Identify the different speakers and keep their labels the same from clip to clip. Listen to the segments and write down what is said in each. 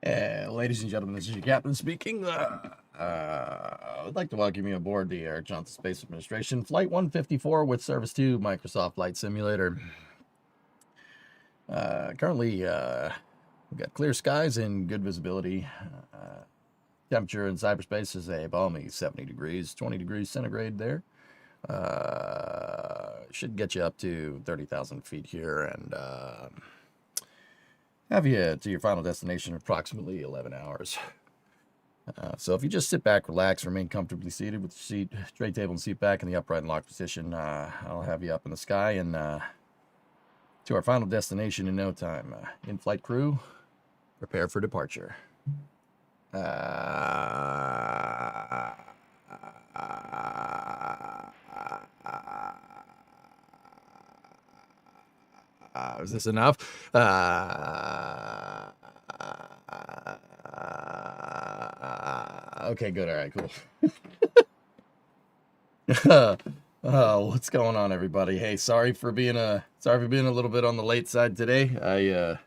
Speaker 1: Ladies and gentlemen, this is your captain speaking. I'd like to welcome you aboard the Air Johnson Space Administration Flight 154 with Service 2 Microsoft Flight Simulator. Currently, we've got clear skies and good visibility. Temperature in cyberspace is a balmy 70 degrees, 20 degrees centigrade there. Should get you up to 30,000 feet here and have you to your final destination in approximately 11 hours. So if you just sit back, relax, remain comfortably seated with your seat, tray table and seat back in the upright and locked position, I'll have you up in the sky and to our final destination in no time. In-flight crew, prepare for departure. Is this enough? Okay, good. All right, cool. Oh, what's going on, everybody? Hey, sorry for being a little bit on the late side today.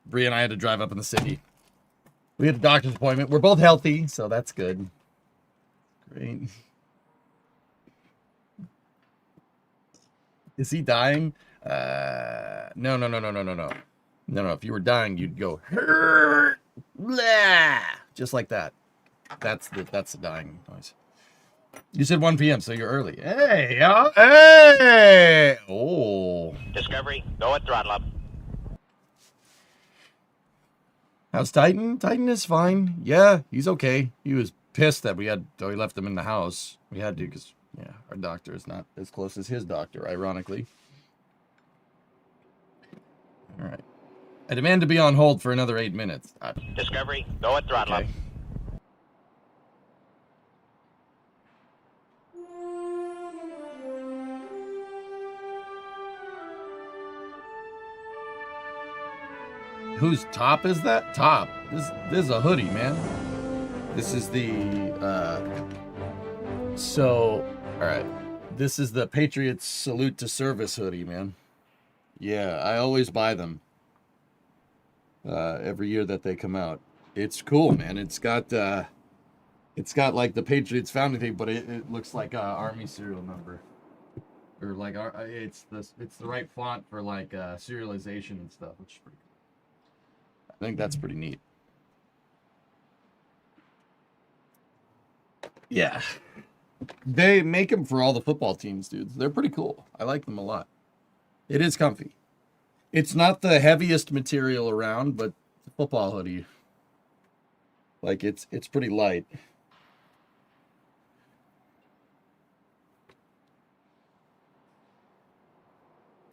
Speaker 1: Bree and I had to drive up in the city. We had a doctor's appointment. We're both healthy, so that's good. Great. Is he dying? No. If you were dying, you'd go blah, just like that. That's the dying noise. You said 1 p.m., so you're early. Hey, hey! Oh.
Speaker 2: Discovery, go at throttle up.
Speaker 1: How's Titan? Titan is fine. Yeah, he's okay. He was pissed that we left him in the house. We had to because, yeah, our doctor is not as close as his doctor, ironically. All right. I demand to be on hold for another 8 minutes.
Speaker 2: Discovery, go at throttle up.
Speaker 1: Whose top is that? Top. This is a hoodie, man. This is the all right. This is the Patriots Salute to Service hoodie, man. Yeah, I always buy them. Every year that they come out. It's cool, man. It's got like the Patriots founding thing, but it looks like a Army serial number. Or like it's the right font for like serialization and stuff, which is pretty cool. I think that's pretty neat. Yeah. They make them for all the football teams, dudes. They're pretty cool. I like them a lot. It is comfy. It's not the heaviest material around, but the football hoodie, like it's pretty light.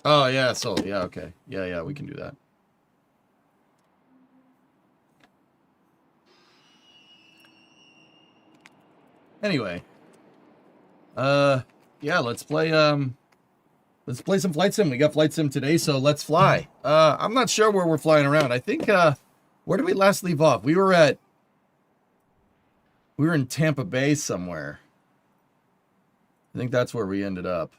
Speaker 1: Oh yeah, so yeah, okay. Yeah, we can do that. Anyway, yeah, let's play some flight sim. We got flight sim today, so let's fly. I'm not sure where we're flying around. I think where did we last leave off? We were in Tampa Bay somewhere. I think that's where we ended up.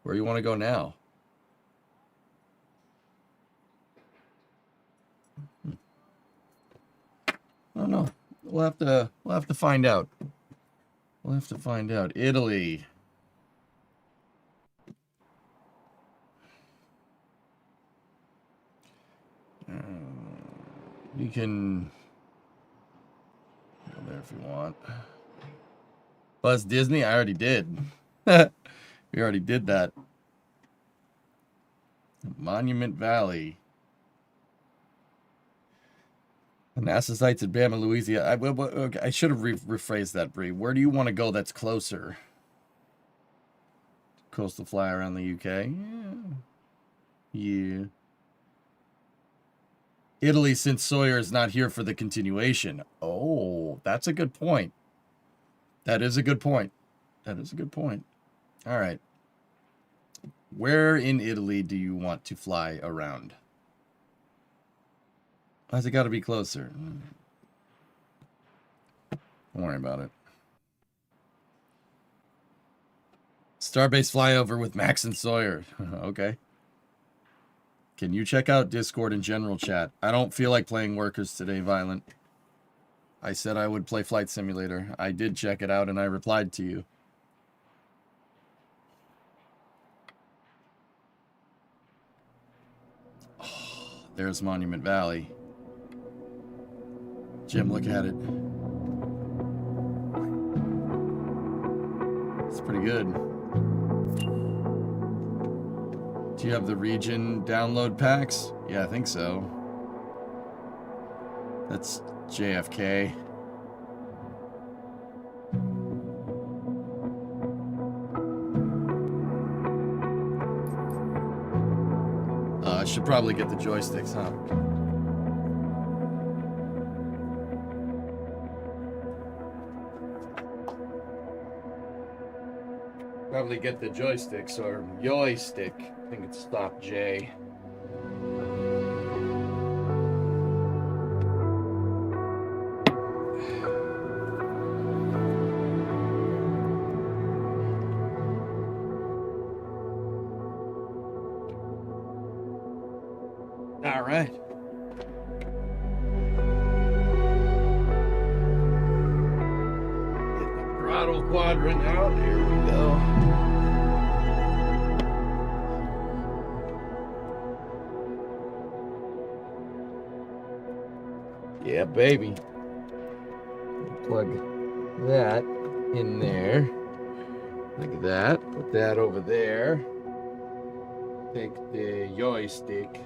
Speaker 1: Where you want to go now? I don't know. We'll have to find out. We'll have to find out. Italy. You can go there if you want. Buzz Disney, I already did. We already did that. Monument Valley. NASA sites at Bama, Louisiana. Okay, I should have rephrased that, Bree. Where do you want to go that's closer? Coastal fly around the UK? Yeah. Italy, since Sawyer is not here for the continuation. Oh, that's a good point. That is a good point. That is a good point. All right. Where in Italy do you want to fly around? Why's it got to be closer? Don't worry about it. Starbase flyover with Max and Sawyer. Okay. Can you check out Discord and general chat? I don't feel like playing Workers today, Violent. I said I would play Flight Simulator. I did check it out and I replied to you. Oh, there's Monument Valley. Jim, look at it. It's pretty good. Do you have the region download packs? Yeah, I think so. That's JFK. I should probably get the joysticks, huh? Probably get the joysticks or joystick. I think it's stop J. All right. Get the throttle quadrant out. Here we go. Yeah, baby. Plug that in there. Like that. Put that over there. Take the joystick.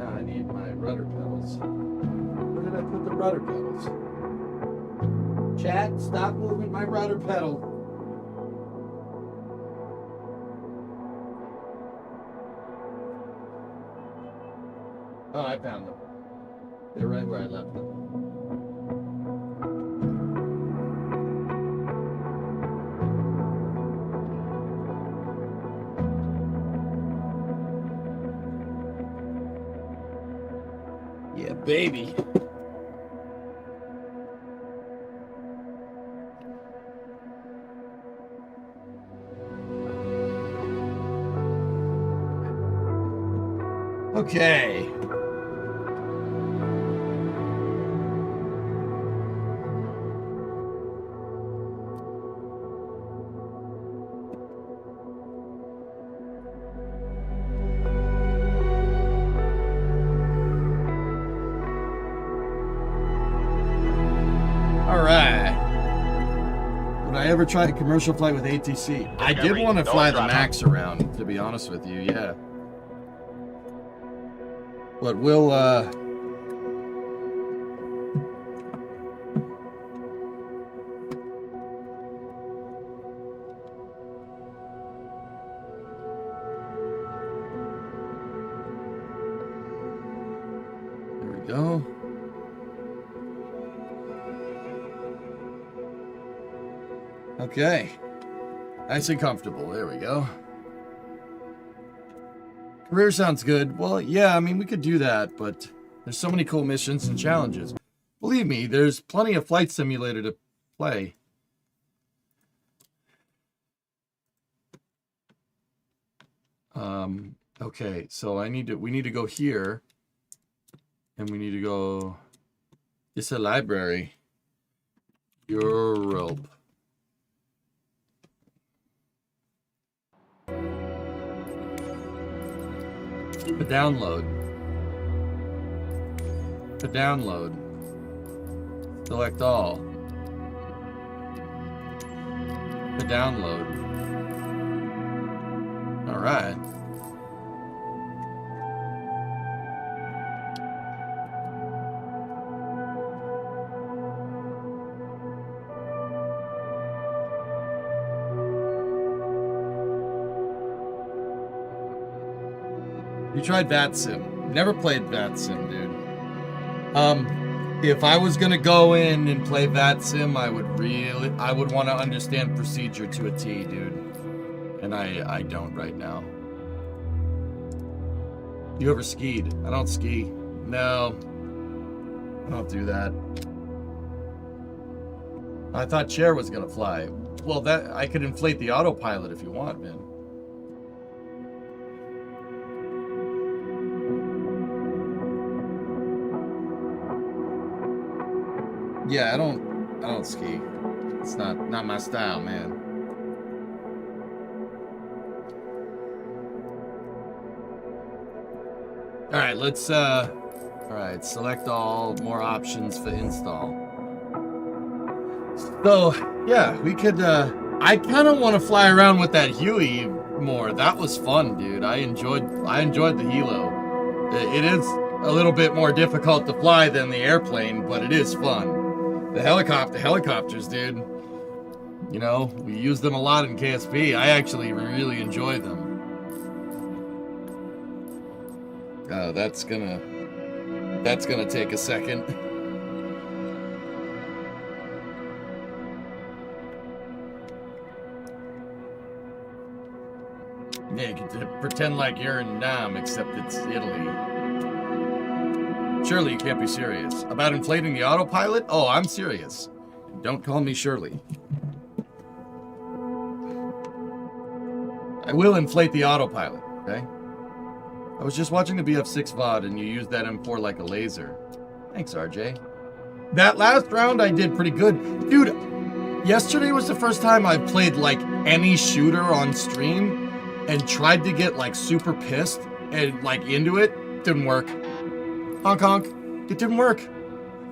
Speaker 1: I need my rudder pedals. Where did I put the rudder pedals? Chat, stop moving my rudder pedal. Oh, I found them. They're right where I left them. Yeah, baby. Okay. Ever tried a commercial flight with ATC? I did want to fly the Max around, to be honest with you, yeah. But we'll, there we go. Okay, nice and comfortable. There we go. Career sounds good. Well, yeah, I mean, we could do that, but there's so many cool missions and challenges. Believe me, there's plenty of Flight Simulator to play. Okay, so we need to go here, and we need to go. It's a library. Europe. The download. The download. Select all. The download. All right. You tried VatSim. Never played VatSim, dude. If I was gonna go in and play VATSIM, I would want to understand procedure to a T, dude. And I don't right now. You ever skied? I don't ski. No. I don't do that. I thought chair was gonna fly. Well, that I could inflate the autopilot if you want, man. Yeah, I don't ski. It's not my style, man. All right, let's all right, select all, more options for install. So, yeah, we could I kind of want to fly around with that Huey more. That was fun, dude. I enjoyed the helo. It is a little bit more difficult to fly than the airplane, but it is fun. The helicopters, dude. You know, we use them a lot in KSP. I actually really enjoy them. That's gonna take a second. Yeah, you can pretend like you're in Nam, except it's Italy. Surely you can't be serious. About inflating the autopilot? Oh, I'm serious. Don't call me Shirley. I will inflate the autopilot, okay? I was just watching the BF6 VOD and you used that M4 like a laser. Thanks, RJ. That last round I did pretty good. Dude, yesterday was the first time I've played like any shooter on stream and tried to get like super pissed and like into it. Didn't work. Honk honk. It didn't work.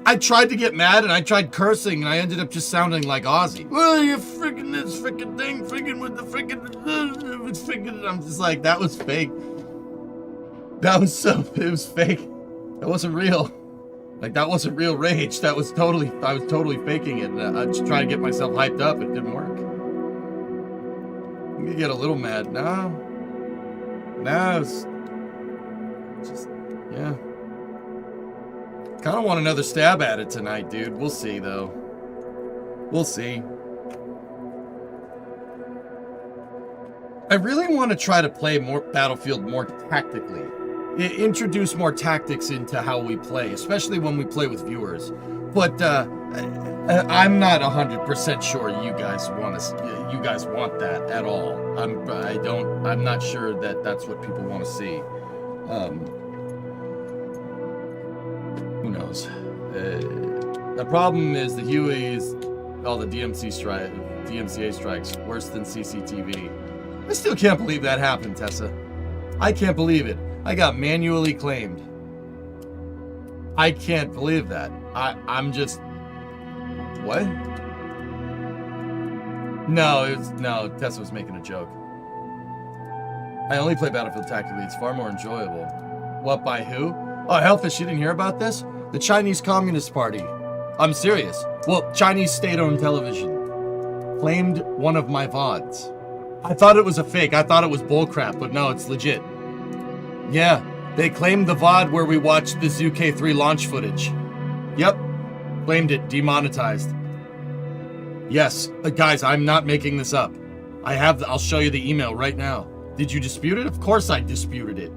Speaker 1: I tried to get mad and I tried cursing and I ended up just sounding like Ozzy. Well, you freaking this freaking thing, freaking with the freaking, it's freaking. I'm just like, that was fake. That was it was fake. That wasn't real. Like, that wasn't real rage. I was totally faking it. I just trying to get myself hyped up. It didn't work. You get a little mad. No, it's just, yeah. Kind of want another stab at it tonight, dude. We'll see, though. We'll see. I really want to try to play more Battlefield more tactically. Introduce more tactics into how we play, especially when we play with viewers. But I'm not 100% sure you guys want that at all. I'm not sure that that's what people want to see. Who knows? The problem is the Hueys, all the DMCA strikes, worse than CCTV. I still can't believe that happened, Tessa. I can't believe it. I got manually claimed. I can't believe that. I'm just... What? No, Tessa was making a joke. I only play Battlefield tactically. It's far more enjoyable. What, by who? Oh, Hellfish, you didn't hear about this? The Chinese Communist Party. I'm serious. Well, Chinese state-owned television claimed one of my VODs. I thought it was a fake. I thought it was bullcrap, but no, it's legit. Yeah, they claimed the VOD where we watched this UK3 launch footage. Yep, claimed it, demonetized. Yes, guys, I'm not making this up. I'll show you the email right now. Did you dispute it? Of course I disputed it.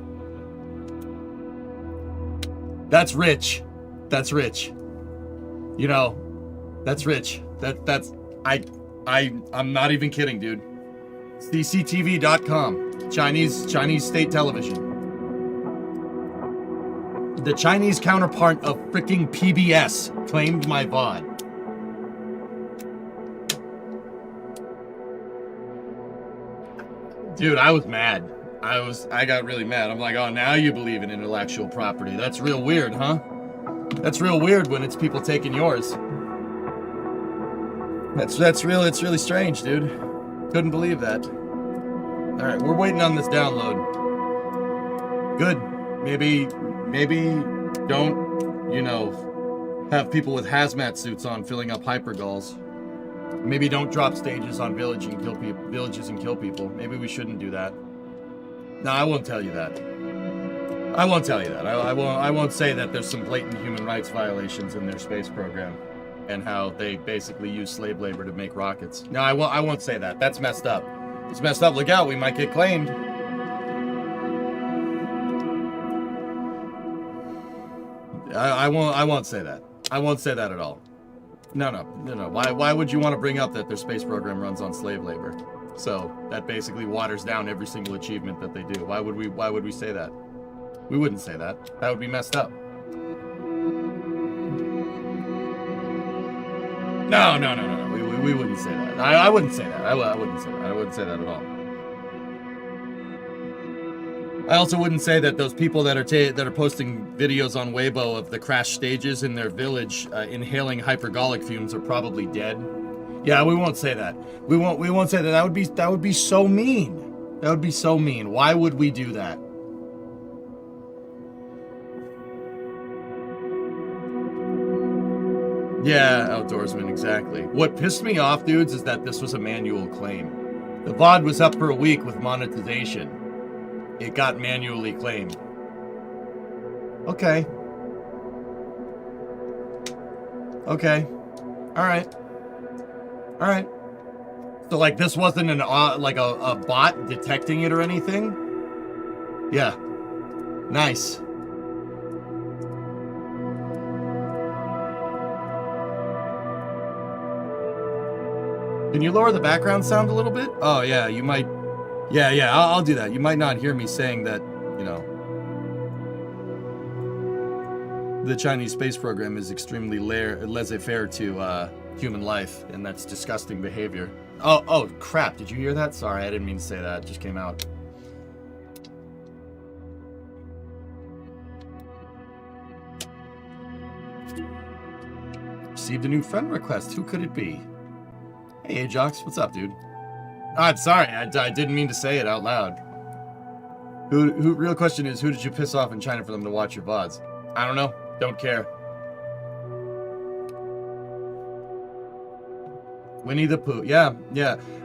Speaker 1: That's rich. That's rich. You know, that's rich. I'm not even kidding, dude. CCTV.com. Chinese state television. The Chinese counterpart of freaking PBS claimed my VOD. Dude, I was mad. I got really mad. I'm like, oh, now you believe in intellectual property. That's real weird, huh? That's real weird when it's people taking yours. It's really strange, dude. Couldn't believe that. All right, we're waiting on this download. Good. Maybe don't, have people with hazmat suits on filling up hypergulls. Maybe don't drop stages on villages and kill people. Maybe we shouldn't do that. No, I won't tell you that. I won't tell you that. I won't say that there's some blatant human rights violations in their space program and how they basically use slave labor to make rockets. No, I won't say that. That's messed up. It's messed up. Look out, we might get claimed. I won't say that. I won't say that at all. No. Why would you want to bring up that their space program runs on slave labor? So that basically waters down every single achievement that they do. Why would we say that? We wouldn't say that. That would be messed up. No. We wouldn't say that. I wouldn't say that. I wouldn't say that. I wouldn't say that at all. I also wouldn't say that those people that are posting videos on Weibo of the crash stages in their village inhaling hypergolic fumes are probably dead. Yeah, we won't say that. We won't say that. That would be so mean. That would be so mean. Why would we do that? Yeah, outdoorsman, exactly. What pissed me off, dudes, is that this was a manual claim. The VOD was up for a week with monetization. It got manually claimed. Okay. Okay. All right. All right. So, like, this wasn't an like a bot detecting it or anything? Yeah. Nice. Can you lower the background sound a little bit? Oh, yeah, you might. Yeah, I'll do that. You might not hear me saying that, you know, the Chinese space program is extremely laissez-faire to human life, and that's disgusting behavior. Oh, crap. Did you hear that? Sorry, I didn't mean to say that. It just came out. Received a new friend request. Who could it be? Hey, Ajox. What's up, dude? I'm sorry. I didn't mean to say it out loud. Who? Real question is, who did you piss off in China for them to watch your VODs? I don't know. Don't care. Winnie the Pooh. Yeah.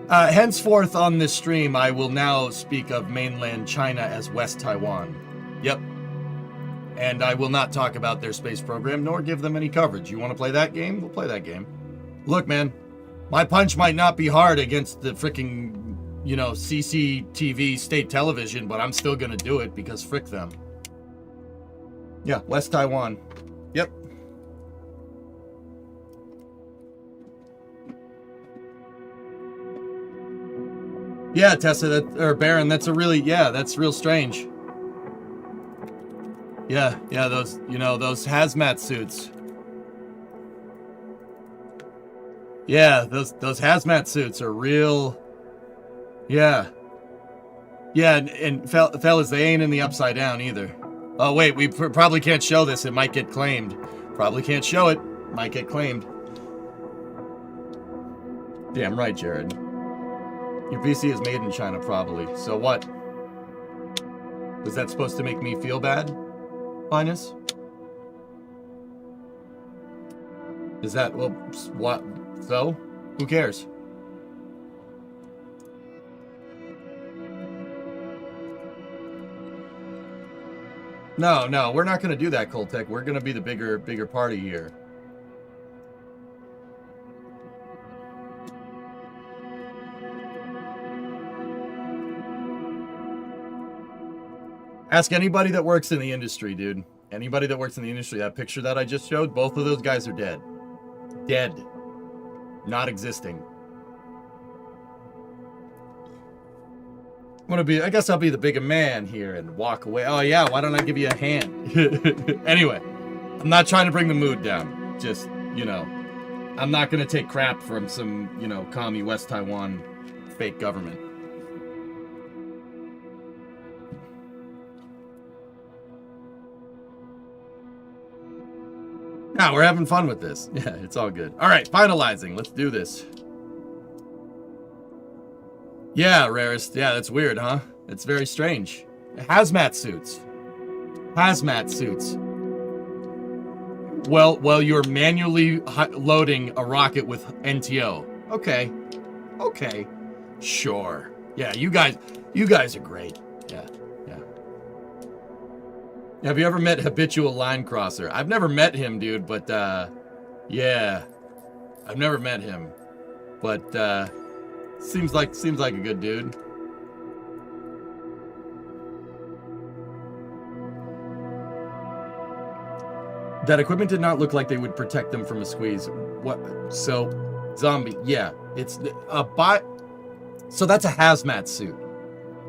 Speaker 1: Henceforth on this stream, I will now speak of mainland China as West Taiwan. Yep. And I will not talk about their space program, nor give them any coverage. You want to play that game? We'll play that game. Look, man. My punch might not be hard against the freaking, you know, CCTV state television, but I'm still going to do it because frick them. Yeah, West Taiwan. Yep. Yeah, Tessa, or Baron, that's real strange. Yeah, those, you know, those hazmat suits. Yeah, those hazmat suits are real. Yeah, and fellas, they ain't in the upside down either. Oh wait, we probably can't show this. It might get claimed. Probably can't show it. Might get claimed. Damn right, Jared. Your PC is made in China, probably. So what? Was that supposed to make me feel bad, Linus? Is that, well, what? So? Who cares? No, we're not going to do that, Coltec. We're going to be the bigger party here. Ask anybody that works in the industry, dude. Anybody that works in the industry, that picture that I just showed, both of those guys are dead. Dead. Not existing. I guess I'll be the bigger man here and walk away. Oh yeah, why don't I give you a hand? Anyway, I'm not trying to bring the mood down. Just, you know, I'm not going to take crap from some, you know, commie West Taiwan fake government. Nah, we're having fun with this. Yeah, it's all good. All right, finalizing. Let's do this. Yeah, Rarest. Yeah, that's weird, huh? It's very strange. Hazmat suits. Hazmat suits. Well, you're manually loading a rocket with NTO. Okay. Okay. Sure. Yeah, you guys are great. Yeah. Have you ever met Habitual Line Crosser? I've never met him, dude, but yeah. I've never met him. But seems like a good dude. That equipment did not look like they would protect them from a squeeze. What? So, zombie, yeah. It's a bot. So that's a hazmat suit.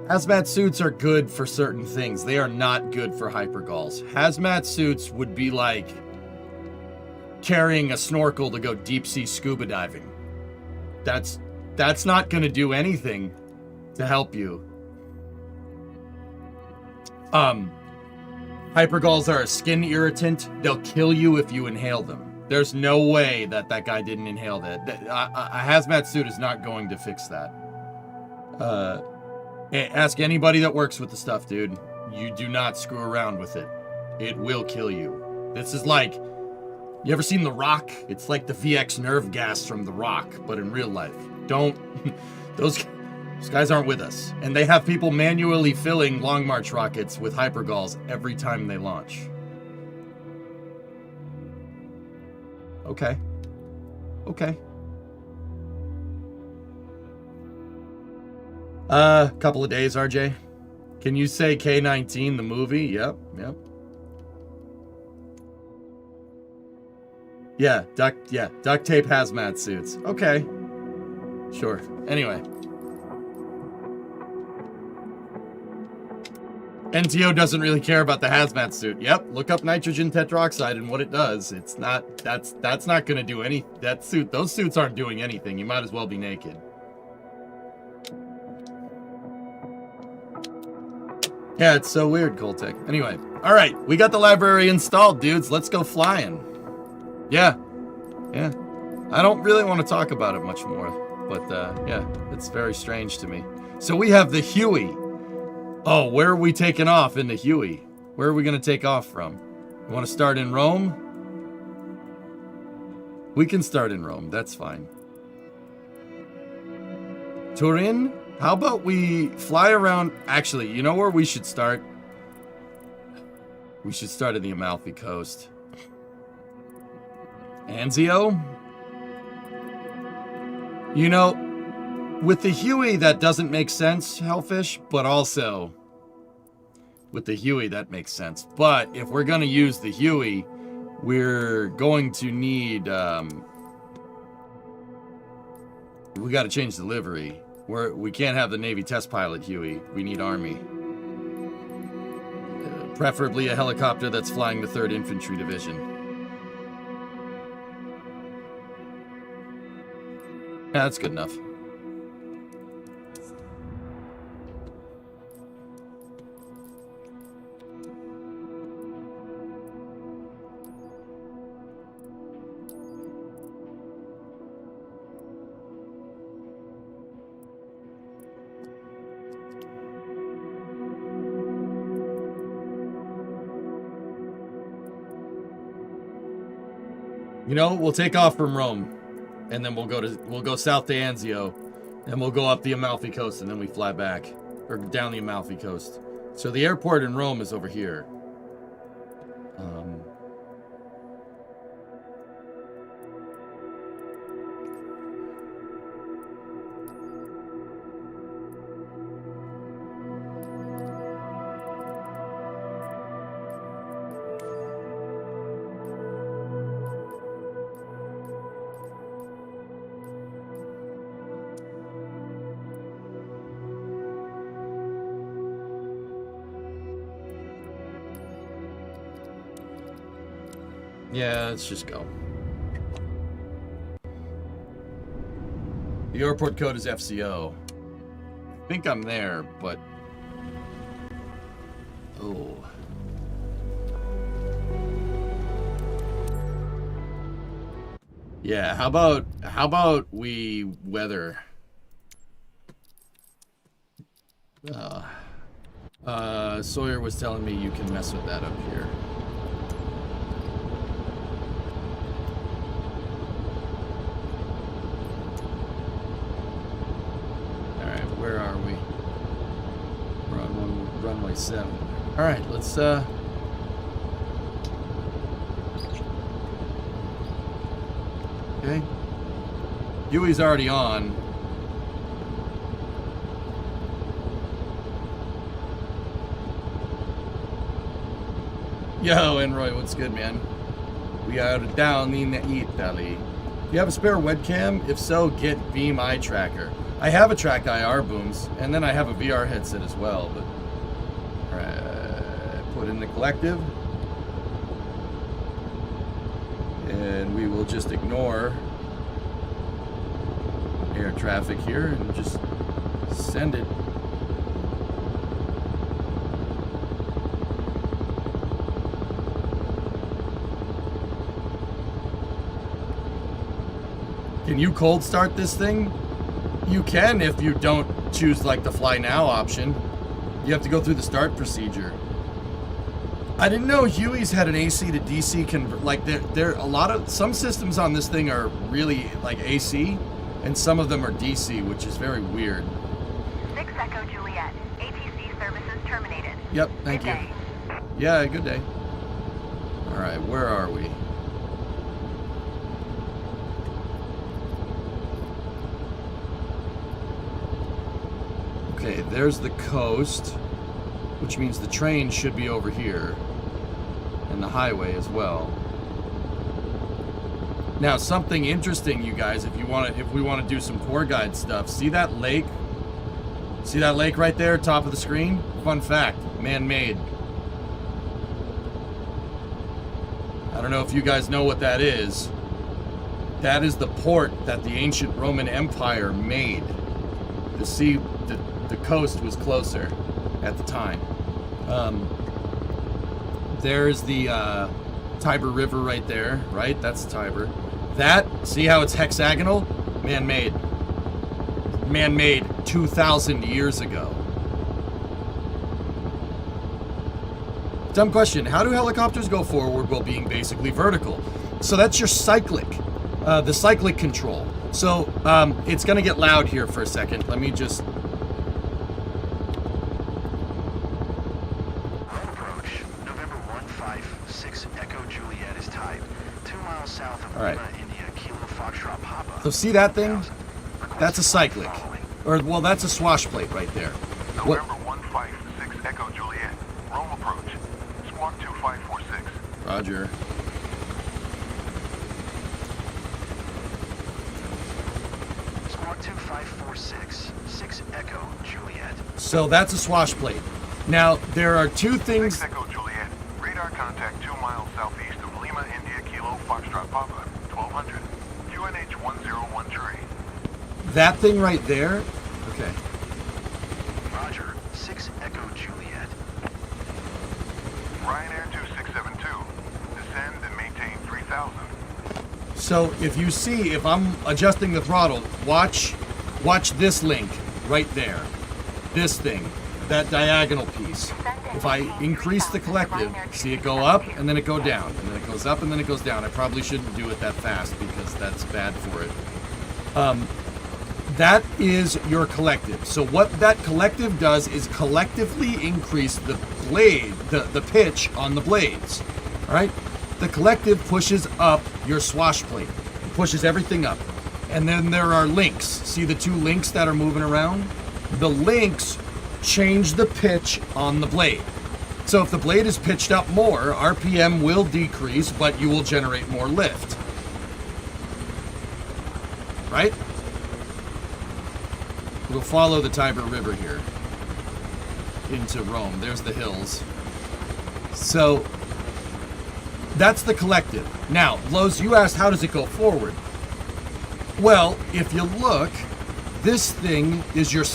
Speaker 1: Hazmat suits are good for certain things. They are not good for hypergalls. Hazmat suits would be like carrying a snorkel to go deep sea scuba diving. That's not going to do anything to help you. Hypergalls are a skin irritant. They'll kill you if you inhale them. There's no way that guy didn't inhale that. A hazmat suit is not going to fix that. Ask anybody that works with the stuff, dude. You do not screw around with it. It will kill you. This is like, you ever seen The Rock? It's like the VX nerve gas from The Rock, but in real life. Don't, those guys aren't with us. And they have people manually filling Long March rockets with hypergalls every time they launch. Okay. Okay. Couple of days, RJ. Can you say K-19, the movie? Yep. Yeah, duct tape hazmat suits. Okay. Sure. Anyway. Anzio doesn't really care about the hazmat suit. Yep, look up nitrogen tetroxide and what it does. It's not, that's not gonna do any, those suits aren't doing anything. You might as well be naked. Yeah, it's so weird, Coltec. Anyway, all right, we got the library installed, dudes. Let's go flying. Yeah. I don't really want to talk about it much more, but yeah, it's very strange to me. So we have the Huey. Oh, where are we taking off in the Huey? Where are we going to take off from? You want to start in Rome? We can start in Rome. That's fine. Turin? How about we fly around? Actually, you know where we should start? We should start at the Amalfi Coast. Anzio? You know, with the Huey, that doesn't make sense, Hellfish, but also with the Huey, that makes sense. But if we're going to use the Huey, we're going to need, we got to change the livery. We can't have the Navy test pilot Huey. We need Army. Preferably a helicopter that's flying the 3rd Infantry Division. Yeah, that's good enough. You know, we'll take off from Rome, and then we'll go south to Anzio, and we'll go up the Amalfi Coast, and then we fly back, or down the Amalfi Coast. So the airport in Rome is over here. Yeah, let's just go. The airport code is FCO. I think I'm there, but... Oh. Yeah, how about we weather? Sawyer was telling me you can mess with that up here. Where are we? We're on runway 7. All right, let's Okay. Huey's already on. Yo, Enroy, what's good, man? We are down in Italy. Do you have a spare webcam? If so, get Beam Eye Tracker. I have a Track IR booms, and then I have a VR headset as well. But put in the collective, and we will just ignore air traffic here and just send it. Can you cold start this thing? You can if you don't choose like the fly now option. You have to go through the start procedure. I didn't know Huey's had an AC to DC convert. Like there a lot of some systems on this thing are really like AC, and some of them are DC, which is very weird.
Speaker 3: 6 Echo Juliet. ATC services terminated.
Speaker 1: Yep, thank you.
Speaker 3: Day.
Speaker 1: Yeah, good day. All right, where are we? Okay, there's the coast, which means the train should be over here, and the highway as well. Now, something interesting, you guys, if we want to do some tour guide stuff, see that lake? See that lake right there, top of the screen? Fun fact, man-made. I don't know if you guys know what that is. That is the port that the ancient Roman Empire made. The coast was closer at the time. There's the Tiber River right there, right? That's the Tiber. That, see how it's hexagonal? Man-made. Man-made 2,000 years ago. Dumb question. How do helicopters go forward while being basically vertical? So that's your cyclic. The cyclic control. So it's going to get loud here for a second. Let me just... All right. So see that thing? That's a cyclic. Or, well, that's a swash plate right there.
Speaker 4: November 156 Echo Juliet. Rome approach. Squawk 2546.
Speaker 1: Roger.
Speaker 4: Squawk 2546. 6 Echo Juliet.
Speaker 1: So that's a swash plate. Now, there are two things...
Speaker 4: 6 Echo Juliet. Radar contact 2 miles southeast of Lima, India, Kilo, Foxtrot, Papa. 1200. QNH 1013.
Speaker 1: That thing right there... Okay.
Speaker 4: Roger. 6 Echo Juliet. Ryanair 2672. Descend and maintain 3000.
Speaker 1: So if you see, if I'm adjusting the throttle, watch this link right there. This thing. That diagonal piece. If I increase the collective, see it go up and then it go down, and then it goes up and then it goes down. I probably shouldn't do it that fast because that's bad for it. That is your collective. So what that collective does is collectively increase the blade, the pitch on the blades. All right? The collective pushes up your swash plate. It pushes everything up. And then there are links. See the two links that are moving around? The links change the pitch on the blade. So if the blade is pitched up more, RPM will decrease, but you will generate more lift. Right? We'll follow the Tiber River here into Rome. There's the hills. So that's the collective. Now, Lowe's, you asked how does it go forward? Well, if you look, this thing is your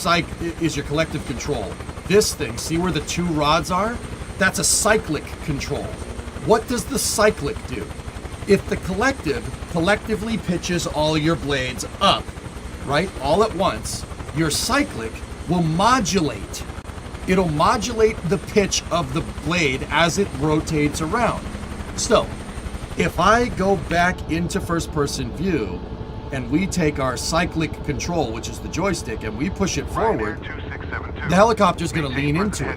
Speaker 1: collective control. This thing, see where the two rods are? That's a cyclic control. What does the cyclic do? If the collective collectively pitches all your blades up, right, all at once, your cyclic will modulate. It'll modulate the pitch of the blade as it rotates around. So, if I go back into first-person view, and we take our cyclic control, which is the joystick, and we push it forward, the helicopter's going to lean into it.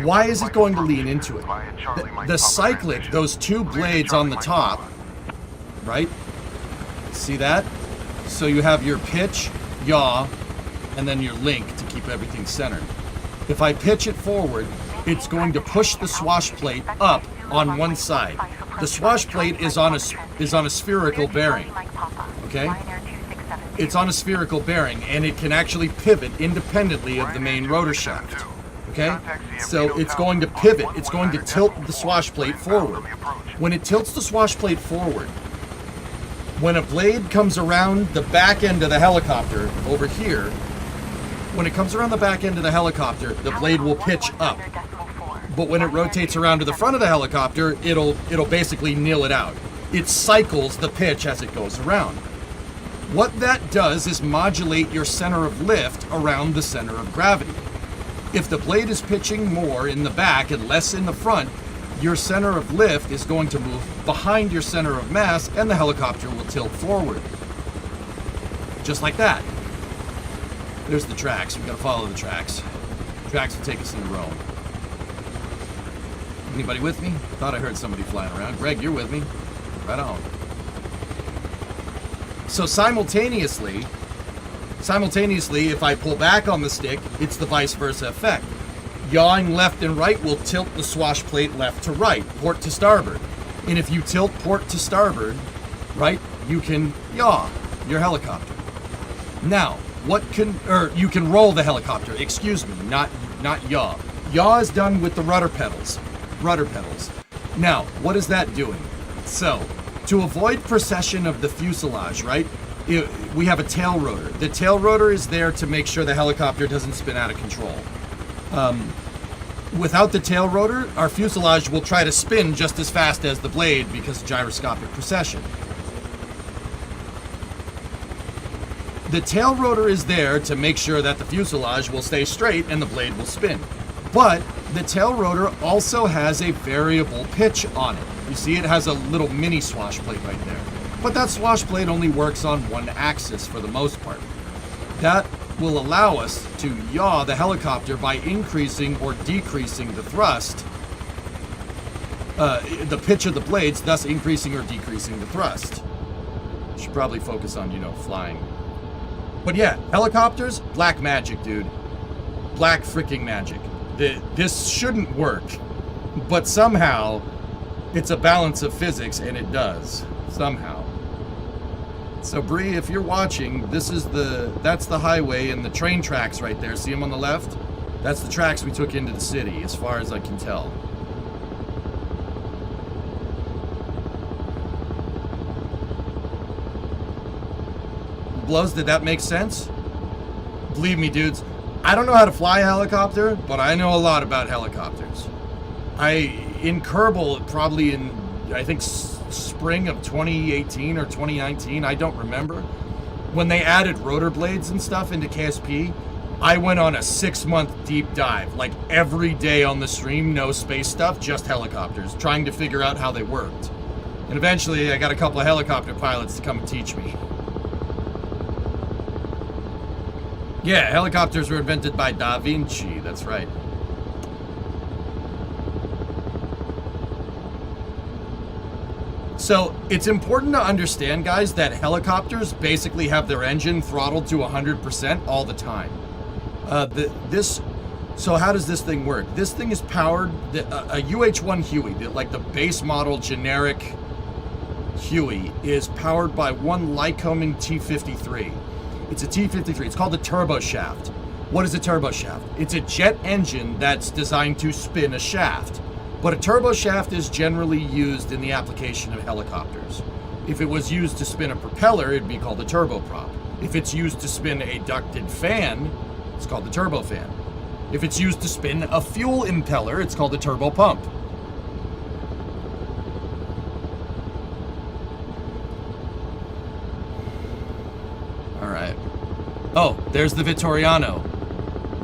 Speaker 1: Why is it going to lean into it? The cyclic, those two blades on the top, right? See that? So you have your pitch, yaw, and then your link to keep everything centered. If I pitch it forward, it's going to push the swash plate up on one side. The swash plate is on a spherical bearing. Okay? It's on a spherical bearing, and it can actually pivot independently of the main rotor shaft. Okay? So it's going to pivot. It's going to tilt the swash plate forward. When it tilts the swash plate forward, when a blade comes around the back end of the helicopter over here, when it comes around the back end of the helicopter, the blade will pitch up. But when it rotates around to the front of the helicopter, it'll basically nil it out. It cycles the pitch as it goes around. What that does is modulate your center of lift around the center of gravity. If the blade is pitching more in the back and less in the front, your center of lift is going to move behind your center of mass, and the helicopter will tilt forward. Just like that. There's the tracks. We've got to follow the tracks. Tracks will take us into Rome. Anybody with me? Thought I heard somebody flying around. Greg, you're with me. Right on. So simultaneously, if I pull back on the stick, it's the vice versa effect. Yawing left and right will tilt the swash plate left to right, port to starboard. And if you tilt port to starboard, right, you can yaw your helicopter. Now, you can roll the helicopter, excuse me, not yaw. Yaw is done with the rudder pedals. Now, what is that doing? So, to avoid precession of the fuselage, right, we have a tail rotor. The tail rotor is there to make sure the helicopter doesn't spin out of control. Without the tail rotor, our fuselage will try to spin just as fast as the blade because of gyroscopic precession. The tail rotor is there to make sure that the fuselage will stay straight and the blade will spin. But the tail rotor also has a variable pitch on it. You see, it has a little mini swash plate right there. But that swash plate only works on one axis for the most part. That will allow us to yaw the helicopter by increasing or decreasing the thrust, the pitch of the blades, thus increasing or decreasing the thrust. Should probably focus on, flying. But yeah, helicopters, black magic, dude. Black freaking magic. This shouldn't work, but somehow it's a balance of physics, and it does somehow. So Bree, if you're watching, that's the highway and the train tracks right there. See them on the left? That's the tracks we took into the city, as far as I can tell. Blows, did that make sense? Believe me, dudes, I don't know how to fly a helicopter, but I know a lot about helicopters. In Kerbal, probably in, I think, spring of 2018 or 2019, I don't remember, when they added rotor blades and stuff into KSP, I went on a 6-month deep dive, like every day on the stream, no space stuff, just helicopters, trying to figure out how they worked. And eventually I got a couple of helicopter pilots to come and teach me. Yeah, helicopters were invented by Da Vinci, that's right. So it's important to understand, guys, that helicopters basically have their engine throttled to 100% all the time. So how does this thing work? This thing is powered, a UH-1 Huey, like the base model generic Huey, is powered by one Lycoming T-53. It's a T-53. It's called a turbo shaft. What is a turbo shaft? It's a jet engine that's designed to spin a shaft. But a turbo shaft is generally used in the application of helicopters. If it was used to spin a propeller, it'd be called a turboprop. If it's used to spin a ducted fan, it's called the turbofan. If it's used to spin a fuel impeller, it's called a turbopump. All right. Oh, there's the Vittoriano.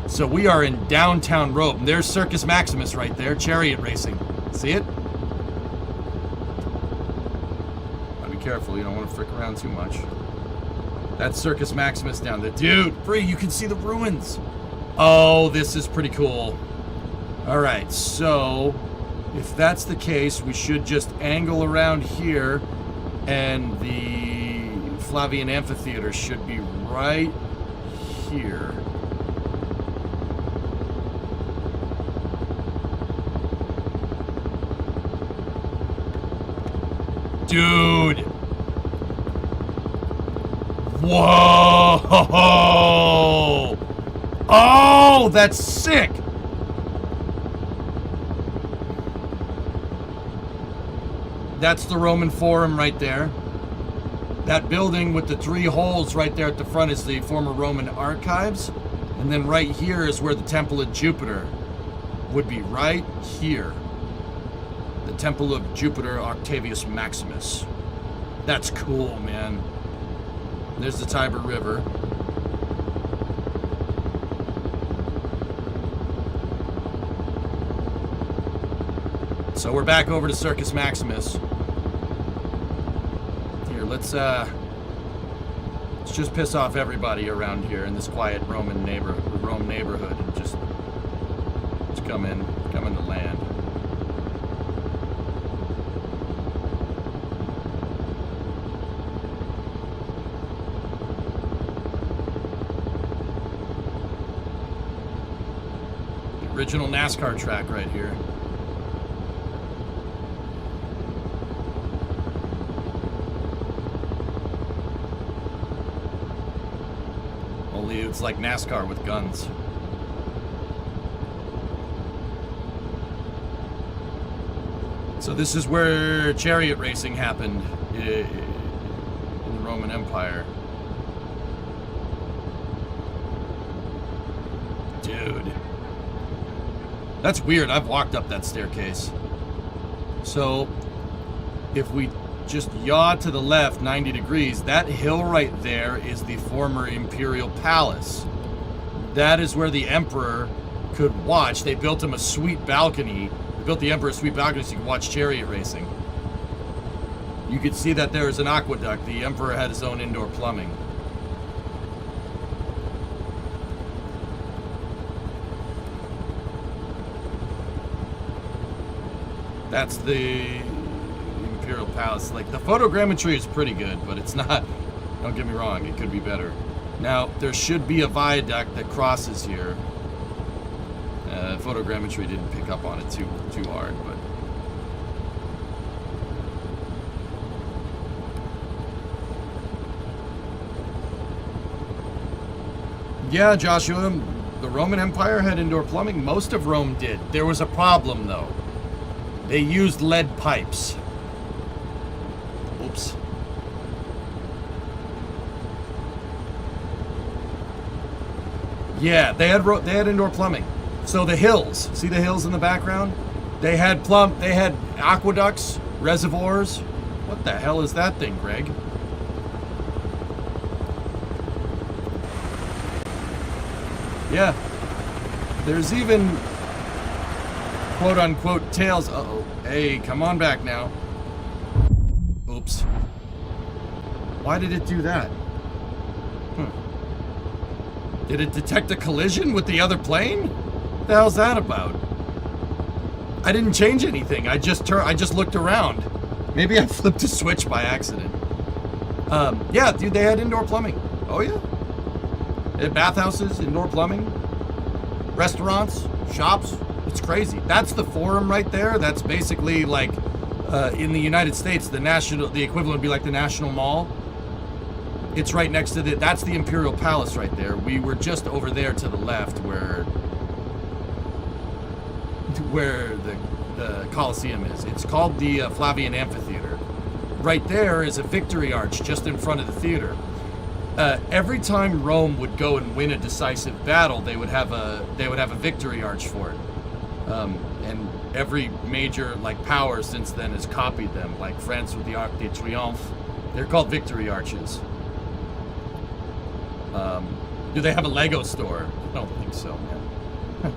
Speaker 1: So we are in downtown Rome. There's Circus Maximus right there, chariot racing. See it? Gotta be careful, you don't want to frick around too much. That's Circus Maximus down there. Dude, Bree, you can see the ruins. Oh, this is pretty cool. All right, so if that's the case, we should just angle around here And the Flavian Amphitheater should be right here. Dude. Whoa. Oh, that's sick. That's the Roman Forum right there. That building with the 3 holes right there at the front is the former Roman archives. And then right here is where the Temple of Jupiter would be, right here. The Temple of Jupiter Octavius Maximus. That's cool, man. There's the Tiber River. So we're back over to Circus Maximus. Here, let's just piss off everybody around here in this quiet Rome neighborhood, and just come into land. The original NASCAR track right here. It's like NASCAR with guns. So this is where chariot racing happened in the Roman Empire. Dude. That's weird. I've walked up that staircase. So if we just yaw to the left 90 degrees, that hill right there is the former imperial palace. That is where the emperor could watch. They built him a sweet balcony. They built the emperor a sweet balcony so he could watch chariot racing. You could see that there is an aqueduct. The emperor had his own indoor plumbing. That's the Imperial Palace. Like, the photogrammetry is pretty good, but it's not, don't get me wrong, it could be better. Now, there should be a viaduct that crosses here. Photogrammetry didn't pick up on it too hard, but yeah, Joshua, the Roman Empire had indoor plumbing. Most of Rome did. There was a problem, though. They used lead pipes. Oops. Yeah, they had indoor plumbing. So the hills, see the hills in the background? They had aqueducts, reservoirs. What the hell is that thing, Greg? Yeah. There's even quote unquote tales. Uh-oh. Hey, come on back now. Oops. Why did it do that? Did it detect a collision with the other plane? What the hell's that about? I didn't change anything. I just looked around. Maybe I flipped a switch by accident. Yeah, dude, they had indoor plumbing. Oh yeah? They had bathhouses, indoor plumbing, restaurants, shops. It's crazy. That's the Forum right there. That's basically like in the United States, the equivalent would be like the National Mall. It's right next to that's the Imperial Palace right there. We were just over there to the left where the Colosseum is. It's called the Flavian Amphitheater. Right there is a victory arch just in front of the theater. Every time Rome would go and win a decisive battle, they would have a victory arch for it. And every major power since then has copied them. Like France with the Arc de Triomphe. They're called victory arches. Do they have a Lego store? I don't think so, man.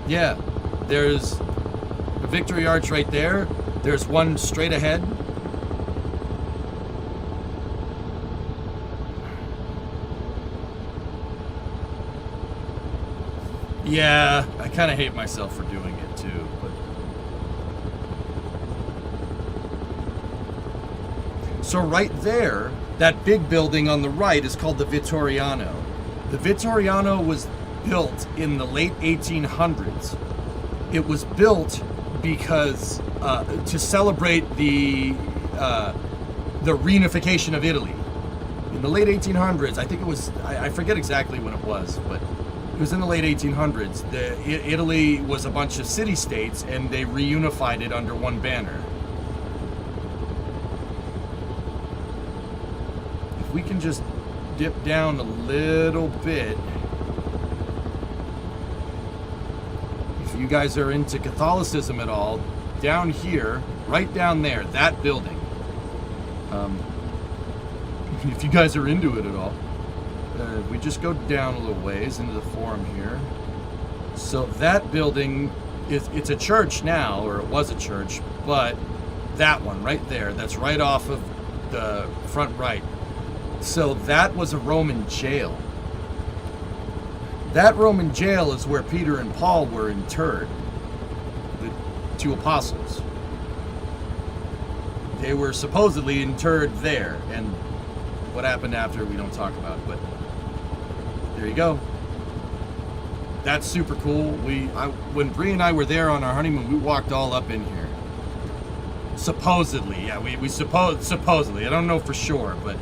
Speaker 1: Yeah, there's a victory arch right there. There's one straight ahead. Yeah, I kind of hate myself for doing it too, but So right there, that big building on the right is called the Vittoriano. The Vittoriano was built in the late 1800s. It was built because to celebrate the reunification of Italy. In the late 1800s, I think it was, I forget exactly when it was, but it was in the late 1800s. Italy was a bunch of city-states, and they reunified it under one banner. If we can just dip down a little bit. If you guys are into Catholicism at all, down here, right down there, that building. If you guys are into it at all, we just go down a little ways into the forum here. So that building it's a church now, or it was a church, but that one right there, that's right off of the front right. So that was a Roman jail. That Roman jail is where Peter and Paul were interred, the two apostles. They were supposedly interred there, and what happened after we don't talk about, but there you go. That's super cool. When Bree and I were there on our honeymoon, we walked all up in here. Supposedly, yeah, we supposedly. I don't know for sure, but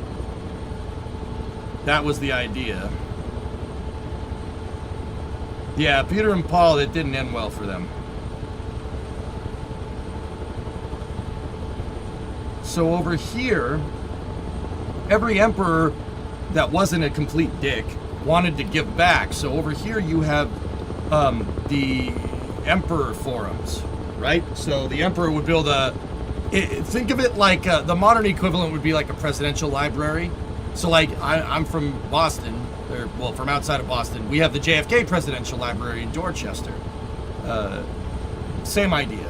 Speaker 1: that was the idea. Yeah, Peter and Paul, it didn't end well for them. So over here, every emperor that wasn't a complete dick wanted to give back. So over here you have the emperor forums, right? So the emperor would build think of it like the modern equivalent would be like a presidential library. So like I'm from Boston, or well, from outside of Boston. We have the JFK Presidential Library in Dorchester. Same idea.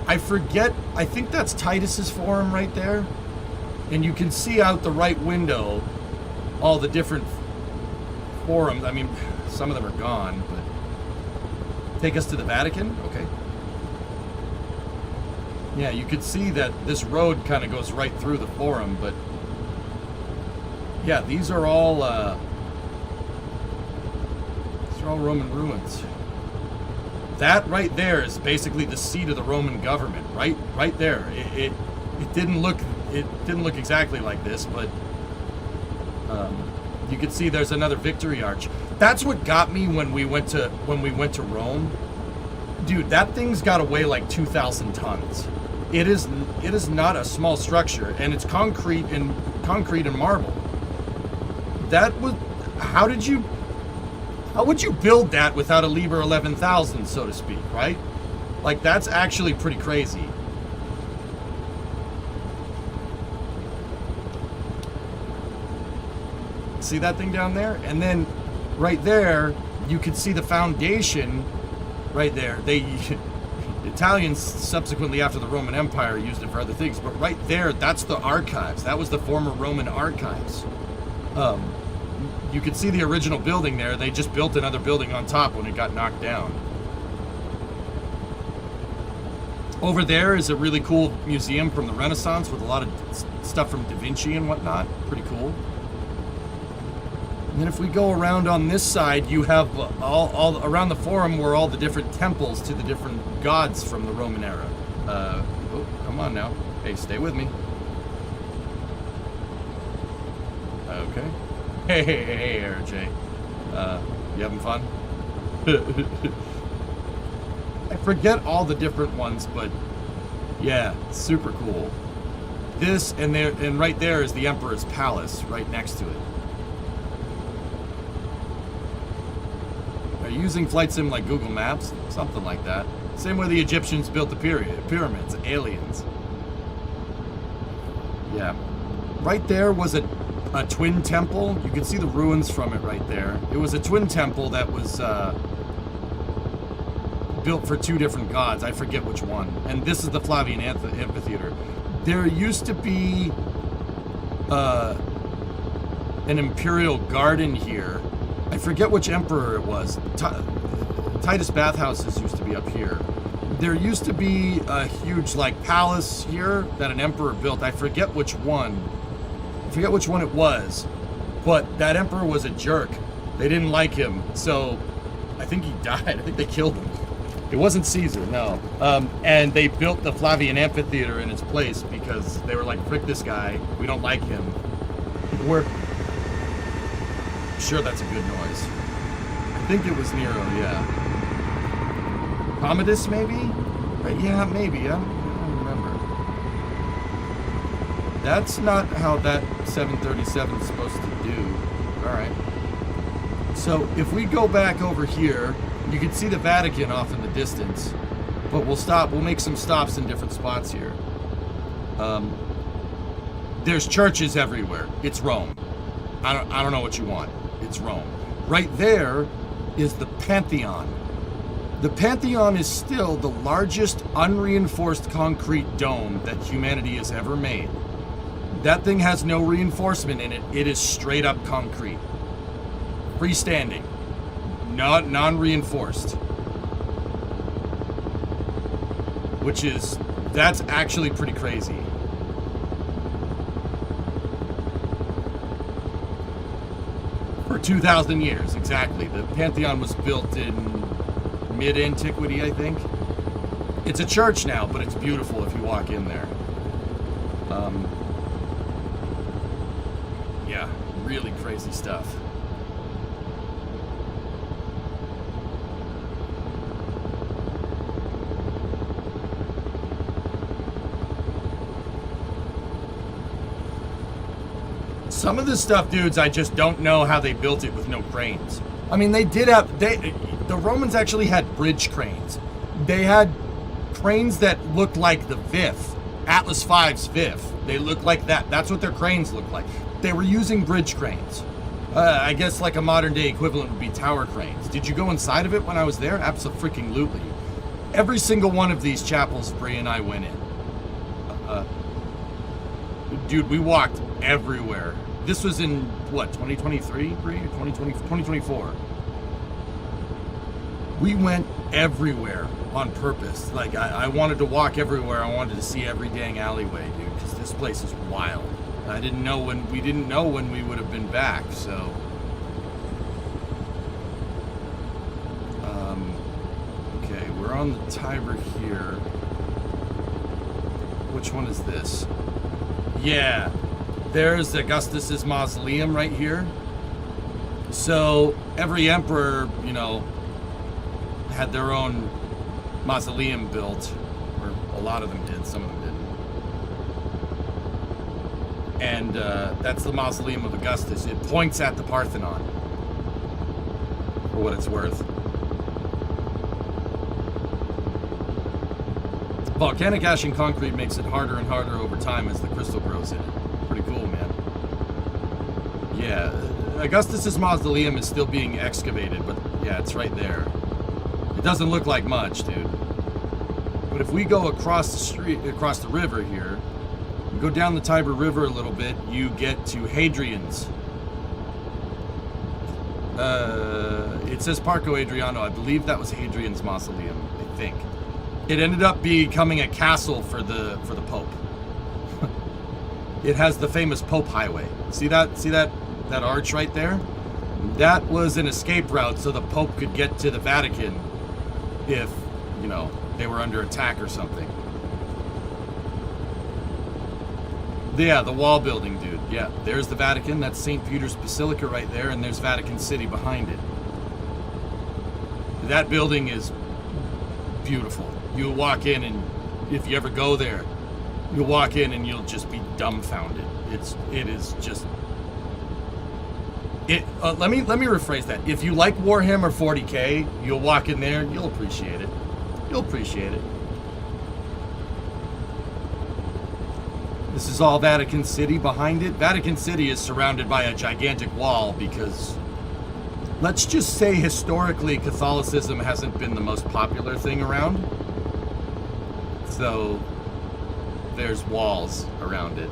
Speaker 1: I forget, I think that's Titus's forum right there. And you can see out the right window all the different forums. I mean, some of them are gone, but take us to the Vatican? Okay. Yeah, you could see that this road kind of goes right through the forum, but yeah, these are all Roman ruins. That right there is basically the seat of the Roman government, right there. It didn't look exactly like this, but you can see there's another Victory Arch. That's what got me when we went to Rome. Dude, that thing's got to weigh like 2,000 tons. It is not a small structure, and it's concrete and marble. That was how would you build that without a Liber 11,000, so to speak, right? Like, that's actually pretty crazy. See that thing down there? And then right there, you could see the foundation right there. The Italians subsequently, after the Roman Empire, used it for other things, but right there, that's the archives. That was the former Roman archives. You could see the original building there. They just built another building on top when it got knocked down. Over there is a really cool museum from the Renaissance with a lot of stuff from Da Vinci and whatnot. Pretty cool. And then if we go around on this side, you have all around the forum were all the different temples to the different gods from the Roman era. Oh, come on now. Hey, stay with me. Okay. Hey, RJ. You having fun? I forget all the different ones, but yeah, super cool. This and there, and right there is the Emperor's Palace, right next to it. Are you using flight sim like Google Maps? Something like that. Same way the Egyptians built the pyramids, aliens. Yeah. Right there was a twin temple. You can see the ruins from it right there. It was a twin temple that was built for two different gods. I forget which one. And this is the Flavian Amphitheater. There used to be an imperial garden here. I forget which emperor it was. Titus bathhouses used to be up here. There used to be a huge like palace here that an emperor built. I forget which one. I forget which one it was. But that emperor was a jerk. They didn't like him. So I think he died. I think they killed him. It wasn't Caesar, no. And they built the Flavian Amphitheater in its place because they were like, frick this guy. We don't like him. We're sure that's a good noise. I think it was Nero, yeah. Commodus, maybe? Yeah, maybe. I don't remember. That's not how that 737 is supposed to do. All right. So if we go back over here, you can see the Vatican off in the distance, but we'll stop. We'll make some stops in different spots here. There's churches everywhere. It's Rome. I don't know what you want. It's Rome. Right there is the Pantheon. The Pantheon is still the largest unreinforced concrete dome that humanity has ever made. That thing has no reinforcement in it. It is straight up concrete. Freestanding. Not non-reinforced. That's actually pretty crazy. For 2,000 years, exactly. The Pantheon was built in mid-antiquity, I think. It's a church now, but it's beautiful if you walk in there. Yeah, really crazy stuff. Some of this stuff, dudes, I just don't know how they built it with no cranes. I mean, they did have... The Romans actually had bridge cranes. They had cranes that looked like the VIF. Atlas V's VIF. They looked like that. That's what their cranes looked like. They were using bridge cranes. I guess like a modern day equivalent would be tower cranes. Did you go inside of it when I was there? Abso-freaking-lutely. Every single one of these chapels, Brie and I went in. Dude, we walked everywhere. This was in, what, 2023, Brie? Or 2024. We went everywhere on purpose. Like, I wanted to walk everywhere. I wanted to see every dang alleyway, dude, because this place is wild. We didn't know when we would have been back, so. Okay, we're on the Tiber here. Which one is this? Yeah, there's Augustus's mausoleum right here. So every emperor, you know, had their own mausoleum built, or a lot of them did, some of them didn't. And that's the mausoleum of Augustus. It points at the Parthenon, for what it's worth. Volcanic ash and concrete makes it harder and harder over time as the crystal grows in it. Pretty cool, man. Yeah, Augustus's mausoleum is still being excavated, but yeah, it's right there. It doesn't look like much, dude. But if we go across the street, across the river here, go down the Tiber River a little bit, you get to Hadrian's. It says Parco Adriano. I believe that was Hadrian's mausoleum, I think. It ended up becoming a castle for the Pope. It has the famous Pope Highway. See that arch right there? That was an escape route so the Pope could get to the Vatican if, you know, they were under attack or something. Yeah, the wall building, dude. Yeah, there's the Vatican. That's St. Peter's Basilica right there, and there's Vatican City behind it. That building is beautiful. You'll walk in, and if you ever go there, you'll walk in and you'll just be dumbfounded. It is just. Let me rephrase that. If you like Warhammer 40K, you'll walk in there, you'll appreciate it. You'll appreciate it. This is all Vatican City behind it. Vatican City is surrounded by a gigantic wall because, let's just say historically, Catholicism hasn't been the most popular thing around. So there's walls around it.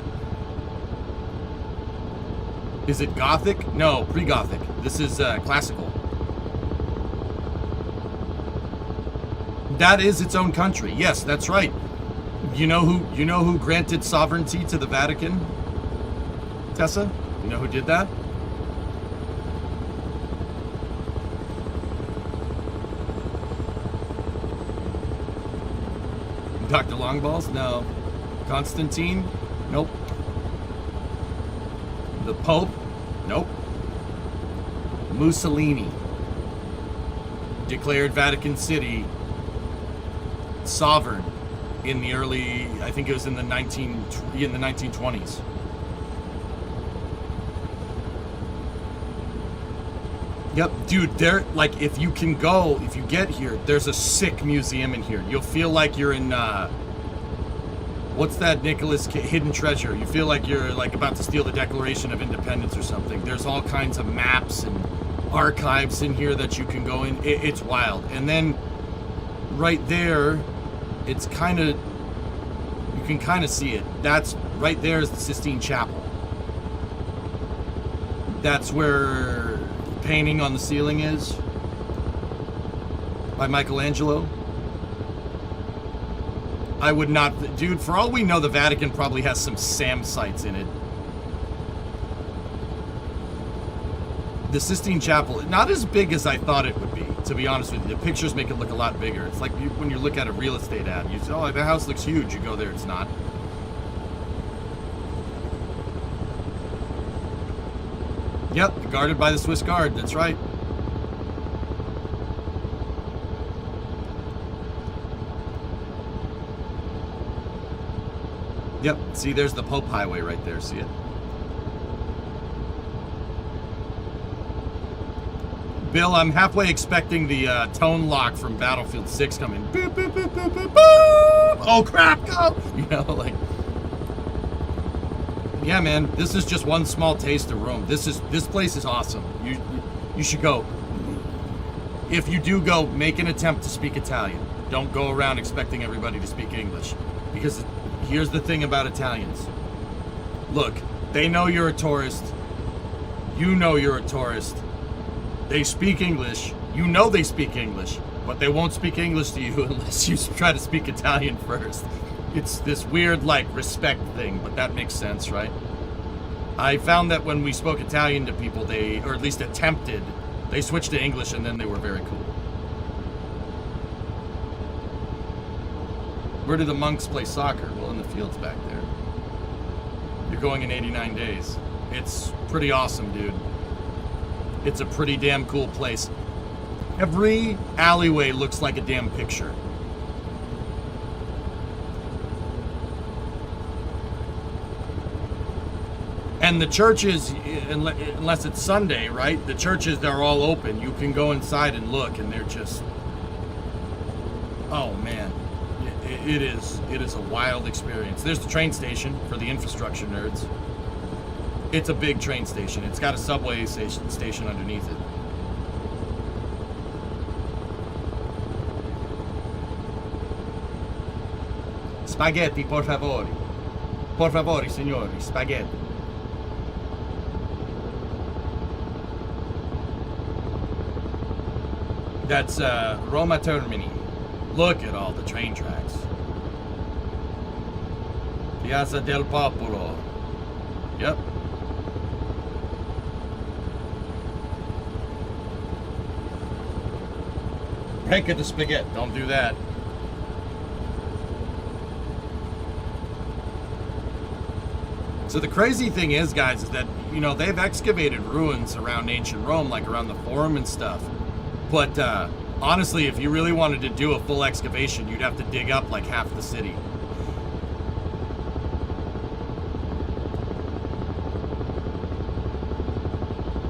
Speaker 1: Is it Gothic? No, pre-Gothic. This is classical. That is its own country. Yes, that's right. You know who granted sovereignty to the Vatican? Tessa? You know who did that? Dr. Longballs? No. Constantine? Nope. The Pope? Nope. Mussolini declared Vatican City sovereign in the early, I think it was in the 1920s. Yep, dude, there, like, if you get here, there's a sick museum in here. You'll feel like you're in, what's that Hidden Treasure? You feel like you're, like, about to steal the Declaration of Independence or something. There's all kinds of maps and archives in here that you can go in. It's wild. And then, right there, it's kind of, you can kind of see it. That's, right there is the Sistine Chapel. That's where painting on the ceiling is by Michelangelo. I would not, dude, for all we know, the Vatican probably has some SAM sites in it. The Sistine Chapel, not as big as I thought it would be, to be honest with you. The pictures make it look a lot bigger. It's like when you look at a real estate ad, you say, oh, the house looks huge. You go there, it's not. Yep, guarded by the Swiss Guard, that's right. Yep, see, there's the Pope Highway right there, see it? Bill, I'm halfway expecting the tone lock from Battlefield 6 coming. Boop, boop, boop, boop, boop, boop. Oh crap, go! You know, like... Yeah, man, this is just one small taste of Rome. This place is awesome. You should go. If you do go, make an attempt to speak Italian. Don't go around expecting everybody to speak English. Because here's the thing about Italians. Look, they know you're a tourist. You know you're a tourist. They speak English. You know they speak English. But they won't speak English to you unless you try to speak Italian first. It's this weird, like, respect thing, but that makes sense, right? I found that when we spoke Italian to people, they, or at least attempted, they switched to English and then they were very cool. Where do the monks play soccer? Well, in the fields back there. You're going in 89 days. It's pretty awesome, dude. It's a pretty damn cool place. Every alleyway looks like a damn picture. And the churches, unless it's Sunday, right? The churches, they're all open. You can go inside and look, and they're just... Oh, man. It is a wild experience. There's the train station for the infrastructure nerds. It's a big train station. It's got a subway station underneath it. Spaghetti, por favore. Por favore, signori, spaghetti. That's Roma Termini. Look at all the train tracks. Piazza del Popolo. Yep. Break of the spaghetti. Don't do that. So the crazy thing is, guys, is that, you know, they've excavated ruins around ancient Rome, like around the Forum and stuff. But honestly, if you really wanted to do a full excavation, you'd have to dig up like half the city.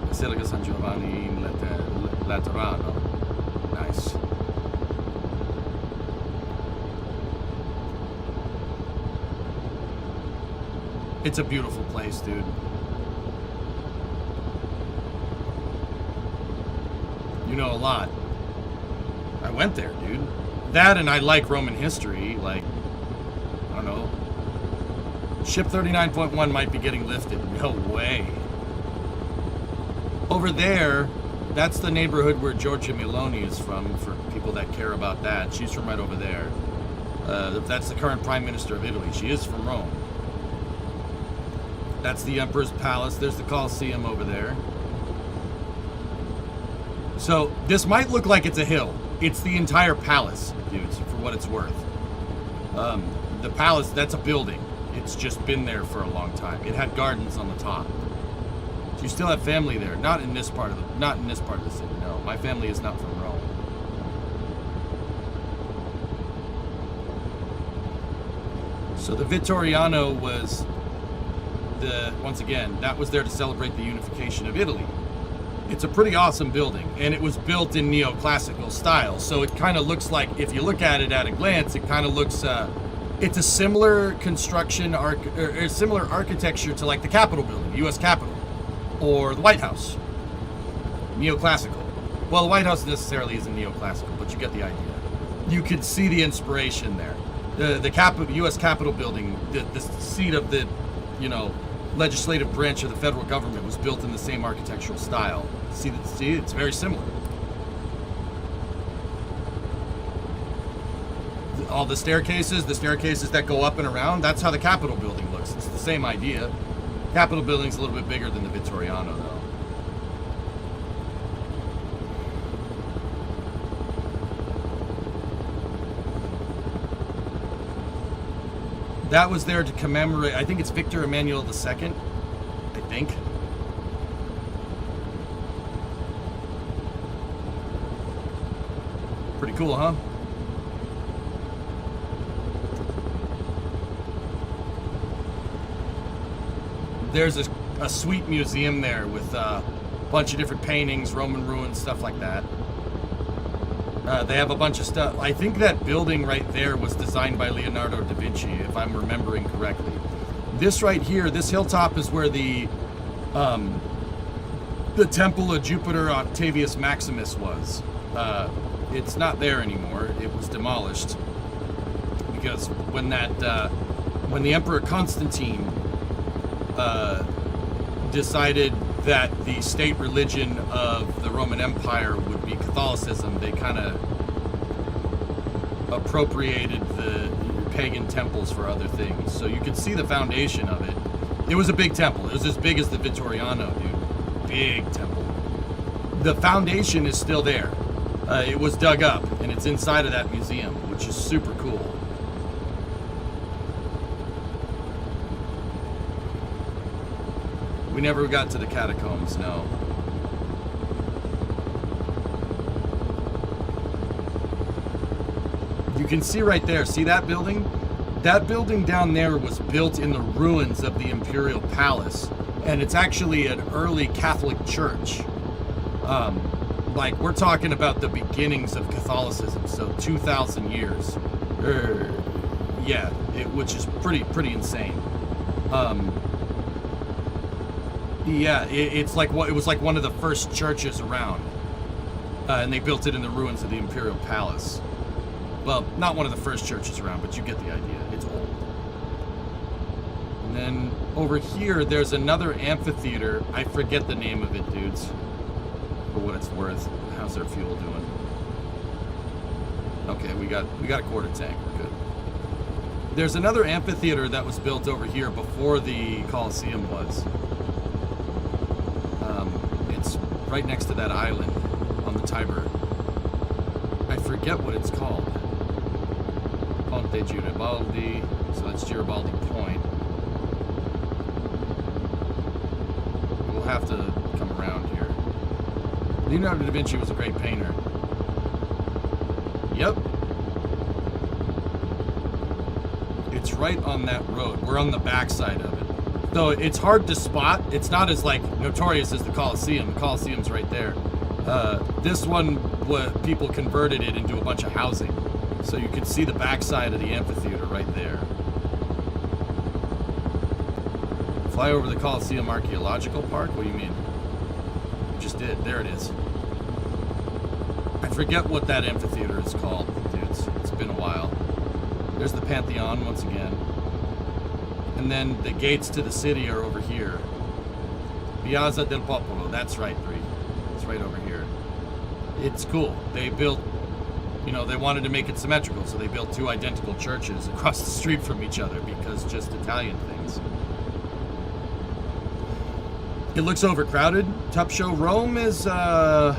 Speaker 1: Basilica San Giovanni in Laterano. Nice. It's a beautiful place, dude. You know a lot. I went there, dude. That, and I like Roman history. Like, I don't know. Ship 39.1 might be getting lifted. No way. Over there, that's the neighborhood where Giorgia Meloni is from, for people that care about that. She's from right over there. That's the current Prime Minister of Italy. She is from Rome. That's the Emperor's Palace. There's the Colosseum over there. So this might look like it's a hill. It's the entire palace, dudes, for what it's worth. The palace, that's a building. It's just been there for a long time. It had gardens on the top. So you still have family there. Not in this part of the city. No, my family is not from Rome. So the Vittoriano was once again, that was there to celebrate the unification of Italy. It's a pretty awesome building, and it was built in neoclassical style. So it kind of looks like, if you look at it at a glance, it kind of looks, it's a similar construction, similar architecture to like the Capitol building, the U.S. Capitol, or the White House. Neoclassical. Well, the White House necessarily isn't neoclassical, but you get the idea. You could see the inspiration there. The U.S. Capitol building, the seat of the, legislative branch of the federal government, was built in the same architectural style. See, it's very similar. All the staircases that go up and around, that's how the Capitol building looks. It's the same idea. Capitol building's a little bit bigger than the Vittoriano, though. That was there to commemorate, I think it's Victor Emmanuel II, I think. Pretty cool, huh? There's a sweet museum there with a bunch of different paintings, Roman ruins, stuff like that. They have a bunch of stuff. I think that building right there was designed by Leonardo da Vinci, if I'm remembering correctly. This right here, this hilltop, is where the Temple of Jupiter Octavius Maximus was. It's not there anymore. It was demolished because when the Emperor Constantine decided that the state religion of the Roman Empire would be Catholicism, they kind of appropriated the pagan temples for other things. So you could see the foundation of it. It was a big temple. It was as big as the Vittoriano, dude. Big temple. The foundation is still there. It was dug up, and it's inside of that museum, which is super cool. We never got to the catacombs, no. You can see right there, see that building? That building down there was built in the ruins of the Imperial Palace, and it's actually an early Catholic church. Like, we're talking about the beginnings of Catholicism, so 2,000 years. Yeah, which is pretty insane. Yeah, it was like one of the first churches around, and they built it in the ruins of the Imperial Palace. Well, not one of the first churches around, but you get the idea. It's old. And then over here, there's another amphitheater. I forget the name of it, dudes. For what it's worth. How's their fuel doing? Okay, we got a quarter tank. We're good. There's another amphitheater that was built over here before the Colosseum was. It's right next to that island on the Tiber. I forget what it's called. Ponte Garibaldi. So that's Garibaldi Point. We'll have to come around here. Leonardo da Vinci was a great painter. Yep. It's right on that road. We're on the backside of it. Though it's hard to spot. It's not as like notorious as the Colosseum. The Colosseum's right there. This one, people converted it into a bunch of housing. So you can see the backside of the amphitheater right there. Fly over the Colosseum Archaeological Park? What do you mean? Just did. There it is. I forget what that amphitheater is called, dudes. It's been a while. There's the Pantheon once again. And then the gates to the city are over here. Piazza del Popolo. That's right, Bree. That's right over here. It's cool. They built, you know, they wanted to make it symmetrical, so they built 2 identical churches across the street from each other because just Italian things. It looks overcrowded. Top Show Rome is, long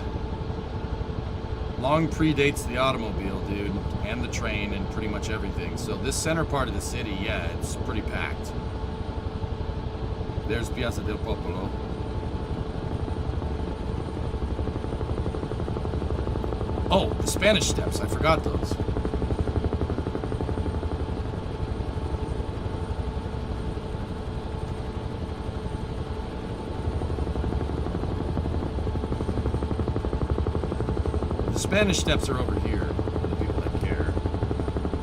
Speaker 1: predates the automobile, dude, and the train and pretty much everything. So this center part of the city, yeah, it's pretty packed. There's Piazza del Popolo. Oh, the Spanish Steps. I forgot those. The Spanish Steps are over here, for the people that care.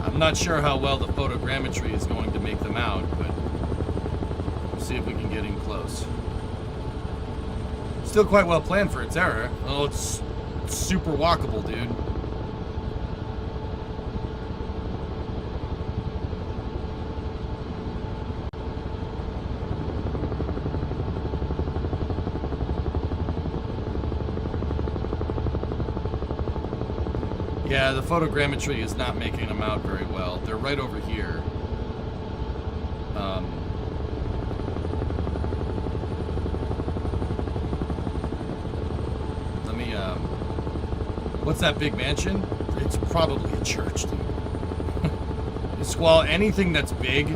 Speaker 1: I'm not sure how well the photogrammetry is going to make them out, but we'll see if we can get in close. Still quite well planned for its era. Oh, it's super walkable, dude. Yeah, the photogrammetry is not making them out very well. They're right over here. Let me, what's that big mansion? It's probably a church, dude. Squall, anything that's big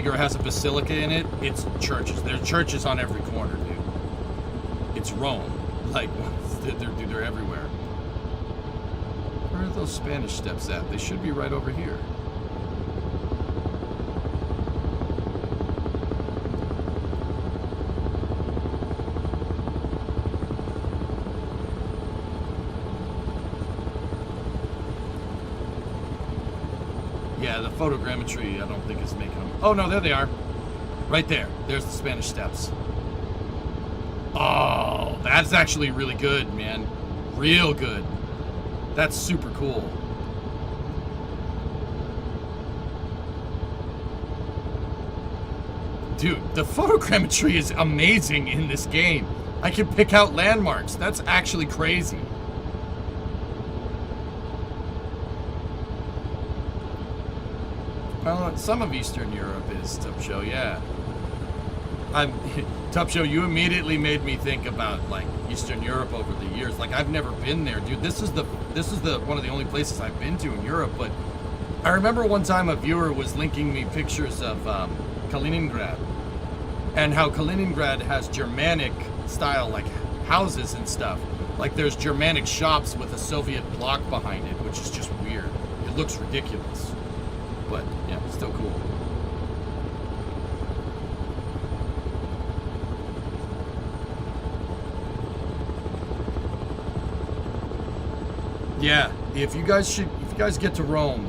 Speaker 1: or has a basilica in it, it's churches. There are churches on every corner, dude. It's Rome. Like, they're everywhere. Where are those Spanish Steps at? They should be right over here. Yeah, the photogrammetry I don't think is making them. Oh no, there they are. Right there. There's the Spanish Steps. Oh, that's actually really good, man. Real good. That's super cool. Dude, the photogrammetry is amazing in this game. I can pick out landmarks. That's actually crazy. Well, some of Eastern Europe is Top Show, yeah. Top Show, you immediately made me think about like Eastern Europe over the years. Like I've never been there, dude. This is the one of the only places I've been to in Europe. But I remember one time a viewer was linking me pictures of Kaliningrad and how Kaliningrad has Germanic style like houses and stuff. Like there's Germanic shops with a Soviet bloc behind it, which is just weird. It looks ridiculous, but yeah, still cool. Yeah, if you guys get to Rome,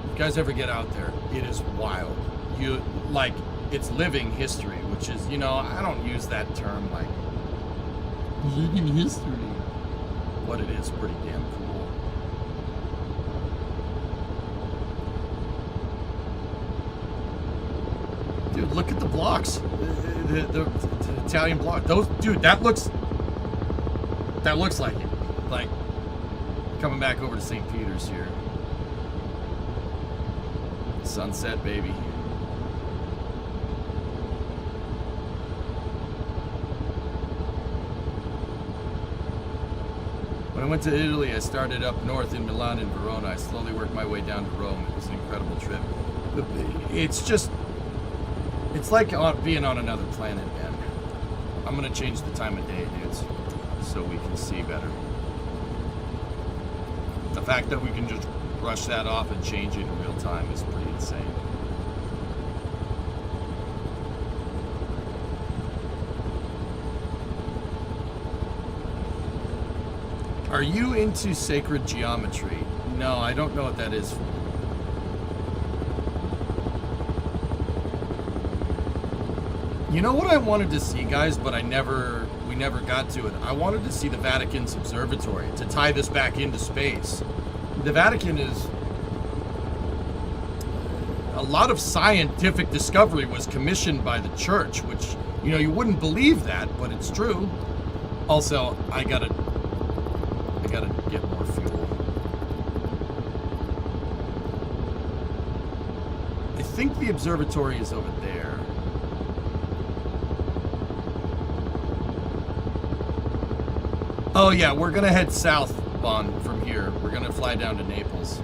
Speaker 1: if you guys ever get out there, it is wild. You like it's living history, which is, you know, I don't use that term like living history, but it is pretty damn cool. Dude, look at the blocks, the Italian block. Those, dude, that looks like it, like. Coming back over to St. Peter's here. Sunset, baby. When I went to Italy, I started up north in Milan and Verona. I slowly worked my way down to Rome. It was an incredible trip. It's just, it's like being on another planet, man. I'm gonna change the time of day, dudes, so we can see better. The fact that we can just brush that off and change it in real time is pretty insane. Are you into sacred geometry? No, I don't know what that is. You know what I wanted to see, guys, but we never got to it. I wanted to see the Vatican's observatory to tie this back into space. The Vatican is a lot of scientific discovery was commissioned by the church, which, you know, you wouldn't believe that, but it's true. Also, I gotta get more fuel. I think the observatory is over there. Oh yeah, we're gonna head south, Bon, from here. We're gonna fly down to Naples.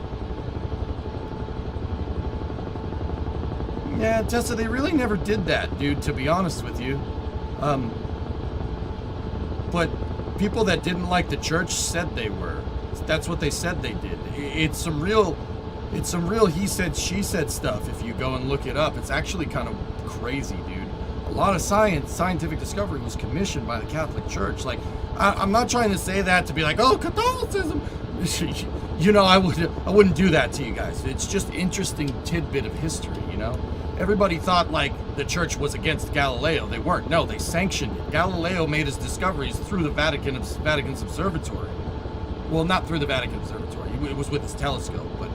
Speaker 1: Yeah, Tessa, they really never did that, dude, to be honest with you. But people that didn't like the church said they were. That's what they said they did. It's some real he said, she said stuff if you go and look it up. It's actually kind of crazy, dude. A lot of scientific discovery was commissioned by the Catholic Church. Like, I'm not trying to say that to be like, oh, Catholicism. You know, I wouldn't do that to you guys. It's just interesting tidbit of history, you know? Everybody thought, like, the church was against Galileo. They weren't. No, they sanctioned it. Galileo made his discoveries through the Vatican's observatory. Well, not through the Vatican observatory. It was with his telescope, but...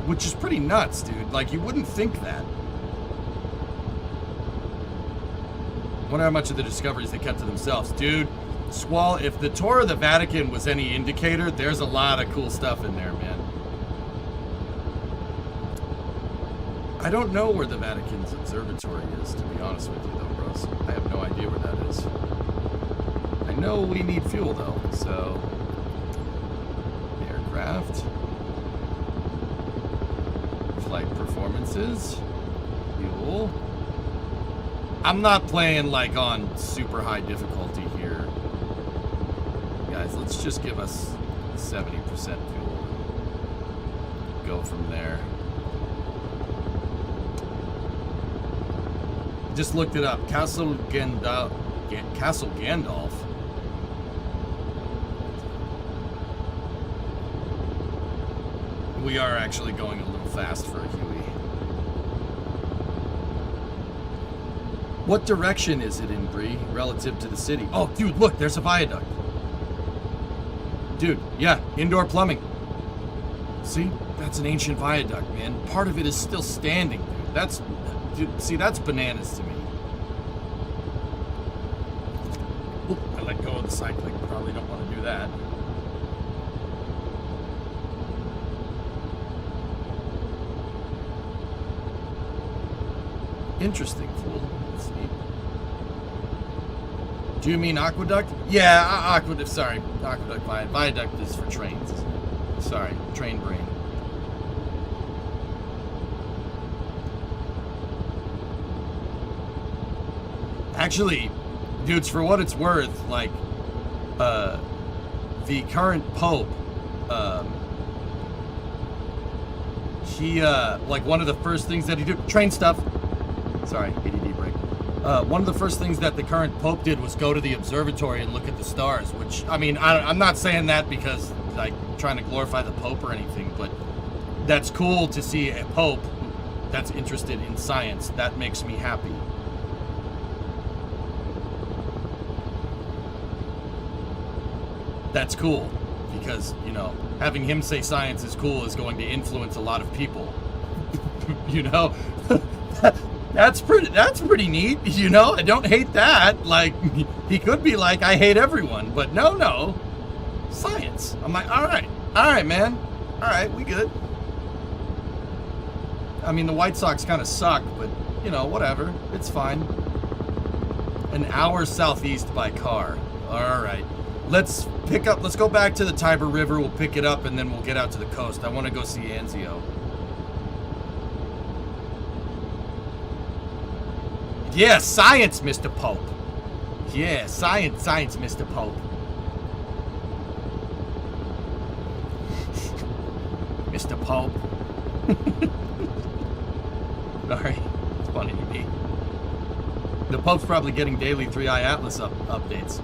Speaker 1: Which is pretty nuts, dude. Like, you wouldn't think that. Wonder how much of the discoveries they kept to themselves. Dude, Squall, if the tour of the Vatican was any indicator, there's a lot of cool stuff in there, man. I don't know where the Vatican's observatory is, to be honest with you, though, bros. I have no idea where that is. I know we need fuel, though, so... Aircraft. Flight performances. Fuel. I'm not playing, like, on super high difficulty here. Guys, let's just give us 70% fuel. Go from there. Just looked it up. Castle Gandalf. We are actually going a little fast for a Huey. What direction is it in, Bree, relative to the city? Oh, dude, look, there's a viaduct. Dude, yeah, indoor plumbing. See? That's an ancient viaduct, man. Part of it is still standing, dude. See, that's bananas to me. Oop, I let go of the cycling. Probably don't want to do that. Interesting, fool. Let's see. Do you mean aqueduct? Yeah, aqueduct. Sorry, aqueduct. Viaduct is for trains. Sorry, train brain. Actually, dudes, for what it's worth, like, the current pope, he, like, one of the first things that he did, train stuff, sorry, ADD break, one of the first things that the current pope did was go to the observatory and look at the stars, which, I mean, I'm not saying that because, like, trying to glorify the pope or anything, but that's cool to see a pope that's interested in science. That makes me happy. That's cool, because, you know, having him say science is cool is going to influence a lot of people. You know? That's pretty neat, you know? I don't hate that. Like, he could be like, I hate everyone, but no. Science. I'm like, all right, man. All right, we good. I mean, the White Sox kind of suck, but, you know, whatever. It's fine. An hour southeast by car. All right. Let's go back to the Tiber River, we'll pick it up, and then we'll get out to the coast. I want to go see Anzio. Yeah, science, Mr. Pope. Yeah, science, Mr. Pope. Mr. Pope. Sorry, it's funny to me. The Pope's probably getting daily 3i Atlas updates.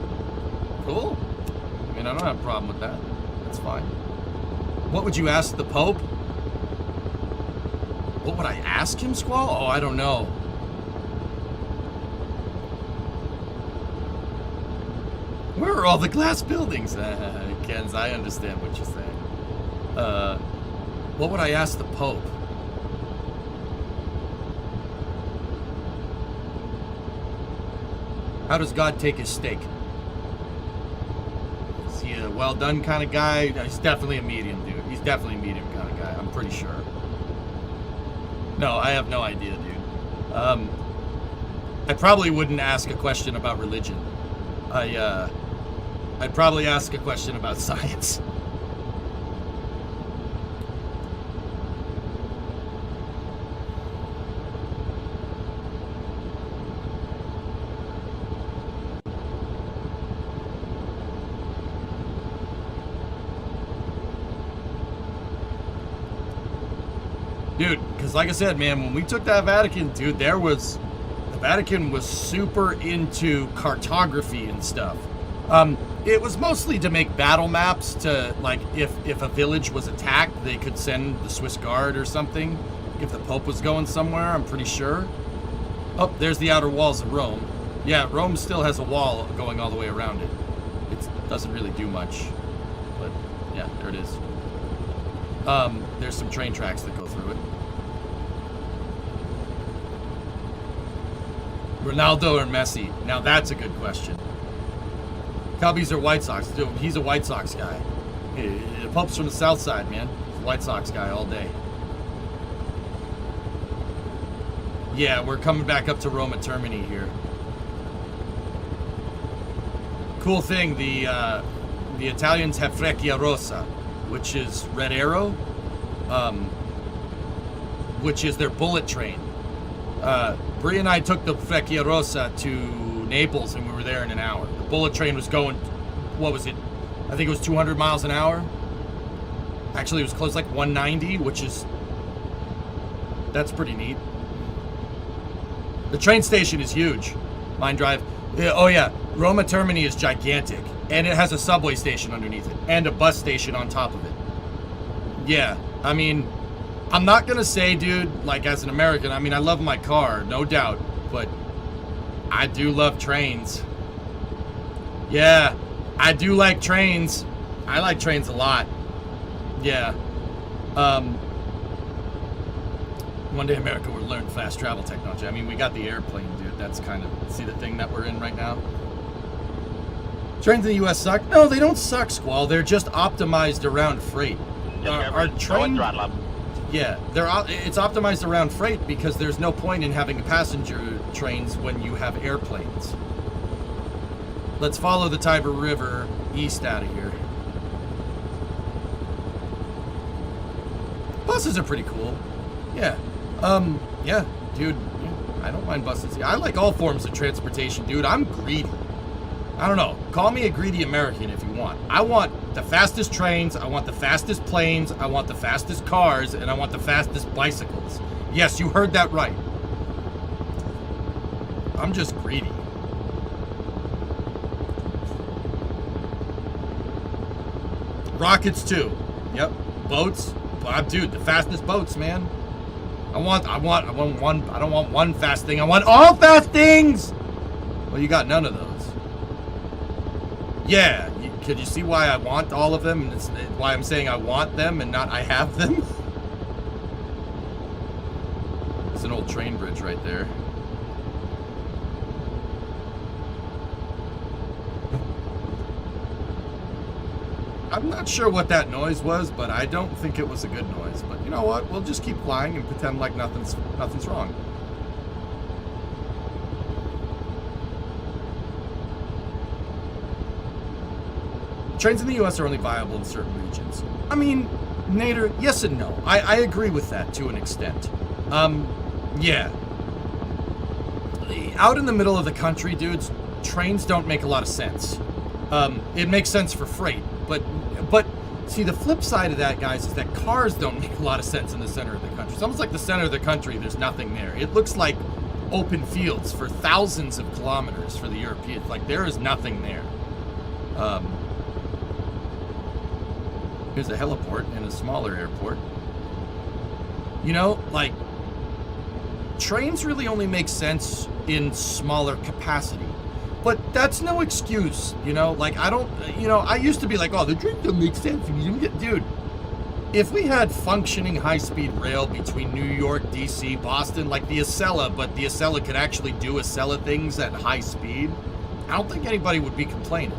Speaker 1: Cool. I mean, I don't have a problem with that. That's fine. What would you ask the Pope? What would I ask him, Squall? Oh, I don't know. Where are all the glass buildings? Kenz, I understand what you're saying. What would I ask the Pope? How does God take his steak? Is he a well done kind of guy? He's definitely a medium, dude. He's definitely a medium kind of guy. I'm pretty sure. No, I have no idea, dude. I probably wouldn't ask a question about religion. I'd probably ask a question about science. Dude, because like I said, man, when we took that Vatican, dude, the Vatican was super into cartography and stuff. It was mostly to make battle maps to, like, if a village was attacked, they could send the Swiss Guard or something. If the Pope was going somewhere, I'm pretty sure. Oh, there's the outer walls of Rome. Yeah, Rome still has a wall going all the way around it. It doesn't really do much, but yeah, there it is. There's some train tracks that go through it. Ronaldo or Messi? Now that's a good question. Cubbies or White Sox? Dude, he's a White Sox guy. The Pope's from the South Side, man. He's a White Sox guy all day. Yeah, we're coming back up to Roma Termini here. Cool thing, the Italians have Freccia Rossa, which is Red Arrow, which is their bullet train. Brie and I took the Freccia Rossa to Naples, and we were there in an hour. The bullet train was going, what was it? I think it was 200 miles an hour. Actually, it was close, like 190, which is, that's pretty neat. The train station is huge. Mine Drive. Oh yeah, Roma Termini is gigantic, and it has a subway station underneath it, and a bus station on top of it. Yeah, I mean, I'm not gonna say, dude, like as an American, I mean, I love my car, no doubt, but I do love trains. Yeah, I do like trains. I like trains a lot. Yeah. One day America will learn fast travel technology. I mean, we got the airplane, dude. That's kind of, see the thing that we're in right now? Trains in the U.S. suck? No, they don't suck, Squall. They're just optimized around freight. Our train... Yeah, it's optimized around freight because there's no point in having passenger trains when you have airplanes. Let's follow the Tiber River east out of here. Buses are pretty cool. Yeah. Yeah, dude, I don't mind buses. I like all forms of transportation, dude. I'm greedy. I don't know. Call me a greedy American if you want. I want the fastest trains, I want the fastest planes, I want the fastest cars, and I want the fastest bicycles. Yes, you heard that right. I'm just greedy. Rockets too. Yep. Boats. Dude, the fastest boats, man. I don't want one fast thing. I want all fast things. Well, you got none of those. Yeah, could you see why I want all of them? And it's why I'm saying I want them and not I have them. It's an old train bridge right there. I'm not sure what that noise was, but I don't think it was a good noise. But you know what? We'll just keep flying and pretend like nothing's wrong. Trains in the U.S. are only viable in certain regions. I mean, Nader, yes and no. I agree with that to an extent. Yeah. Out in the middle of the country, dudes, trains don't make a lot of sense. It makes sense for freight, but see, the flip side of that, guys, is that cars don't make a lot of sense in the center of the country. It's almost like the center of the country, there's nothing there. It looks like open fields for thousands of kilometers for the Europeans. Like, there is nothing there. Here's a heliport and a smaller airport. You know, like, trains really only make sense in smaller capacity. But that's no excuse, you know? Like, I don't, you know, I used to be like, oh, the train don't make sense. Dude, if we had functioning high-speed rail between New York, D.C., Boston, like the Acela, but the Acela could actually do Acela things at high speed, I don't think anybody would be complaining.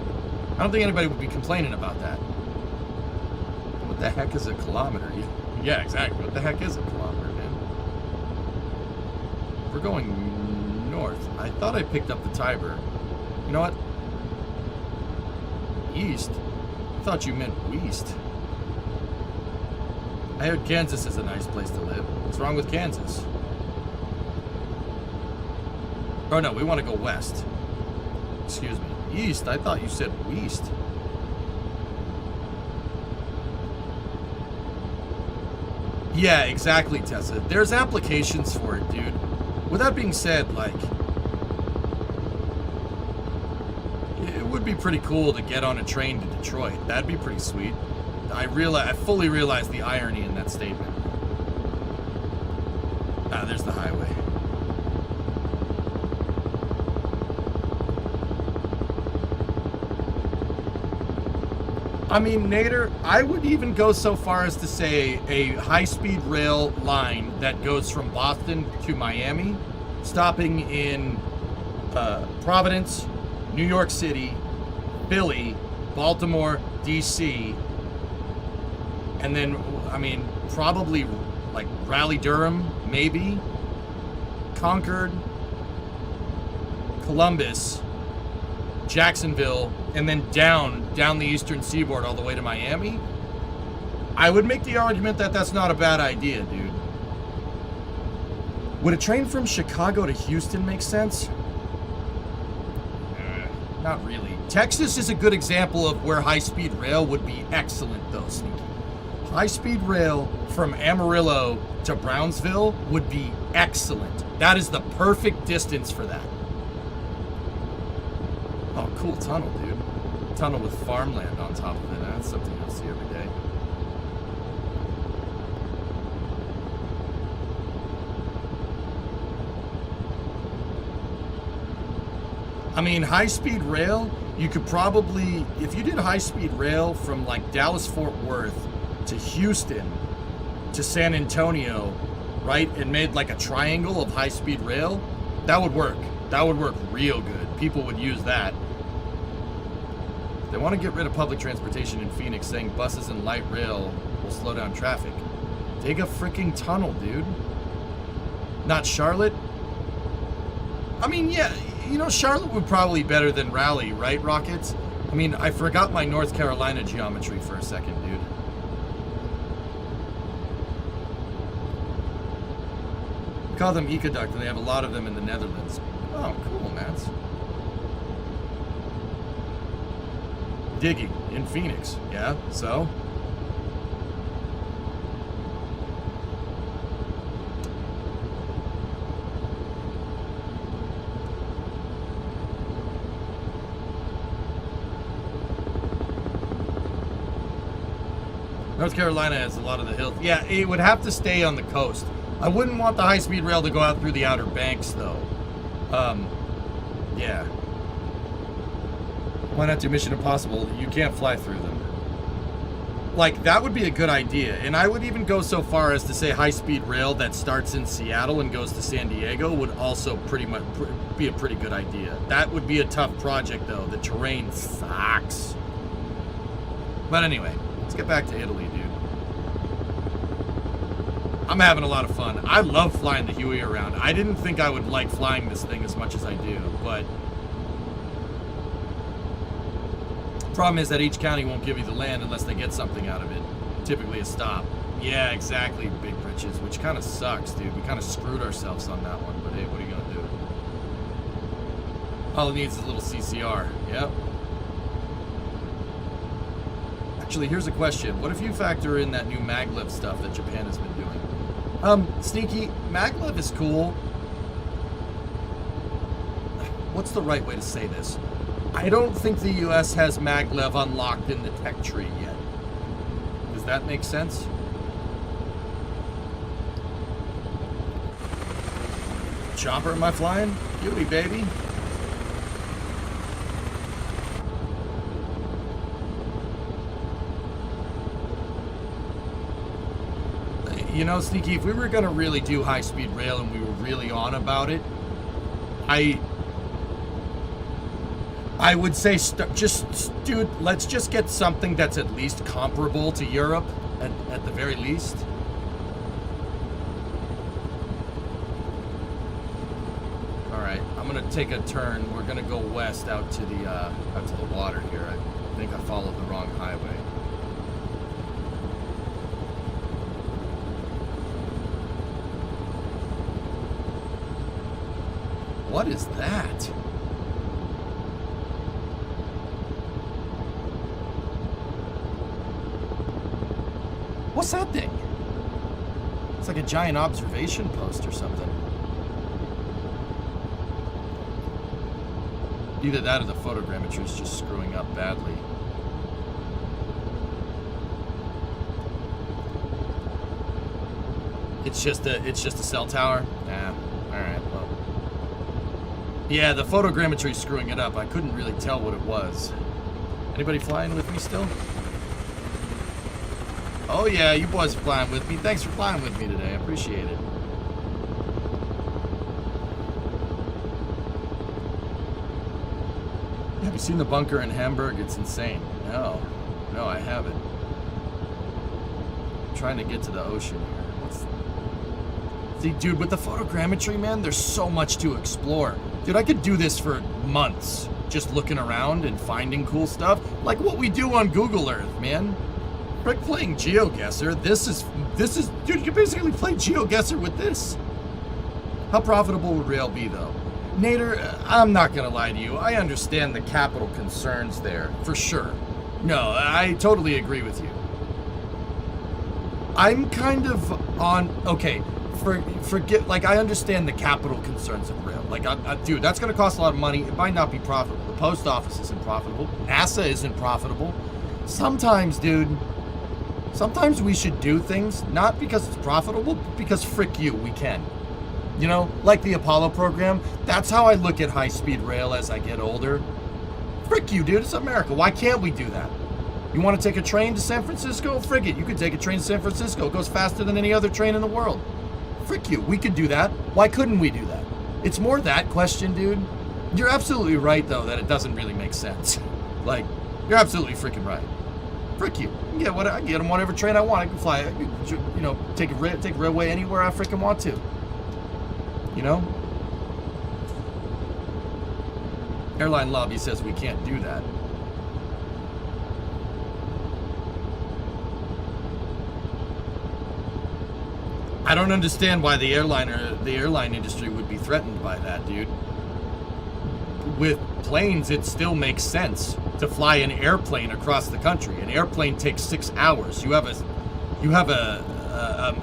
Speaker 1: I don't think anybody would be complaining about that. What the heck is a kilometer? Yeah, exactly. What the heck is a kilometer, man? We're going north. I thought I picked up the Tiber. You know what? East? I thought you meant west. I heard Kansas is a nice place to live. What's wrong with Kansas? Oh no, we want to go west. Excuse me. East? I thought you said west. Yeah, exactly, Tessa. There's applications for it, dude. With that being said, like, it would be pretty cool to get on a train to Detroit. That'd be pretty sweet. I fully realize the irony in that statement. Ah, there's the highway. I mean, Nader, I would even go so far as to say a high-speed rail line that goes from Boston to Miami, stopping in Providence, New York City, Philly, Baltimore, D.C., and then, I mean, probably like Raleigh-Durham, maybe, Concord, Columbus, Jacksonville, and then down the eastern seaboard all the way to Miami. I would make the argument that that's not a bad idea, dude. Would a train from Chicago to Houston make sense? Not really. Texas is a good example of where high-speed rail would be excellent, though, Sneaky. High-speed rail from Amarillo to Brownsville would be excellent. That is the perfect distance for that. Oh, cool tunnel, dude. Tunnel with farmland on top of it. That's something you'll see every day. I mean, high-speed rail, you could probably, if you did high-speed rail from like Dallas-Fort Worth to Houston to San Antonio, right, and made like a triangle of high-speed rail, that would work. That would work real good. People would use that. They want to get rid of public transportation in Phoenix, saying buses and light rail will slow down traffic. Dig a freaking tunnel, dude. Not Charlotte? I mean, yeah, you know, Charlotte would probably be better than Raleigh, right, Rockets? I mean, I forgot my North Carolina geometry for a second, dude. We call them ecoduct, and they have a lot of them in the Netherlands. Oh, cool, Mats. Digging in Phoenix, yeah, so? North Carolina has a lot of the hills. Yeah, it would have to stay on the coast. I wouldn't want the high-speed rail to go out through the Outer Banks, though. Yeah. Why not do Mission Impossible? You can't fly through them. Like, that would be a good idea. And I would even go so far as to say high-speed rail that starts in Seattle and goes to San Diego would also pretty much be a pretty good idea. That would be a tough project, though. The terrain sucks. But anyway, let's get back to Italy, dude. I'm having a lot of fun. I love flying the Huey around. I didn't think I would like flying this thing as much as I do, but problem is that each county won't give you the land unless they get something out of it. Typically a stop. Yeah, exactly, Big Britches, which kind of sucks, dude. We kind of screwed ourselves on that one, but hey, what are you going to do? All it needs is a little CCR. Yep. Actually, here's a question. What if you factor in that new maglev stuff that Japan has been doing? Sneaky, maglev is cool. What's the right way to say this? I don't think the US has maglev unlocked in the tech tree yet. Does that make sense? Chopper am I flying? Huey, baby. You know, Sneaky, if we were going to really do high-speed rail and we were really on about it, I would say dude, let's just get something that's at least comparable to Europe at the very least. All right, I'm gonna take a turn. We're gonna go west out to the water here. I think I followed the wrong highway. What is that? What's that thing? It's like a giant observation post or something. Either that or the photogrammetry is just screwing up badly. It's just a cell tower? Nah. Alright, well. Yeah, the photogrammetry is screwing it up. I couldn't really tell what it was. Anybody flying with me still? Oh yeah, you boys are flying with me. Thanks for flying with me today. I appreciate it. Have you seen the bunker in Hamburg? It's insane. No, I haven't. I'm trying to get to the ocean here. See, dude, with the photogrammetry, man, there's so much to explore. Dude, I could do this for months, just looking around and finding cool stuff, like what we do on Google Earth, man. Frick playing GeoGuessr. This is, dude, you can basically play GeoGuessr with this. How profitable would rail be, though? Nader, I'm not gonna lie to you. I understand the capital concerns there, for sure. No, I totally agree with you. I'm kind of on, okay, forget, like, I understand the capital concerns of rail. Like, dude, that's gonna cost a lot of money. It might not be profitable. The post office isn't profitable. NASA isn't profitable. Sometimes, dude, sometimes we should do things, not because it's profitable, but because frick you, we can. You know, like the Apollo program. That's how I look at high-speed rail as I get older. Frick you, dude. It's America. Why can't we do that? You want to take a train to San Francisco? Frick it. You could take a train to San Francisco. It goes faster than any other train in the world. Frick you. We could do that. Why couldn't we do that? It's more that question, dude. You're absolutely right, though, that it doesn't really make sense. Like, you're absolutely freaking right. Frick you. I can get on whatever train I want. I can fly. I can, you know, take railway anywhere I freaking want to. You know? Airline lobby says we can't do that. I don't understand why the airline industry would be threatened by that, dude. With planes, it still makes sense to fly an airplane across the country. An airplane takes 6 hours. You have a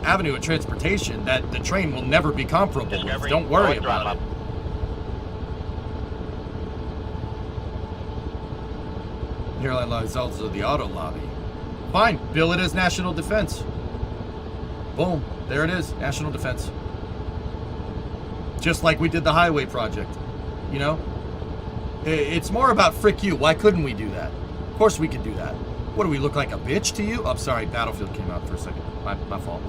Speaker 1: avenue of transportation that the train will never be comparable with. Don't worry about it. The airline lobby is also the auto lobby. Fine, bill it as national defense. Boom, there it is, national defense. Just like we did the highway project, you know? It's more about frick you. Why couldn't we do that? Of course we could do that. What, do we look like a bitch to you? Oh, sorry, Battlefield came out for a second. My fault.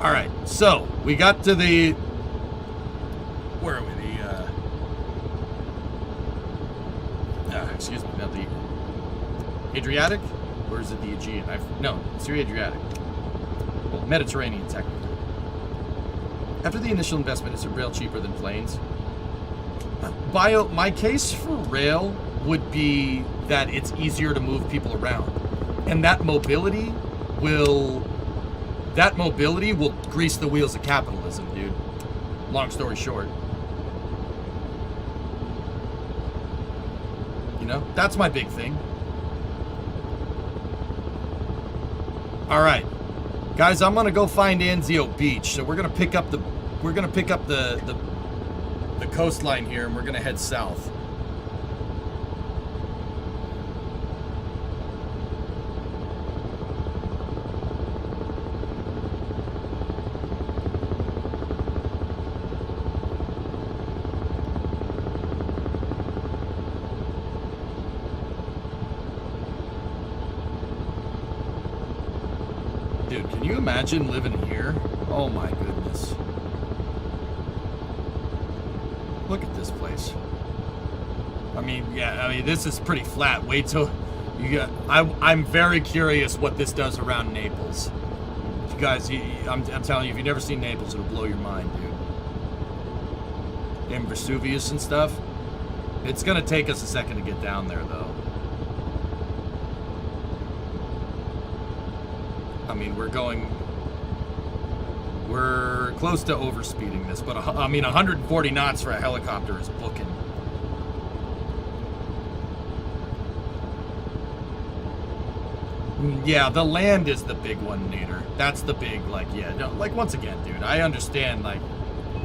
Speaker 1: All right, so we got to the, where are we? Excuse me, not the Adriatic, or is it the Aegean? No, it's the Adriatic. Well, Mediterranean, technically. After the initial investment, is it rail cheaper than planes? My case for rail would be that it's easier to move people around, and that mobility will grease the wheels of capitalism, dude. Long story short. You know, that's my big thing. All right, guys, I'm gonna go find Anzio Beach. So we're gonna pick up the coastline here, and we're gonna head south. Dude, can you imagine living here? Oh my goodness. Look at this place. I mean, yeah, I mean, this is pretty flat. Wait till you get... I'm very curious what this does around Naples. You guys, I'm telling you, if you've never seen Naples, it'll blow your mind, dude. And Vesuvius and stuff. It's going to take us a second to get down there, though. I mean, we're close to overspeeding this, but I mean, 140 knots for a helicopter is booking. Yeah, the land is the big one, Nader. That's the big, like, yeah, no, like, once again, dude, I understand, like,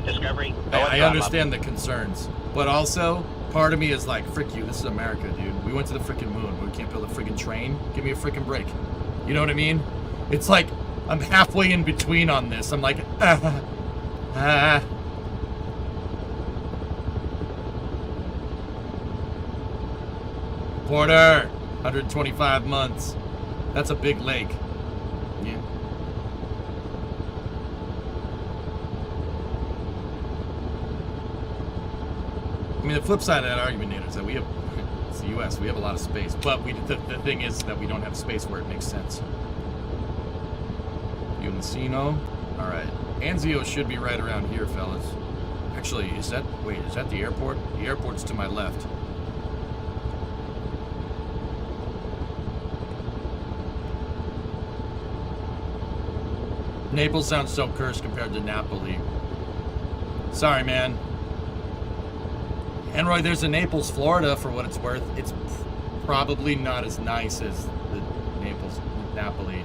Speaker 2: Discovery.
Speaker 1: I understand the concerns, but also, part of me is like, frick you, this is America, dude. We went to the frickin' moon. We can't build a frickin' train. Give me a frickin' break. You know what I mean? It's like, I'm halfway in between on this. I'm like, Porter, 125 months. That's a big lake. Yeah. I mean, the flip side of that argument, Nate, is that we have, it's the U.S., we have a lot of space. But the thing is that we don't have space where it makes sense. Uncino. Alright. Anzio should be right around here, fellas. Actually, is that the airport? The airport's to my left. Naples sounds so cursed compared to Napoli. Sorry, man. And Roy, there's a Naples, Florida, for what it's worth. It's probably not as nice as the Napoli.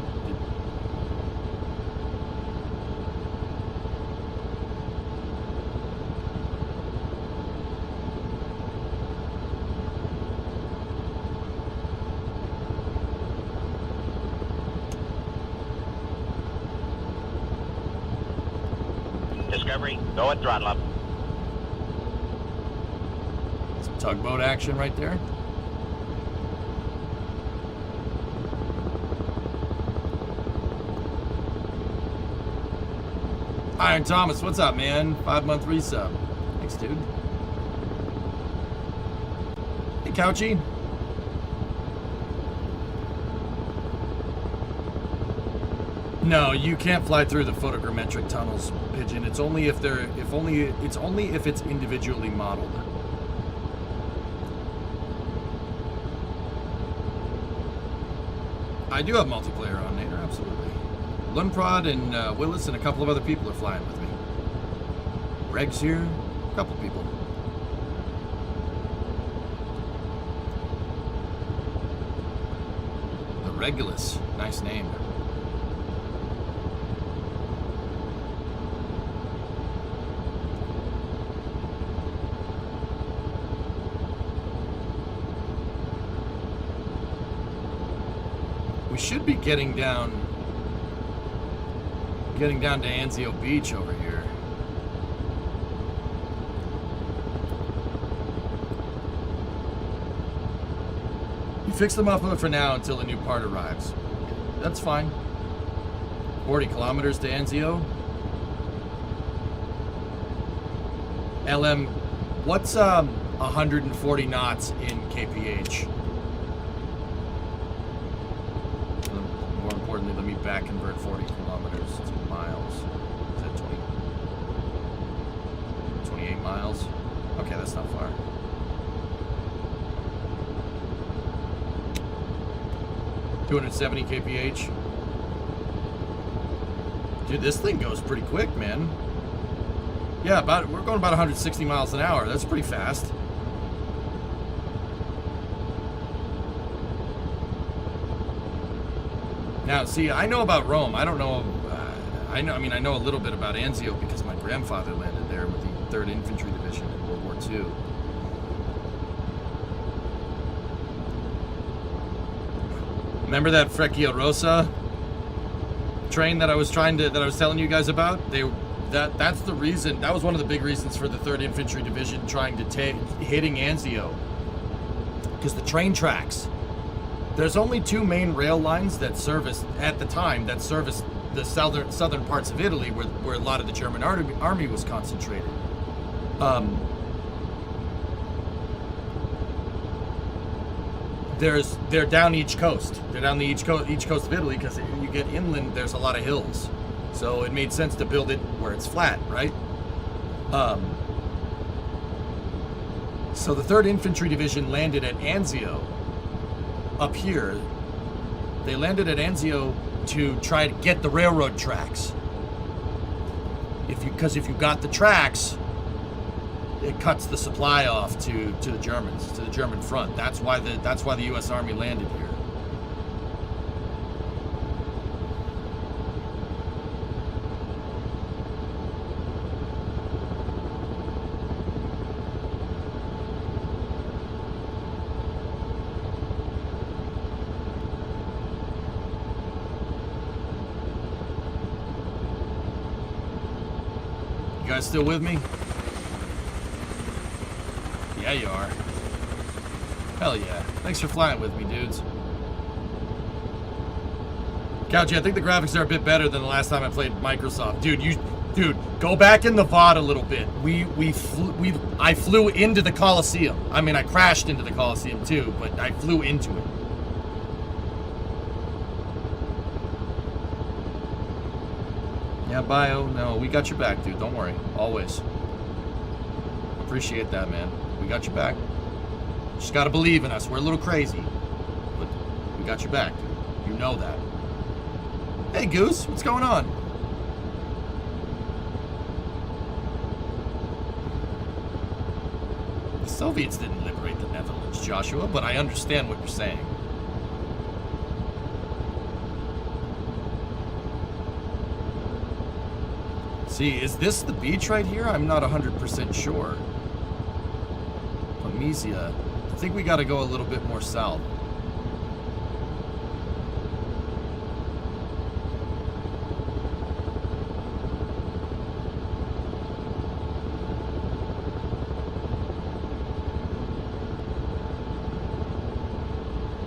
Speaker 2: Discovery, go at throttle up.
Speaker 1: Some tugboat action right there. Iron Thomas, what's up, man? 5-month resub. Thanks, dude. Hey, Couchy. No, you can't fly through the photogrammetric tunnels, Pigeon. It's only if it's individually modeled. I do have multiplayer on Nader, absolutely. Lundprod and Willis and a couple of other people are flying with me. Greg's here, a couple people. The Regulus, nice name. We should be getting down to Anzio Beach over here. You fix the muffler for now until the new part arrives. That's fine. 40 kilometers to Anzio. LM, what's 140 knots in kph? More importantly, let me back convert 40 kilometers to miles. Is that 28 miles? Okay, that's not far. $270 kph. Dude, this thing goes pretty quick, man. Yeah, we're going about 160 miles an hour. That's pretty fast. Now, see, I know about Rome. I don't know. I know a little bit about Anzio because my grandfather landed there with the 3rd Infantry Division in World War II. Remember that Freccia Rossa train that I was telling you guys about? That's the reason. That was one of the big reasons for the 3rd Infantry Division trying to hitting Anzio, because the train tracks. There's only 2 main rail lines that service at the time that serviced the southern parts of Italy, where a lot of the German army was concentrated. they're down each coast. They're down the each coast of Italy, because you get inland, there's a lot of hills. So it made sense to build it where it's flat, right? So the 3rd Infantry Division landed at Anzio up here. They landed at Anzio to try to get the railroad tracks. Because if you got the tracks, it cuts the supply off to the Germans, to the German front. That's why the U.S. Army landed here. You guys still with me? Yeah, you are. Hell yeah. Thanks for flying with me, dudes. Couchy, I think the graphics are a bit better than the last time I played Microsoft. Dude, go back in the VOD a little bit. I flew into the Coliseum. I mean, I crashed into the Coliseum too, but I flew into it. Yeah, Bio, no, we got your back, dude. Don't worry. Always. Appreciate that, man. We got your back. Just gotta believe in us. We're a little crazy, but we got your back, dude. You know that. Hey, Goose, what's going on? The Soviets didn't liberate the Netherlands, Joshua, but I understand what you're saying. See, is this the beach right here? I'm not 100% sure. Pompeii. I think we got to go a little bit more south.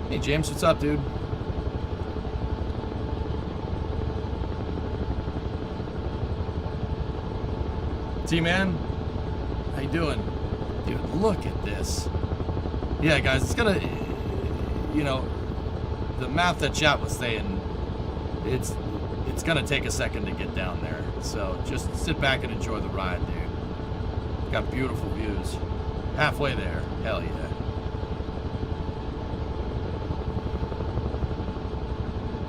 Speaker 1: Hey James, what's up, dude? T-Man, how you doing? Dude, look at this. Yeah, guys, it's gonna, you know, the map that chat was saying, it's gonna take a second to get down there. So just sit back and enjoy the ride, dude. Got beautiful views. Halfway there. Hell yeah.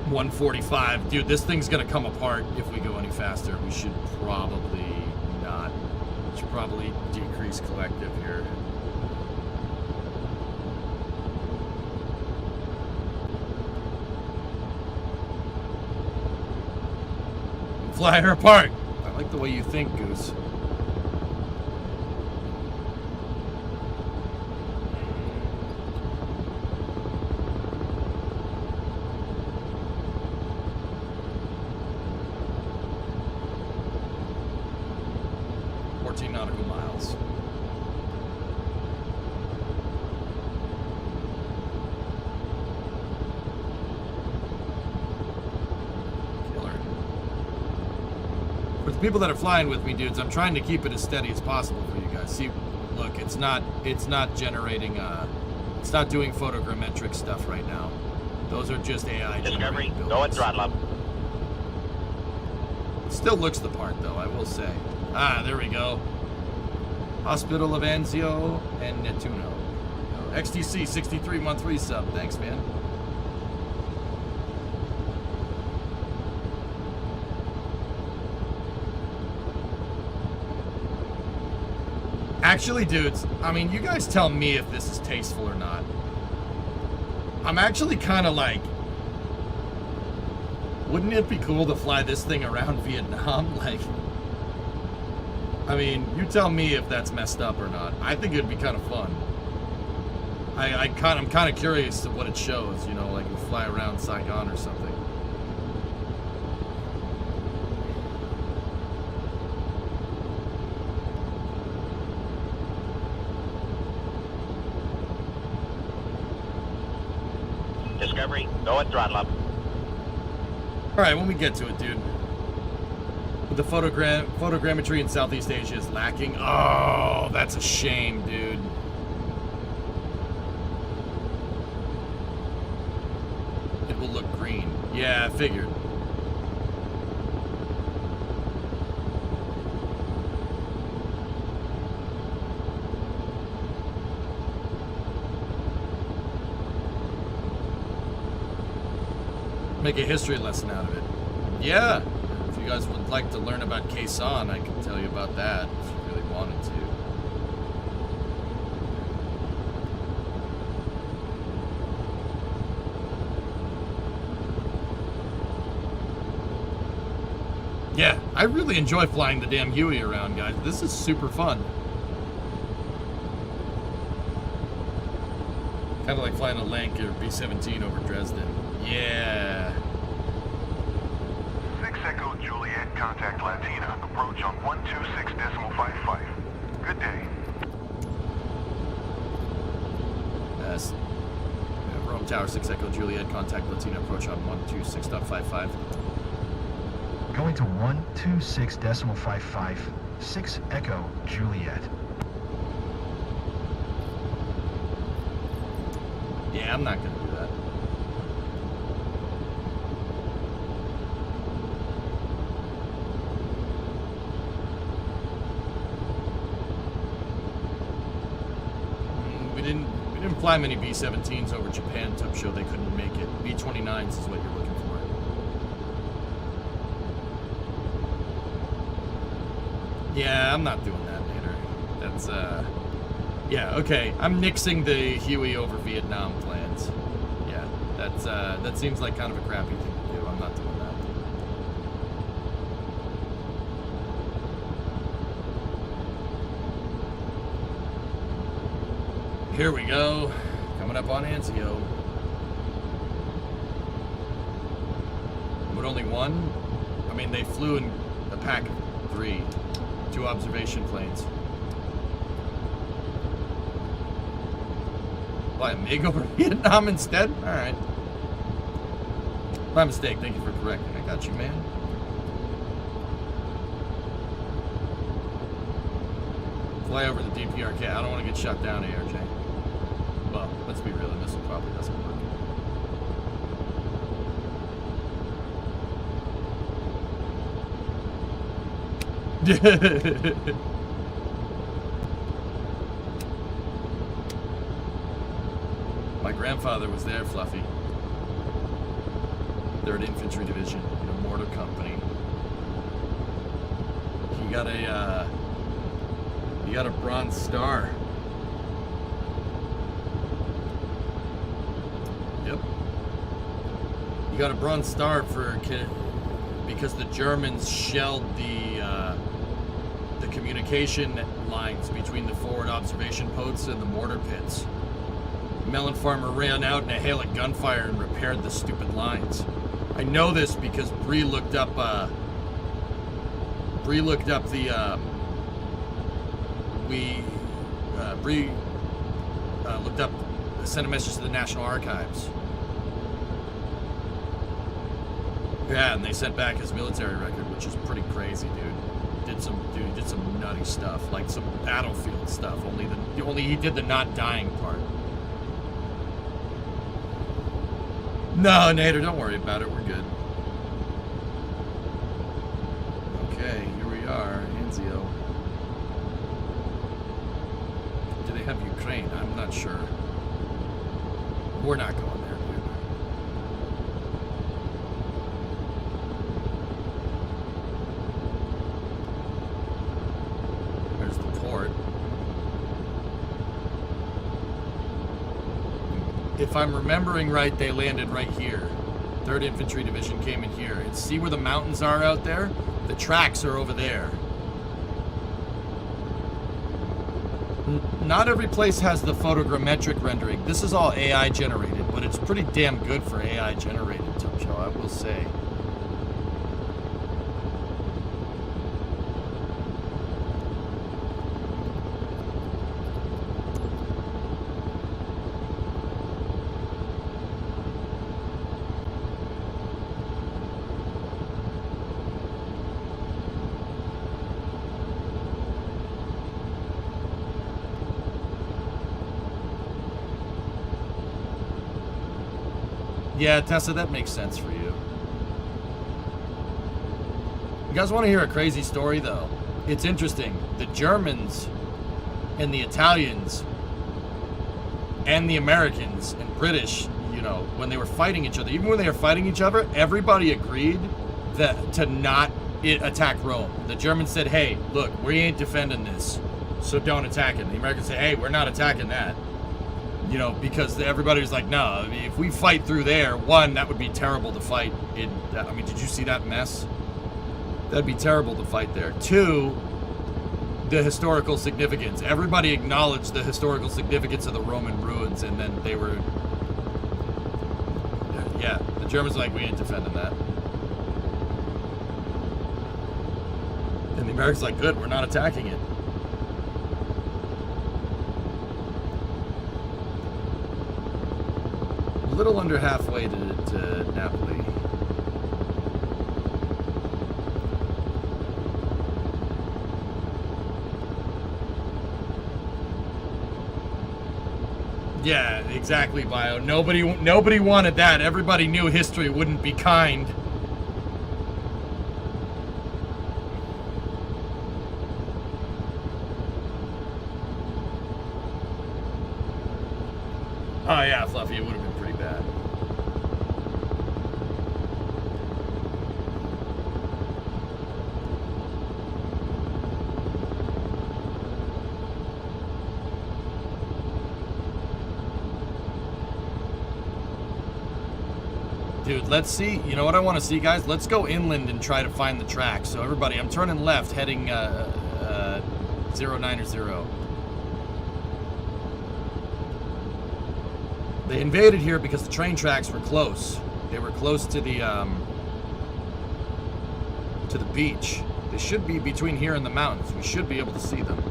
Speaker 1: $145. Dude, this thing's gonna come apart if we go any faster. We should probably not. Should probably decrease collective here. Fly her apart. I like the way you think, Goose. Nautical miles. Killer. For the people that are flying with me, dudes, I'm trying to keep it as steady as possible for you guys. See, look, it's not generating it's not doing photogrammetric stuff right now. Those are just AI.
Speaker 2: Discovery, go at throttle up.
Speaker 1: It still looks the part though, I will say. Ah, there we go. Hospital of Anzio and Nettuno. XTC 63 month resub. Thanks, man. Actually, dudes, I mean, you guys tell me if this is tasteful or not. I'm actually kind of like, wouldn't it be cool to fly this thing around Vietnam? Like, I mean, you tell me if that's messed up or not. I think it'd be kind of fun. I'm kind of curious to what it shows, you know, like you fly around Saigon or something.
Speaker 2: Discovery, go at throttle up.
Speaker 1: All right, when we get to it, dude. The photogrammetry in Southeast Asia is lacking. Oh, that's a shame, dude. green. Yeah, I figured. Make a history lesson out of it. Yeah, if you guys would like to learn about Quezon, I can tell you about that if you really wanted to. Yeah, I really enjoy flying the damn Huey around, guys. This is super fun. Kind of like flying a Lancer B-17 over Dresden. Yeah.
Speaker 4: 6 Echo Juliet, contact Latina. Approach on 126.55. Good day.
Speaker 1: Rome Tower, 6 Echo Juliet, contact Latina, approach on 126.55.
Speaker 5: Going to 126.55. 6 Echo Juliet.
Speaker 1: Yeah, I'm not going to do that. We didn't fly many B-17s over Japan to show they couldn't make it. B-29s is what you're looking for. Yeah, I'm not doing that later. That's yeah, okay. I'm nixing the Huey over Vietnam plans. Yeah, that seems like kind of a crappy thing to do. I'm not doing that. Here we go. Coming up on Anzio. But only one? I mean, they flew in a pack of 3. 2 observation planes. Fly a MiG over Vietnam instead? Alright. My mistake. Thank you for correcting. I got you, man. Fly over the DPRK. I don't want to get shut down, ARJ. Well, let's be real. The missile probably doesn't work. My grandfather was there, Fluffy. 3rd Infantry Division in a mortar company. He got a Bronze Star. Yep. He got a Bronze Star because the Germans shelled the communication lines between the forward observation posts and the mortar pits. Melon Farmer ran out in a hail of gunfire and repaired the stupid lines. I know this because Bree looked up the Bree looked up sent a message to the National Archives. Yeah, and they sent back his military record, which is pretty crazy, dude. He did some nutty stuff, like some battlefield stuff. Only he did the not dying part. No, Nader, don't worry about it. We're good. Okay, here we are, Anzio. Do they have Ukraine? I'm not sure. We're not going there, dude. There's the port. If I'm remembering right, they landed right here. 3rd Infantry Division came in here. And see where the mountains are out there? The tracks are over there. Not every place has the photogrammetric rendering. This is all AI generated, but it's pretty damn good for AI generated, Topshow, I will say. Yeah, Tessa, that makes sense for you. You guys want to hear a crazy story, though? It's interesting. The Germans and the Italians and the Americans and British, you know, when they were fighting each other, even when they were fighting each other, everybody agreed that to not attack Rome. The Germans said, hey, look, we ain't defending this, so don't attack it. And the Americans said, hey, we're not attacking that. You know, because everybody was like, no, I mean, if we fight through there, one, that would be terrible to fight in. I mean, did you see that mess? That'd be terrible to fight there. Two, the historical significance. Everybody acknowledged the historical significance of the Roman ruins, and then they were, yeah, the Germans were like, we ain't defending that. And the Americans like, good, we're not attacking it. A little under halfway to Napoli. Yeah, exactly, Bio. Nobody wanted that. Everybody knew history wouldn't be kind. Oh yeah, Fluffy, it would have been pretty bad. Dude, let's see. You know what I want to see, guys? Let's go inland and try to find the track. So everybody, I'm turning left, heading 090. They invaded here because the train tracks were close. They were close to the beach. They should be between here and the mountains. We should be able to see them.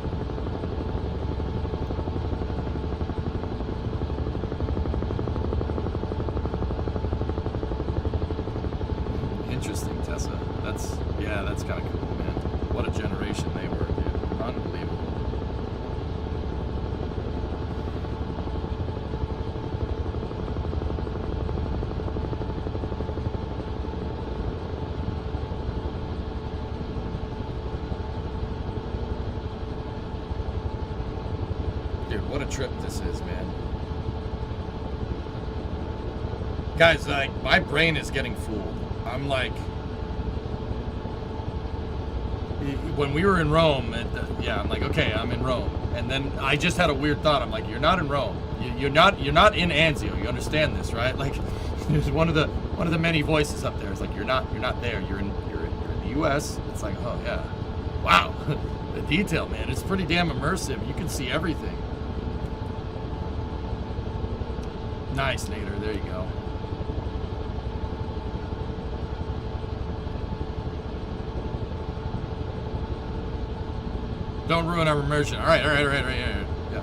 Speaker 1: Interesting, Tessa. That's kind of cool, man. What a generation they were, dude. Unbelievable. Dude, what a trip this is, man. Guys, like, my brain is getting fooled. I'm like, when we were in Rome, yeah, I'm like, okay, I'm in Rome, and then I just had a weird thought. I'm like, you're not in Rome. You're not in Anzio. You understand this, right? Like, there's one of the many voices up there. It's like, you're not there. You're in the U.S. It's like, oh yeah, wow, the detail, man. It's pretty damn immersive. You can see everything. Nice, Nader. There you go. Don't ruin our immersion. All right. Yeah.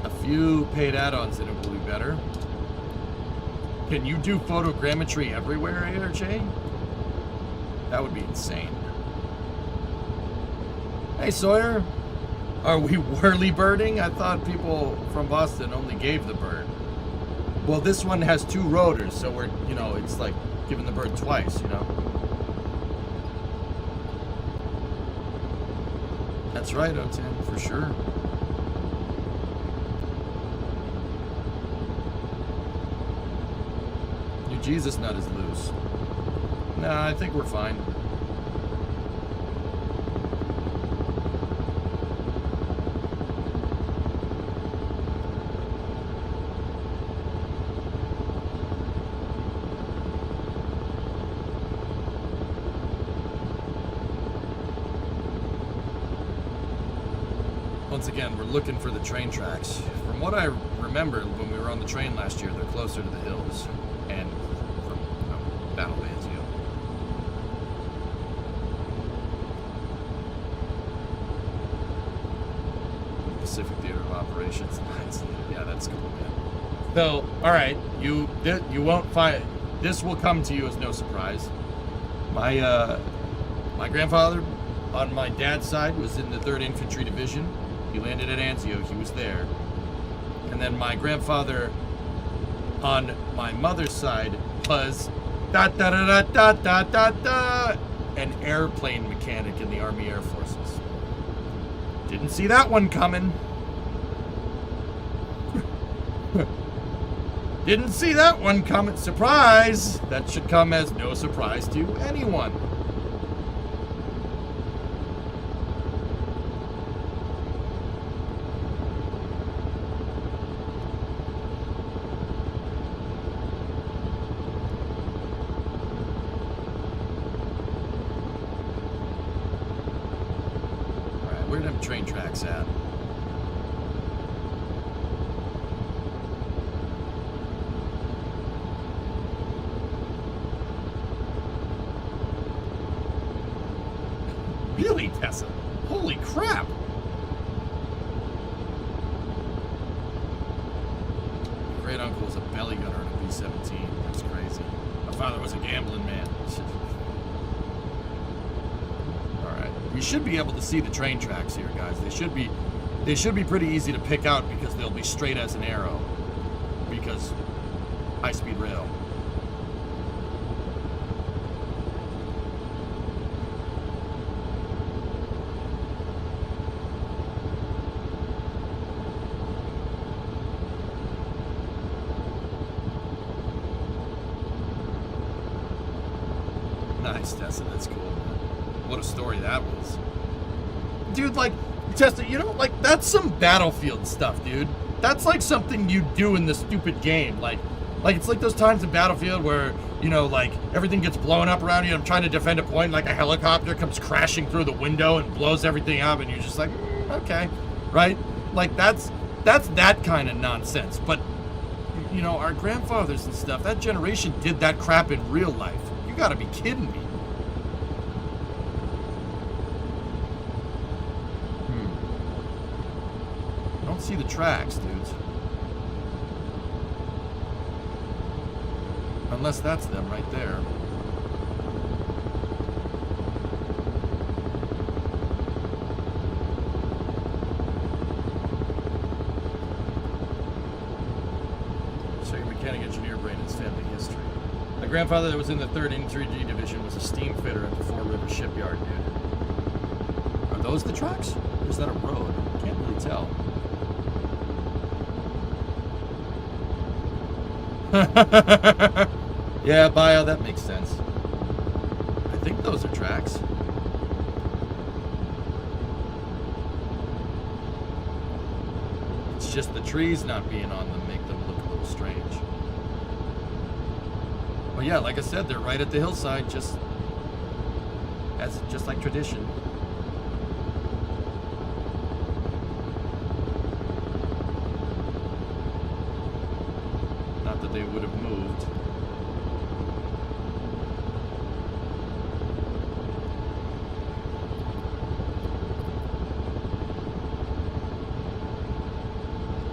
Speaker 1: A few paid add-ons and it will be better. Can you do photogrammetry everywhere, ARJ? That would be insane. Hey, Sawyer. Are we whirly birding? I thought people from Boston only gave the bird. Well, this one has two rotors, so we're, you know, it's like giving the bird twice, you know? That's right, O10, for sure. Your Jesus nut is loose. Nah, I think we're fine. Once again, we're looking for the train tracks. From what I remember, when we were on the train last year, they're closer to the hills and from, you know, Battle of Anzio. Pacific Theater of Operations. Yeah, that's cool, man. So, all right, you won't find. This will come to you as no surprise. My grandfather on my dad's side was in the 3rd Infantry Division. He landed at Anzio. He was there. And then my grandfather on my mother's side was an airplane mechanic in the Army Air Forces. Didn't see that one coming. Didn't see that one coming. Surprise! That should come as no surprise to anyone. Alright, where are them train tracks at? Really, Tessa? Holy crap! My great uncle was a belly gunner in a B-17. That's crazy. My father was a gambling man. Alright. We should be able to see the train tracks here, guys. They should be pretty easy to pick out because they'll be straight as an arrow. Because high-speed rail. Nice, Tessa, that's cool. What a story that was. Dude, like, Tessa, you know, like, that's some Battlefield stuff, dude. That's like something you do in the stupid game. Like it's like those times in Battlefield where, you know, like, everything gets blown up around you and I'm trying to defend a point, like a helicopter comes crashing through the window and blows everything up and you're just like, okay, right? Like, that's that kind of nonsense. But, you know, our grandfathers and stuff, that generation did that crap in real life. You gotta be kidding me. I don't see the tracks, dudes. Unless that's them right there. So your mechanic engineer brain is family history. My grandfather that was in the 3rd Infantry Division was a steam fitter at the Four River Shipyard, dude. Are those the tracks? Or is that a road? Can't really tell. Yeah, Bio, that makes sense. I think those are tracks. It's just the trees not being on them make them look a little strange. Well, yeah, like I said, they're right at the hillside, just like tradition. Not that they would have moved.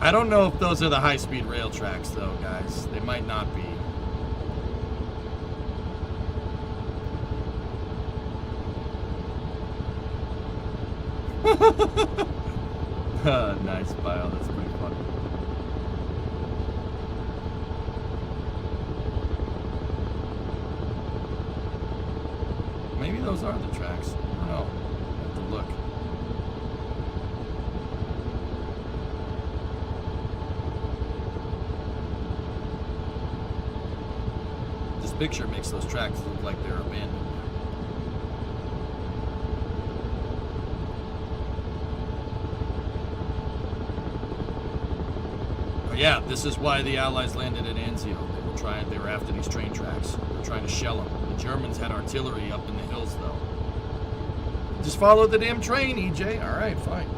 Speaker 1: I don't know if those are the high-speed rail tracks, though, guys. They might not be. Nice, Bio. That's pretty funny. Maybe those are the tracks. I don't know. I have to look. This picture makes those tracks look like they're abandoned. Yeah, this is why the Allies landed at Anzio. They were after these train tracks. They were trying to shell them. The Germans had artillery up in the hills, though. Just follow the damn train, EJ. All right, fine.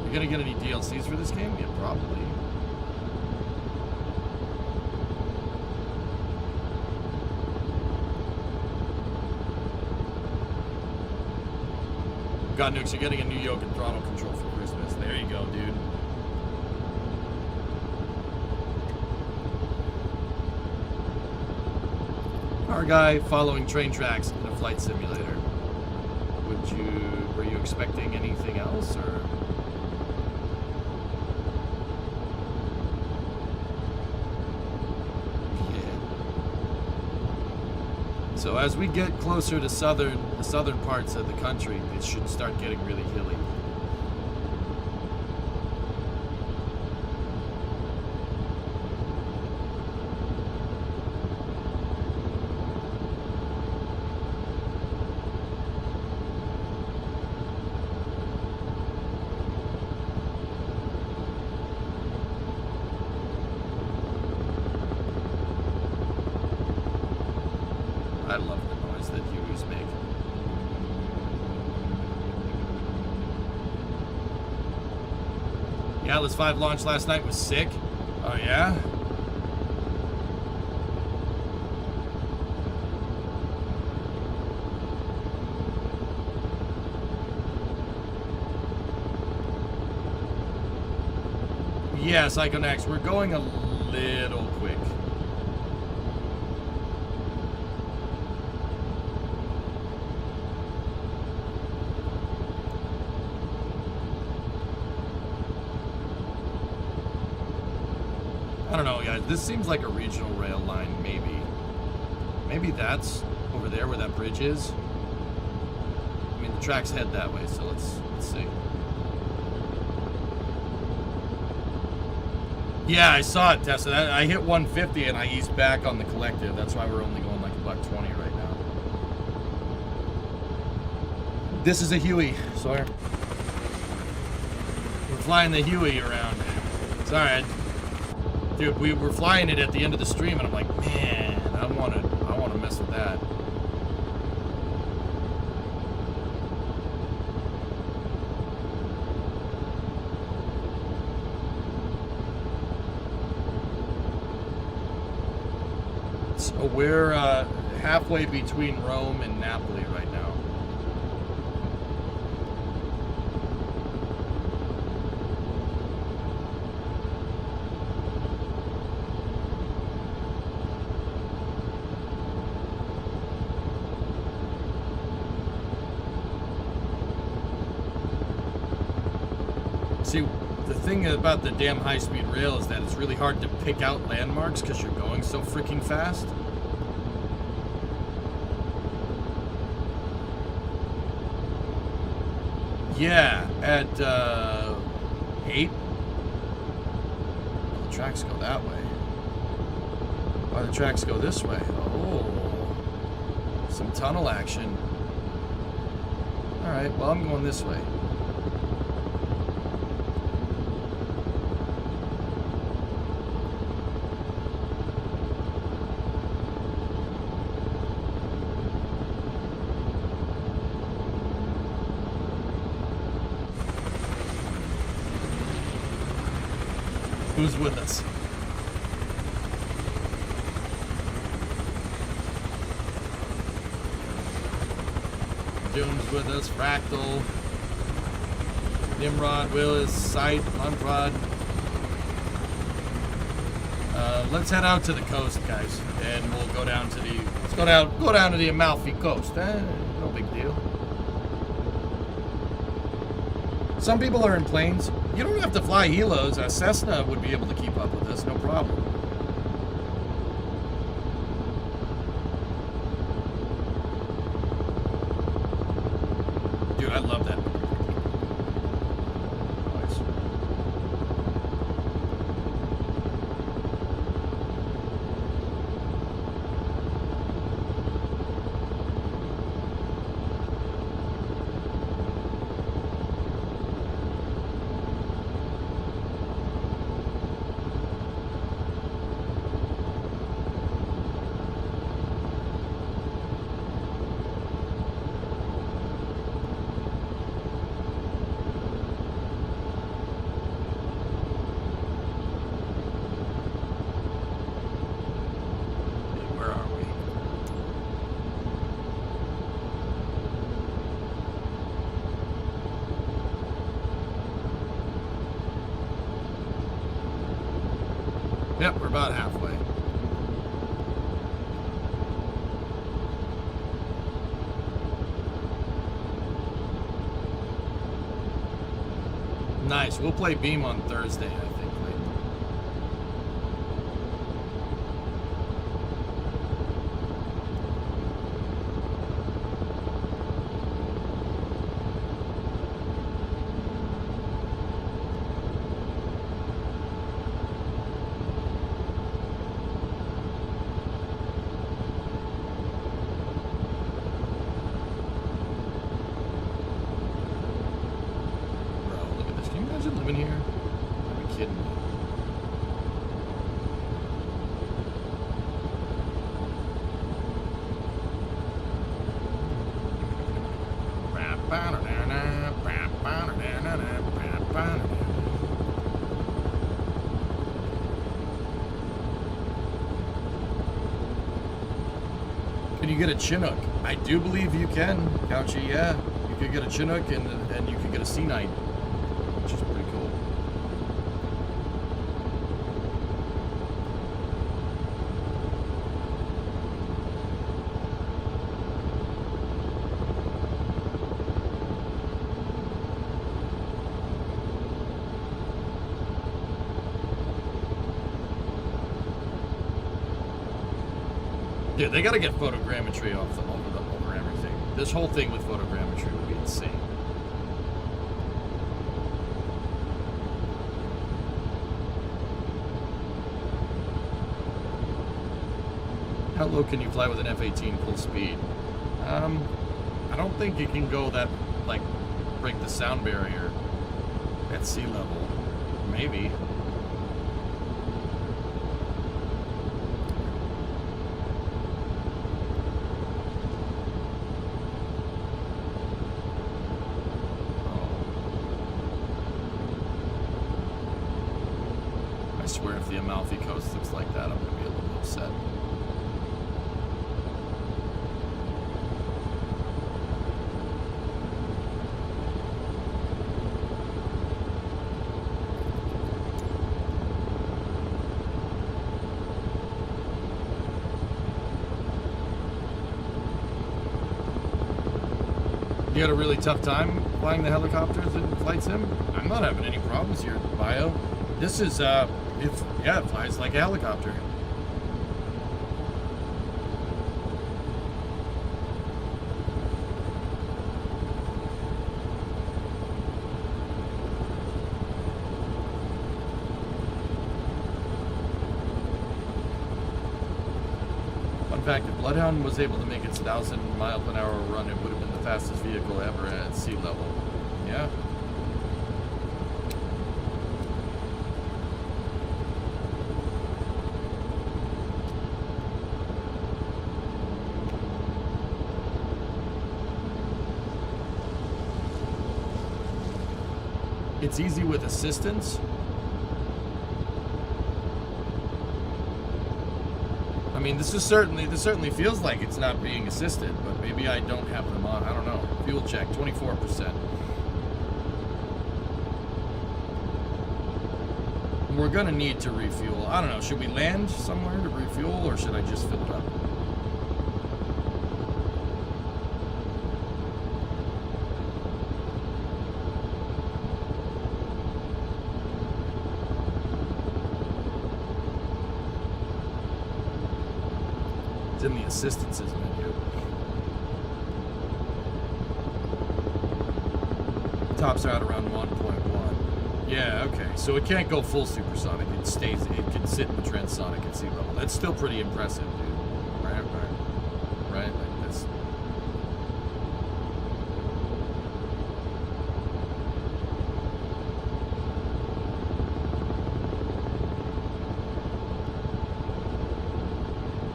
Speaker 1: You gonna get any DLCs for this game? Yeah, probably. God, Nukes, you're getting a new yoke and throttle control for Christmas. There you go, dude. Our guy following train tracks in a flight simulator. Were you expecting anything else, or? Yeah. So as we get closer to the southern parts of the country, it should start getting really hilly. I love the noise that Hueys make. The Atlas V launch last night was sick. Oh yeah? Yeah, Psychonax, we're going a little quick. I don't know, guys. This seems like a regional rail line, maybe. Maybe that's over there where that bridge is. I mean, the tracks head that way, so let's see. Yeah, I saw it, Tessa. I hit 150 and I eased back on the collective. That's why we're only going like $120 right now. This is a Huey, Sawyer. We're flying the Huey around. It's alright. Dude, we were flying it at the end of the stream, and I'm like, man, I want to mess with that. So we're halfway between Rome and Napoli right now. See, the thing about the damn high-speed rail is that it's really hard to pick out landmarks because you're going so freaking fast. Yeah, at 8. Well, the tracks go that way. Why the tracks go this way? Oh, some tunnel action. All right, well, I'm going this way. Who's with us? Doom's with us, Fractal, Nimrod, Willis, Sight, Unprod. Let's head out to the coast, guys, and we'll go down to the go down to the Amalfi Coast. No big deal. Some people are in planes. You don't have to fly helos. A Cessna would be able to keep up with us, no problem. Dude, I love that. Nice. Yep, we're about halfway. Nice. We'll play Beam on Thursday, I think. Living here? Are you kidding me? Can you get a Chinook? I do believe you can, Couchy, yeah. You could get a Chinook and you could get a C9. Which is pretty cool. Dude, they gotta get photogrammetry over everything. This whole thing with photogrammetry would be insane. How low can you fly with an F-18 full speed? I don't think you can go that, like, break the sound barrier at sea level. Maybe. I swear if the Amalfi Coast looks like that, I'm going to be a little upset. You had a really tough time flying the helicopters in Flight Sim? I'm not having any problems here, Bio. This is, it flies like a helicopter. Fun fact, if Bloodhound was able to make its 1,000-mile-per-hour run, it would have been the fastest vehicle ever at sea level. Yeah. It's easy with assistance. I mean, this certainly feels like it's not being assisted, but maybe I don't have them on. I don't know. Fuel check, 24%. We're gonna need to refuel. I don't know. Should we land somewhere to refuel, or should I just fill it up? In the assistances menu. Tops out around 1.1. Yeah, okay. So it can't go full supersonic. It can sit in the transonic at sea level. That's still pretty impressive, dude. Right, like this.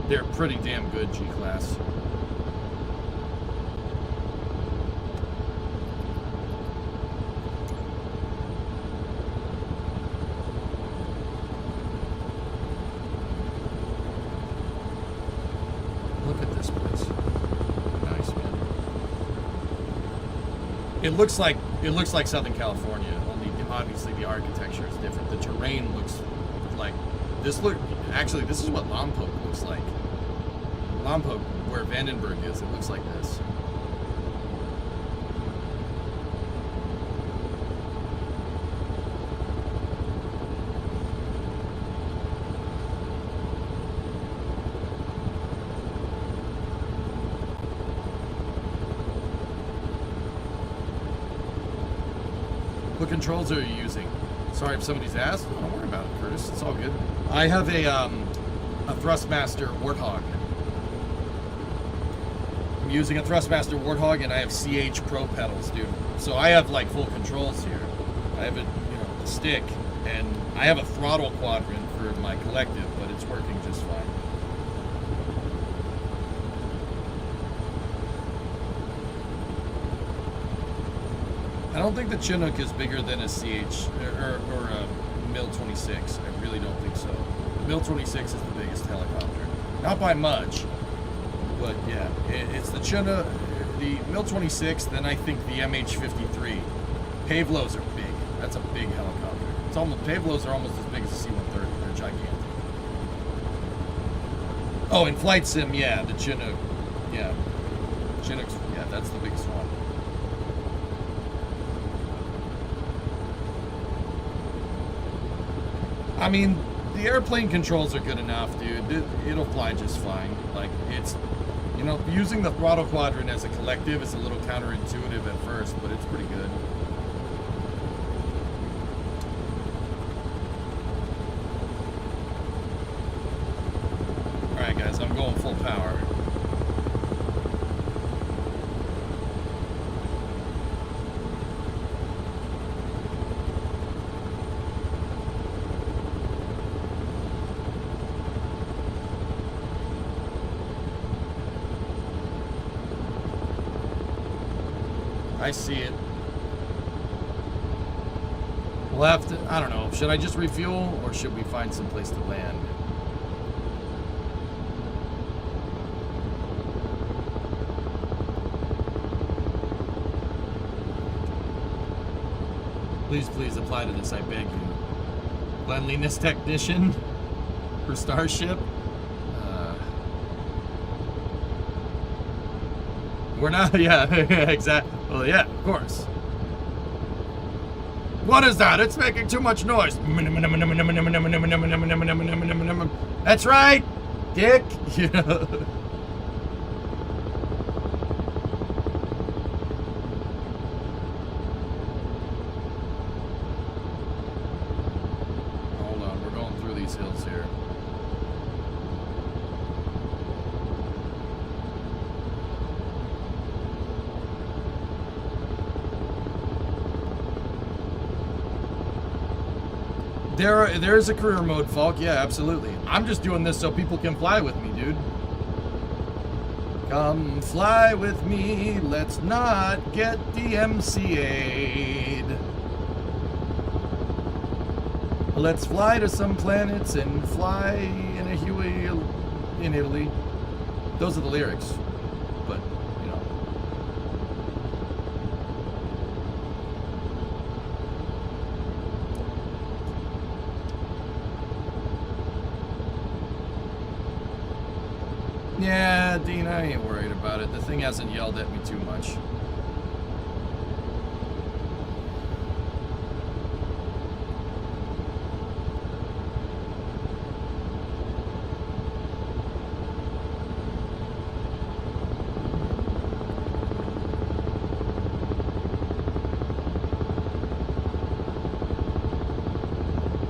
Speaker 1: They're pretty damn good, G-Class. Look at this place. Nice, man. It looks like Southern California, only obviously the architecture is different. The terrain looks like Actually, this is what Lompoc looks like. Lompoc, where Vandenberg is, it looks like this. What controls are you using? Sorry if somebody's asked. Don't worry about it, Curtis. It's all good. I have a Thrustmaster Warthog. I'm using a Thrustmaster Warthog, and I have CH Pro pedals, dude. So I have like full controls here. I have a, the stick, and I have a throttle quadrant for my collective, but it's working just fine. I don't think the Chinook is bigger than a CH or a Mil-26. I really don't think so. The Mil-26 is the biggest helicopter. Not by much, but yeah, it's the Chinook, the Mil-26, then I think the MH-53. Pavlos are big. That's a big helicopter. It's almost, Pavlos are almost as big as a C-130. They're gigantic. Oh, in Flight Sim, yeah, the Chinook. Yeah. Chinook's, yeah, that's the biggest one. I mean, the airplane controls are good enough, dude. It'll fly just fine. Like, it's, using the throttle quadrant as a collective is a little counterintuitive at first, but it's pretty good. Alright, guys, I'm going full power. I see it. We'll have to, I don't know, should I just refuel or should we find some place to land? Please, please apply to this, I beg you. Cleanliness technician for Starship? We're not, yeah, exactly. Well, yeah, of course. What is that? It's making too much noise. That's right, dick. Hold on, we're going through these hills here. There's a career mode, Falk. Yeah, absolutely. I'm just doing this so people can fly with me, dude. Come fly with me. Let's not get DMCA'd. Let's fly to some planets and fly in a Huey in Italy. Those are the lyrics. But, Yeah, Dean, I ain't worried about it. The thing hasn't yelled at me too much.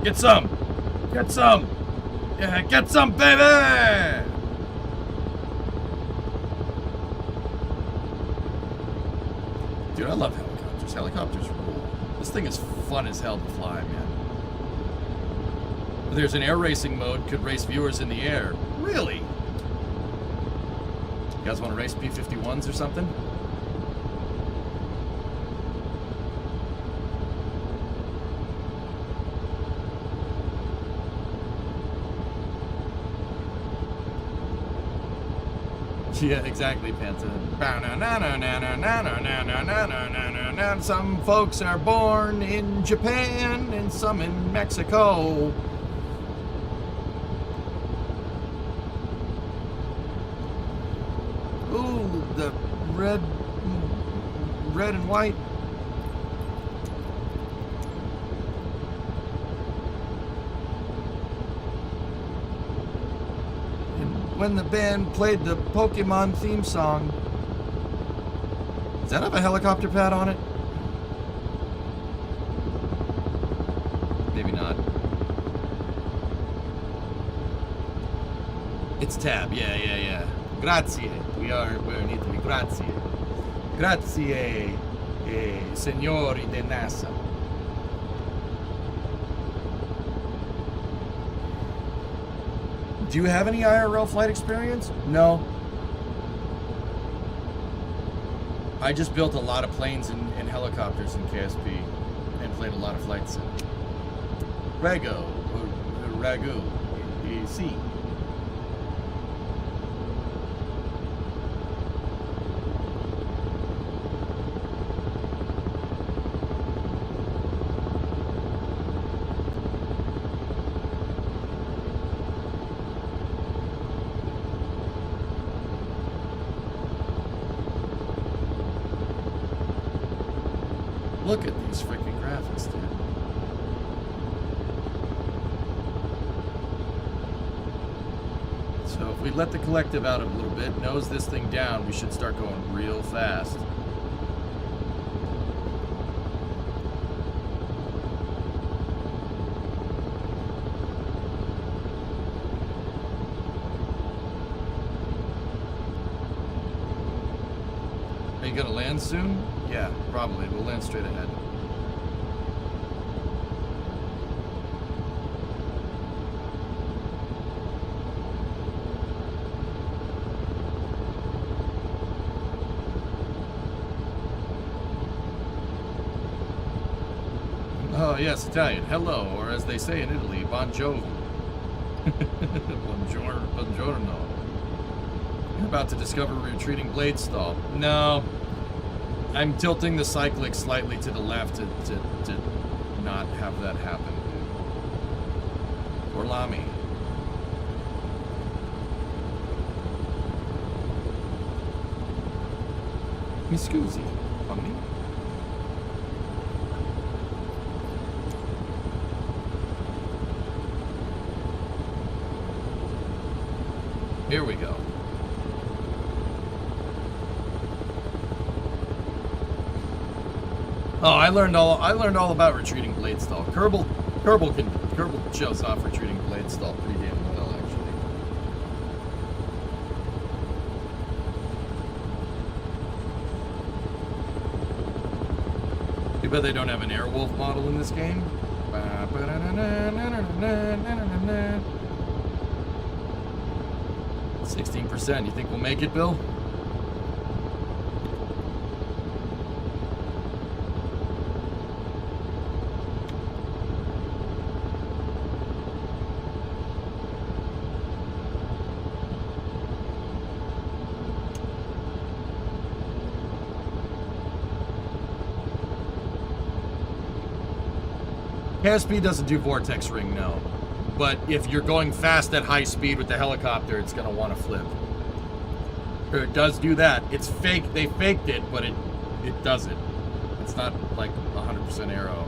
Speaker 1: Get some! Get some! Yeah, get some, baby! Dude, I love helicopters. Helicopters rule. This thing is fun as hell to fly, man. There's an air racing mode, could race viewers in the air. Really? You guys want to race P-51s or something? Yeah, exactly, Panta. Some folks are born in Japan and some in Mexico. red and white. And when the band played the Pokemon theme song, does that have a helicopter pad on it? Maybe not. It's tab, yeah. Grazie. We're in Italy. Grazie. Grazie, signori de NASA. Do you have any IRL flight experience? No. I just built a lot of planes and helicopters in KSP and played a lot of flight sim. Ragu. C. Look at these freaking graphics, dude. So if we let the collective out a little bit, nose this thing down, we should start going real fast. Are you gonna land soon? Yeah, probably. We'll land straight ahead. Oh, yes, Italian. Hello, or as they say in Italy, buongiorno. Buongiorno. You're about to discover a retreating blade stall. No. I'm tilting the cyclic slightly to the left to not have that happen. Orlami. Mi scusi, fammi. Here we go. Oh, I learned all about retreating blade stall. Kerbal shows off retreating blade stall pretty damn well, actually. Too bad they don't have an Airwolf model in this game. 16%. You think we'll make it, Bill? KSP doesn't do vortex ring, no. But if you're going fast at high speed with the helicopter, it's going to want to flip. Or it does do that. It's fake. They faked it, but it does it. It's not like 100% aero.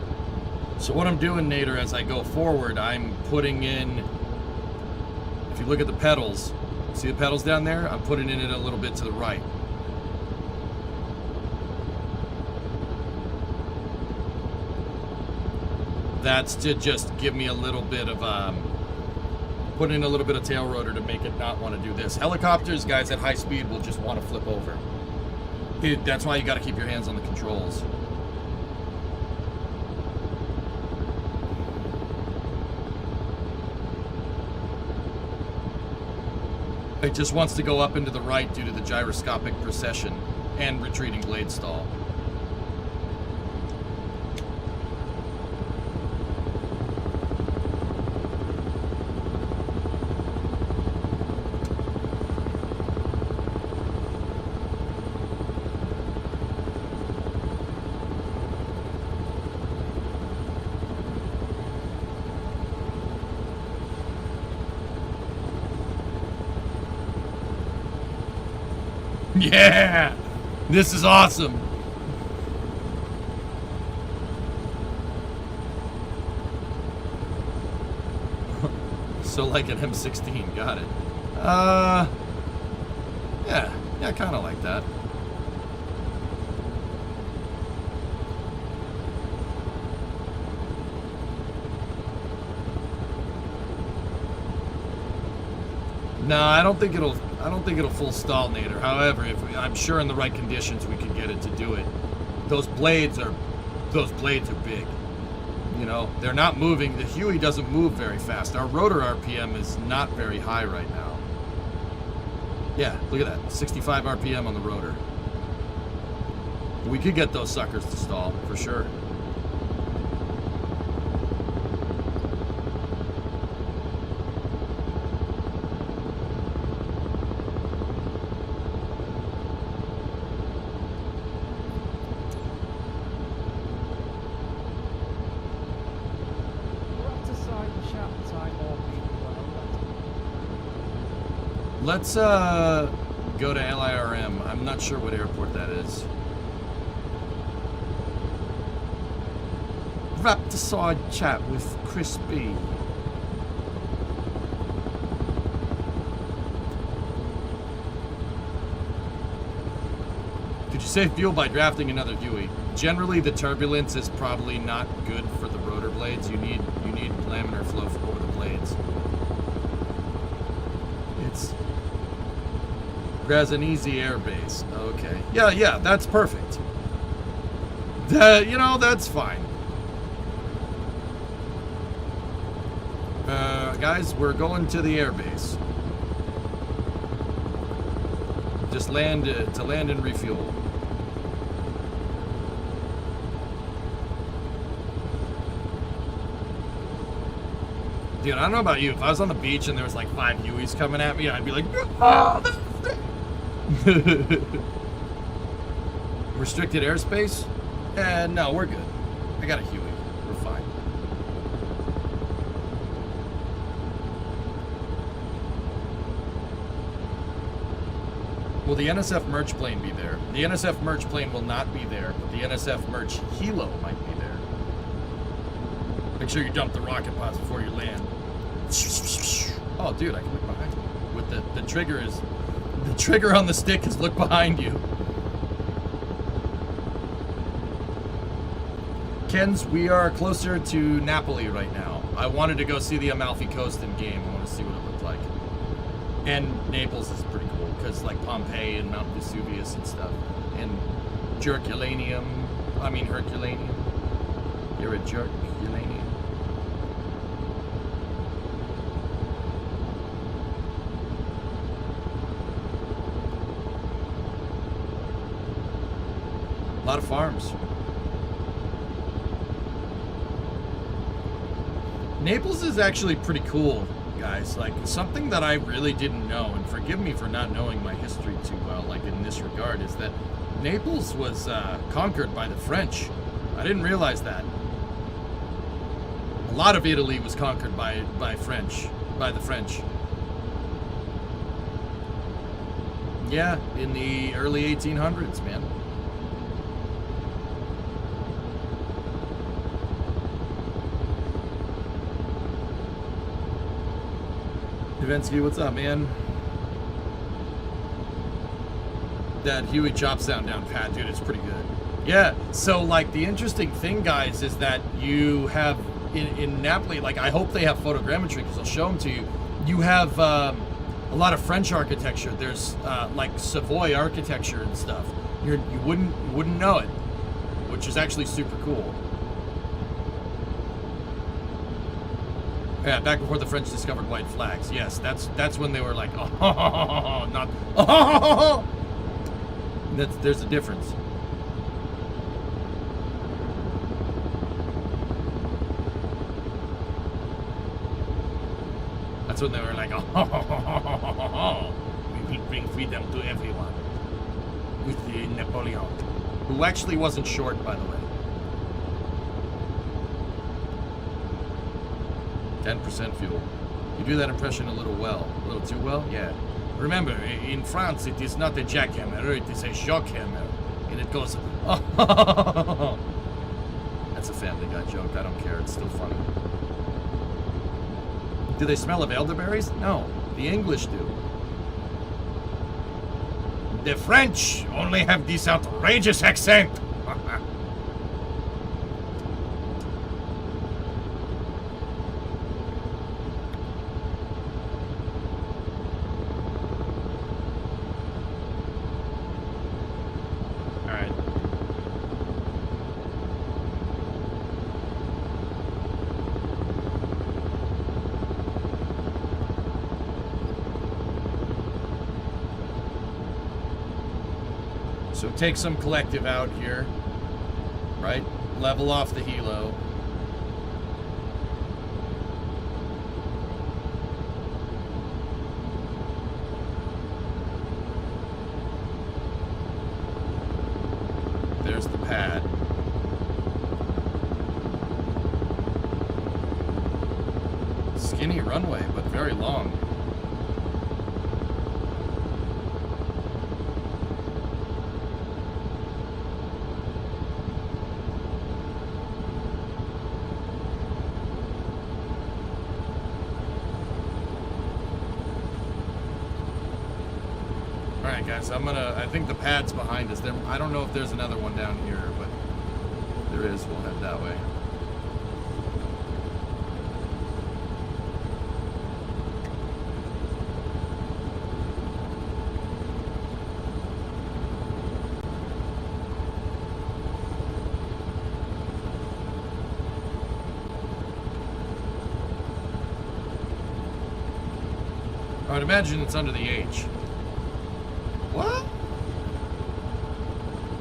Speaker 1: So what I'm doing, Nader, as I go forward, I'm putting in, if you look at the pedals, see the pedals down there? I'm putting in it a little bit to the right. That's to just give me a little bit of, put in a little bit of tail rotor to make it not want to do this. Helicopters, guys, at high speed will just want to flip over. That's why you got to keep your hands on the controls. It just wants to go up into the right due to the gyroscopic precession and retreating blade stall. Yeah! This is awesome. So like an M16, got it. Yeah, kind of like that. No, I don't think it'll full stall Nader. However, I'm sure in the right conditions we could get it to do it. Those blades are big. You know, they're not moving. The Huey doesn't move very fast. Our rotor RPM is not very high right now. Yeah, look at that. 65 RPM on the rotor. We could get those suckers to stall, for sure. Let's go to LIRM. I'm not sure what airport that is. Raptor chat with Chris B. Could you save fuel by drafting another Huey? Generally, the turbulence is probably not good for the rotor blades. You need laminar flow over the blades. It's Grazanese Air Base. Okay. Yeah, that's perfect. That's fine. Guys, we're going to the air base. Just land and refuel. Dude, I don't know about you. If I was on the beach and there was like 5 Hueys coming at me, I'd be like, oh, restricted airspace? No, we're good. I got a Huey. We're fine. Will the NSF merch plane be there? The NSF merch plane will not be there, but the NSF merch helo might be there. Make sure you dump the rocket pods before you land. Oh, dude, I can look behind you. With the trigger on the stick is look behind you. Ken's, we are closer to Naples right now. I wanted to go see the Amalfi Coast in game. I want to see what it looked like. And Naples is pretty cool because like Pompeii and Mount Vesuvius and stuff. And Herculaneum. You're a Herculaneum. A lot of farms. Naples is actually pretty cool, guys. Like, something that I really didn't know, and forgive me for not knowing my history too well, like in this regard, is that Naples was conquered by the French. I didn't realize that. A lot of Italy was conquered by the French. Yeah, in the early 1800s, man. Evensky, what's up, man? That Huey chop sound down pat, dude, it's pretty good. Yeah, so like the interesting thing, guys, is that you have in Naples, like I hope they have photogrammetry because I'll show them to you. You have a lot of French architecture. There's like Savoy architecture and stuff. You wouldn't know it, which is actually super cool. Yeah, back before the French discovered white flags. Yes, that's when they were like, oh, not oh. There's a difference. That's when they were like, oh, we will bring freedom to everyone. With the Napoleon, who actually wasn't short, by the way. 10% fuel. You do that impression a little too well? Yeah. Remember, in France, it is not a jackhammer, it is a shockhammer. and it goes, oh. That's a Family Guy joke. I don't care. It's still funny. Do they smell of elderberries? No. The English do. The French only have this outrageous accent. So take some collective out here, right? Level off the helo. There's the pad. Skinny runway, but very long. Alright guys, I think the pad's behind us. I don't know if there's another one down here, but there is. We'll head that way. I would imagine it's under the H. What?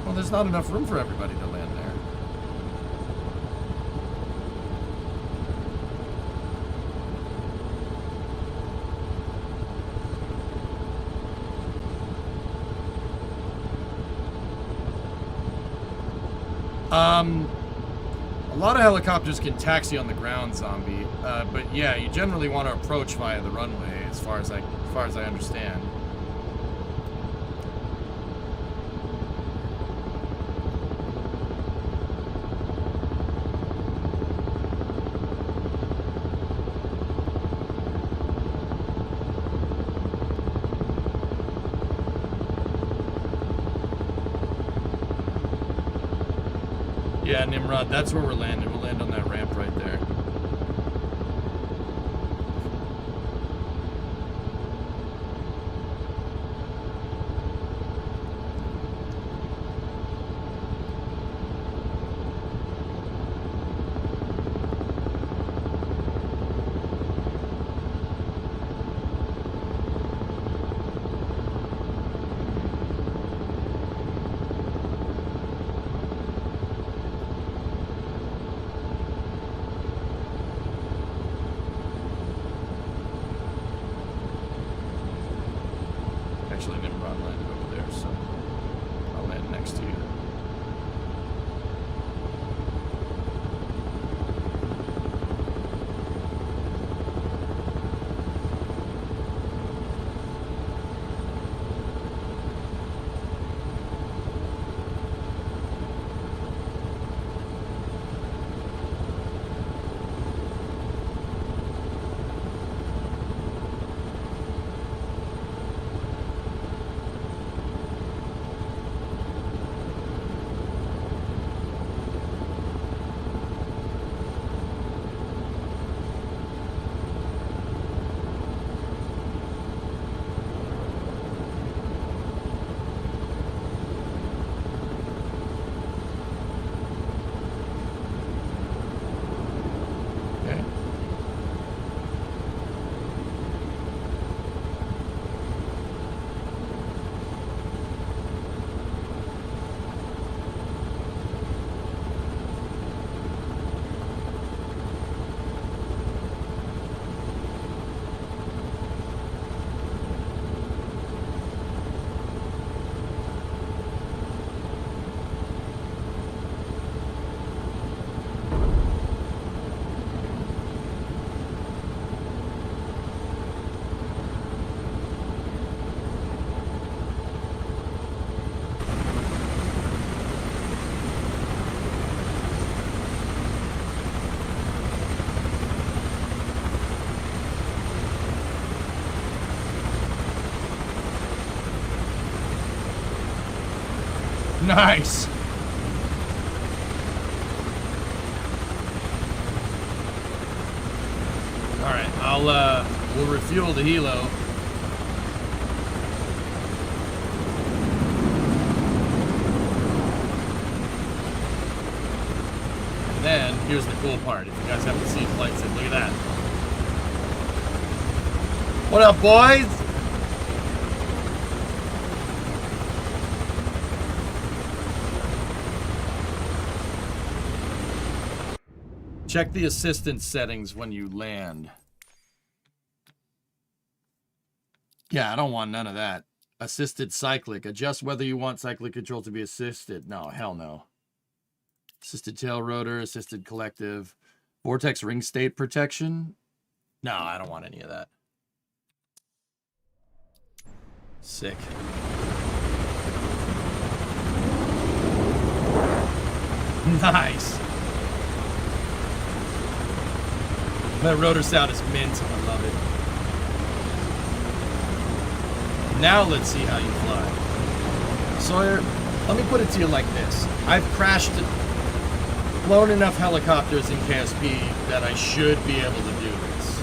Speaker 1: Well, there's not enough room for everybody to land there. A lot of helicopters can taxi on the ground, Zombie. But yeah, you generally want to approach via the runway, as far as I understand. Yeah, Nimrod, that's where we're landing. We'll land on that ramp right there. Nice. All right, we'll refuel the helo. And then here's the cool part. If you guys haven't seen flight sim, look at that. What up, boys? Check the assistance settings when you land. Yeah, I don't want none of that. Assisted cyclic. Adjust whether you want cyclic control to be assisted. No, hell no. Assisted tail rotor, assisted collective. Vortex ring state protection. No, I don't want any of that. Sick. Nice. That rotor sound is mint. I love it. Now let's see how you fly. Sawyer, let me put it to you like this. I've flown enough helicopters in KSP that I should be able to do this.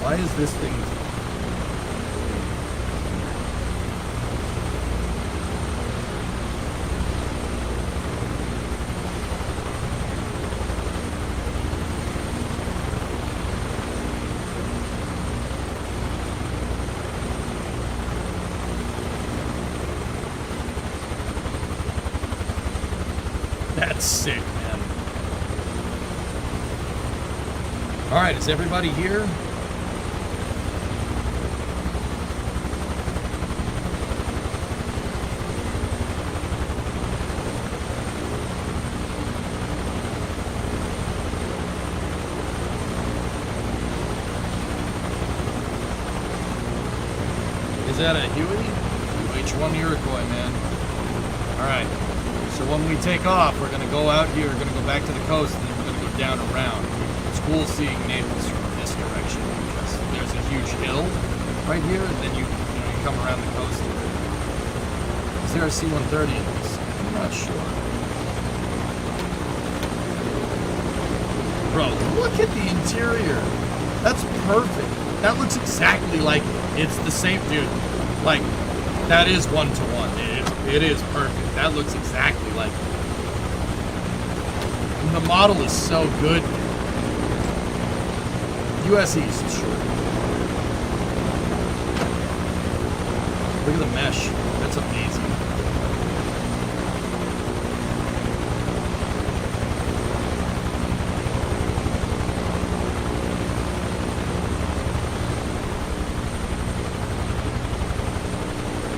Speaker 1: Why is this thing... That's sick, man. All right, is everybody here? Is that a Huey? UH-1 Iroquois, man. All right. So when we take off, we're going to go out here, we're going to go back to the coast, and then we're going to go down around. It's cool seeing Naples from this direction because there's a huge hill right here, and then you come around the coast. Is there a C-130 in this? I'm not sure. Bro, look at the interior. That's perfect. That looks exactly like it. It's the same, dude. Like, that is one-to-one. It is perfect. That looks exactly like it. And the model is so good. US East, sure. Look at the mesh. That's amazing.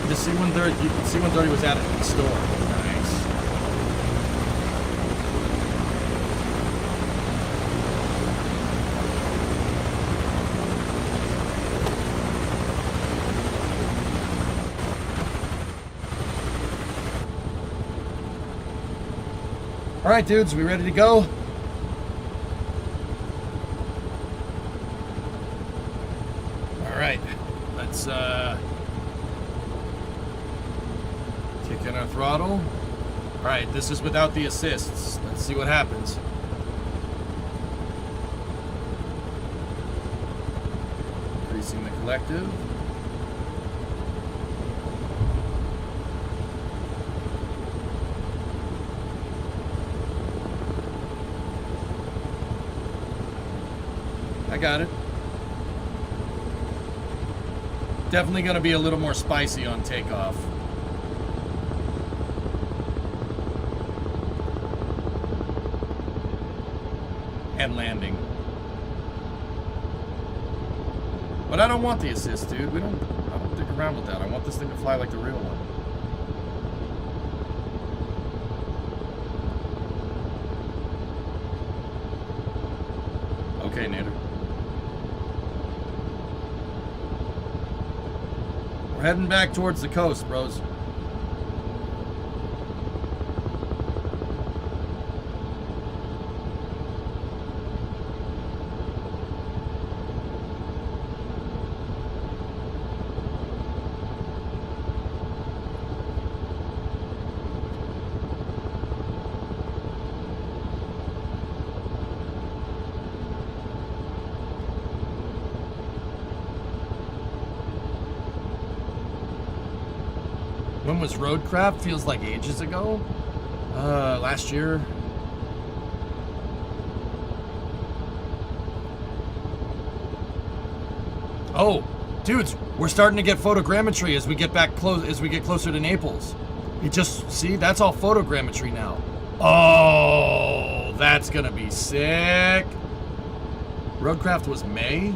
Speaker 1: The C-130 was added to the store. Nice. All right, dudes, we ready to go? All right, let's kick in our throttle. All right, this is without the assists. Let's see what happens. Increasing the collective. I got it. Definitely going to be a little more spicy on takeoff. And landing. But I don't want the assist, dude. I don't dick around with that. I want this thing to fly like the real one. Okay, Nader. We're heading back towards the coast, bros. When was Roadcraft? Feels like ages ago. Last year. Oh, dudes, we're starting to get photogrammetry as we get closer to Naples. You just see, that's all photogrammetry now. Oh, that's gonna be sick. Roadcraft was May.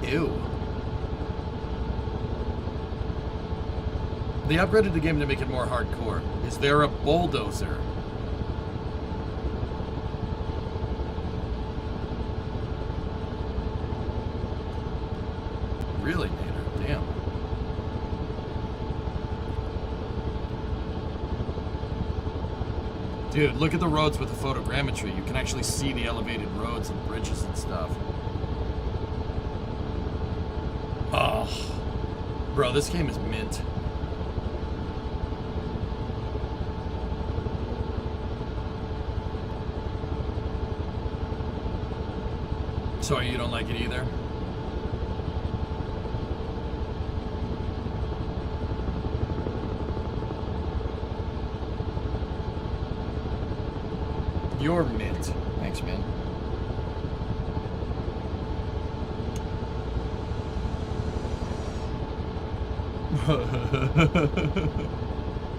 Speaker 1: Ew. They upgraded the game to make it more hardcore. Is there a bulldozer? Really, Nader? Damn. Dude, look at the roads with the photogrammetry. You can actually see the elevated roads and bridges and stuff. Oh. Bro, this game is mint. So you don't like it either? You're mint. Thanks, man.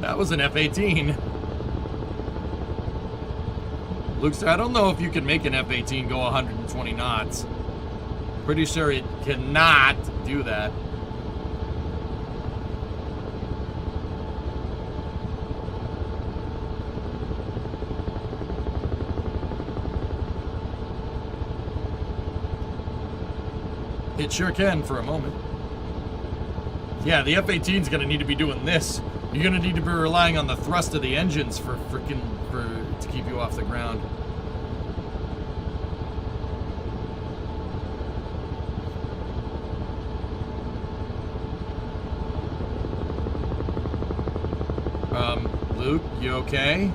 Speaker 1: That was an F-18. Luke, I don't know if you can make an F-18 go 120 knots. Pretty sure it cannot do that. It sure can for a moment. Yeah, the F-18 is going to need to be doing this. You're going to need to be relying on the thrust of the engines to keep you off the ground. Luke, you okay?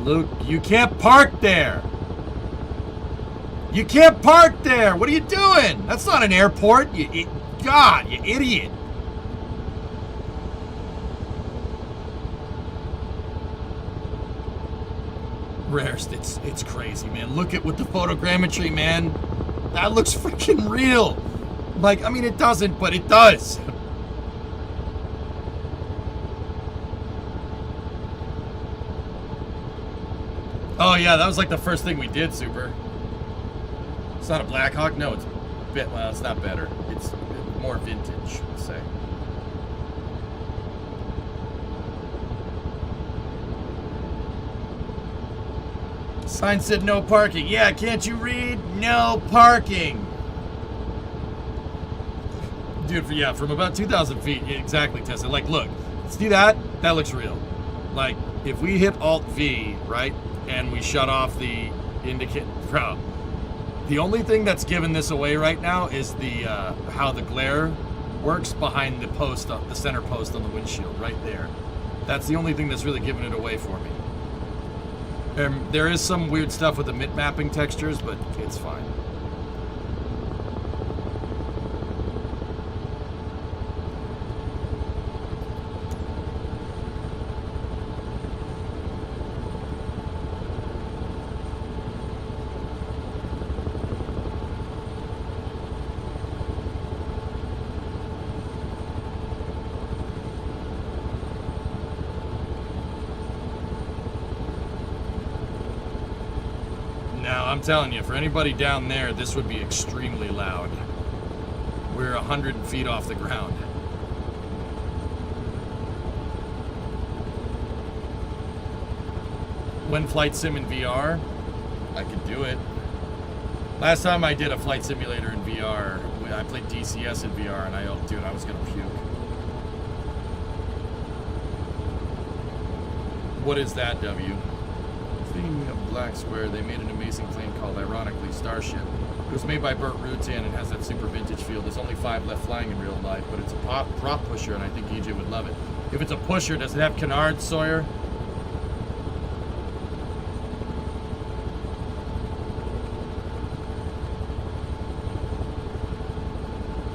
Speaker 1: Luke, you can't park there! You can't park there! What are you doing? That's not an airport, God, you idiot! Rares, it's crazy, man. Look at what the photogrammetry, man. That looks freaking real. Like, I mean, it doesn't, but it does. Oh yeah, that was like the first thing we did, Super. It's not a Blackhawk? No, it's well, it's not better. It's more vintage, let's say. Sign said no parking. Yeah, can't you read? No parking. Dude, yeah, from about 2,000 feet, exactly, Tessa. Like, look, see that? That looks real. Like, if we hit Alt-V, right, and we shut off the indicator, bro, the only thing that's giving this away right now is the how the glare works behind the post, the center post on the windshield, right there. That's the only thing that's really giving it away for me. There is some weird stuff with the mid mapping textures, but it's fine. I'm telling you, for anybody down there, this would be extremely loud. We're 100 feet off the ground. When flight sim in VR, I could do it. Last time I did a flight simulator in VR, I played DCS in VR, and I was gonna puke. What is that, W? Speaking of Black Square, they made an amazing plane called, ironically, Starship. It was made by Burt Rutan and has that super vintage feel. There's only 5 left flying in real life, but it's a prop pusher, and I think EJ would love it. If it's a pusher, does it have canards, Sawyer?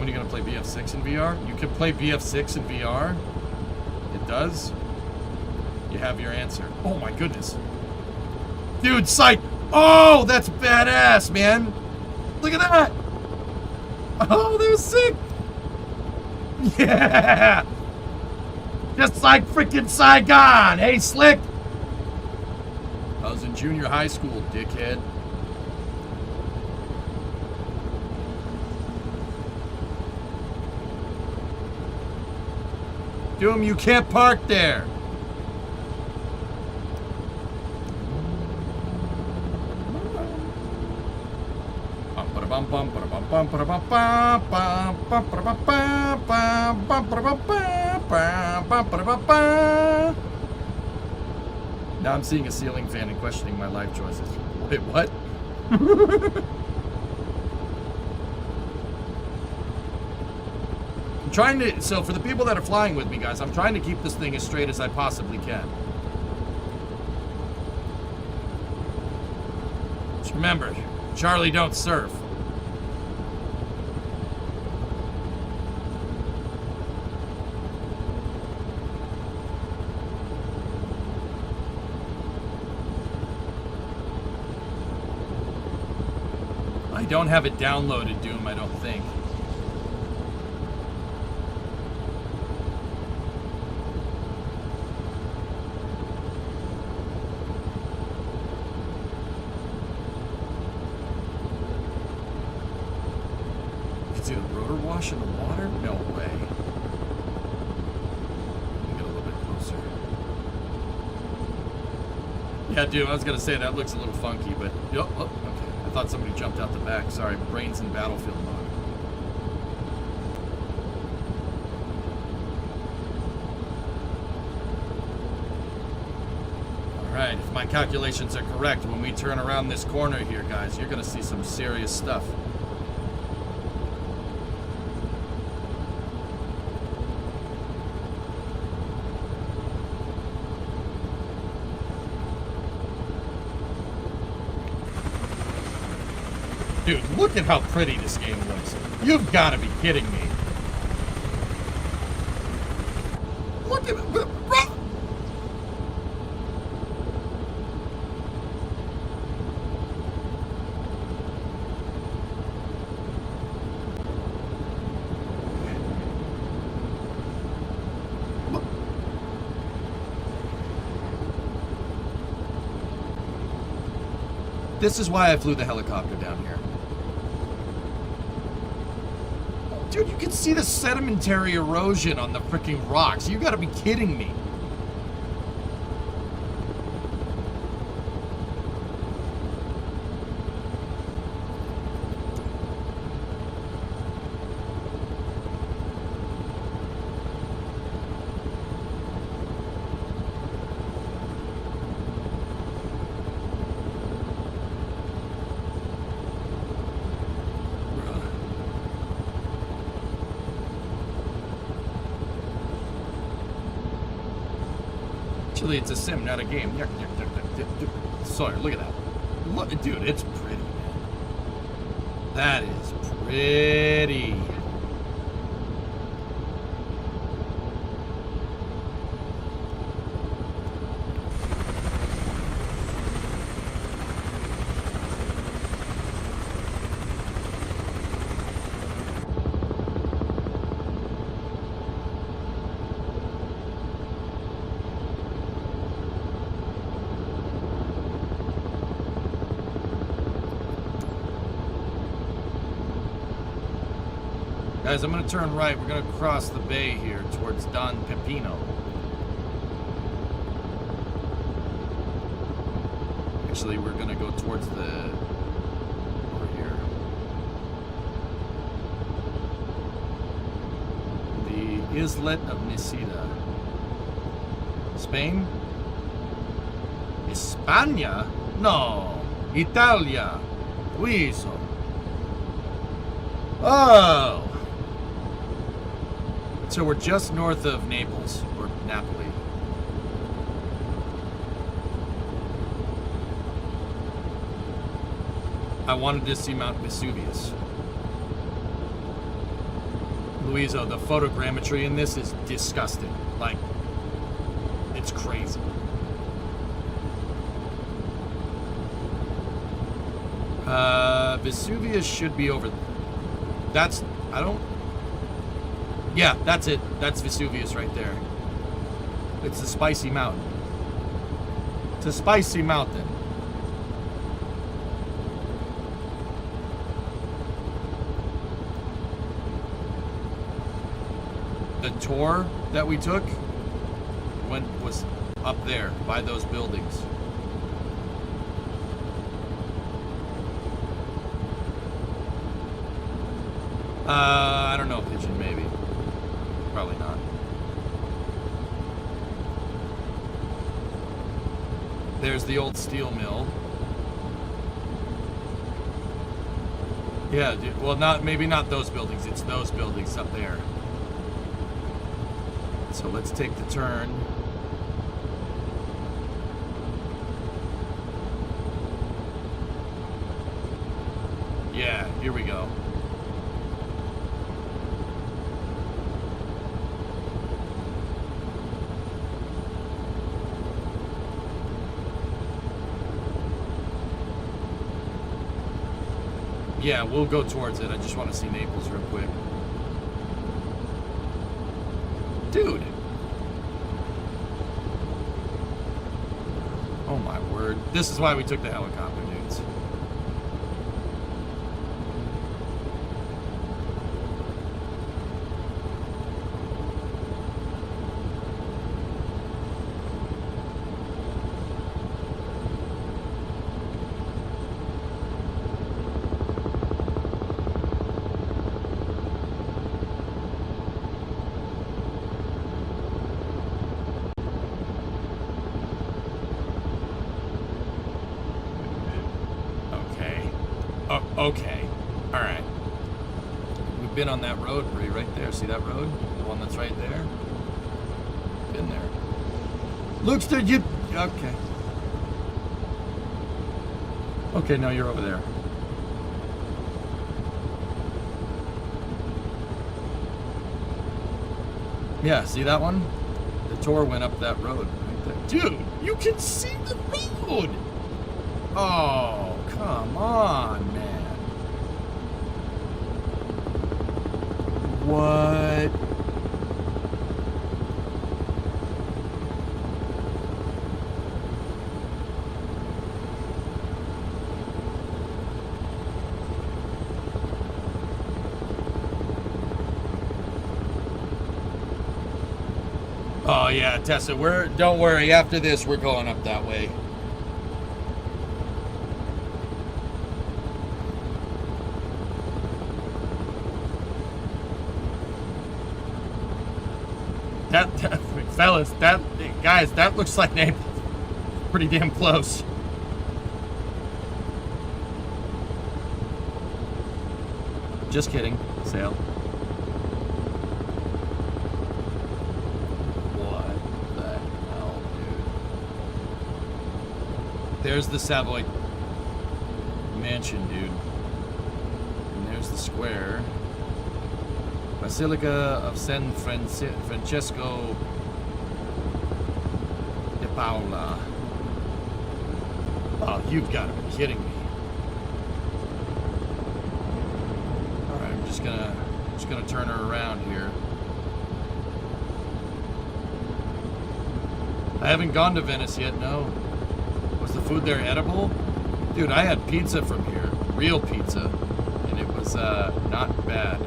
Speaker 1: When are you going to play BF6 in VR? You can play BF6 in VR? It does? You have your answer. Oh my goodness. Dude, sight! Oh, that's badass, man! Look at that! Oh, that was sick! Yeah! Just like freaking Saigon! Hey, Slick! I was in junior high school, dickhead. Doom, you can't park there! Now I'm seeing a ceiling fan and questioning my life choices. Wait, what? I'm trying to, so for the people that are flying with me, guys, I'm trying to keep this thing as straight as I possibly can. Just remember, Charlie don't surf. I don't have it downloaded, Doom, I don't think. You can see the rotor wash in the water? No way. Let me get a little bit closer. Yeah, Doom, I was gonna say that looks a little funky, but... Oh, okay. I thought somebody jumped out the back. Sorry, brains in battlefield mode. Alright, if my calculations are correct, when we turn around this corner here, guys, you're gonna see some serious stuff. Dude, look at how pretty this game looks. You've got to be kidding me. Look at it. Bro. This is why I flew the helicopter down here. Dude, you can see the sedimentary erosion on the freaking rocks. You gotta be kidding me. Actually, it's a sim, not a game. Sorry, look at that. Look, dude, it's pretty, man. That is pretty. Guys, I'm going to turn right. We're going to cross the bay here towards Don Pepino. Actually, we're going to go towards the... over here. The Islet of Nisida. Spain? España? No. Italia. Guiso. Oh! So we're just north of Naples, or Napoli. I wanted to see Mount Vesuvius. Luiso, the photogrammetry in this is disgusting. Like, it's crazy. Vesuvius should be over. That's, I don't, yeah, that's it. That's Vesuvius right there. It's a spicy mountain. It's a spicy mountain. The tour that we took was up there by those buildings. I don't know, Pigeon, maybe. Probably not. There's the old steel mill. Yeah, well, maybe not those buildings. It's those buildings up there. So let's take the turn. Yeah, here we go. Yeah, we'll go towards it. I just want to see Naples real quick. Dude! Oh my word. This is why we took the helicopter, dudes. Okay. Alright. We've been on that road, Bree, right there. See that road? The one that's right there? Been there. Lukester, you... Okay. Okay, now you're over there. Yeah, see that one? The tour went up that road right there. Dude, you can see the road! Oh, come on, man. What? Oh yeah, Tessa, don't worry, after this we're going up that way. Fellas, guys, that looks like Naples. Pretty damn close. Just kidding, Sail. What the hell, dude? There's the Savoy mansion, dude. And there's the square. Basilica of San Francesco de Paola. Oh, you've got to be kidding me. Alright, I'm just gonna turn her around here. I haven't gone to Venice yet, no. Was the food there edible? Dude, I had pizza from here. Real pizza. And it was not bad.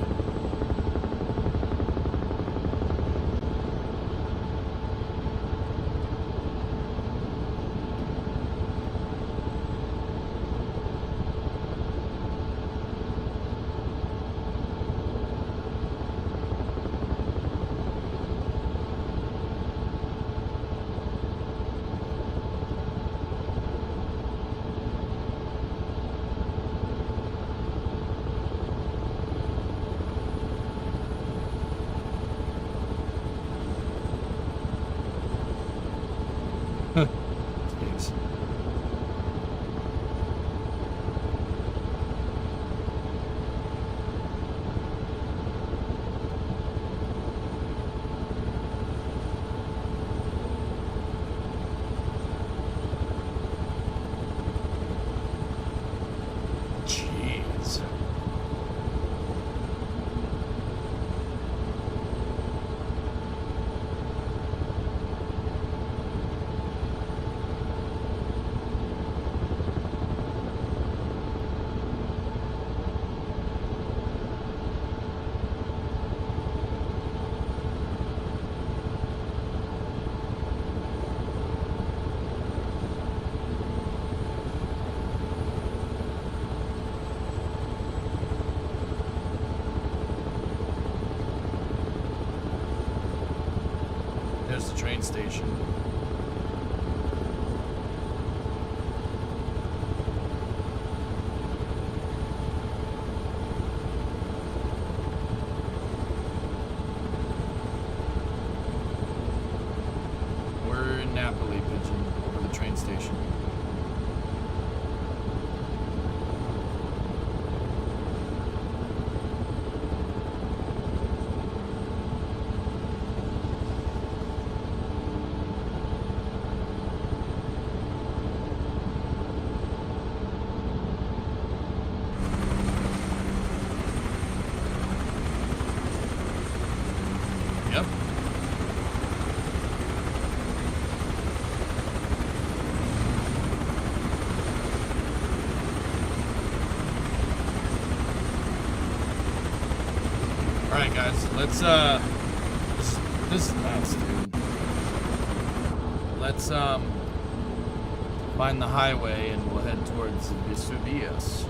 Speaker 1: station. We're in Naples, Pigeon, over the train station. Yep. All right, guys. Let's this is nuts, dude. Let's find the highway and we'll head towards Vesuvius.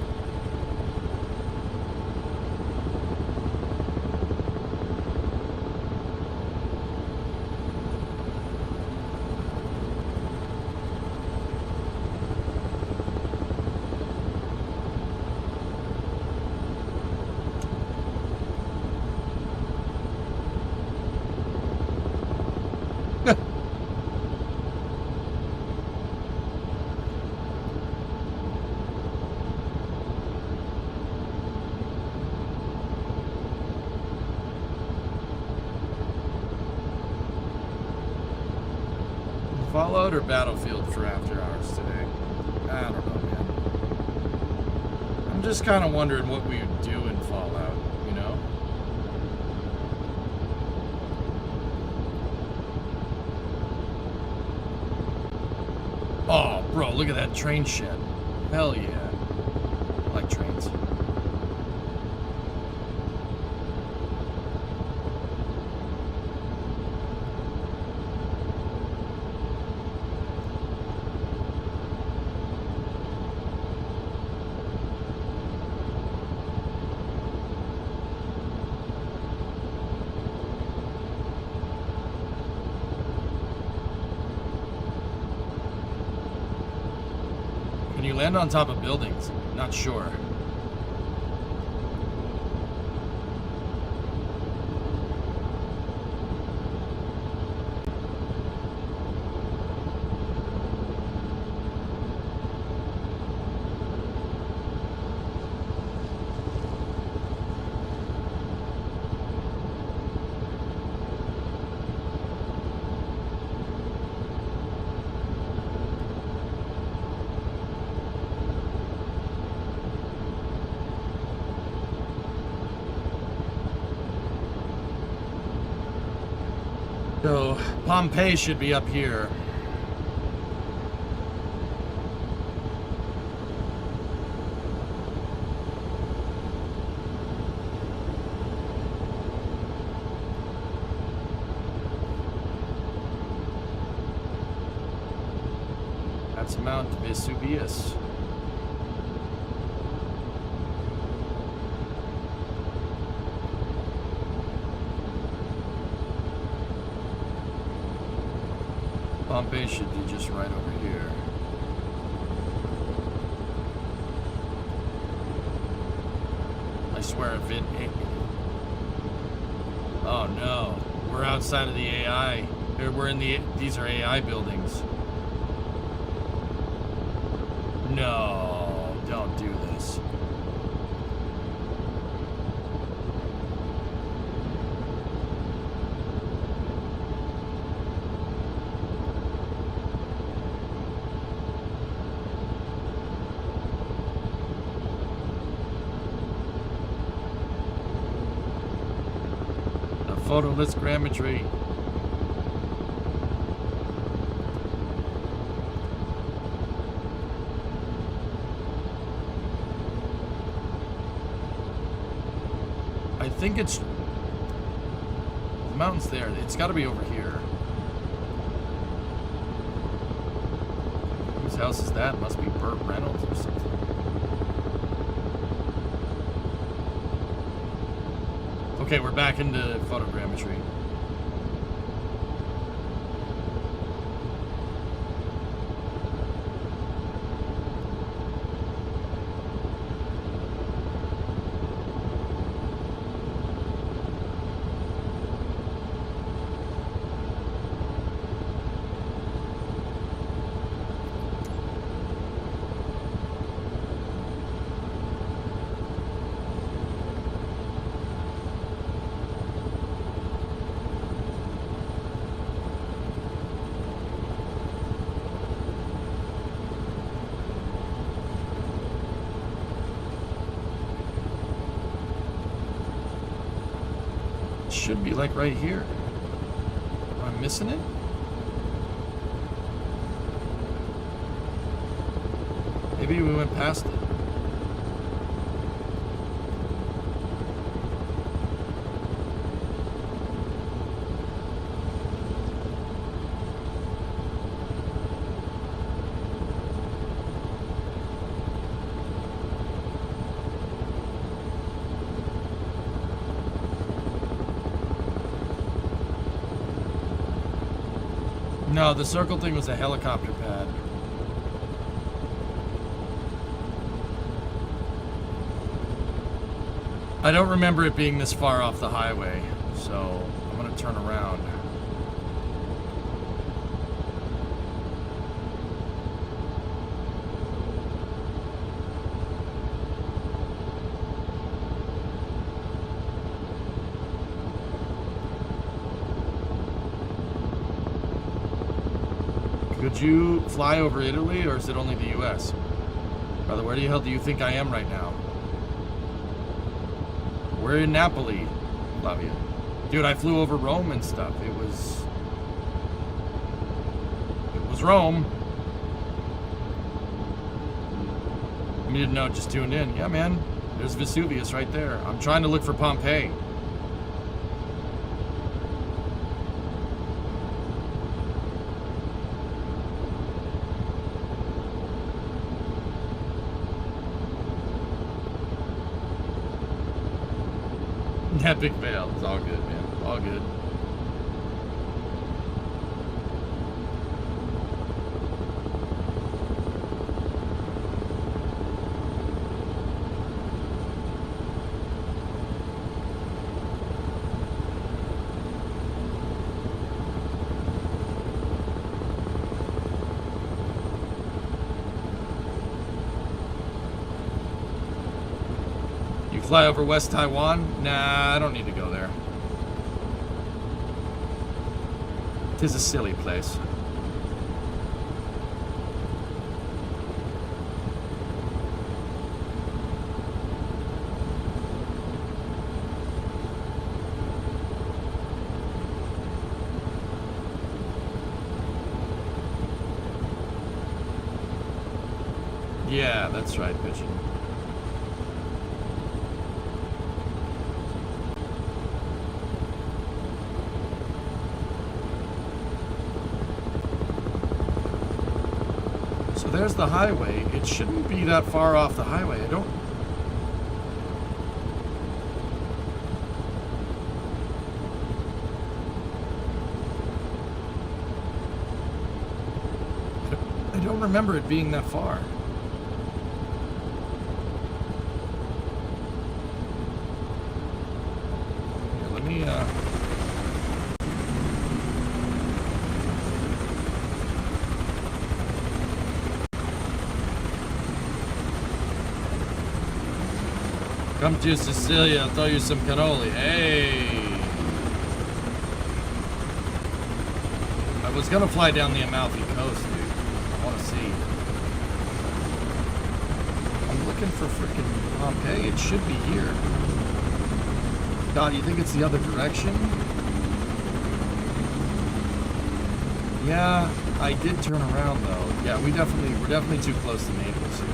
Speaker 1: Fallout or Battlefield for After Hours today? I don't know, man. I'm just kind of wondering what we would do in Fallout, you know? Oh, bro, look at that train shed. Hell yeah. I like trains. Can you land on top of buildings? Not sure. So, Pompeii should be up here. That's Mount Vesuvius. Pompeii should be just right over here. I swear if it... Oh no, we're outside of the AI. We're in the... These are AI buildings. No, don't do this. Photolithogrammetry. I think it's the mountain's there. It's got to be over here. Whose house is that? Must be Burt Reynolds or something. Okay, we're back into photogrammetry. should be like right here. Am I missing it? Maybe we went past it. No, the circle thing was a helicopter pad. I don't remember it being this far off the highway, so I'm gonna turn around. Could you fly over Italy, or is it only the US? Brother, where the hell do you think I am right now? We're in Naples, Flavia. Dude, I flew over Rome and stuff. It was Rome. You didn't know, just tuned in. Yeah, man. There's Vesuvius right there. I'm trying to look for Pompeii. Epic fail. It's all good, man. All good. Fly over West Taiwan? Nah, I don't need to go there. Tis a silly place. Yeah, that's right, Pigeon. There's the highway. It shouldn't be that far off the highway. I don't remember it being that far. Here, let me come to Sicilia, I'll throw you some cannoli. Hey! I was gonna fly down the Amalfi Coast, dude. I wanna see. I'm looking for frickin' Pompeii. It should be here. God, you think it's the other direction? Yeah, I did turn around though. Yeah, we're definitely too close to Naples here.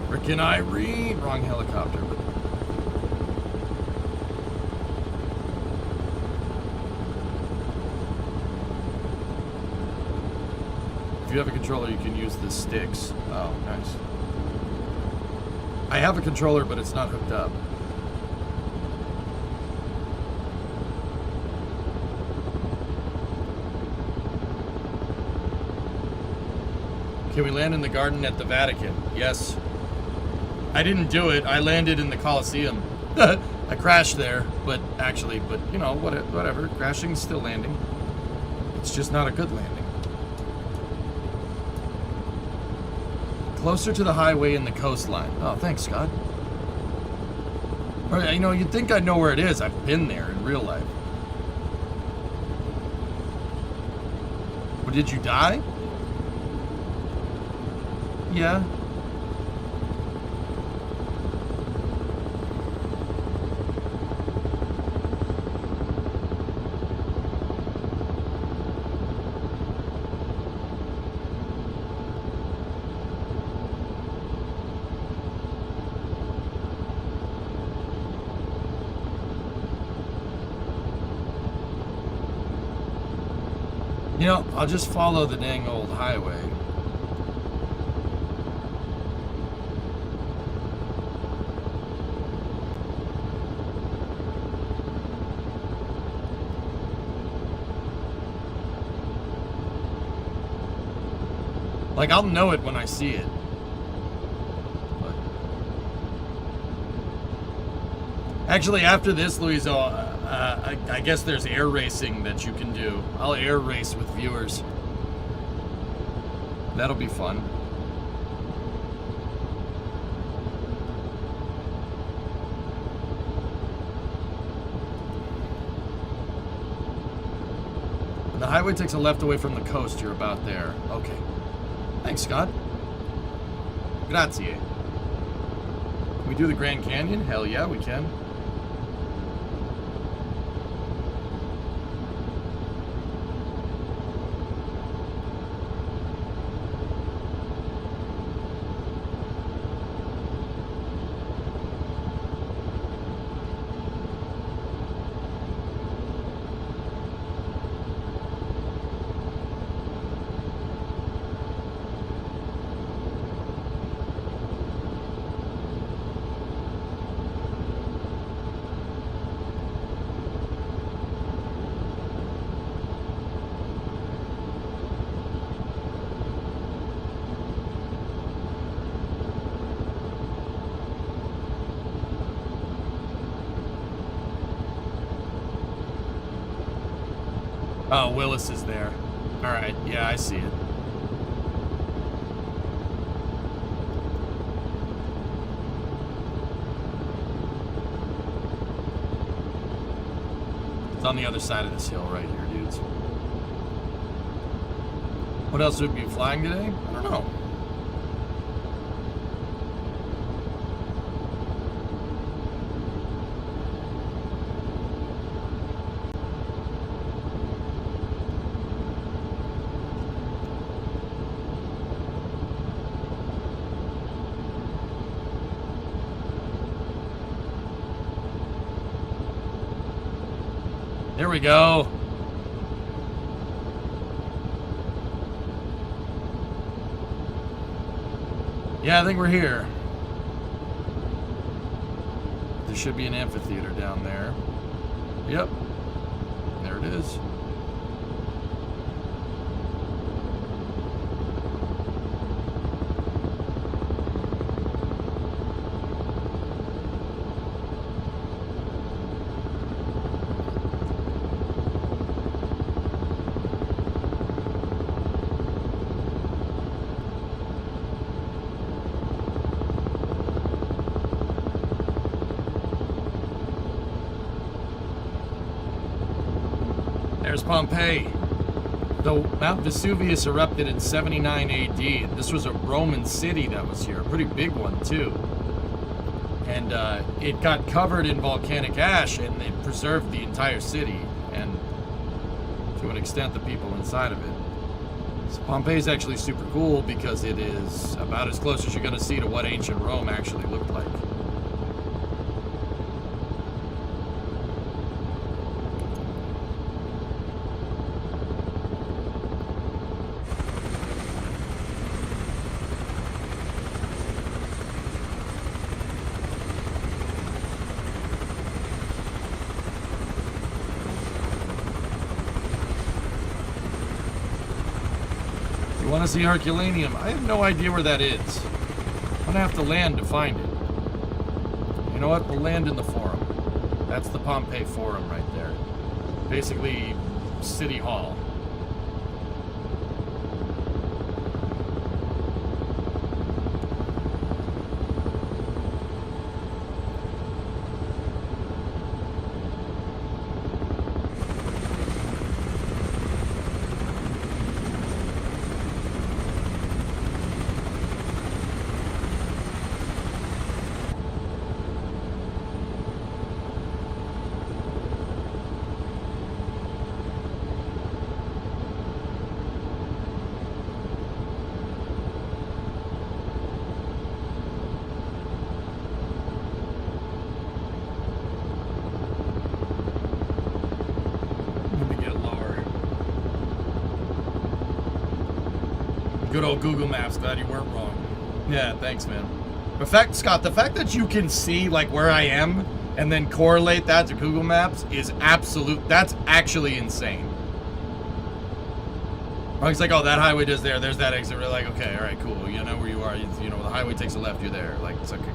Speaker 1: Frickin' Irene! Wrong helicopter. If you have a controller, you can use the sticks. Oh, nice. I have a controller, but it's not hooked up. Can we land in the garden at the Vatican? Yes. I didn't do it. I landed in the Colosseum. I crashed there, but you know, whatever. Crashing's still landing. It's just not a good landing. Closer to the highway and the coastline. Oh, thanks, Scott. All right, you know, you'd think I'd know where it is. I've been there in real life. But did you die? know, I'll just follow the dang old highway. Like, I'll know it when I see it. But... Actually, after this, Louiso, I guess there's air racing that you can do. I'll air race with viewers. That'll be fun. And the highway takes a left away from the coast. You're about there. Okay. Thanks, Scott. Grazie. Can we do the Grand Canyon? Hell yeah, we can. Oh, Willis is there. Alright, yeah, I see it. It's on the other side of this hill right here, dudes. What else would be flying today? I don't know. There we go. Yeah, I think we're here. There should be an amphitheater down there. Yep. There it is. There's Pompeii. Though Mount Vesuvius erupted in 79 AD, this was a Roman city that was here, a pretty big one too. And it got covered in volcanic ash, and it preserved the entire city, and to an extent the people inside of it. So Pompeii is actually super cool because it is about as close as you're going to see to what ancient Rome actually looked like. Want to see Herculaneum? I have no idea where that is. I'm gonna have to land to find it. You know what? We'll land in the Forum. That's the Pompeii Forum right there. Basically, City Hall. Good old Google Maps. Glad you weren't wrong. Yeah, thanks, man. The fact, Scott, the fact that you can see like where I am and then correlate that to Google Maps is that's actually insane. He's like, oh, that highway does there. There's that exit. We're like, okay, all right, cool. You know where you are. You know, the highway takes a left. You're there. Like, it's like, okay.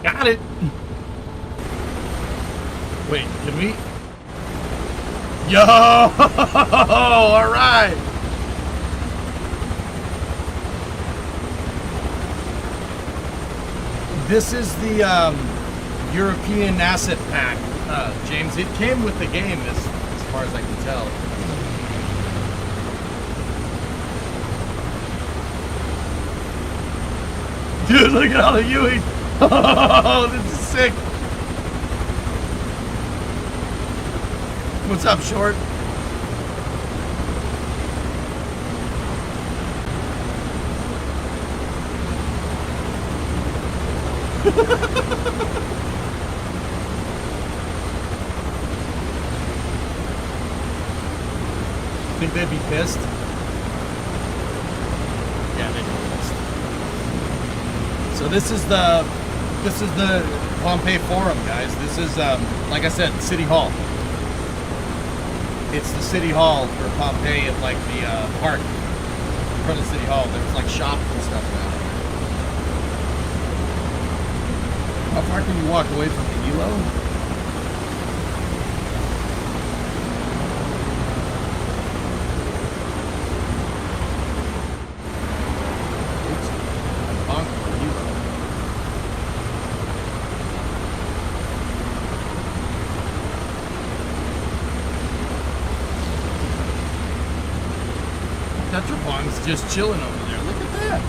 Speaker 1: Got it. Wait, can we? Yo! All right. This is the European asset pack, James. It came with the game, as far as I can tell. Dude, look at all the Ewing. Oh, this is sick. What's up, Short? Think they'd be pissed? Yeah, they'd be pissed. So this is the Pompeii Forum, guys. This is, like I said, City Hall. It's the City Hall for Pompeii at, like, the park in front of City Hall. There's, like, shops and stuff now. How far can you walk away from the Elo? Tetrapong's just chilling over there. Look at that.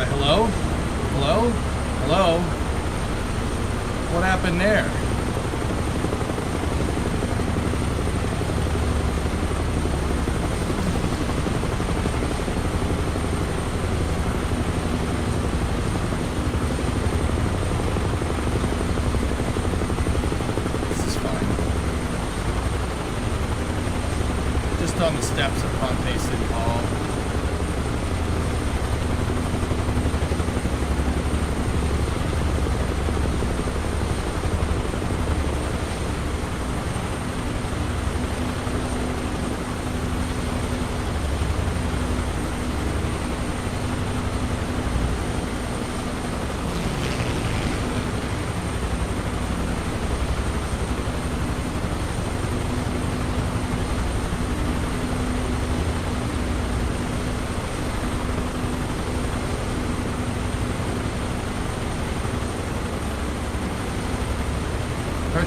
Speaker 1: Hello? Hello? Hello? What happened there? On the steps of Pompeii City Hall.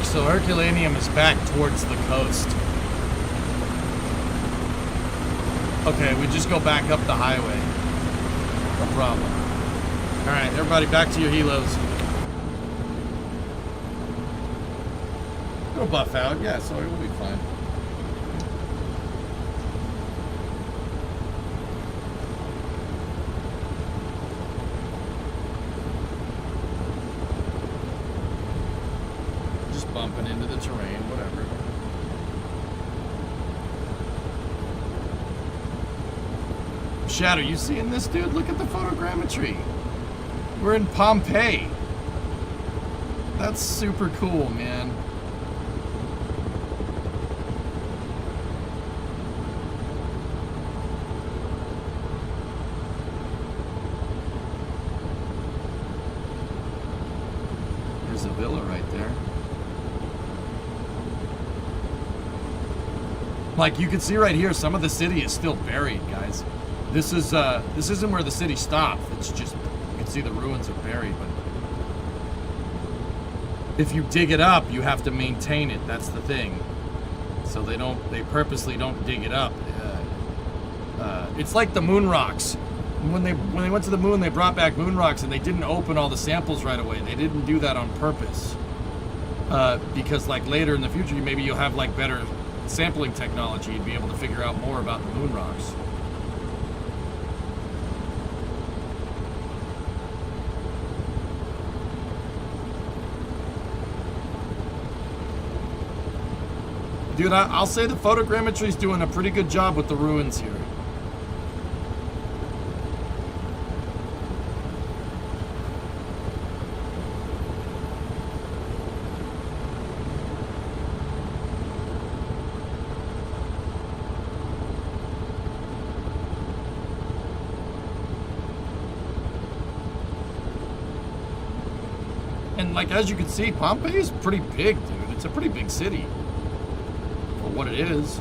Speaker 1: So Herculaneum is back towards the coast. Okay, we just go back up the highway. No problem. Alright, everybody back to your helos. Go buff out. Yeah, so it will be fine. Bumping into the terrain, whatever. Shadow, you seeing this, dude? Look at the photogrammetry. We're in Pompeii. That's super cool, man. There's a villa right there. Like, you can see right here, some of the city is still buried, guys. This isn't where the city stopped. It's just, you can see the ruins are buried, but if you dig it up, you have to maintain it. That's the thing. So they purposely don't dig it up. It's like the moon rocks. When they went to the moon, they brought back moon rocks, and they didn't open all the samples right away. They didn't do that on purpose. Because like later in the future, maybe you'll have like better sampling technology and be able to figure out more about the moon rocks. Dude, I'll say the photogrammetry is doing a pretty good job with the ruins here. And like, as you can see, Pompeii is pretty big, dude. It's a pretty big city. For what it is.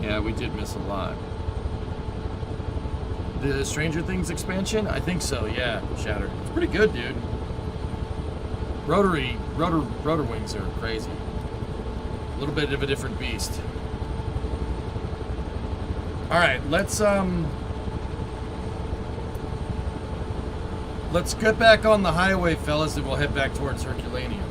Speaker 1: Yeah, we did miss a lot. The Stranger Things expansion? I think so, yeah, Shatter. It's pretty good, dude. Rotor wings are crazy. A little bit of a different beast. Alright, let's get back on the highway, fellas, and we'll head back towards Herculaneum.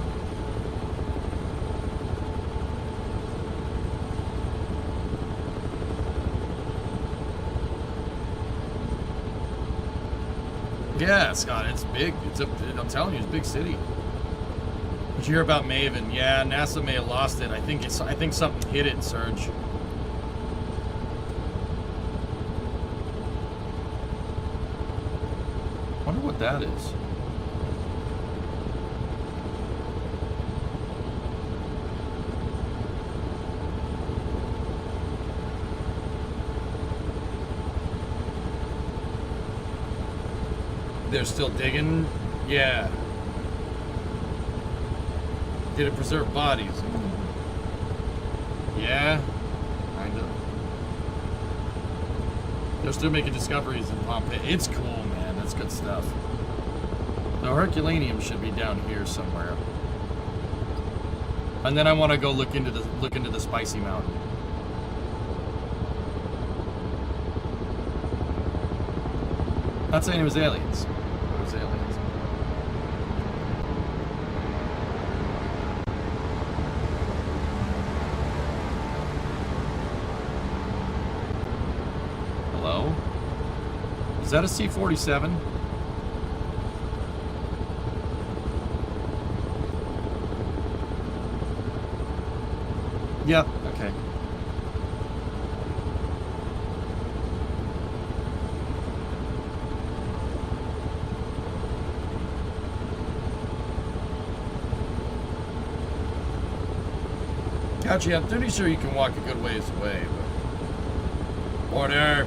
Speaker 1: Yeah, Scott, it's big. I'm telling you, it's a big city. Did you hear about Maven? Yeah, NASA may have lost it. I think something hit it, Serge. Wonder what that is. They're still digging? Yeah. Did it preserve bodies? Yeah. Kind of. They're still making discoveries in Pompeii. It's cool, man. That's good stuff. The Herculaneum should be down here somewhere. And then I want to go look into the Spicy Mountain. Not saying it was aliens. It was aliens. Hello? Is that a C-47? Yep, okay. Gotcha, I'm pretty sure you can walk a good ways away, but... Order!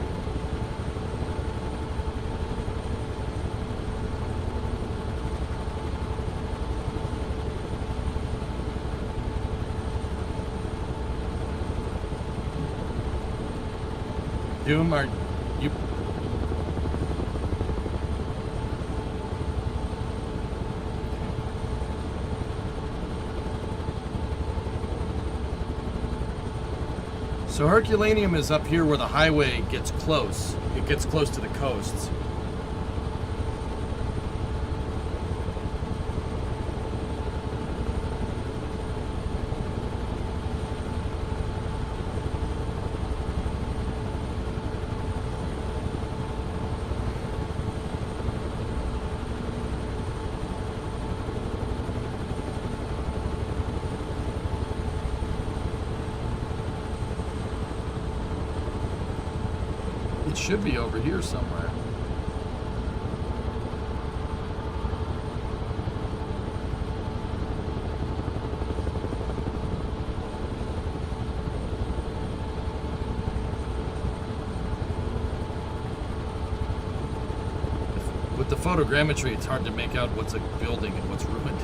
Speaker 1: Doom, are you... So Herculaneum is up here where the highway gets close. It gets close to the coasts. It should be over here somewhere. With the photogrammetry, it's hard to make out what's a building and what's ruined.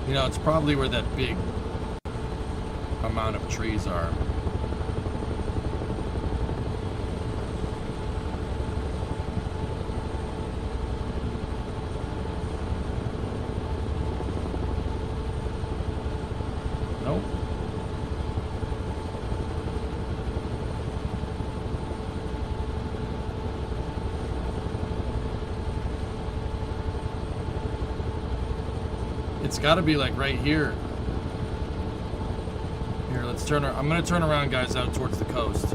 Speaker 1: You know, it's probably where that big amount of trees are. Nope. It's got to be like right here. Here, let's turn. I'm gonna turn around, guys, out towards the coast.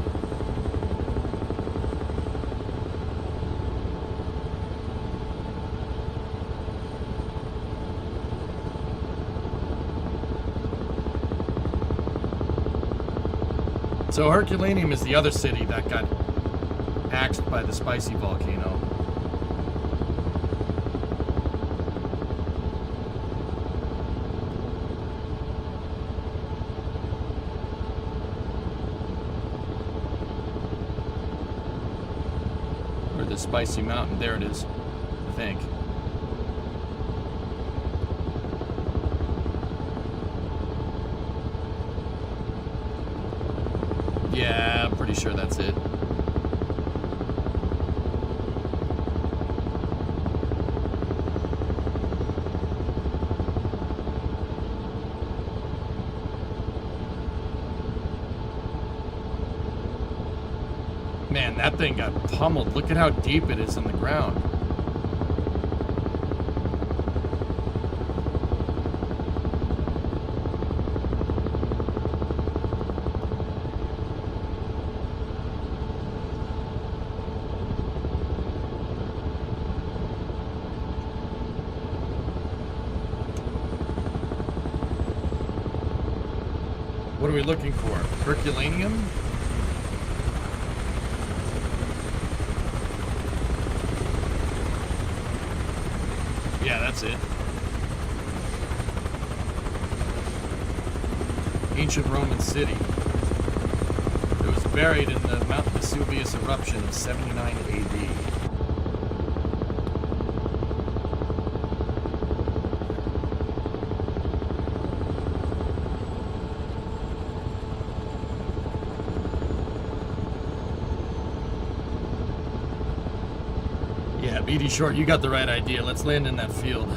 Speaker 1: So Herculaneum is the other city that got axed by the spicy volcano. The spicy mountain, there it is, I think. Yeah, I'm pretty sure that's it. Man, that thing got pummeled. Look at how deep it is in the ground. What are we looking for? Herculaneum? Yeah, that's it. Ancient Roman city. It was buried in the Mount Vesuvius eruption of 79 AD. Yeah, BD Short, you got the right idea. Let's land in that field.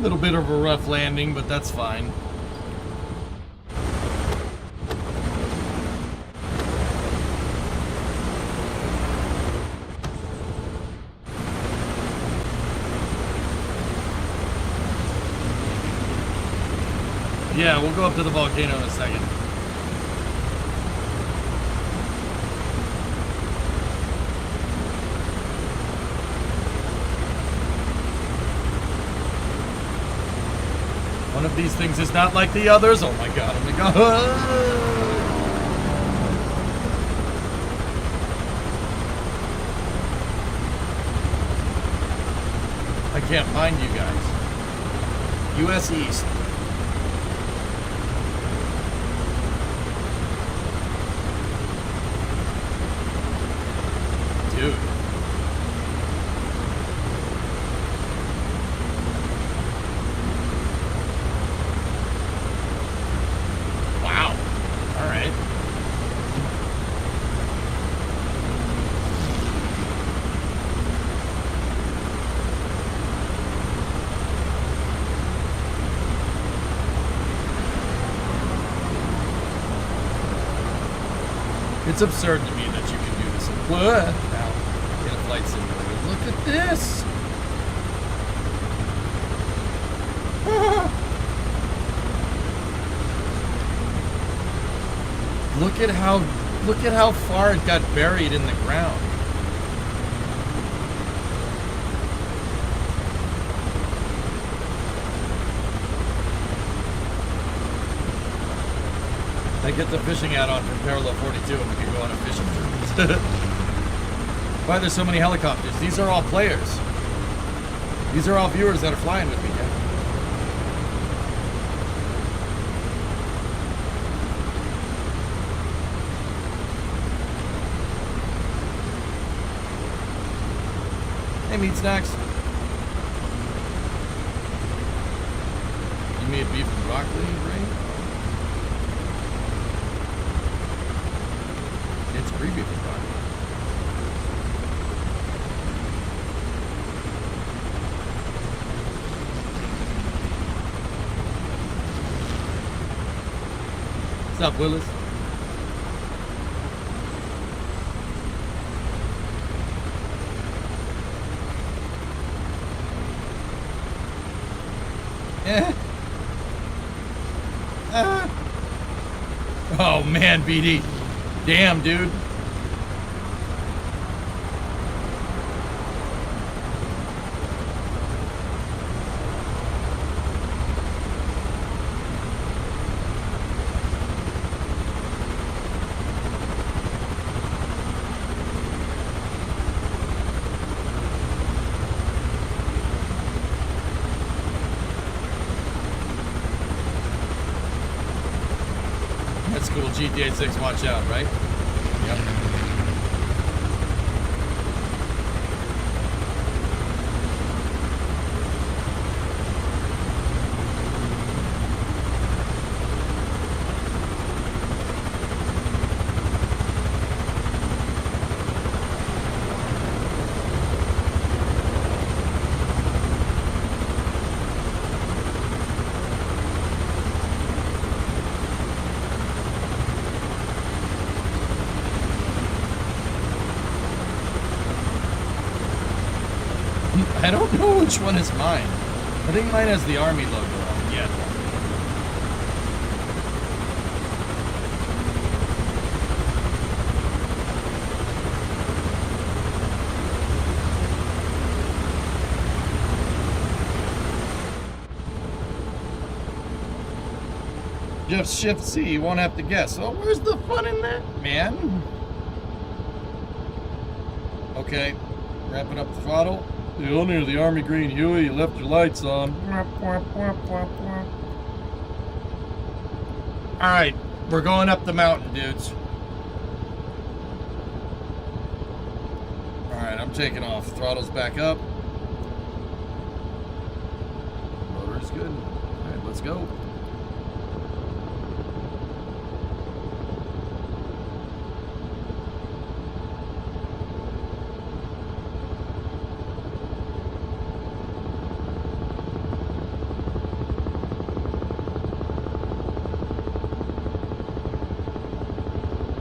Speaker 1: Little bit of a rough landing, but that's fine. Yeah, we'll go up to the volcano in a second. One of these things is not like the others. Oh my god, oh my god. I can't find you guys. US East. Dude. Wow. All right. It's absurd to me that you can do this. What? Now, in a flight simulator. Look at this. Look at how far it got buried in the ground. I get the fishing add-on from Parallel 42 and we can go on a fishing trip. Why are there so many helicopters? These are all players. These are all viewers that are flying with me, yeah. Hey, meat snacks. You made beef and broccoli, right? It's free beef and broccoli. What's up, Willis? Oh man, BD. Damn, dude. That's cool. GTA 6, watch out, right? Yep. I don't know which one is mine. I think mine has the Army logo on. Yeah. Just Shift C, you won't have to guess. Oh, where's the fun in that, man? Okay, wrapping up the throttle. The owner of the Army Green Huey, you left your lights on. Alright, we're going up the mountain, dudes. Alright, I'm taking off. Throttle's back up. Motor is good. Alright, let's go.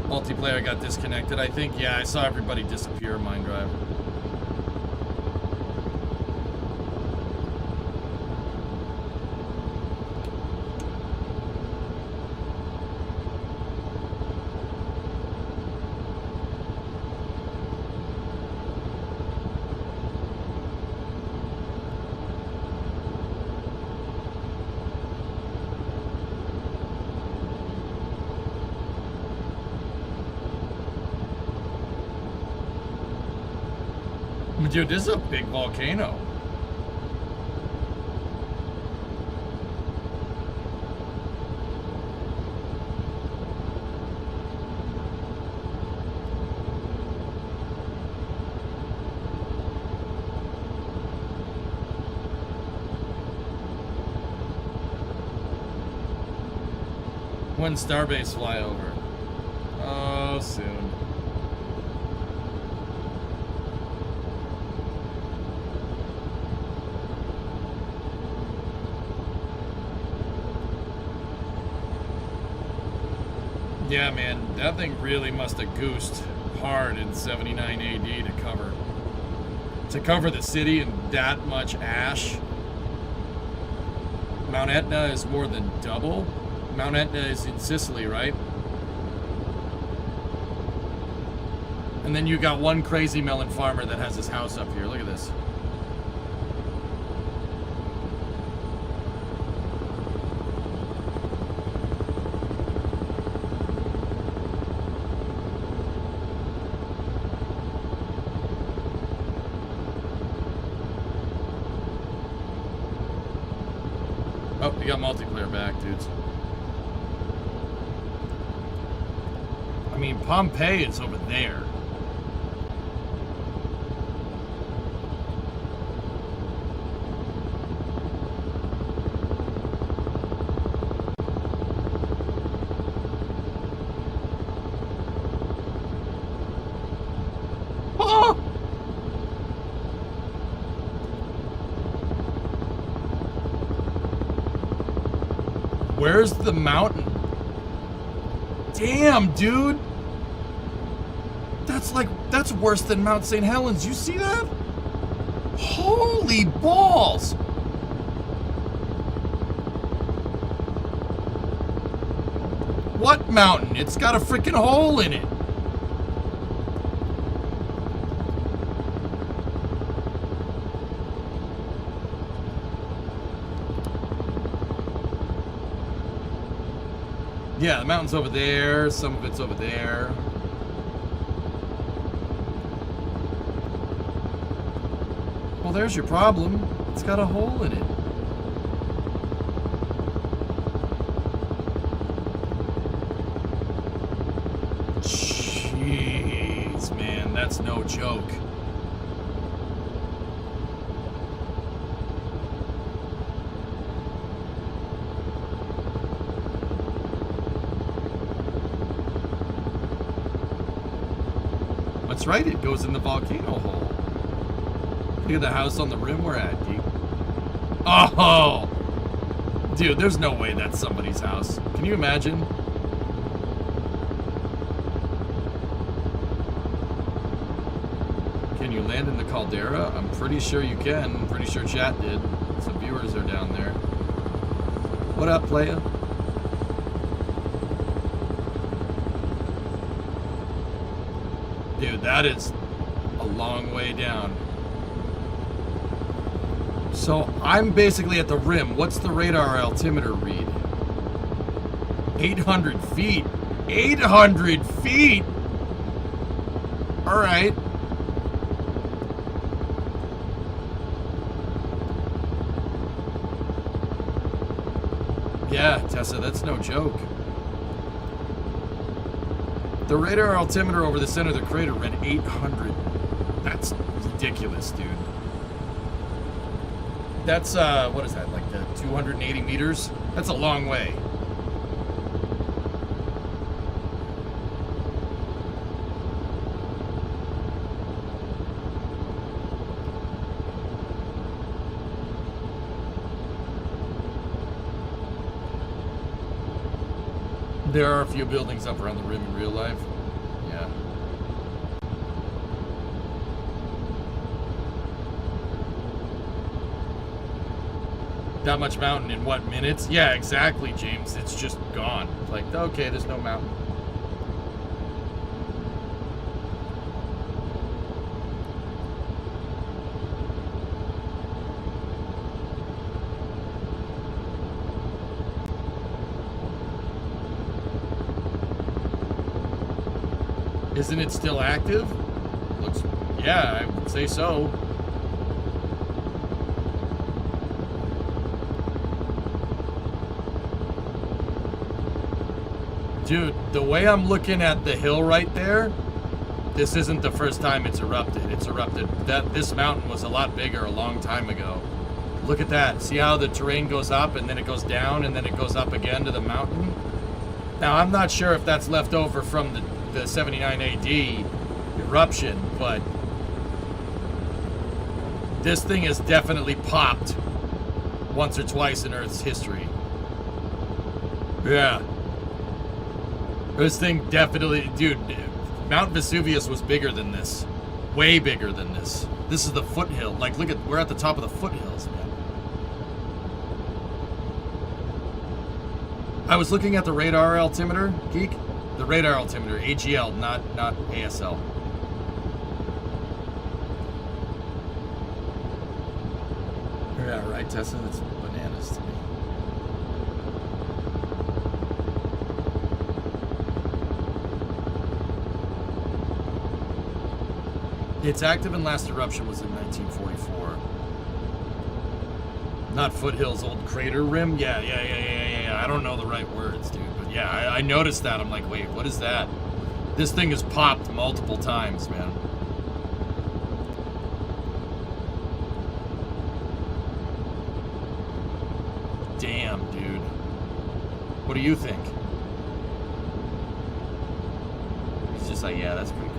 Speaker 1: Multiplayer got disconnected, I think. Yeah, I saw everybody disappear in Mine Drive. Dude, this is a big volcano. When Starbase fly over? Oh, soon. Yeah, man, that thing really must have goosed hard in 79 AD to cover the city in that much ash. Mount Etna is more than double. Mount Etna is in Sicily, right? And then you got one crazy melon farmer that has his house up here. Look at this. Oh, we got multiplayer back, dudes. I mean, Pompeii is over there. Oh! Where's the mountain? Damn, dude. That's worse than Mount St. Helens. You see that? Holy balls. What mountain? It's got a freaking hole in it. Yeah, the mountain's over there. Some of it's over there. Well, there's your problem. It's got a hole in it. Jeez, man, that's no joke. That's right, it goes in the volcano hole. Look at the house on the rim we're at, Geek. Oh! Dude, there's no way that's somebody's house. Can you imagine? Can you land in the caldera? I'm pretty sure you can. I'm pretty sure chat did. Some viewers are down there. What up, playa? Dude, that is a long way down. So I'm basically at the rim. What's the radar altimeter read? 800 feet. 800 feet? All right. Yeah, Tessa, that's no joke. The radar altimeter over the center of the crater read 800. That's ridiculous, dude. That's, what is that, like the 280 meters? That's a long way. There are a few buildings up around the rim in real life. Yeah. That much mountain in what, minutes? Yeah, exactly, James. It's just gone. Like, okay, there's no mountain. Isn't it still active? looks, yeah, I would say so. Dude, the way I'm looking at the hill right there, this isn't the first time it's erupted. It's erupted. This mountain was a lot bigger a long time ago. Look at that. See how the terrain goes up and then it goes down and then it goes up again to the mountain? Now, I'm not sure if that's left over from the 79 AD eruption, but this thing has definitely popped once or twice in Earth's history. Yeah. This thing definitely, dude, Mount Vesuvius was bigger than this. Way bigger than this. This is the foothill. Like, look at, we're at the top of the foothills, man. I was looking at the radar altimeter, Geek. The radar altimeter, AGL, not ASL. Yeah, right, Tessa? That's bananas to me. Its active and last eruption was in 1944. Not foothills, old crater rim? Yeah. I don't know the right words, dude. But yeah, I noticed that. I'm like, wait, what is that? This thing has popped multiple times, man. Damn, dude. What do you think? He's just like, yeah, that's pretty cool.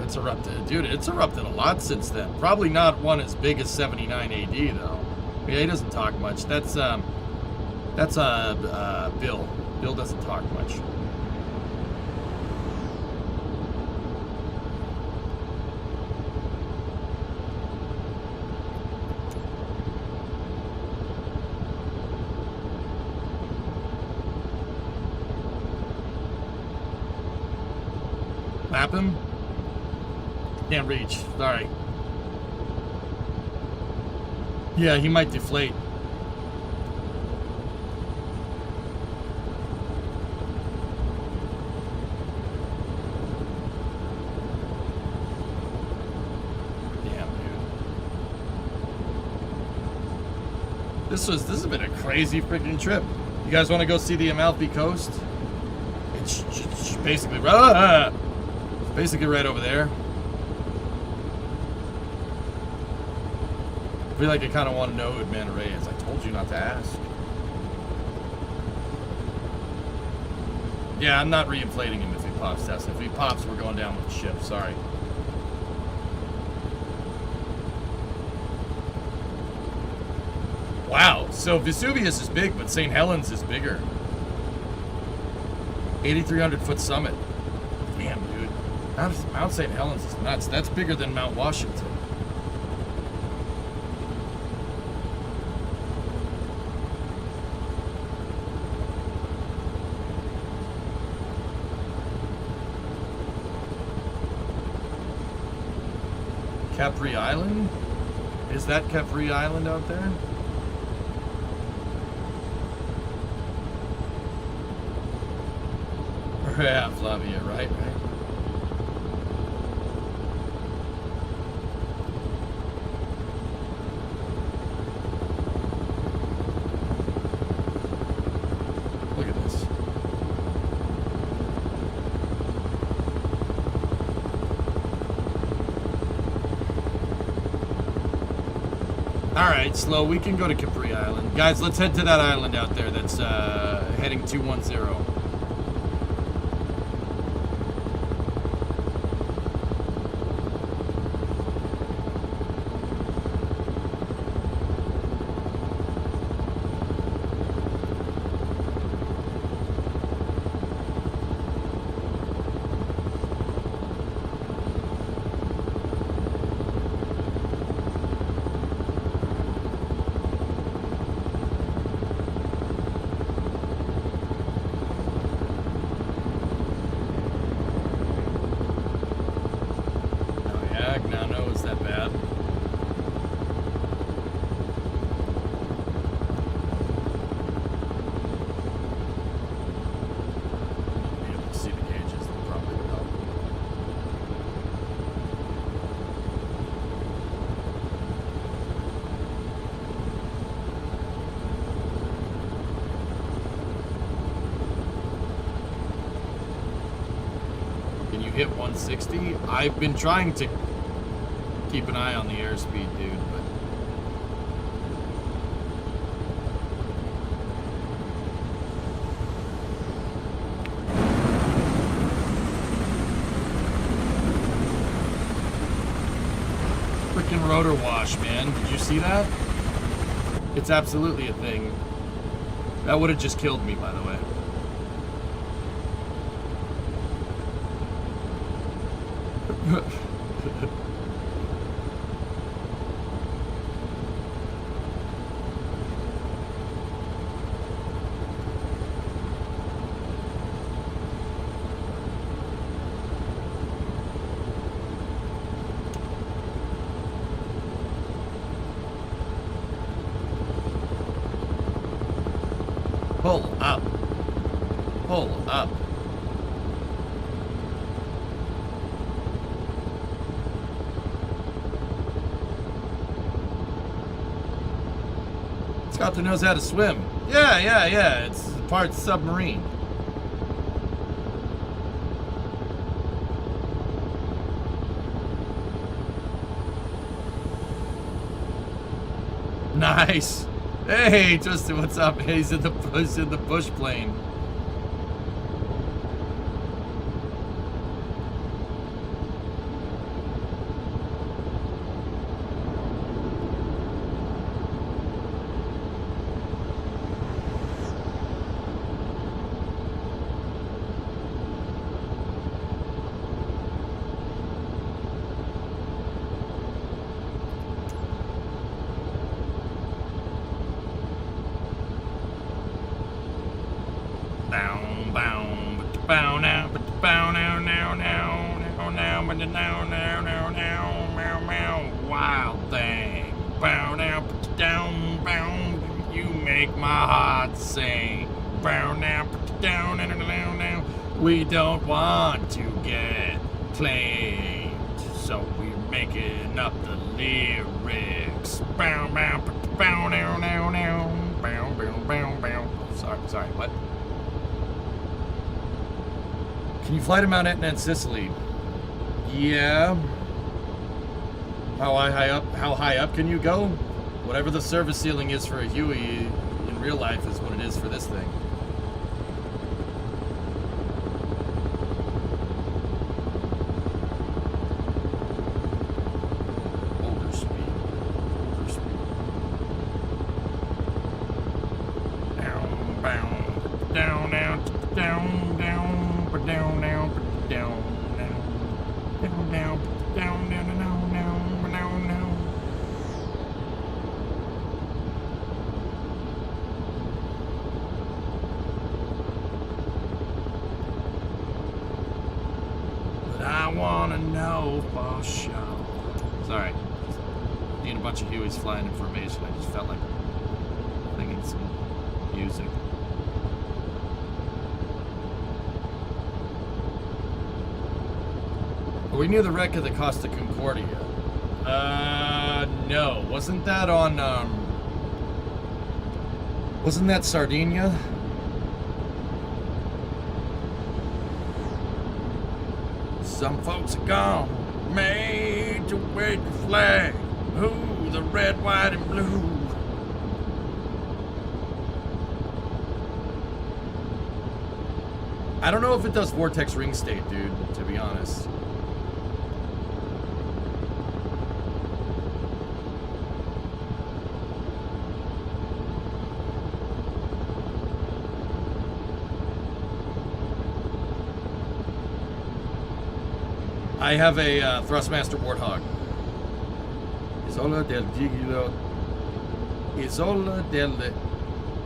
Speaker 1: It's erupted, dude. It's erupted a lot since then. Probably not one as big as 79 AD though. Yeah, he doesn't talk much. That's Bill. Bill doesn't talk much. Lap him? Can't reach. Sorry. Yeah, he might deflate. Damn, dude. This has been a crazy freaking trip. You guys want to go see the Amalfi Coast? It's basically right over there. I feel like I kind of want to know who Man Ray is. I told you not to ask. Yeah, I'm not re-inflating him if he pops, Tessa. If he pops, we're going down with the ship. Sorry. Wow. So Vesuvius is big, but St. Helens is bigger. 8,300-foot summit. Damn, dude. Mount St. Helens is nuts. That's bigger than Mount Washington. Capri Island? Is that Capri Island out there? Yeah, Flavia, right. Look at this. Alright, Slow, we can go to Capri Island. Guys, let's head to that island out there that's heading 210. hit 160. I've been trying to keep an eye on the airspeed, dude, but freaking rotor wash, man. Did you see that? It's absolutely a thing. That would have just killed me, by the way. Pull up. Pull up. Scott knows how to swim. Yeah. It's part submarine. Nice. Hey, Tristan, what's up? He's in the bush plane. Wild thing. Bow down, put you down, bow. You make my heart sing. Bow down, put you down, down. We don't want to get claimed, so we're making up the lyrics. Bow, bow, put you bow, down, down. Bow, bow, bow, bow. Sorry, what? Can you fly to Mount Etna in Sicily? Yeah. How high up can you go? Whatever the service ceiling is for a Huey in real life is what it is for this thing. Overspeed. Down, down, down, down, down, down, down, down, down, down, down, down, down. I wanna know for sure. Sorry. Seeing a bunch of Hueys flying in formation, I just felt like thinking some music. Are we near the wreck of the Costa Concordia? No. Wasn't that on, wasn't that Sardinia? Some folks are gone, made to wave the flag. Ooh, the red, white, and blue. I don't know if it does Vortex Ring State, dude, to be honest. I have a Thrustmaster Warthog. Isola del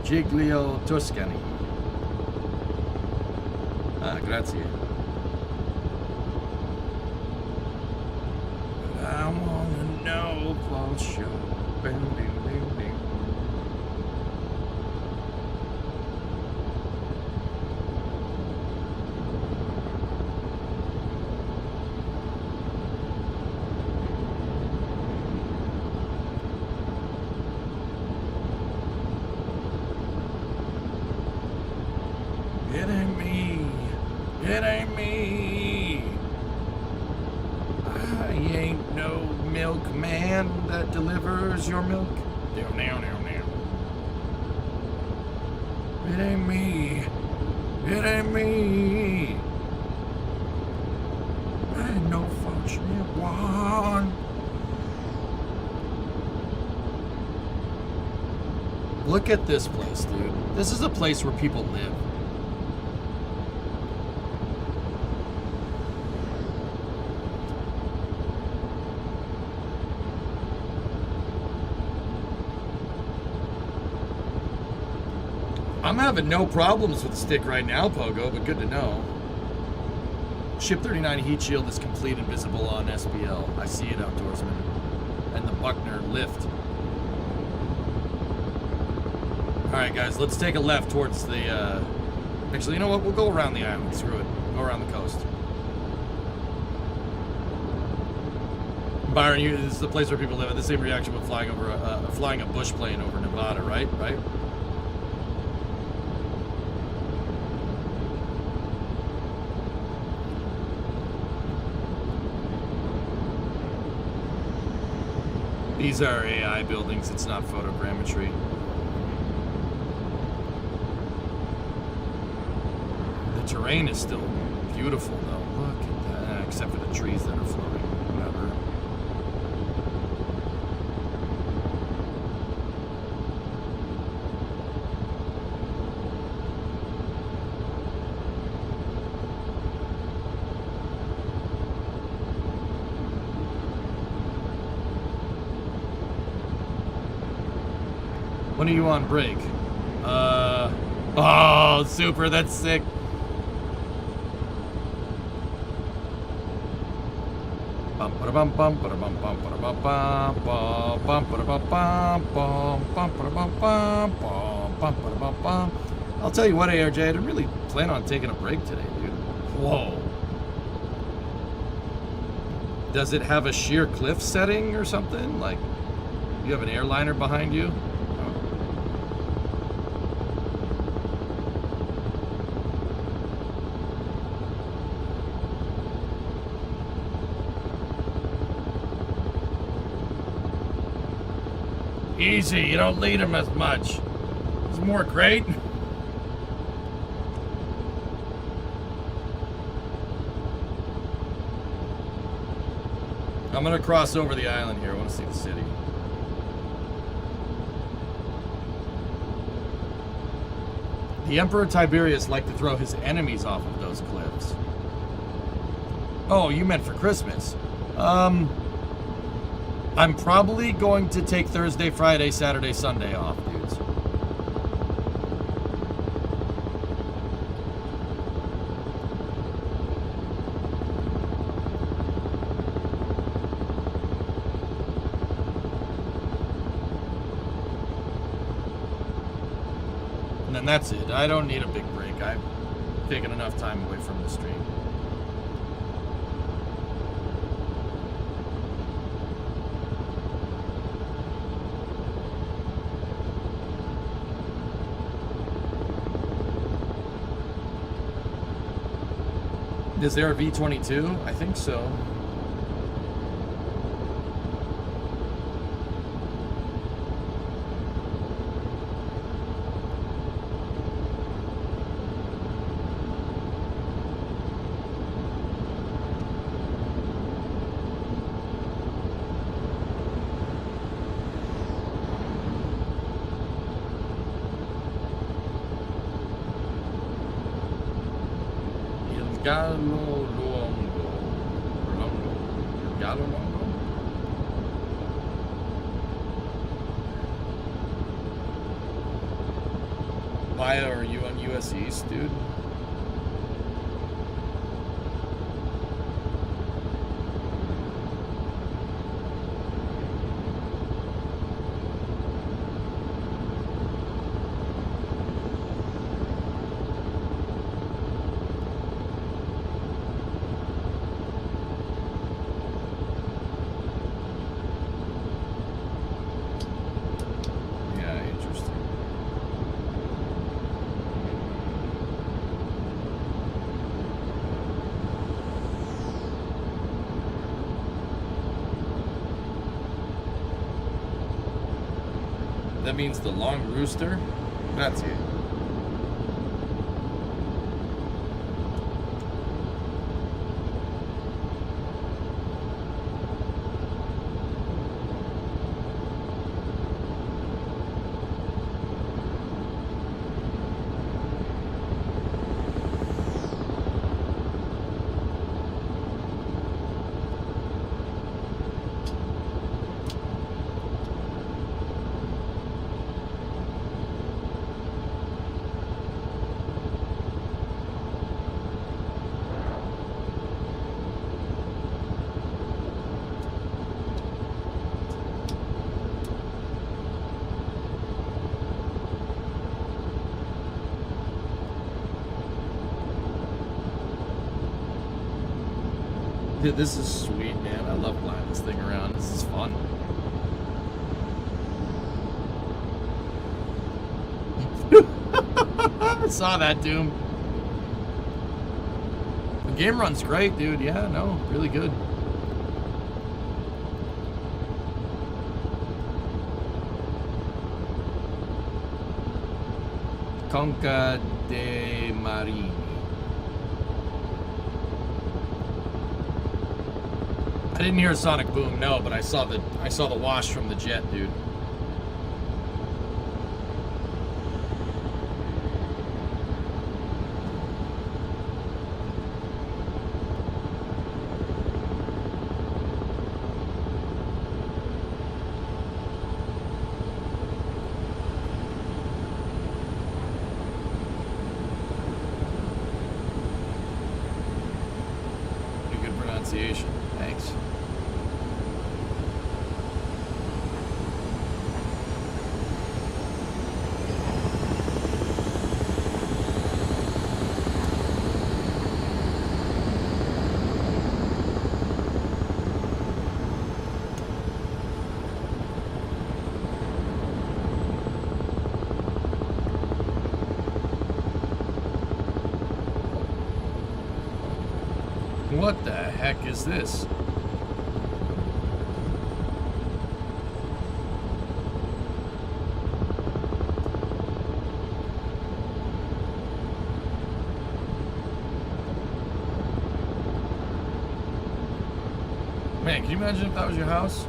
Speaker 1: Giglio Tuscany. Ah, grazie. But I wanna know for sure. Bing, bing, bing, bing. It ain't me. delivers your milk. Down, down, down, down. It ain't me. It ain't me. I ain't no fortunate one. Look at this place, dude. This is a place where people live. I'm having no problems with the stick right now, Pogo, but good to know. Ship 39 heat shield is complete and visible on SBL. I see it, Outdoorsman. And the Buckner lift. Alright, guys, let's take a left towards the, Actually, you know what? We'll go around the island. Screw it. Go around the coast. Byron, this is the place where people live. The same reaction with flying over flying a bush plane over Nevada, right? Right? These are AI buildings, it's not photogrammetry. The terrain is still beautiful though. Look at that, except for the trees that are floating. Whatever. When are you on break? Oh, super, that's sick. I'll tell you what, ARJ, I didn't really plan on taking a break today, dude. Whoa. Does it have a sheer cliff setting or something? Like, you have an airliner behind you? Easy, you don't lead him as much. There's more great. I'm gonna cross over the island here. I want to see the city. The Emperor Tiberius liked to throw his enemies off of those cliffs. Oh, you meant for Christmas. I'm probably going to take Thursday, Friday, Saturday, Sunday off, dudes. And then that's it. I don't need a big break. I've taken enough time away from the stream. Is there a V-22? I think so. Gallo Longo. Maya, are you on US East, dude? that means the long rooster. Grazie. Dude, this is sweet, man. I love flying this thing around. This is fun. I saw that, Doom. The game runs great, dude. Yeah, no, really good. Conca de Marini. I didn't hear a sonic boom, no, but I saw the wash from the jet, dude. Pretty good pronunciation. Thanks. What the heck is this? Man, can you imagine if that was your house?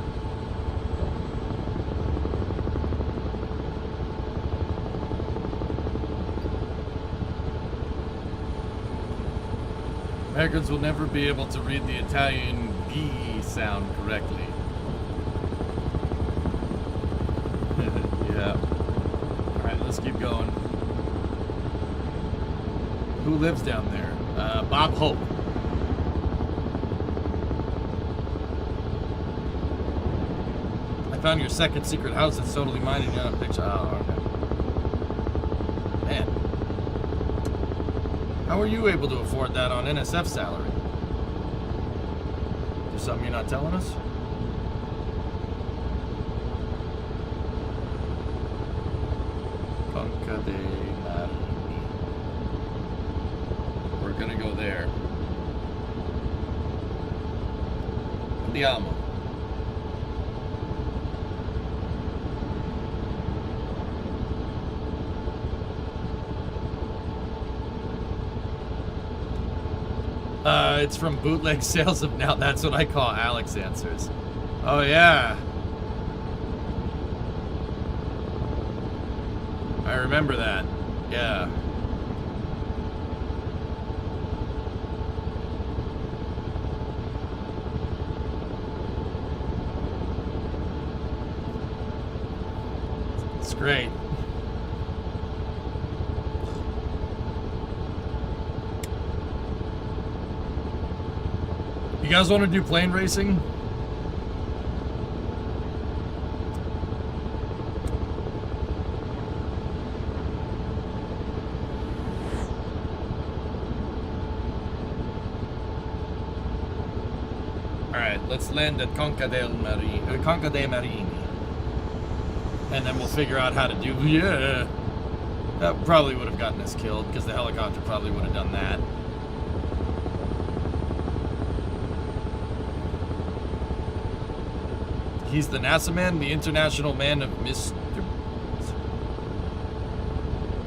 Speaker 1: Americans will never be able to read the Italian B sound correctly. Yeah. Alright, let's keep going. Who lives down there? Bob Hope. I found your second secret house. It's totally mine and you got a picture. Oh, okay. Man. How are you able to afford that on NSF salary? There's something you're not telling us? Conca de Marini. We're gonna go there. Andiamo. It's from bootleg sales of now. That's what I call Alex answers. Oh, yeah. I remember that. Yeah. It's great. You guys want to do plane racing? Alright, let's land at Conca de Marini. And then we'll figure out how to do... Yeah! That probably would have gotten us killed, because the helicopter probably would have done that. He's the NASA man, the international man of Mr.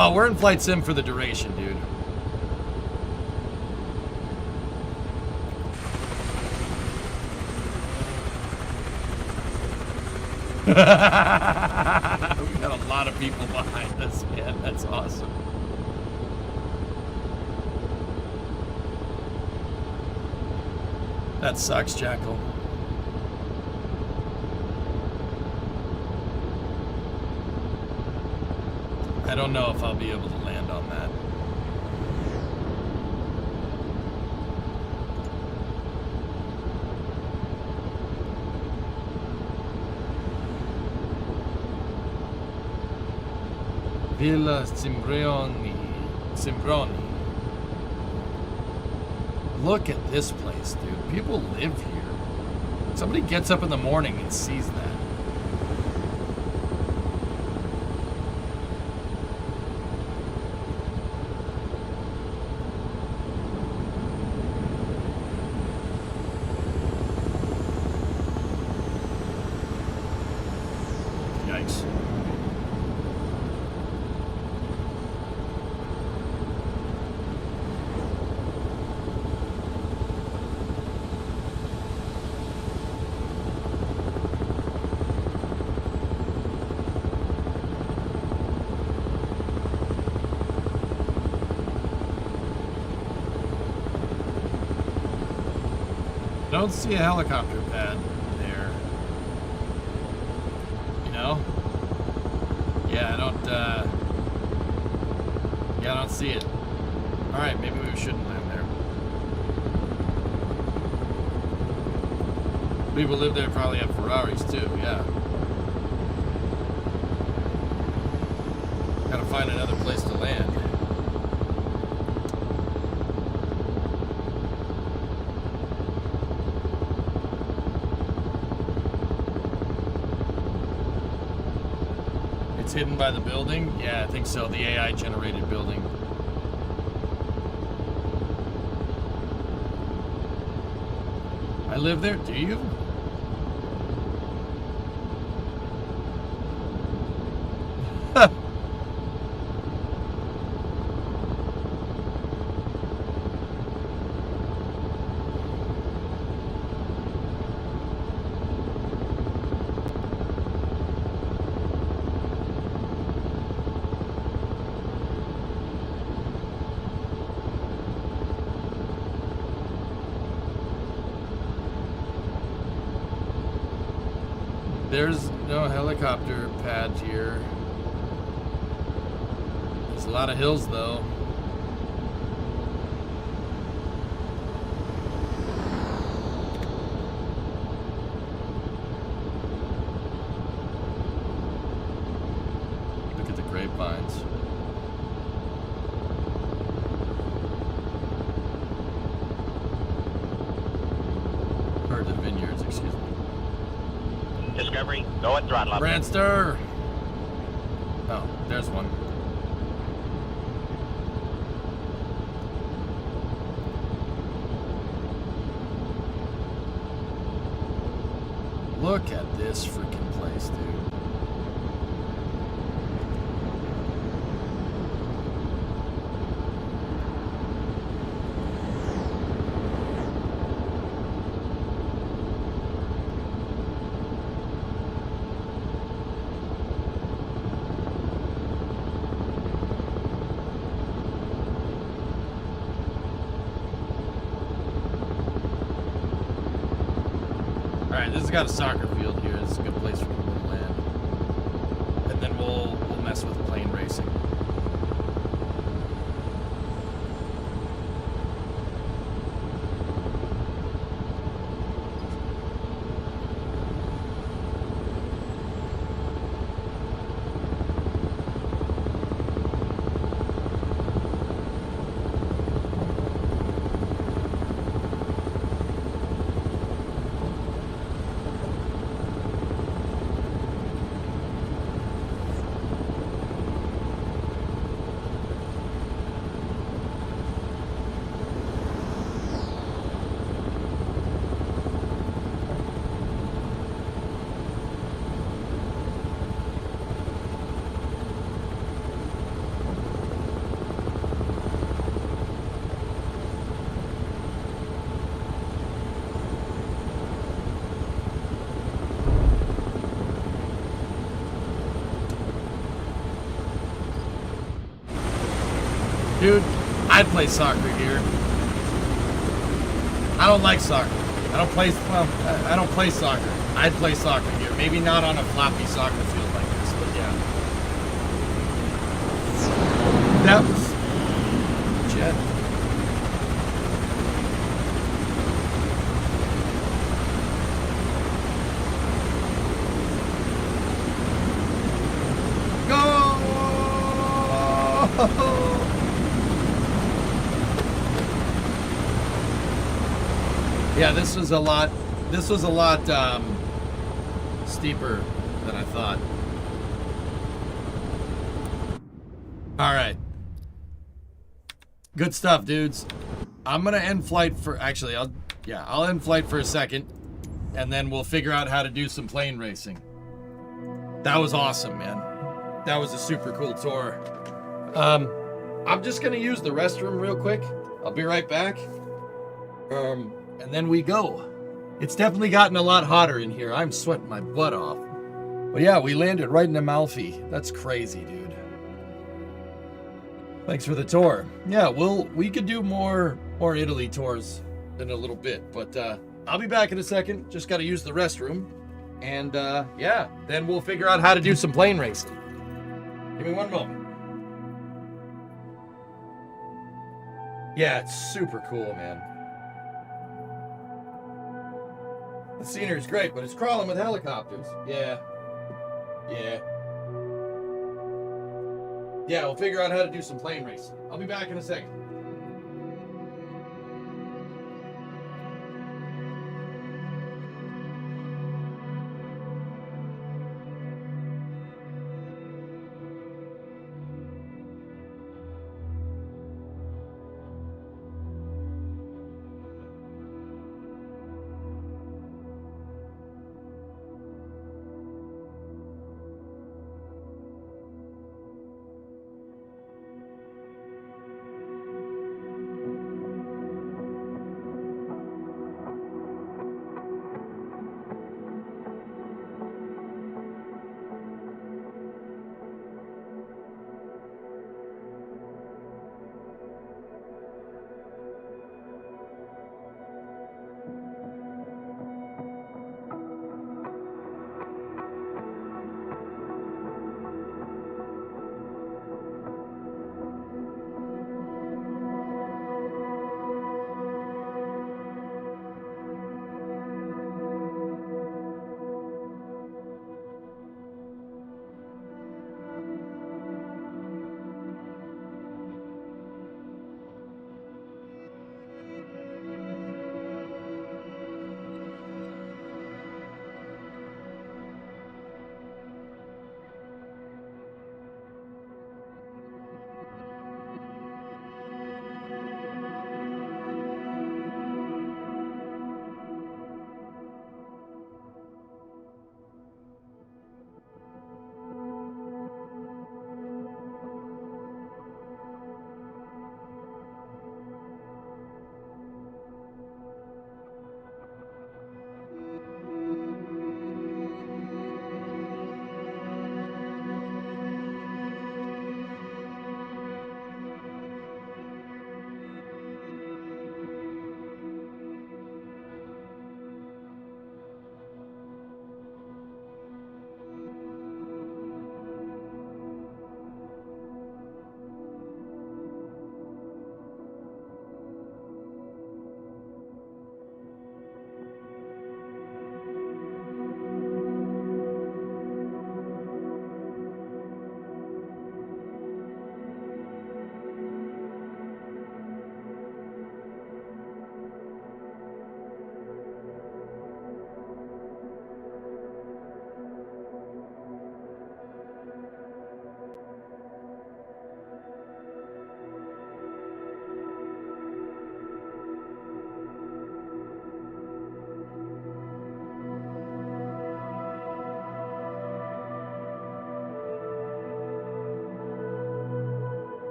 Speaker 1: Oh, we're in flight sim for the duration, dude. We got a lot of people behind us, man. That's awesome. That sucks, Jackal. I don't know if I'll be able to land on that. Villa Cimbrioni. Look at this place, dude. People live here. Somebody gets up in the morning and sees that. Yikes. Don't see a helicopter pad there. You know? Yeah, I don't see it. Alright, maybe we shouldn't land there. People live there probably have Ferraris too, yeah. Gotta find another place to land. It's hidden by the building? Yeah, I think so. The AI generated building. I live there? Do you? There's no helicopter pad here. There's a lot of hills though. Look at the grapevines. Or the vineyards, excuse me.
Speaker 2: Discovery, go at throttle up.
Speaker 1: Branster! Oh, there's one. Look at this freaking place, dude. Alright, this has got a soccer field here. This is a good place for people to land. And then we'll mess with plane racing. Dude, I'd play soccer here. I don't like soccer. I don't play soccer. I'd play soccer here. Maybe not on a floppy soccer field like this, but yeah. That was jet. Yeah, this was a lot steeper than I thought. All right. Good stuff, dudes. I'm going to end flight for, actually, I'll end flight for a second, and then we'll figure out how to do some plane racing. That was awesome, man. That was a super cool tour. I'm just going to use the restroom real quick. I'll be right back. And then we go. It's definitely gotten a lot hotter in here. I'm sweating my butt off. But yeah, we landed right in Amalfi. That's crazy, dude. Thanks for the tour. Yeah, we could do more Italy tours in a little bit, but I'll be back in a second. Just got to use the restroom. And yeah, then we'll figure out how to do some plane racing. Give me one moment. Yeah, it's super cool, man. The scenery's great, but it's crawling with helicopters. Yeah. Yeah, we'll figure out how to do some plane racing. I'll be back in a second.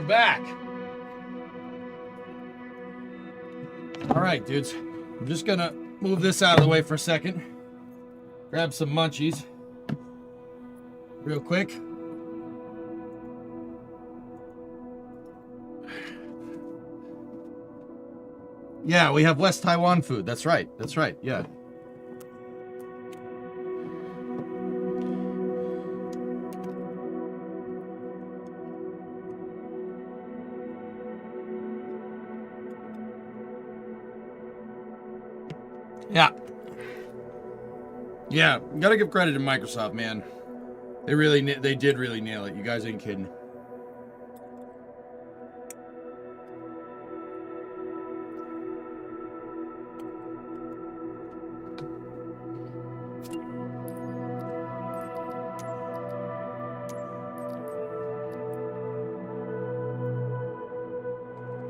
Speaker 1: back. All right, dudes. I'm just gonna move this out of the way for a second. Grab some munchies. Real quick. Yeah, we have West Taiwan food. That's right. That's right. Yeah. Yeah. Yeah, gotta give credit to Microsoft, man. They did really nail it. You guys ain't kidding.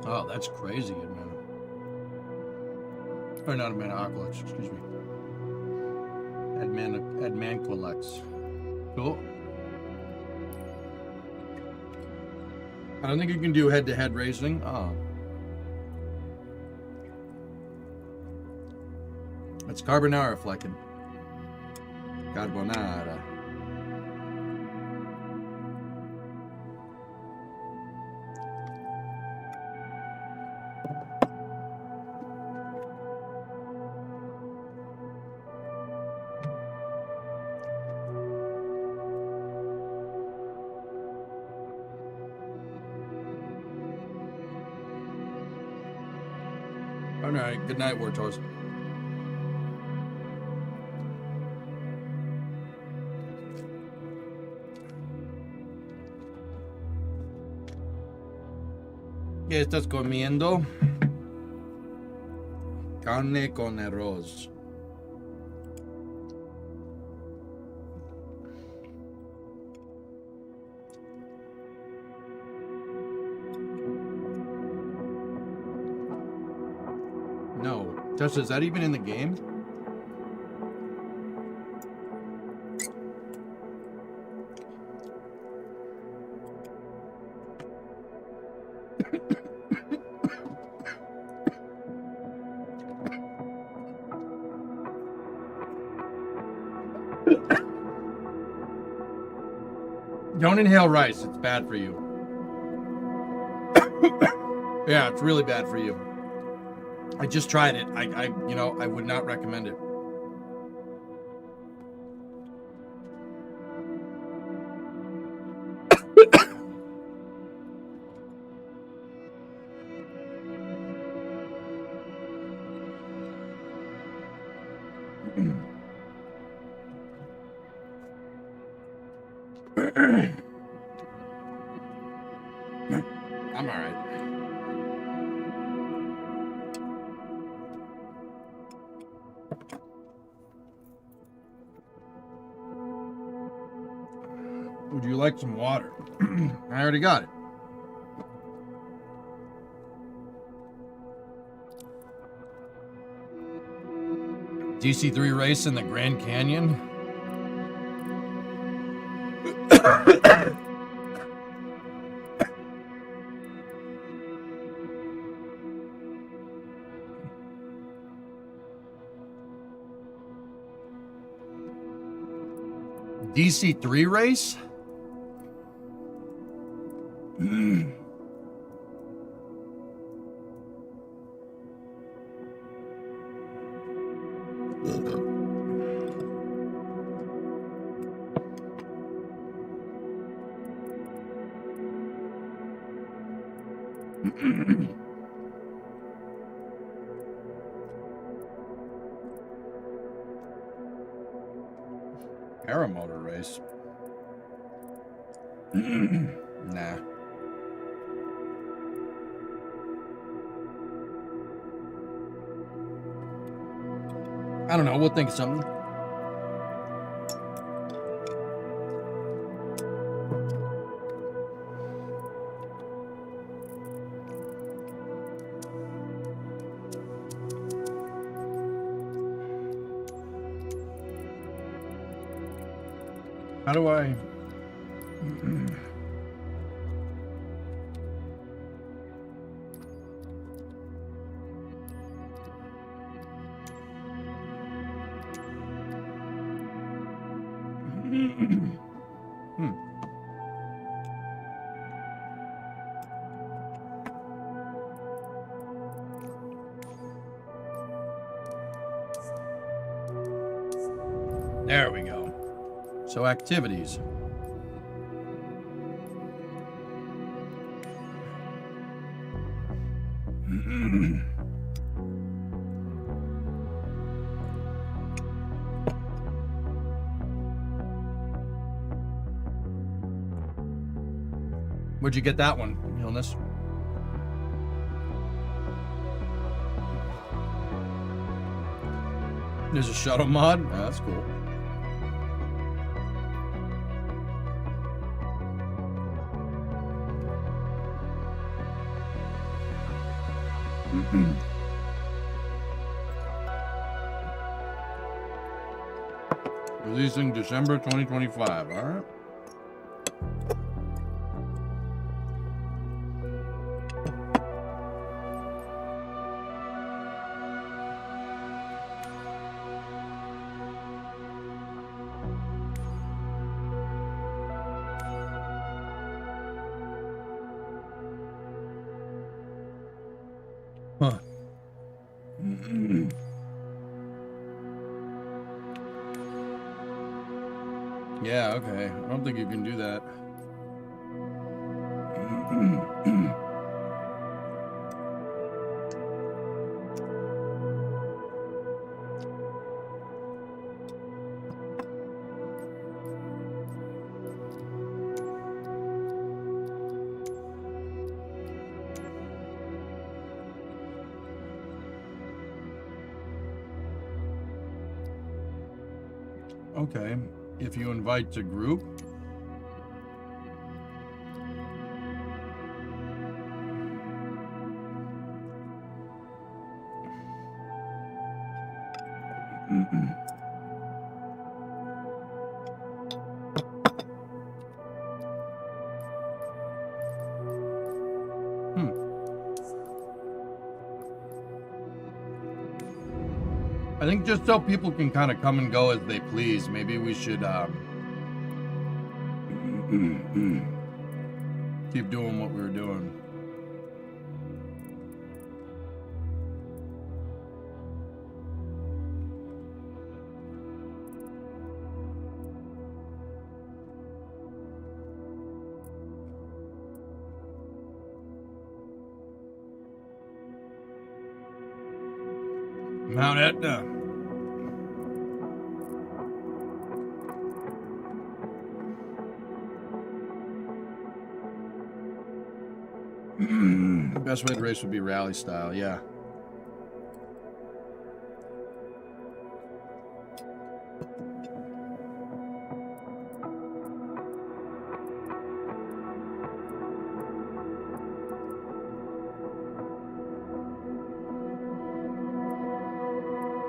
Speaker 1: Oh, that's crazy, man. Or not Aqualex, excuse me. Admanqualex. Cool. I don't think you can do head-to-head racing. Oh. It's carbonara flecking. Carbonara. All right, good night, Wartos. ¿Qué estás comiendo? Carne con arroz. No. Tessa, is that even in the game? Don't inhale rice. It's bad for you. Yeah, it's really bad for you. I just tried it. I would not recommend it. I'm all right. Would you like some water? I already got it. DC3 race in the Grand Canyon. DC3 race? Paramotor race. Nah. I don't know. We'll think of something. How do I... There we go. So activities. Where'd you get that one, Illness? There's a shuttle mod? Oh, that's cool. Releasing December 2025, all right. Huh. Yeah, okay. I don't think you can do that. Okay, if you invite to group. I think just so people can kind of come and go as they please, maybe we should keep doing what we were doing. Mount Etna. The best way to race would be rally style, yeah.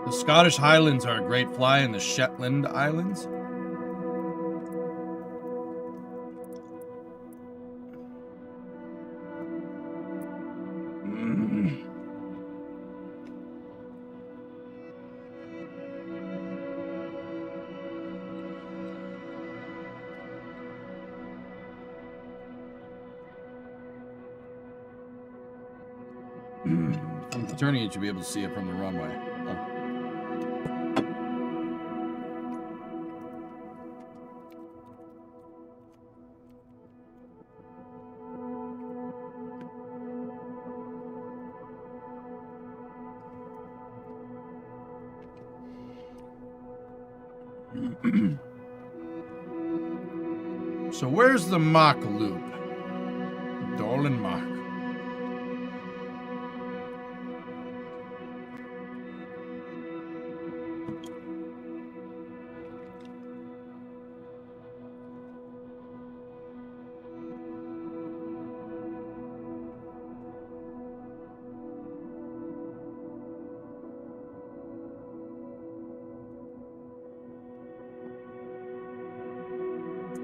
Speaker 1: The Scottish Highlands are a great fly in the Shetland Islands. From the turning, you should be able to see it from the runway. Oh. So where's the Mach Loop? Dolan Mach.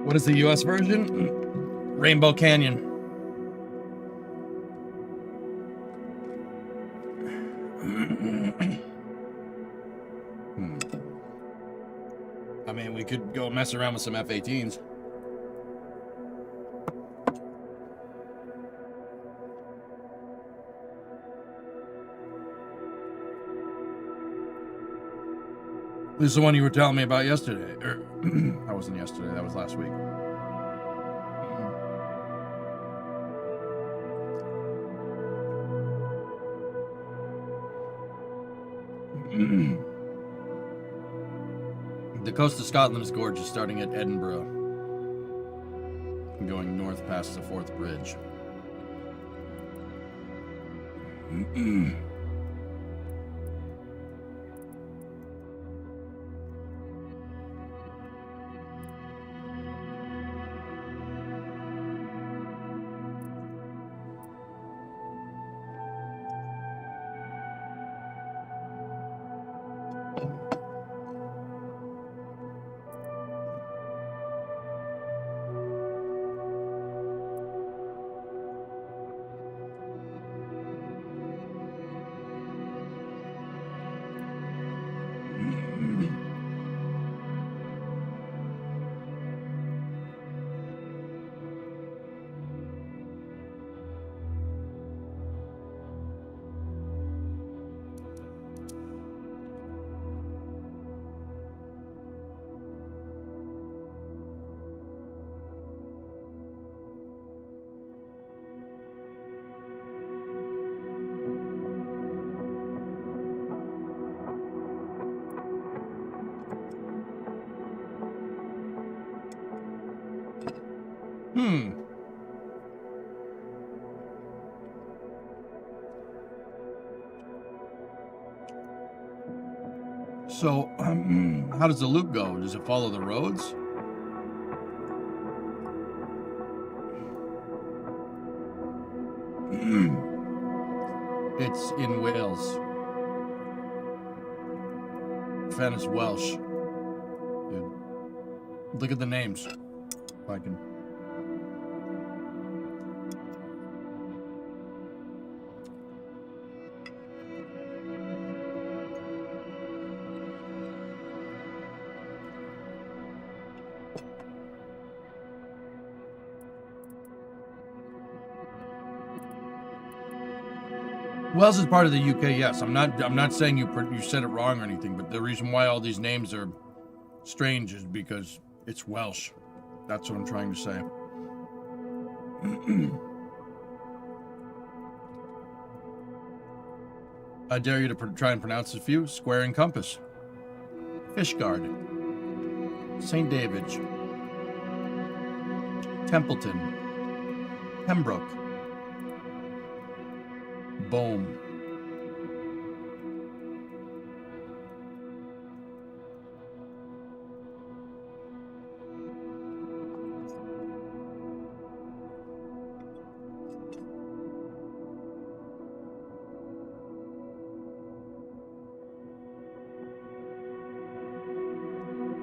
Speaker 1: What is the US version? Rainbow Canyon. mean, we could go mess around with some F-18s. This is the one you were telling me about yesterday. Or, that wasn't yesterday, that was last week. The coast of Scotland is gorgeous, starting at Edinburgh and going north past the Forth Bridge. So, how does the loop go? Does it follow the roads? It's in Wales. Fen is Welsh. Good. Look at the names. If I can. Wales is part of the UK, yes. I'm not saying you said it wrong or anything, but the reason why all these names are strange is because it's Welsh. That's what I'm trying to say. I dare you to try and pronounce a few. Square and Compass. Fishguard. St. David's. Templeton. Pembroke. Boom.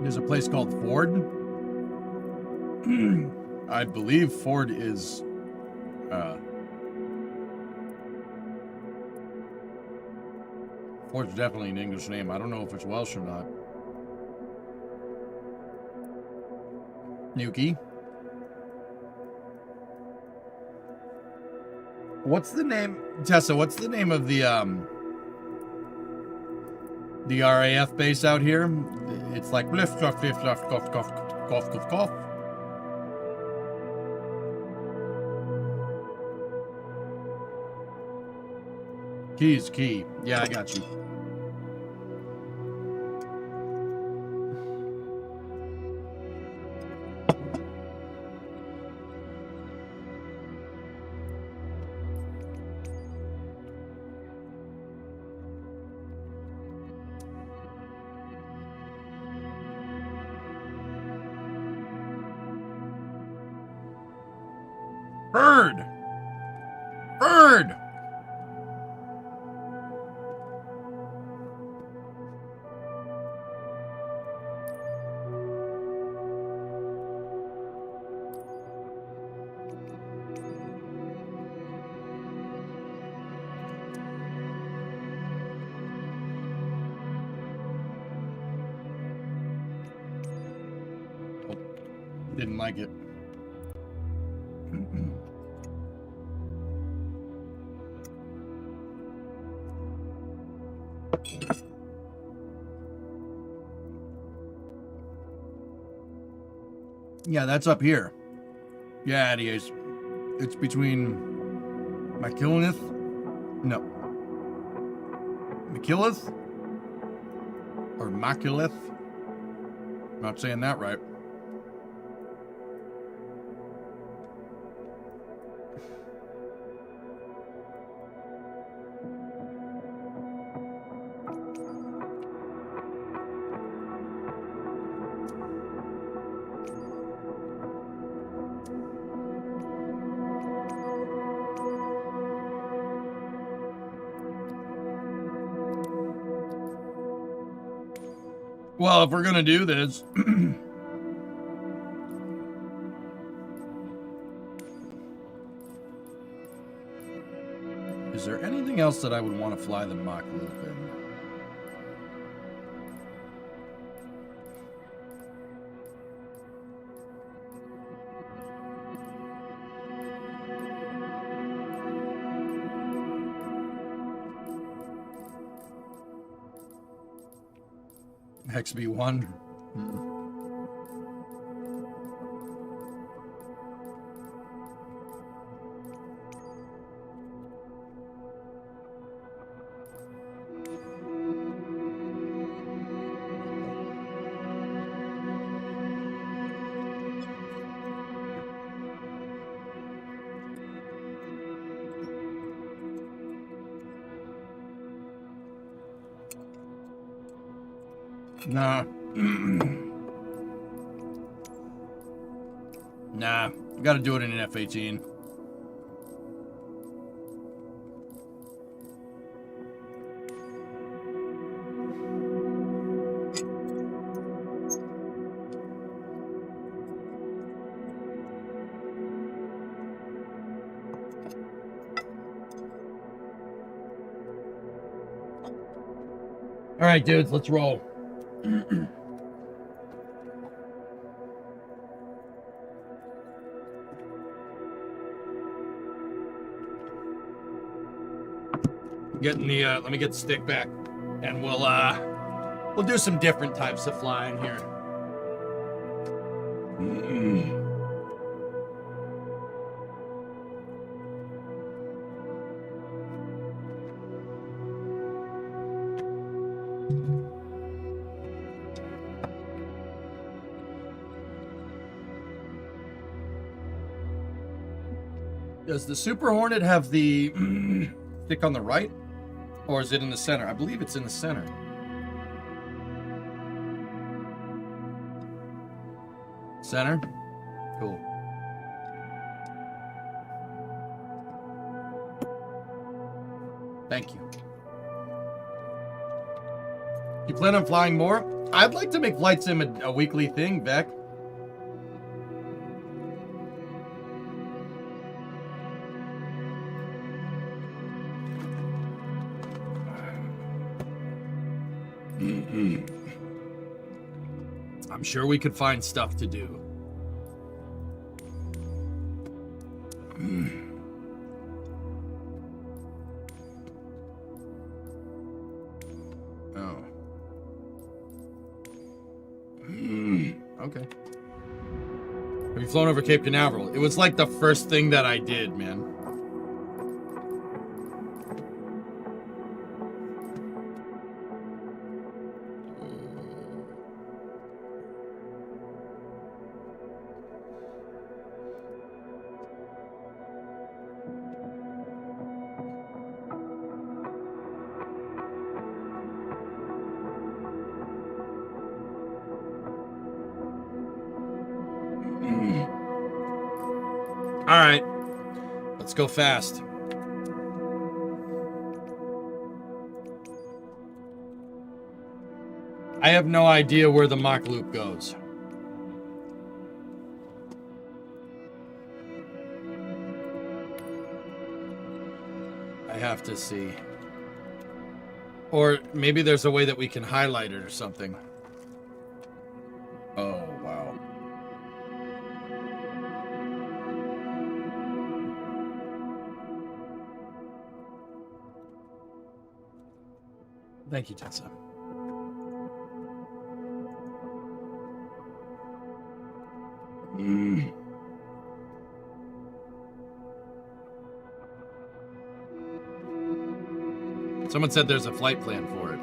Speaker 1: There's a place called Ford. I believe Ford is Ford's definitely an English name. I don't know if it's Welsh or not. Nuki. What's the name, Tessa? What's the name of the RAF base out here? It's like lift, cough, cough, cough, cough, cough. Key is key. Yeah, I got you. Bird! Bird! Didn't like it. Yeah, that's up here. Yeah, it is. It's between McKilleth. No. McKilleth? Or Maculeth? Not saying that right. Well, if we're gonna do this, is there anything else that I would want to fly the Mach Loop in? XB1. Nah. Nah. You gotta do it in an F-18. All right, dudes, let's roll. Getting the let me get the stick back, and we'll do some different types of flying here. Does the Super Hornet have the stick on the right? Or is it in the center? I believe it's in the center. Center? Cool. Thank you. You plan on flying more? I'd like to make Flight Sim a weekly thing, Beck. I'm sure we could find stuff to do. Oh. Okay. Have you flown over Cape Canaveral? It was like the first thing that I did, man. All right, let's go fast. I have no idea where the Mach Loop goes. I have to see. Or maybe there's a way that we can highlight it or something. Oh, wow. Thank you, Tessa. Someone said there's a flight plan for it.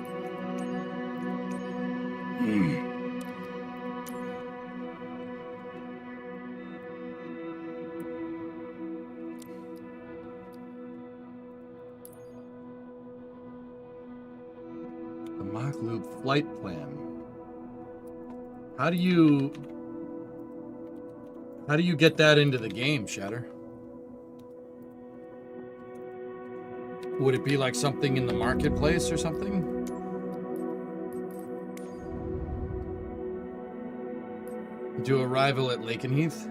Speaker 1: The Mach Loop flight plan. How do you get that into the game, Shatter? Would it be like something in the marketplace or something? Do arrival at Lakenheath?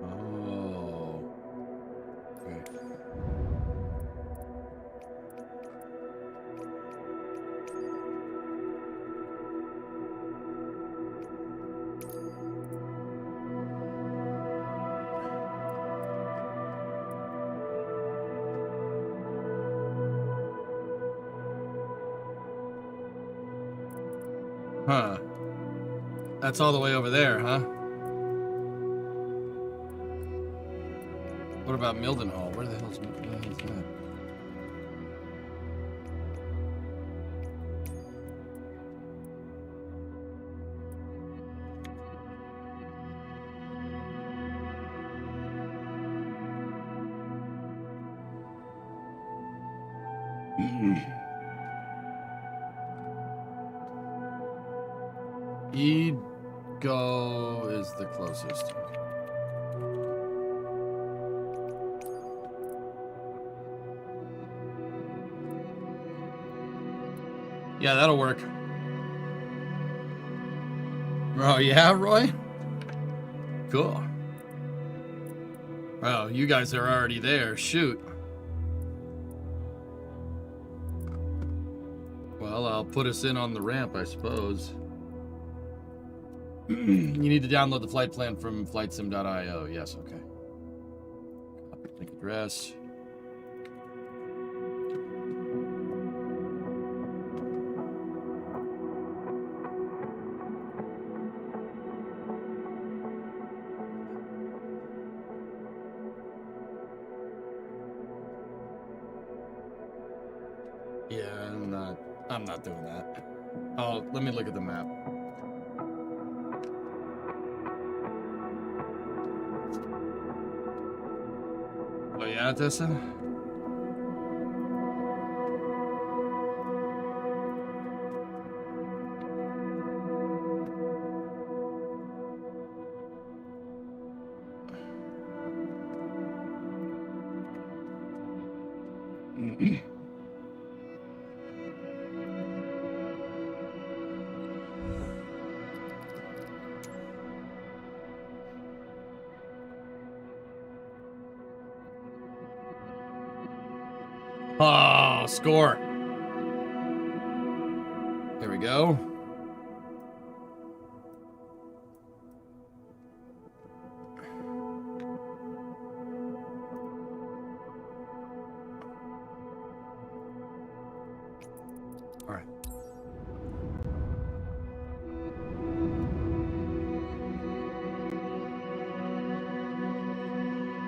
Speaker 1: Oh. Okay. Huh. That's all the way over there, huh? What about Mildenhall? Where the hell's that? Ego is the closest. Yeah, that'll work. Oh, yeah, Roy? Cool. Oh, you guys are already there. Shoot. Well, I'll put us in on the ramp, I suppose. You need to download the flight plan from flightsim.io. Yes, okay. Copy link address. Yeah, I'm not doing that. Oh, let me look at the map. Oh yeah, Tessa? Oh, score. There we go. All right.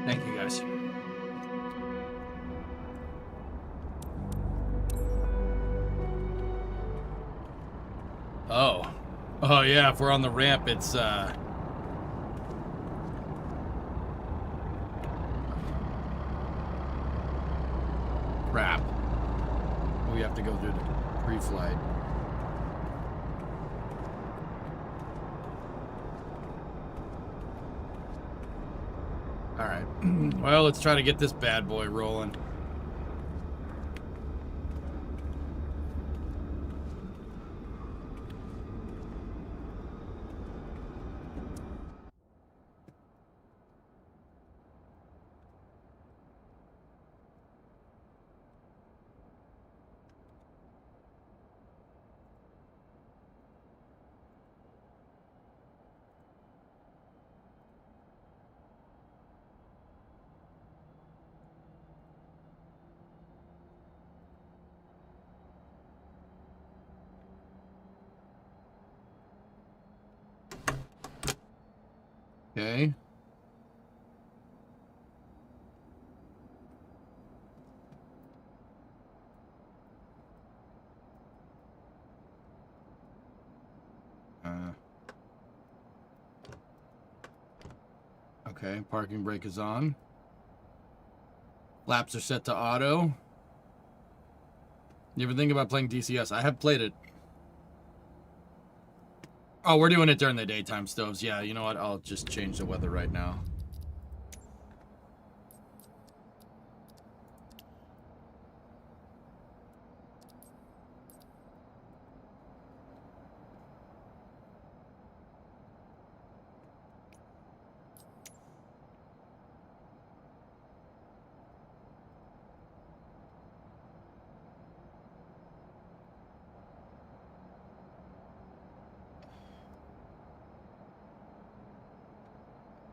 Speaker 1: Thank you, guys. Oh yeah, if we're on the ramp, it's crap. We have to go through the pre-flight. All right. Well, let's try to get this bad boy rolling. Okay. Okay, parking brake is on. Flaps are set to auto. You ever think about playing DCS? I have played it. Oh, we're doing it during the daytime, Stoves. Yeah, you know what? I'll just change the weather right now.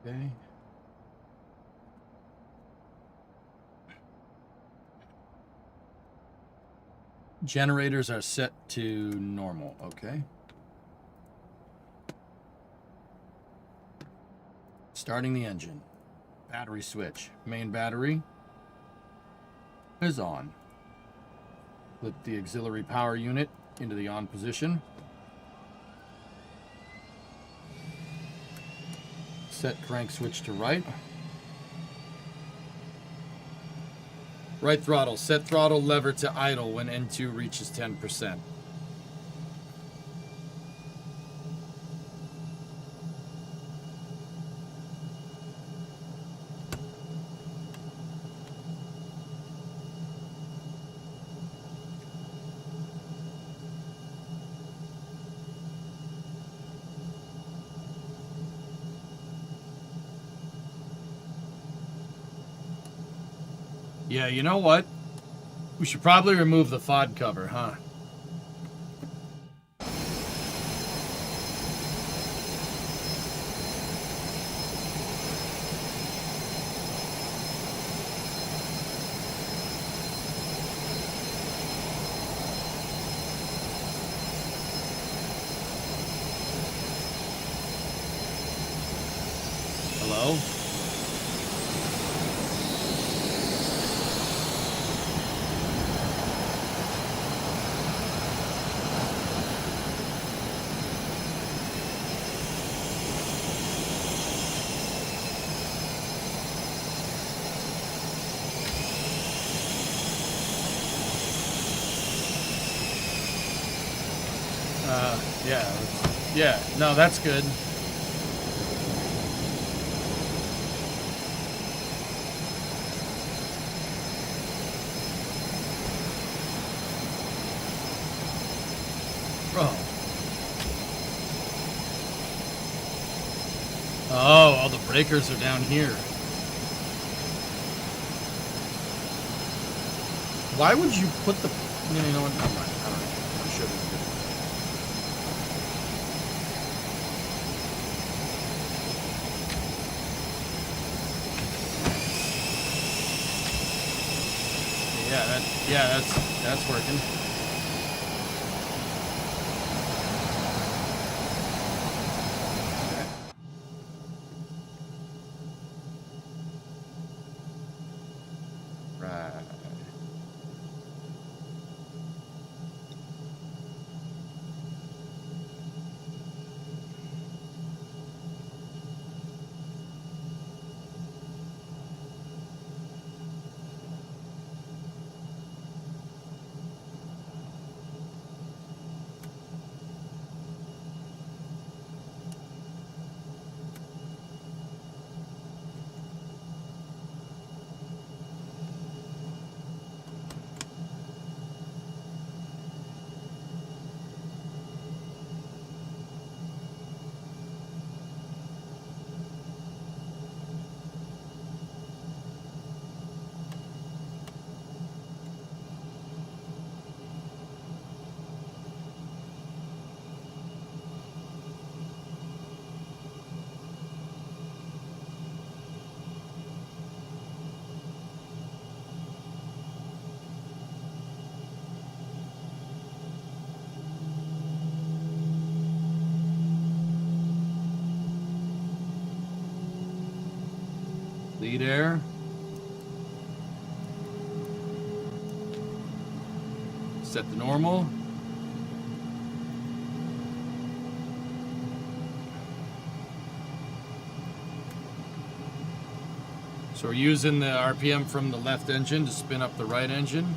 Speaker 1: Okay. Generators are set to normal. Okay. Starting the engine. Battery switch. Main battery is on. Put the auxiliary power unit into the on position. Set crank switch to right. Right throttle. Set throttle lever to idle when N2 reaches 10%. Yeah, you know what? We should probably remove the FOD cover, huh? Hello? Yeah, no, that's good. Bro. Oh, all the breakers are down here. Why would you put the... You know what? Never mind. I don't know. I'm sure there's good. Yeah, that's working. Right. Bleed air. Set the normal. So we're using the RPM from the left engine to spin up the right engine.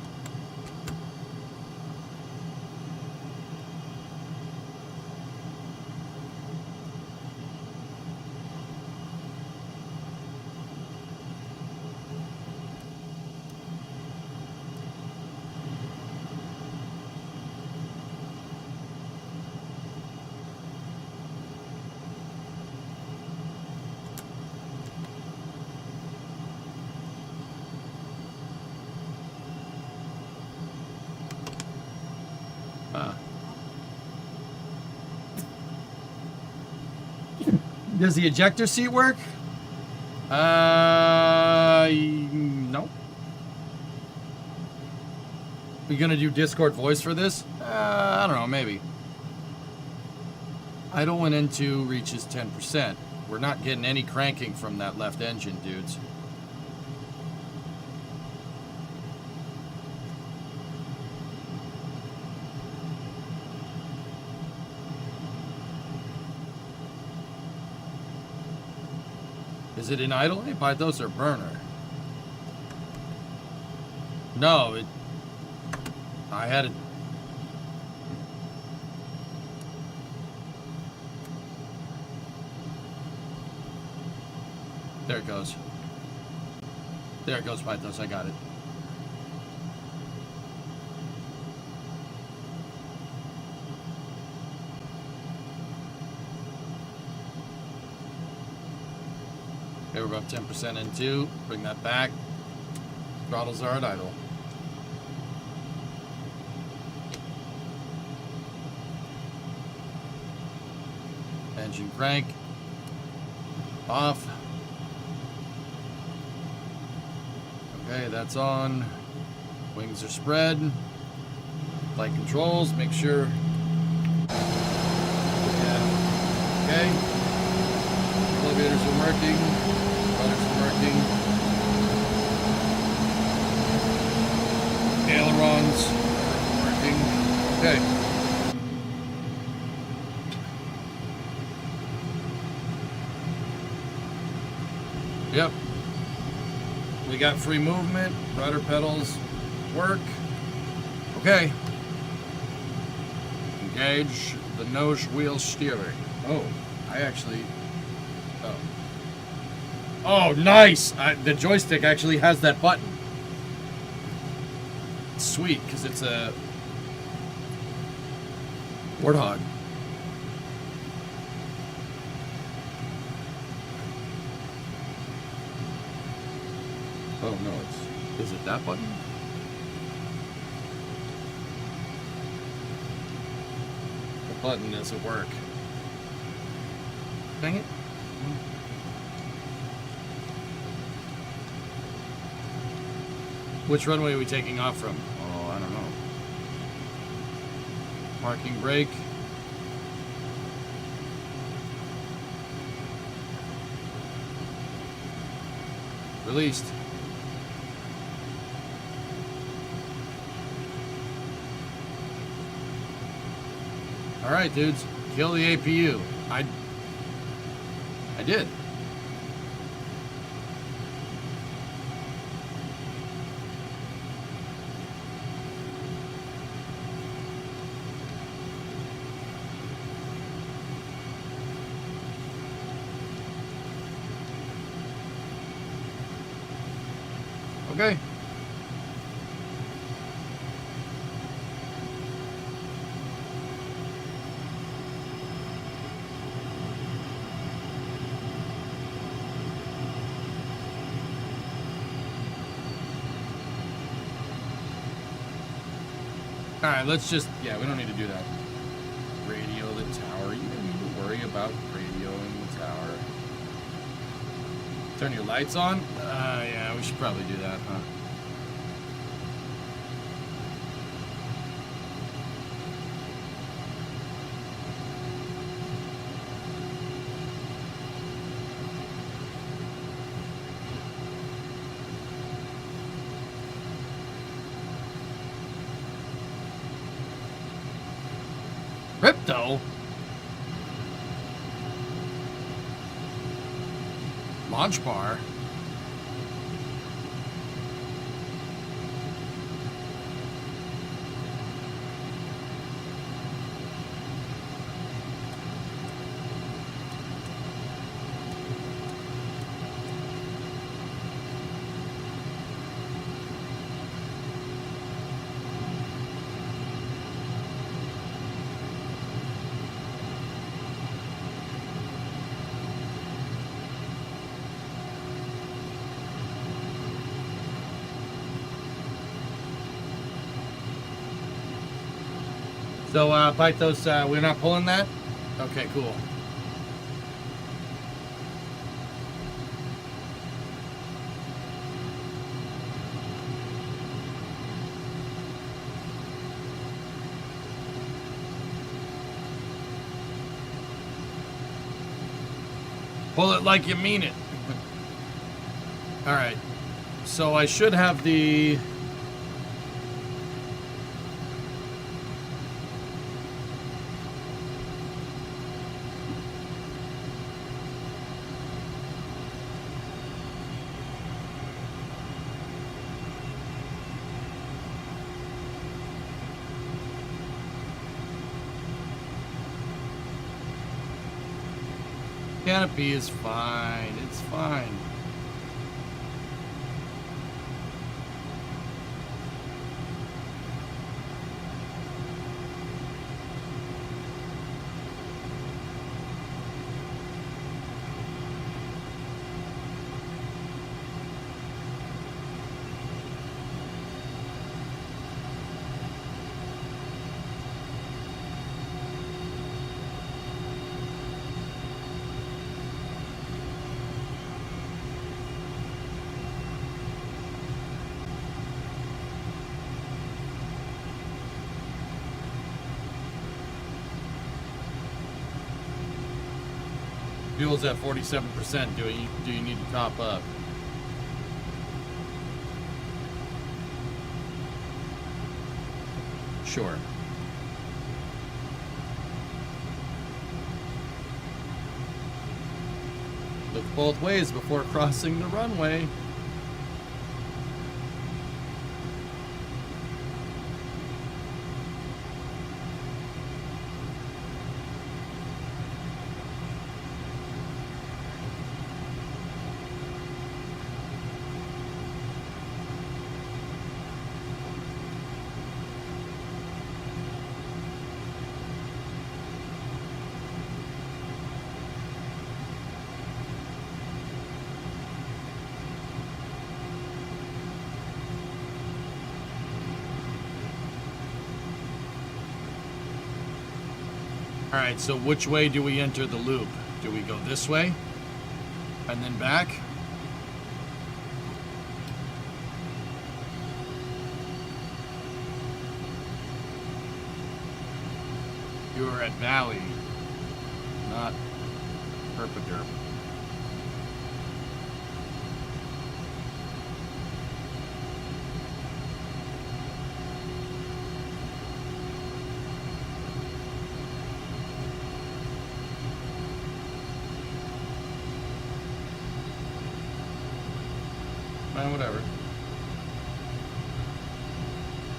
Speaker 1: Does the ejector seat work? No. We gonna do Discord voice for this? I don't know, maybe. Idle and N2 reaches 10%. We're not getting any cranking from that left engine, dudes. Is it in idle? Hey, Pythos or burner? No, I had it. There it goes. There it goes, Pythos. I got it. Okay, we're about 10% in two. Bring that back. Throttles are at idle. Engine crank. Off. Okay, that's on. Wings are spread. Flight controls, make sure. Yeah. Okay. Elevators are working. Rudders are working. Ailerons are working. Okay. Yep. We got free movement. Rudder pedals work. Okay. Engage the nose wheel steering. Oh, I actually... Oh. Oh, nice! The joystick actually has that button. Sweet, because it's a... Warthog. Oh, no, it's... Is it that button? The button doesn't work. Dang it. Which runway are we taking off from? Oh, I don't know. Parking brake. Released. All right, dudes. Kill the APU. I did. Okay. All right, let's just, yeah, we don't need to do that. Radio the tower. You don't need to worry about radioing the tower. Turn your lights on? Yeah, we should probably do that, huh? Crypto? Launch bar? So, Pythos, we're not pulling that? Okay, cool. Pull it like you mean it. All right. So I should have the... Canopy is fine. It's fine. Fuel's at 47%. Do you need to top up? Sure. Look both ways before crossing the runway. All right, so which way do we enter the loop? Do we go this way and then back? You are at Valley, not Perpendicular. Whatever.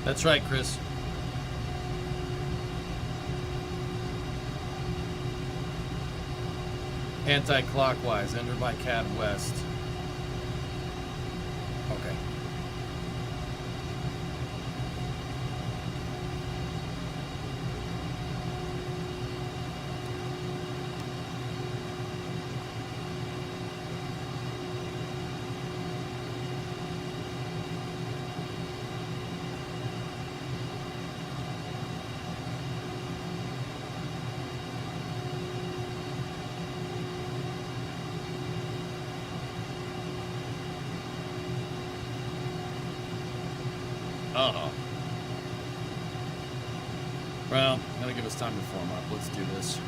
Speaker 1: That's right, Chris. Anti-clockwise, enter by Cad West. Okay. Uh-oh. Well, gonna give us time to form up. Let's do this.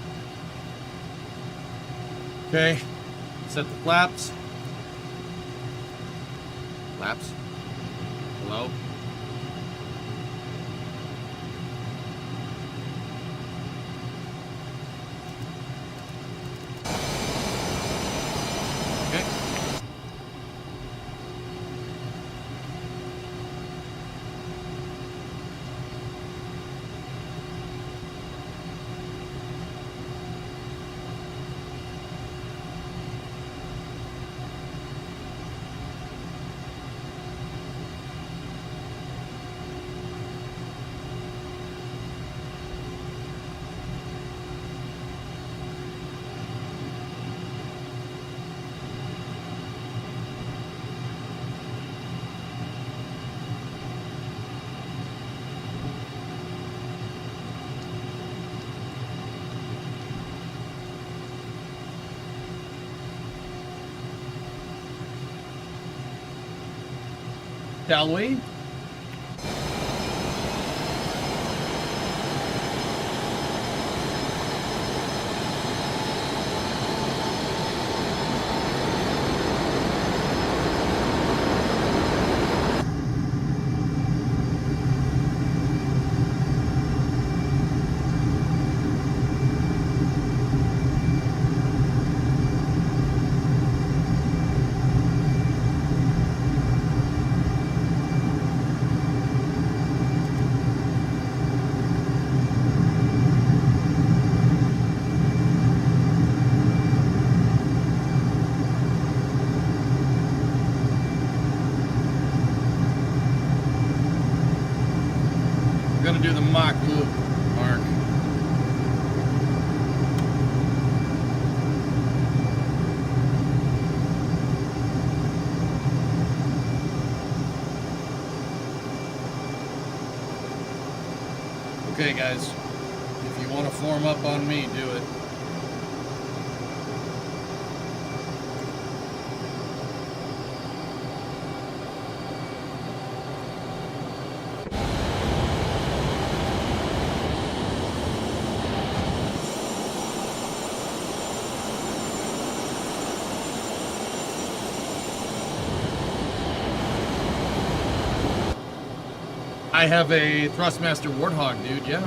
Speaker 1: Okay. Set the flaps. Flaps. Hello? Shall we? We're gonna do the Mach Loop, Mark. Okay, guys, if you want to form up on me, do it. I have a Thrustmaster Warthog, dude, yeah.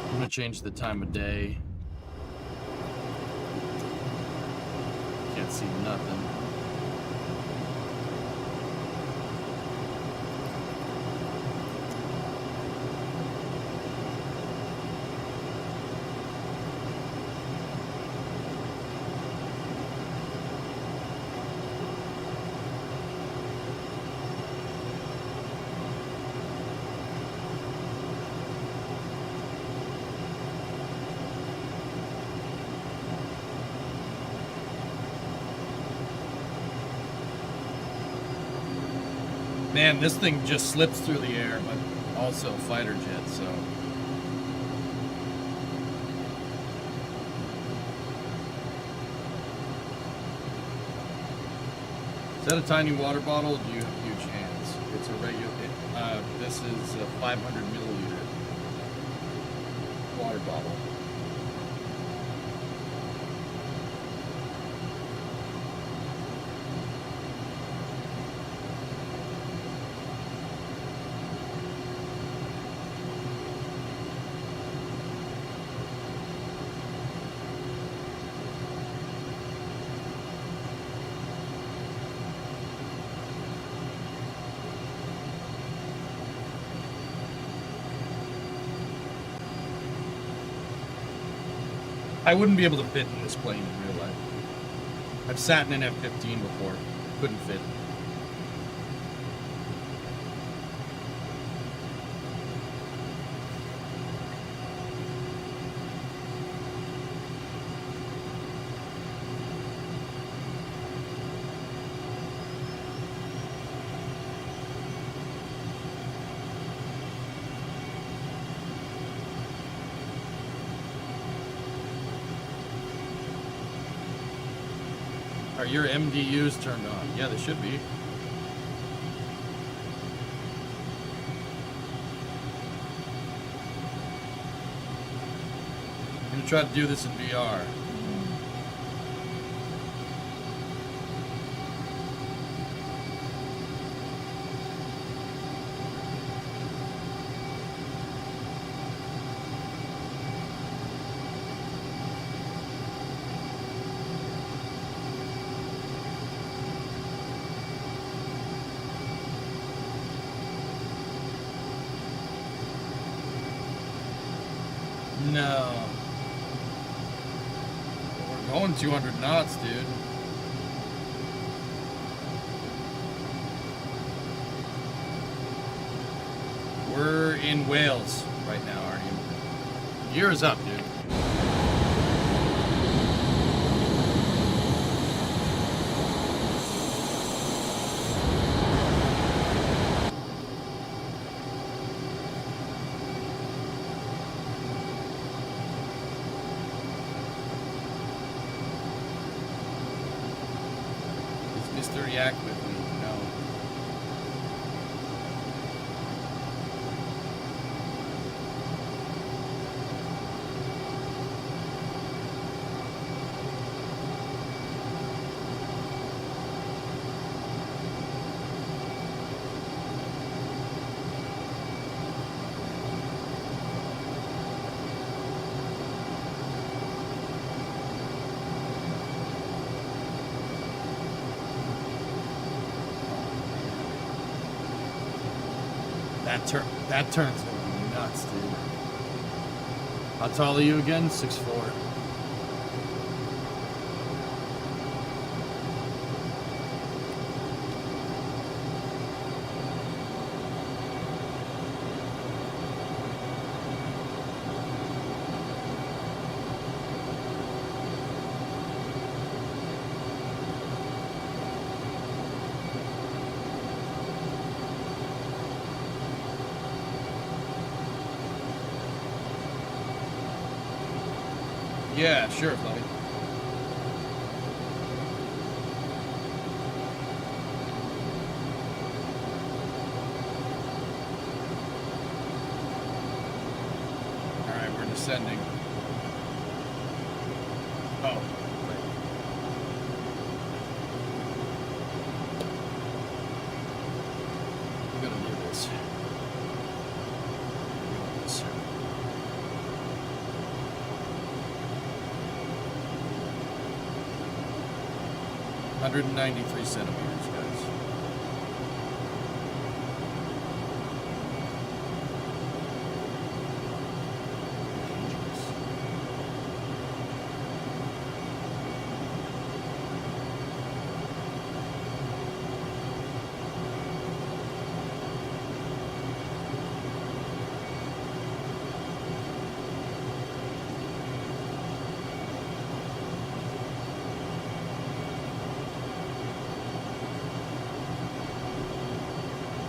Speaker 1: I'm gonna change the time of day. Can't see nothing. Man, this thing just slips through the air, but also fighter jet, so. Is that a tiny water bottle? Do you have huge hands? It's a regular, this is a 500 milliliter water bottle. I wouldn't be able to fit in this plane in real life. I've sat in an F-15 before. Couldn't fit. Are your MDUs turned on? Yeah, they should be. I'm gonna try to do this in VR. No. We're going 200 knots, dude. We're in Wales right now, aren't you? Year is up, dude. react quickly, no. That turn's gonna be nuts, dude. How tall are you again? 6'4". Yeah, sure, buddy. Alright, we're descending. Oh, great. I'm gonna do this. Do this. 193 centimeters, guys.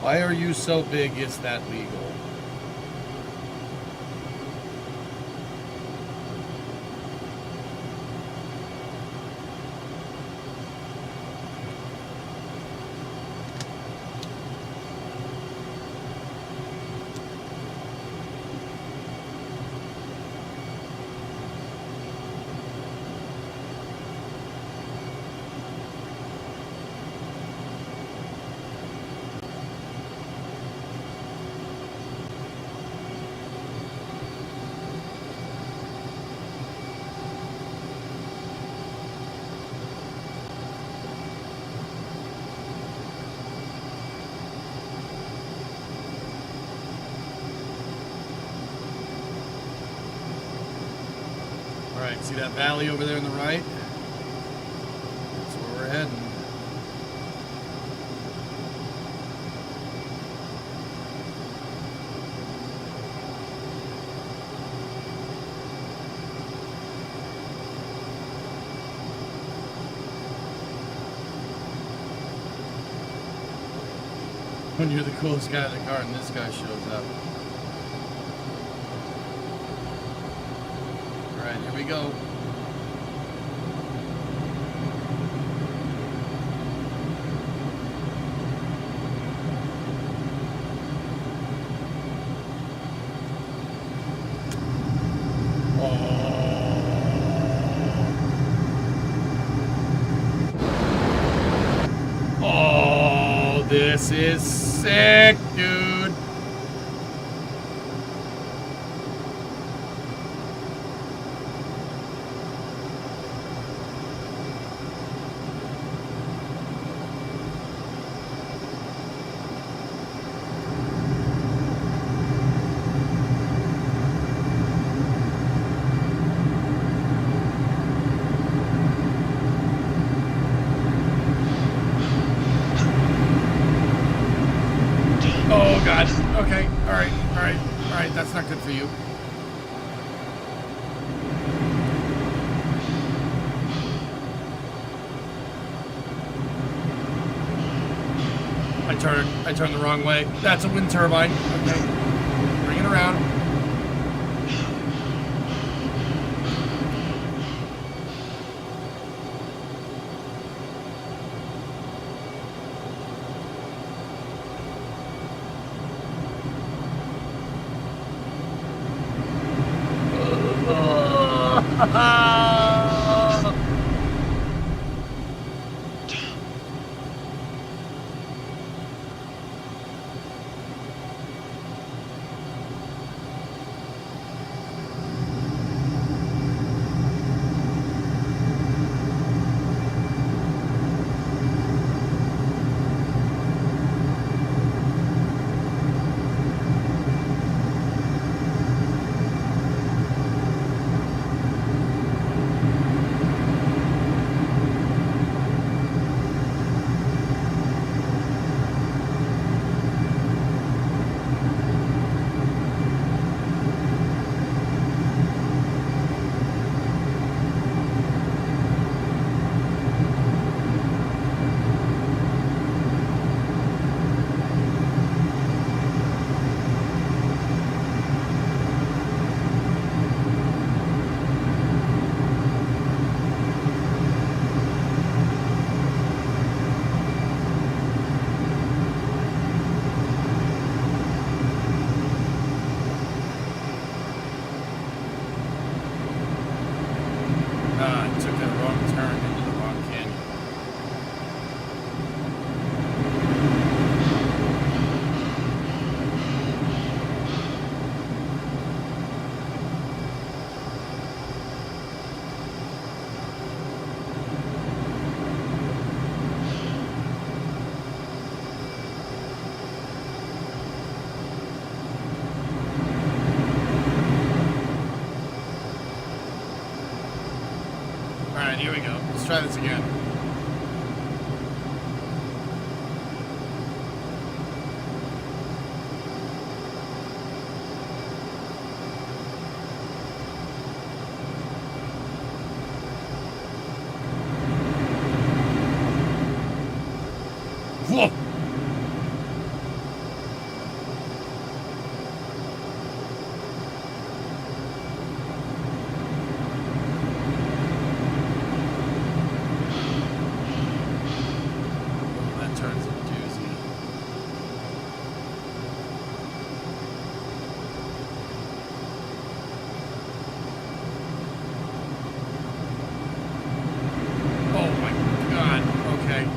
Speaker 1: Why are you so big? Is that legal? Alright, see that valley over there on the right? That's where we're heading. When you're the coolest guy in the car and this guy shows up. Alright, here we go. Oh, this is sick, dude. Oh god. Okay. Alright. Alright. Alright. That's not good for you. I turned the wrong way. That's a wind turbine. Okay. Bring it around. try this again. Whoa! That turns a doozy. Oh my God, okay.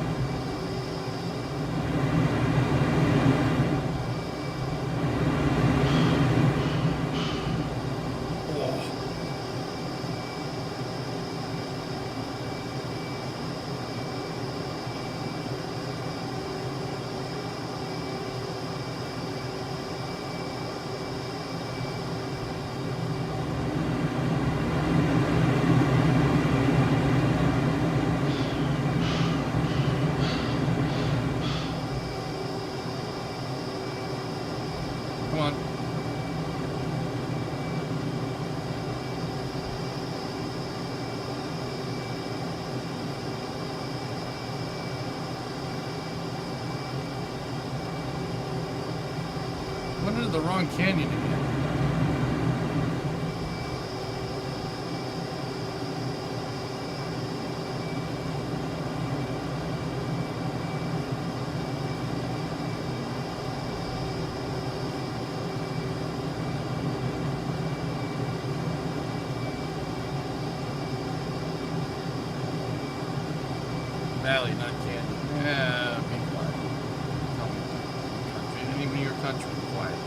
Speaker 1: Come on. Went into the wrong canyon again. Valley, not canyon. Yeah, be quiet. Tell me. Country. Any of your country, be quiet.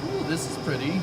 Speaker 1: Ooh, this is pretty.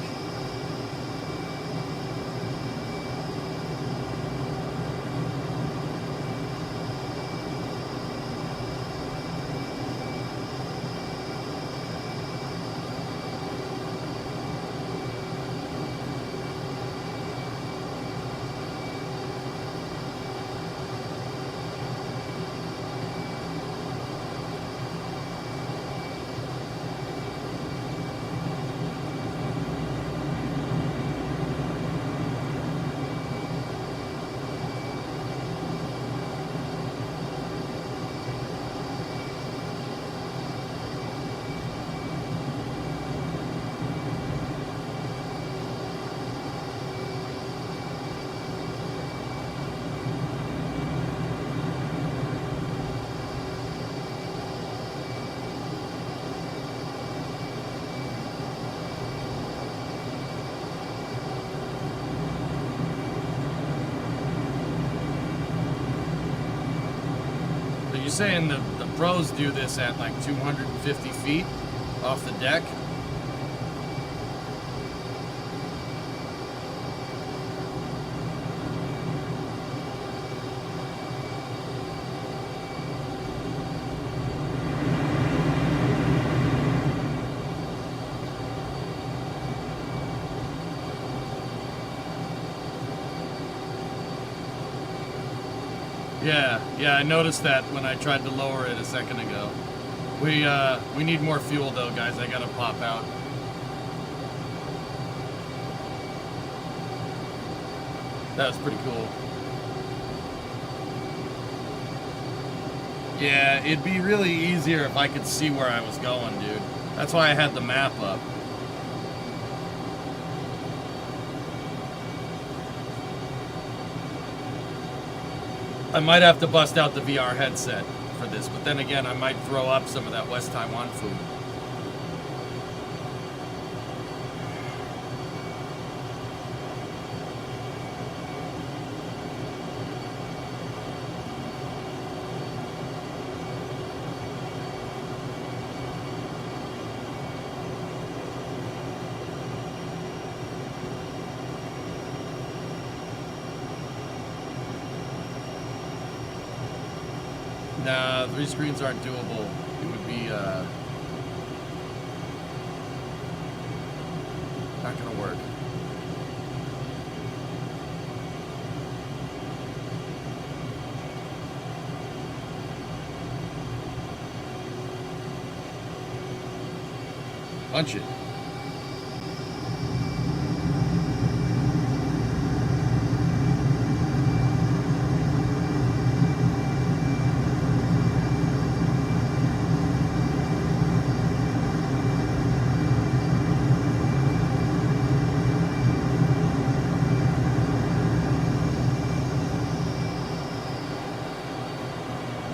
Speaker 1: You're saying the pros do this at like 250 feet off the deck? Yeah, I noticed that when I tried to lower it a second ago. We need more fuel though, guys. I gotta pop out. That was pretty cool. Yeah, it'd be really easier if I could see where I was going, dude. That's why I had the map up. I might have to bust out the VR headset for this, but then again, I might throw up some of that West Taiwan food. Nah, 3 screens aren't doable. It would be, not gonna work. Punch it.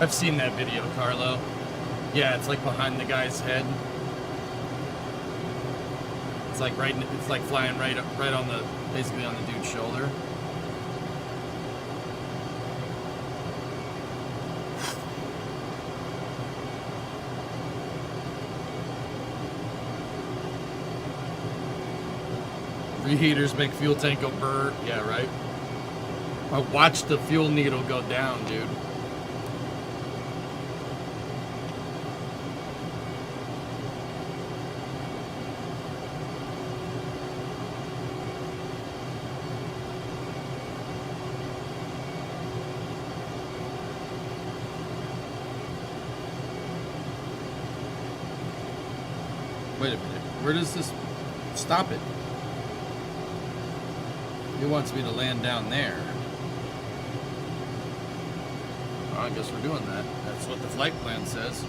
Speaker 1: I've seen that video, Carlo. Yeah, it's like behind the guy's head. It's like it's like flying right on the, basically on the dude's shoulder. Reheaters make fuel tank go burr. Yeah, right. I watched the fuel needle go down, dude. Wait a minute. Where does this stop it? He wants me to land down there. Well, I guess we're doing that. That's what the flight plan says.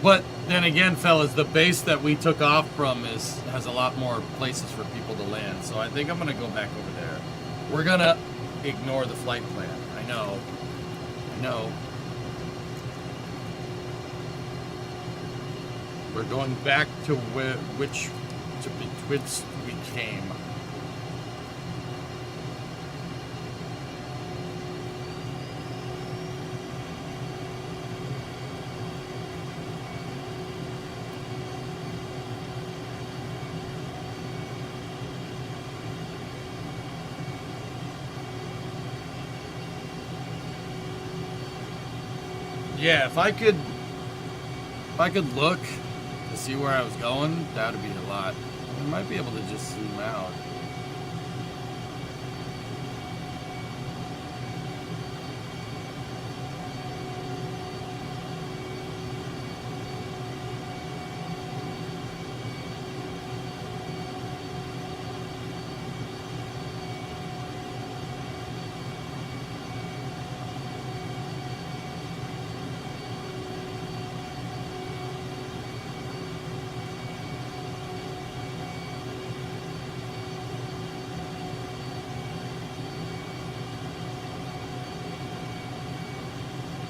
Speaker 1: But then again, fellas, the base that we took off from has a lot more places for people to land. So I think I'm gonna go back over there. We're gonna ignore the flight plan. I know. We're going back to which we came. Yeah, if I could look to see where I was going, that would be a lot. I might be able to just zoom out.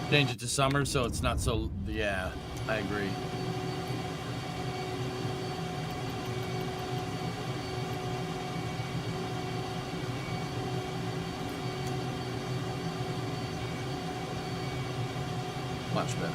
Speaker 1: Change it to summer so it's not so, yeah, I agree. Much better.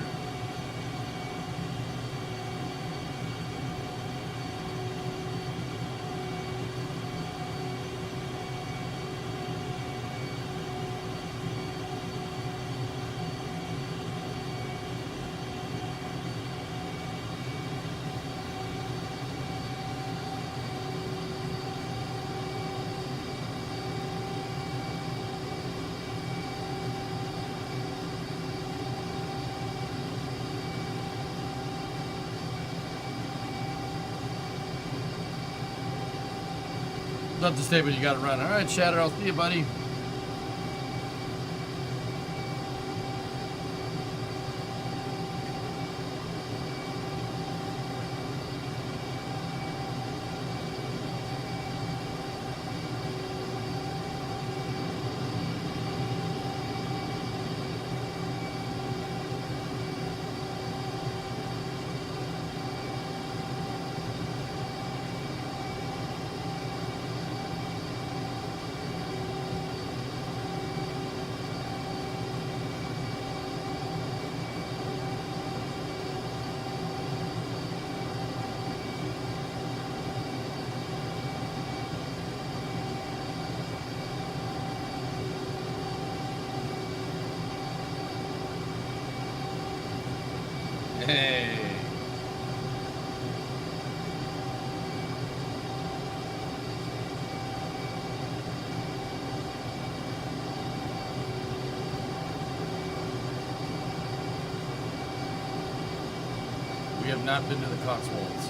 Speaker 1: Up to stay, but you gotta run. All right, Shatter, I'll see you, buddy. Hey. We have not been to the Cotswolds.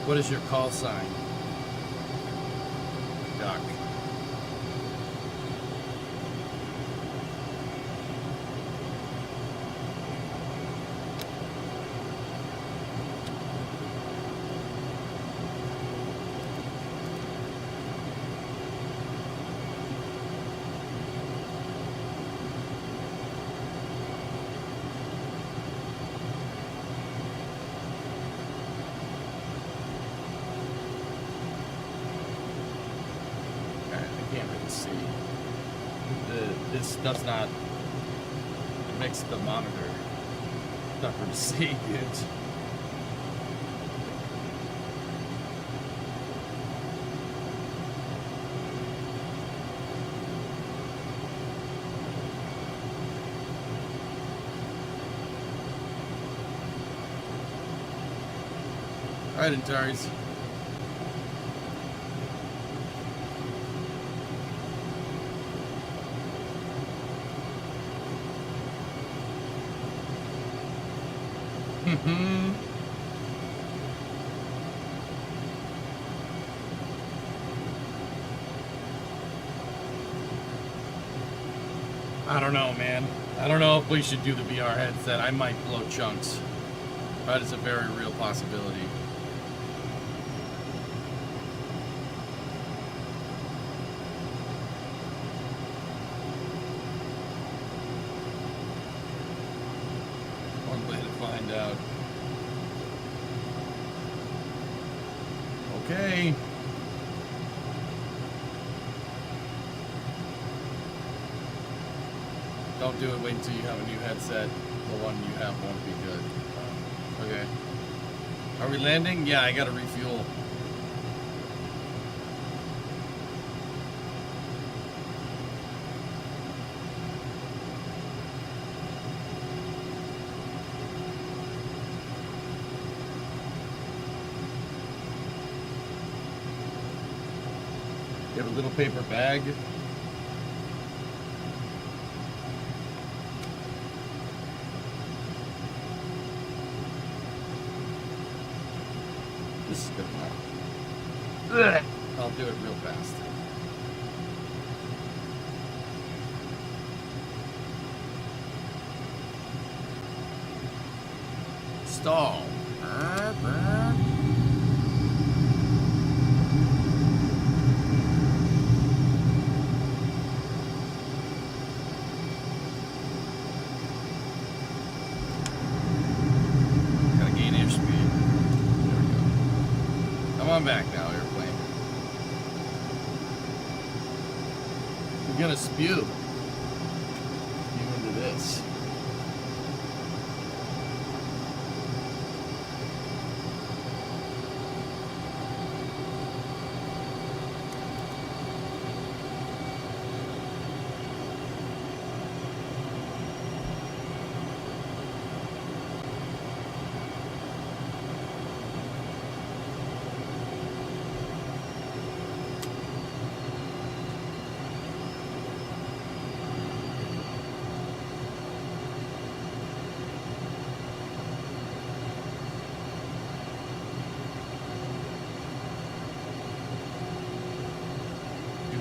Speaker 1: What is your call sign? Duck. This does not, it makes the monitor tougher to see, dude. Alright, Antares. I don't know, man. I don't know if we should do the VR headset. I might blow chunks. That is a very real possibility. One way to find out. Okay. Don't do it. Wait until you have a new headset. The one you have won't be good. Okay. Are we landing? Yeah, I gotta refuel. Get a little paper bag. This is good enough. I'll do it real fast. Stall. Gotta gain airspeed. There we go. Come on back now, airplane. You're gonna spew. Spew into this.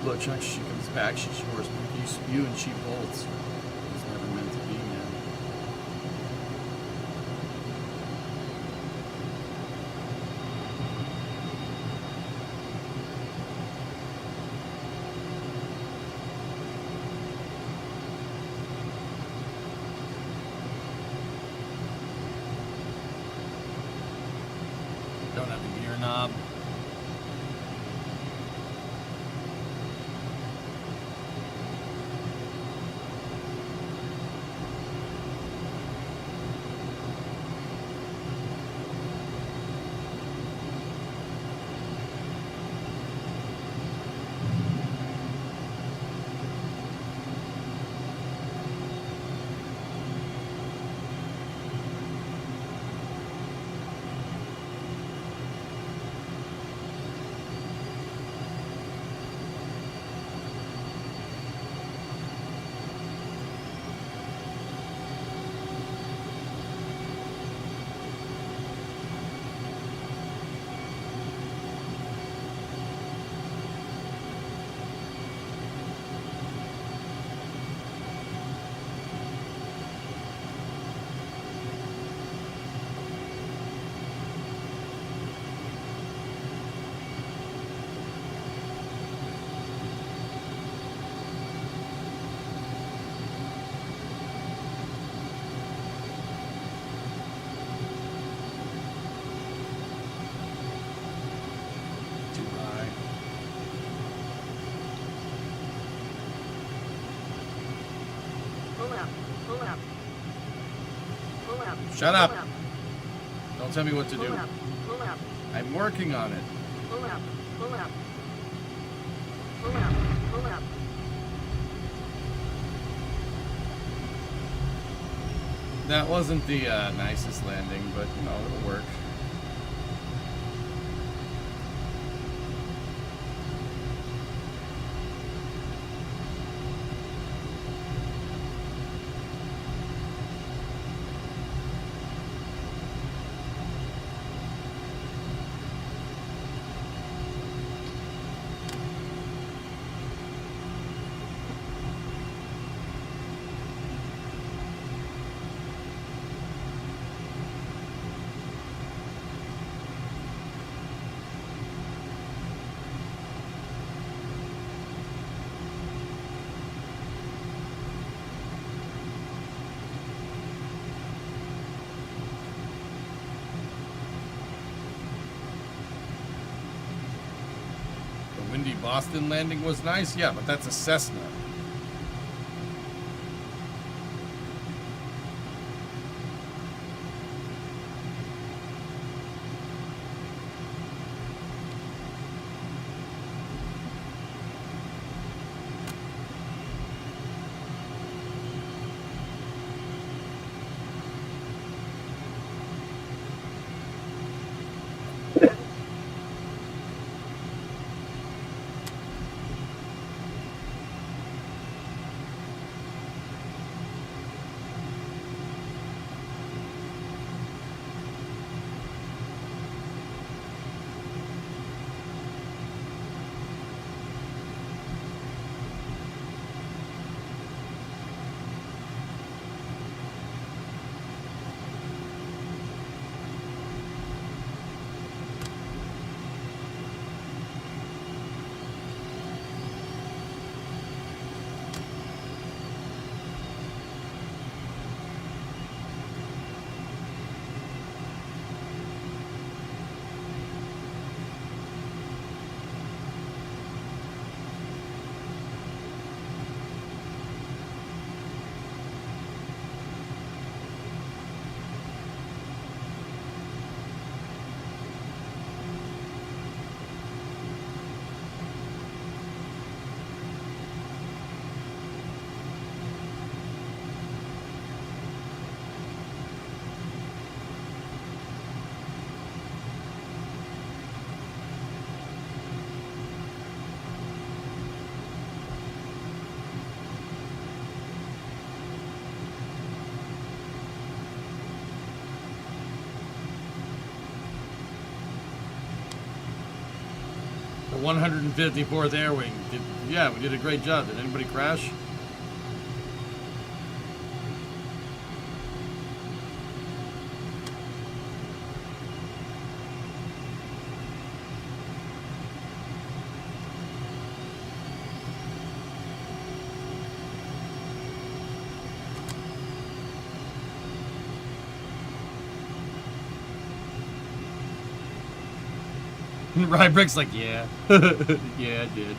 Speaker 1: Blow chunks, she comes back, she shores. You spew and she bolts. It's never meant to be, man. Don't have the gear knob. Shut up. Don't tell me what to do. I'm working on it. That wasn't the nicest landing, but you know, it'll work. Windy Boston landing was nice, yeah, but that's a Cessna. The 154th Air Wing. Yeah, we did a great job. Did anybody crash? Rybrick's like, yeah. Yeah, I did.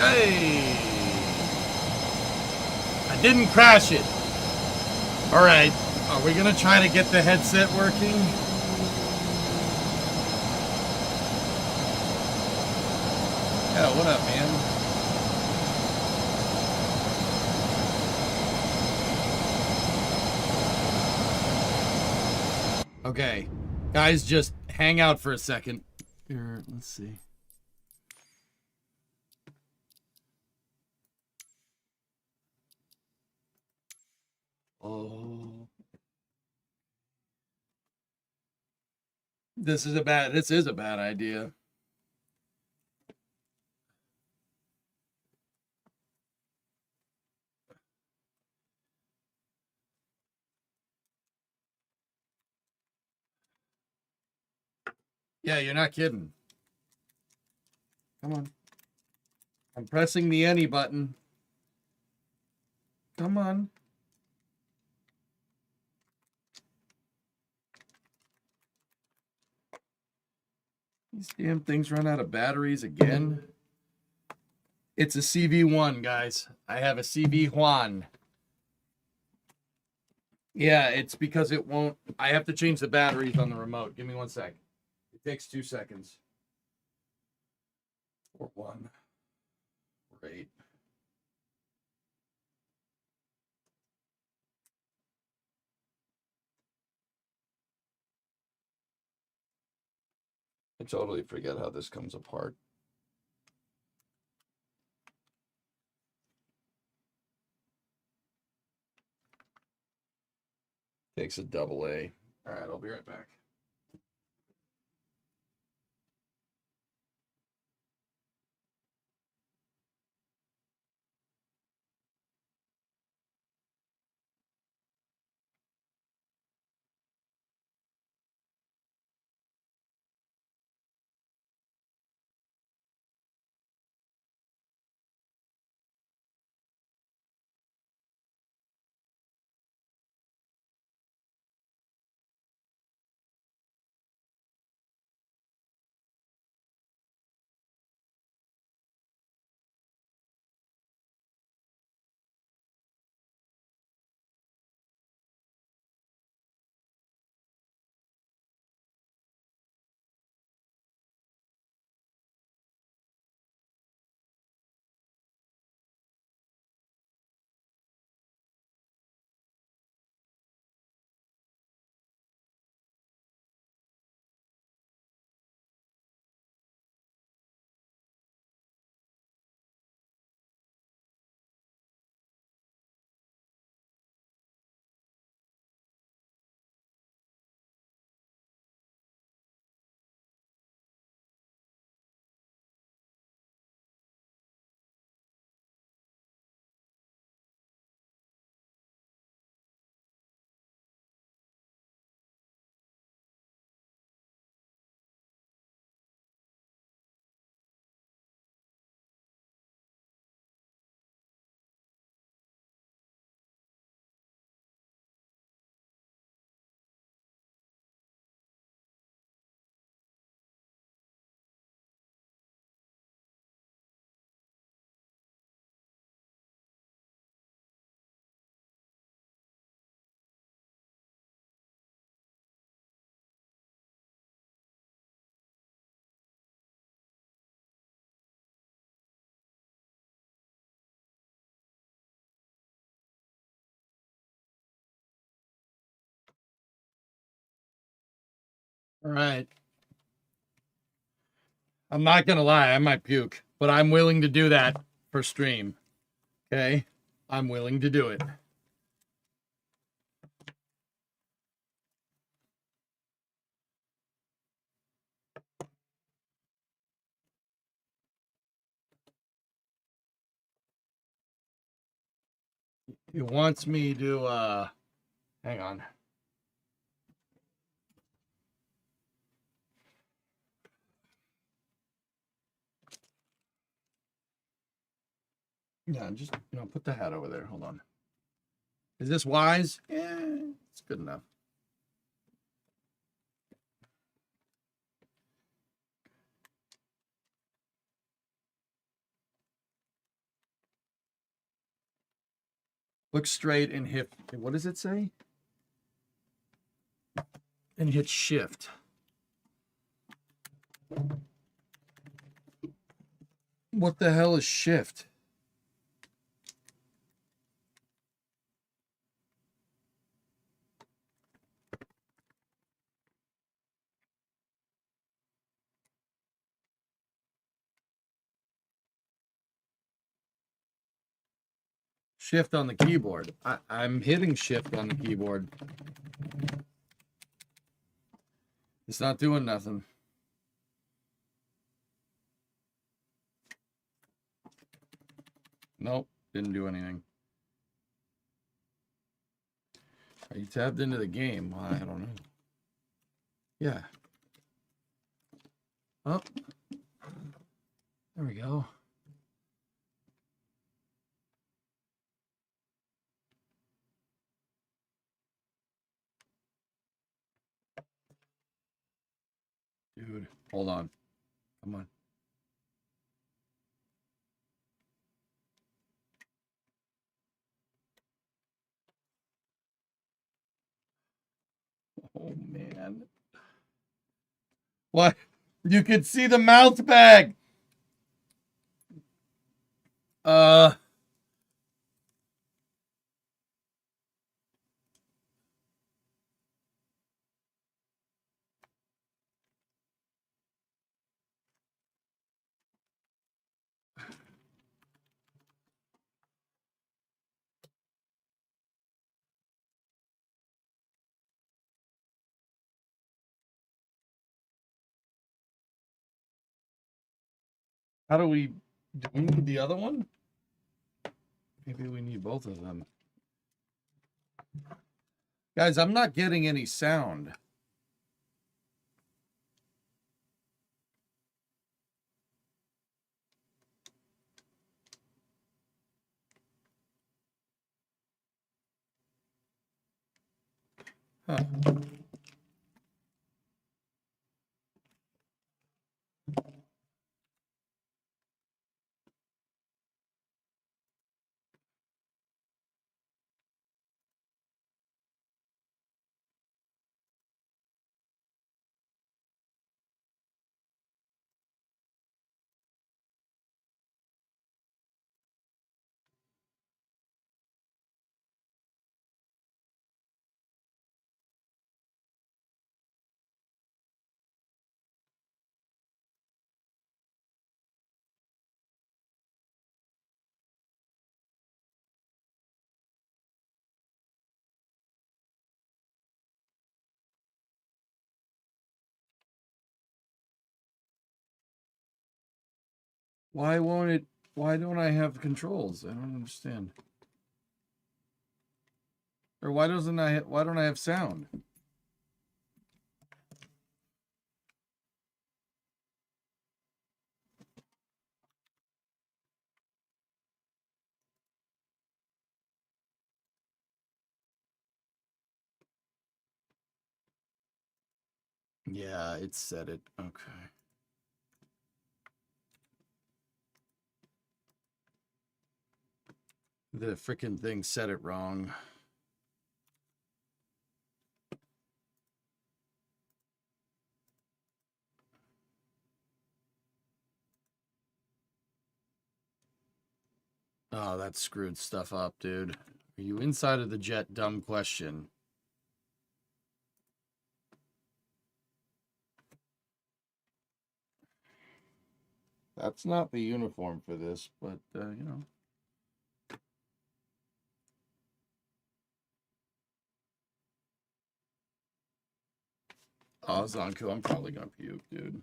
Speaker 1: Hey! I didn't crash it. All right, are we gonna try to get the headset working? Yeah, what up, man? Okay. Guys, just hang out for a second. Here, let's see. Oh. This is a bad idea. Yeah, you're not kidding. Come on. I'm pressing the any button. Come on. These damn things run out of batteries again. It's a CV1, guys. I have a CV1. Yeah, it's because it won't. I have to change the batteries on the remote. Give me 1 sec. It takes 2 seconds. Or 1. Or 8. I totally forget how this comes apart. Takes a double A. All right, I'll be right back. All right. I'm not going to lie. I might puke, but I'm willing to do that for stream. Okay? I'm willing to do it. He wants me to, hang on. Yeah, just, put the hat over there. Hold on. Is this wise? Yeah, it's good enough. Look straight and hit, what does it say? And hit shift. What the hell is shift? shift on the keyboard. I'm hitting shift on the keyboard. It's not doing nothing. Nope, didn't do anything. Are you tabbed into the game? Well, I don't know. Yeah. Oh. There we go. Dude, hold on. Come on. Oh, man. What? You can see the mouth bag. How do we need the other one? Maybe we need both of them. Guys, I'm not getting any sound. Huh. Why won't it? Why don't I have controls? I don't understand. Or why don't I have sound? Yeah, it said it. Okay. The freaking thing said it wrong. Oh, that screwed stuff up, dude. Are you inside of the jet? Dumb question. That's not the uniform for this, but, you know. Oh, Zonku, I'm probably gonna puke, dude.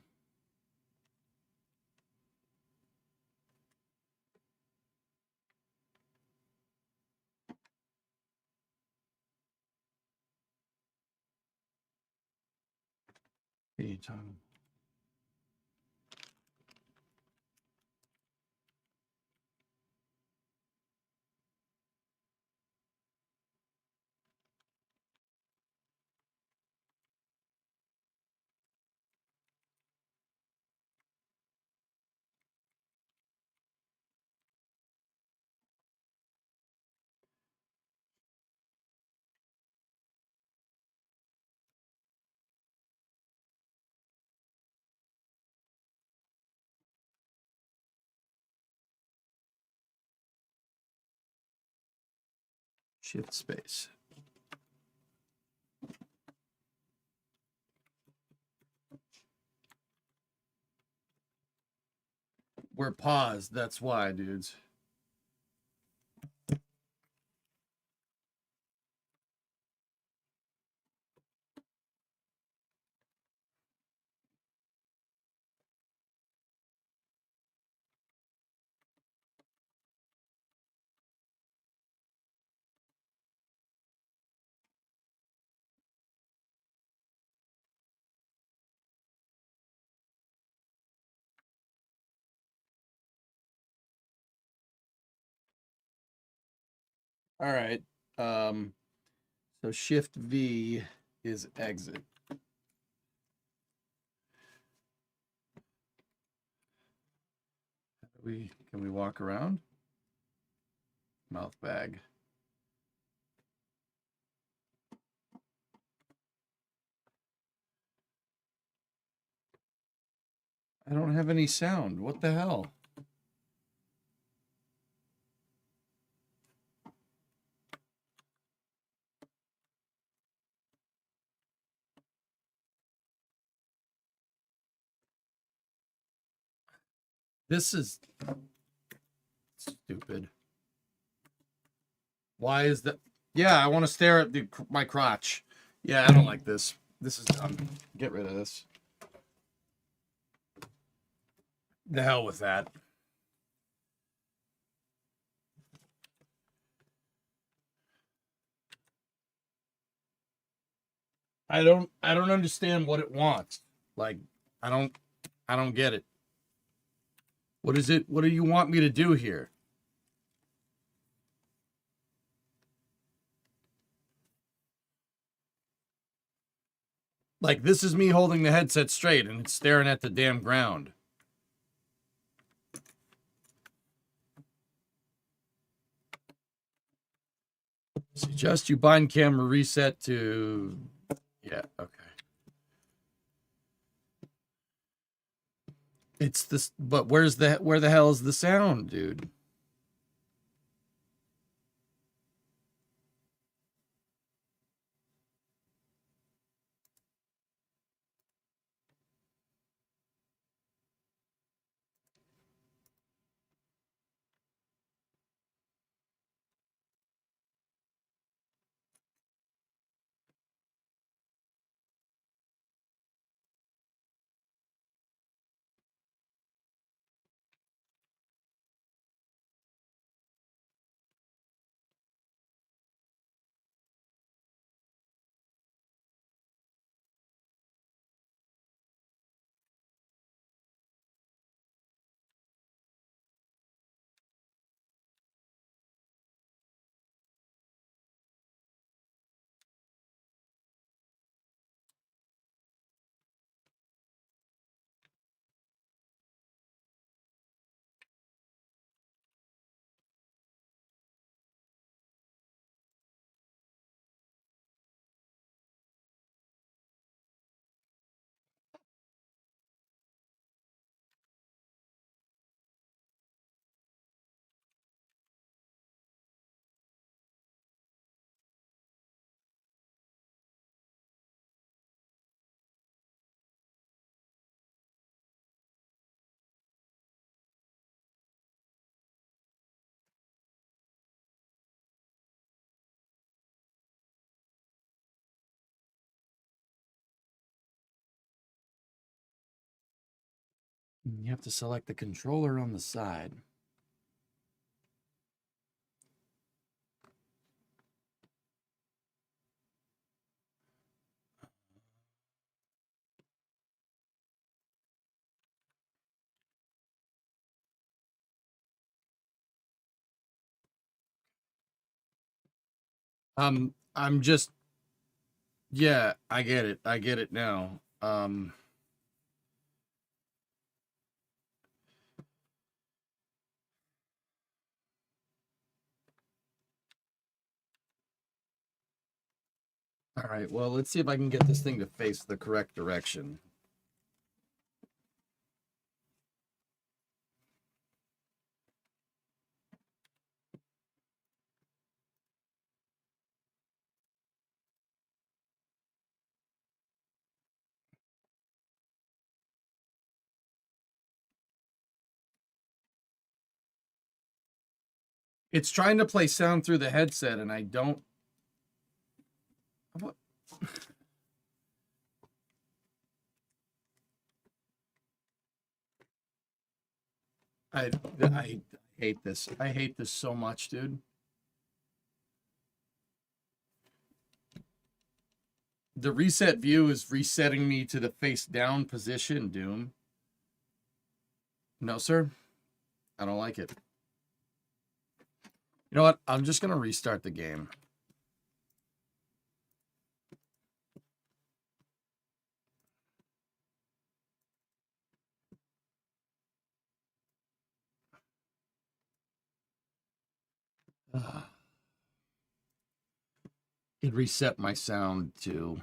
Speaker 1: Hey, Tom. Shift space. We're paused. That's why, dudes. All right. So Shift V is exit. Can we walk around? Mouth bag. I don't have any sound. What the hell? This is stupid. Why is that? Yeah, I want to stare at my crotch. Yeah, I don't like this. This is dumb. Get rid of this. The hell with that. I don't understand what it wants. Like, I don't get it. What is it? What do you want me to do here? Like, this is me holding the headset straight and it's staring at the damn ground. Suggest you bind camera reset to... Yeah, okay. It's this, but where the hell is the sound, dude? You have to select the controller on the side. I'm just, yeah, I get it. I get it now. All right, well, let's see if I can get this thing to face the correct direction. It's trying to play sound through the headset, and I don't. What? I hate this. I hate this so much, dude. The reset view is resetting me to the face down position, Doom. No, sir. I don't like it. You know what? I'm just going to restart the game. It reset my sound to...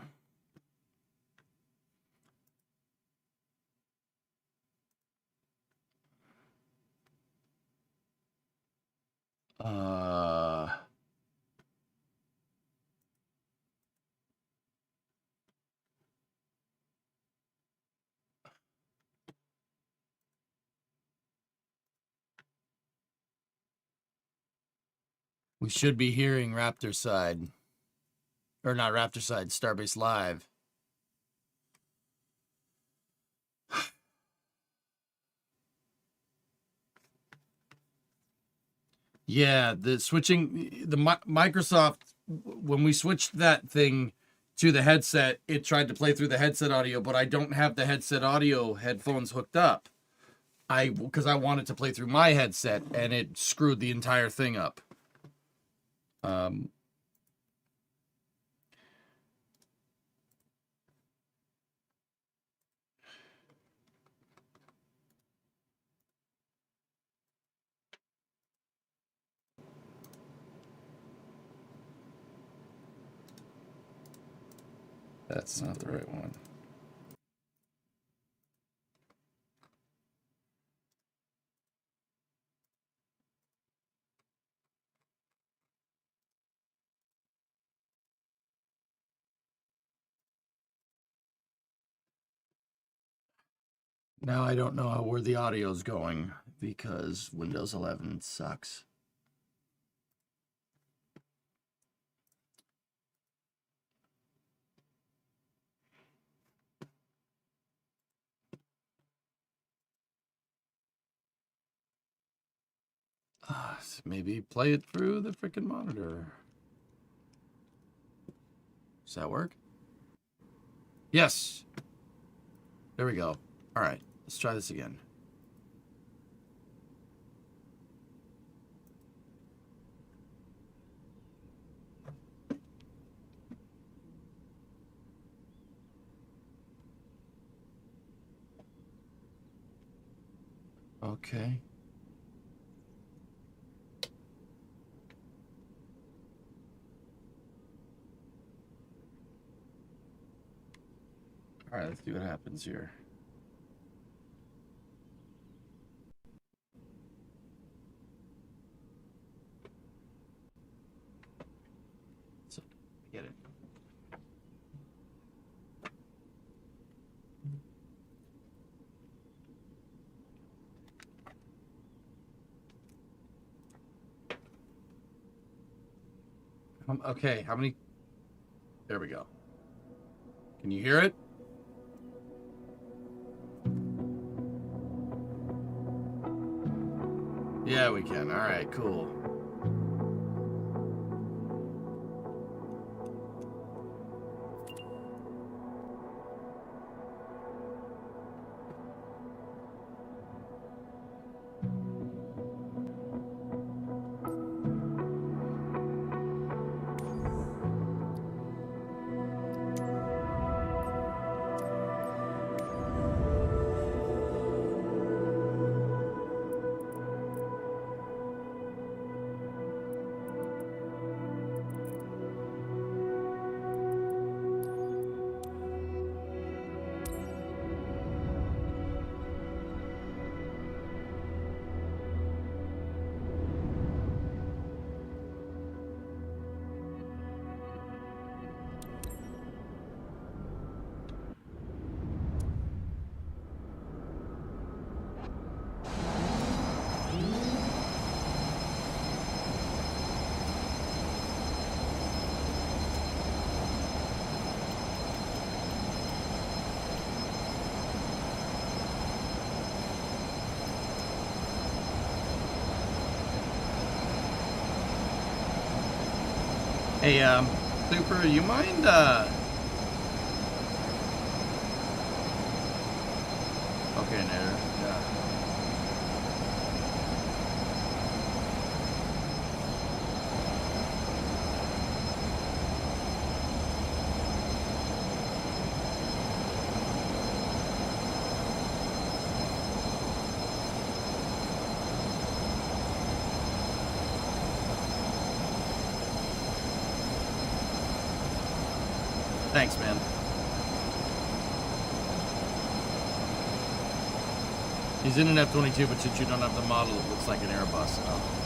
Speaker 1: we should be hearing Raptor side. Or not Raptor side, Starbase Live. Yeah, the switching, the Microsoft, when we switched that thing to the headset, it tried to play through the headset audio, but I don't have the headset audio headphones hooked up. Because I wanted to play through my headset, and it screwed the entire thing up. That's not the right one. Now I don't know where the audio is going because Windows 11 sucks. Maybe play it through the freaking monitor. Does that work? Yes. There we go. All right, let's try this again. Okay. All right, let's see what happens here. So, get it. Okay, how many? There we go. Can you hear it? Yeah, we can. All right, cool. Hey, Super, you mind, Okay, Nader, yeah. Thanks, man. He's in an F-22, but since you don't have the model, it looks like an Airbus. Oh,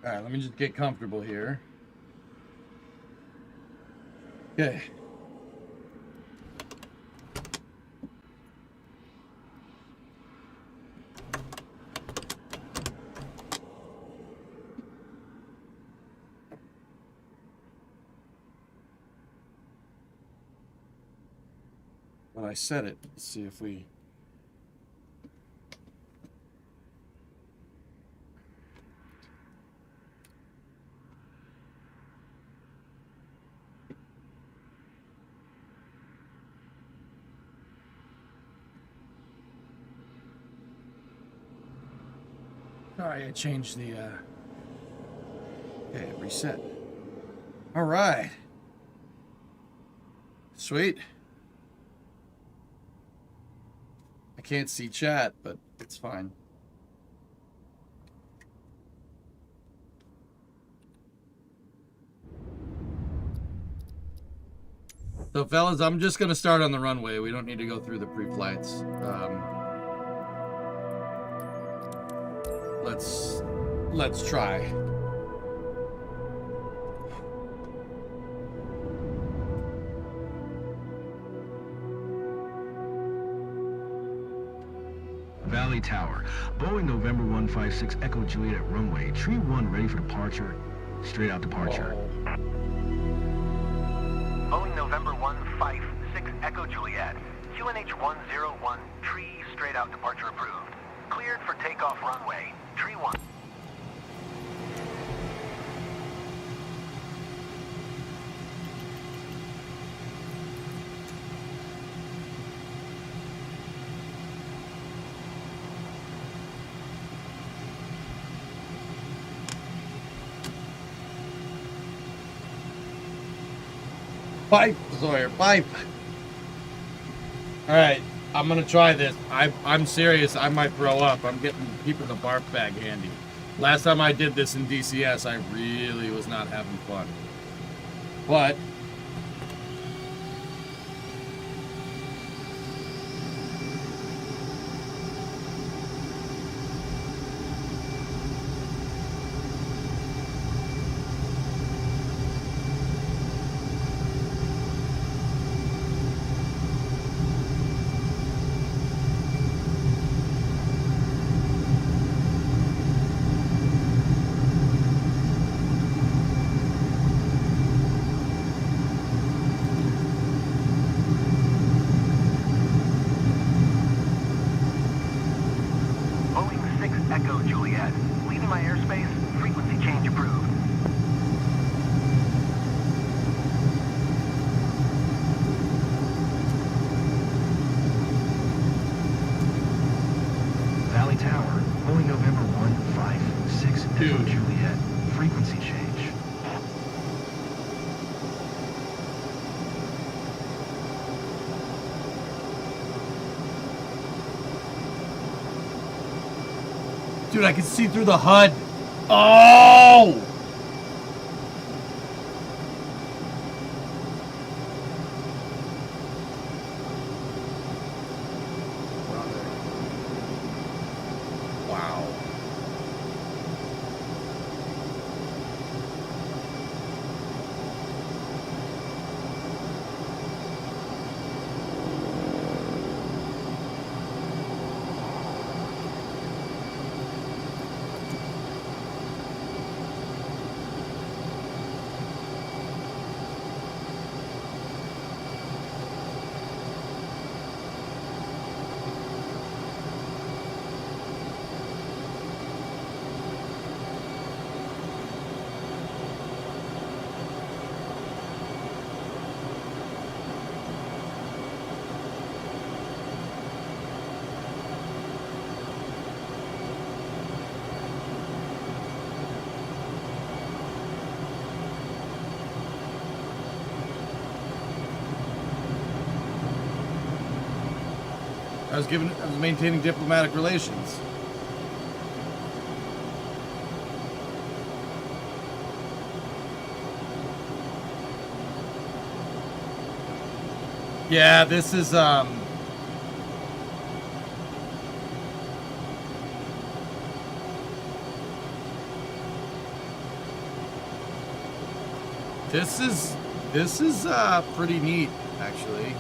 Speaker 1: all right, let me just get comfortable here. Okay. Well, I said it. Let's see if we... Sorry, I changed the, Okay, reset. All right. Sweet. I can't see chat, but it's fine. So, fellas, I'm just going to start on the runway. We don't need to go through the pre-flights. Let's try.
Speaker 5: Valley Tower. Boeing November 156 Echo Juliet at runway. Tree 1 ready for departure. Straight out departure.
Speaker 4: Boeing November 156 Echo Juliet. QNH 101, tree straight out departure approved. Cleared for takeoff runway. Tree 1.
Speaker 1: Pipe, Sawyer, pipe. All right, I'm gonna try this. I'm serious. I might throw up. I'm keeping the barf bag handy. Last time I did this in DCS, I really was not having fun. But dude, I can see through the HUD. Oh! Wow. I was maintaining diplomatic relations. Yeah, this is This is pretty neat, actually.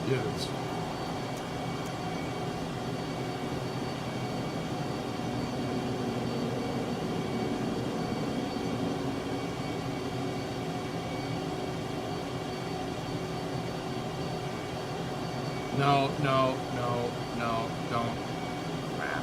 Speaker 1: Yes. No, don't. Crap.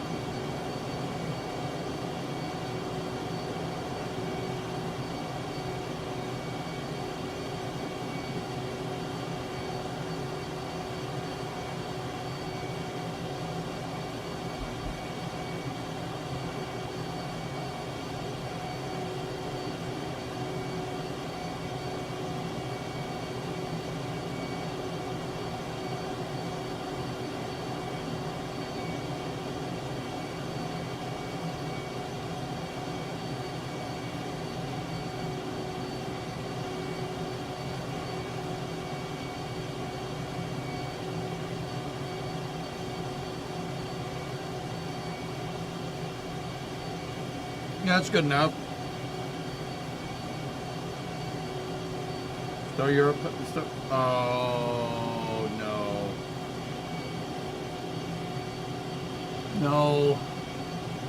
Speaker 1: Yeah, that's good enough. So you're oh no. No.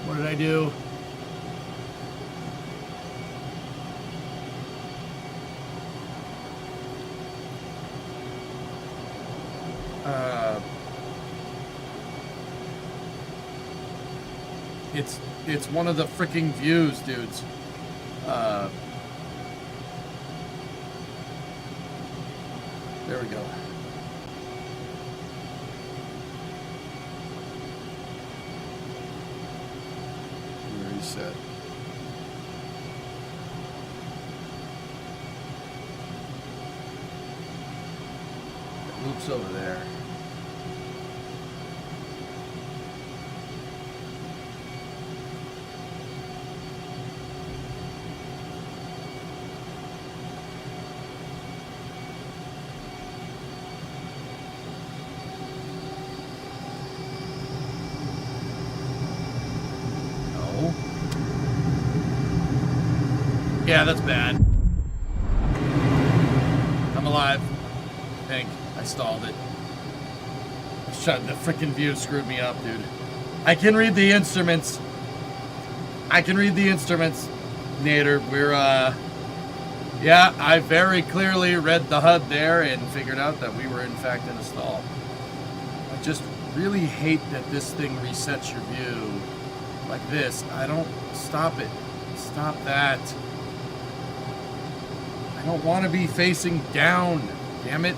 Speaker 1: What did I do? It's one of the freaking views, dudes. There we go. Reset. That loops over there. Yeah, that's bad. I'm alive. I think. I stalled it. The freaking view screwed me up, dude. I can read the instruments. Nader, we're, yeah, I very clearly read the HUD there and figured out that we were in fact in a stall. I just really hate that this thing resets your view like this. I don't... Stop it. Stop that. I don't want to be facing down. Damn it.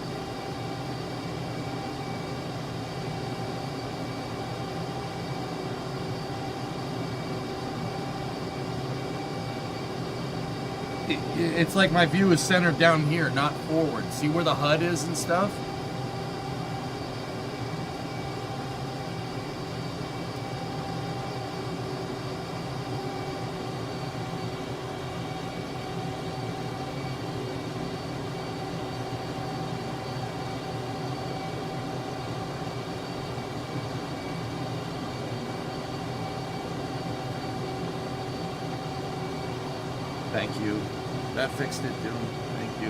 Speaker 1: It's like my view is centered down here, not forward. See where the HUD is and stuff? Thank you. That fixed it, dude. Thank you.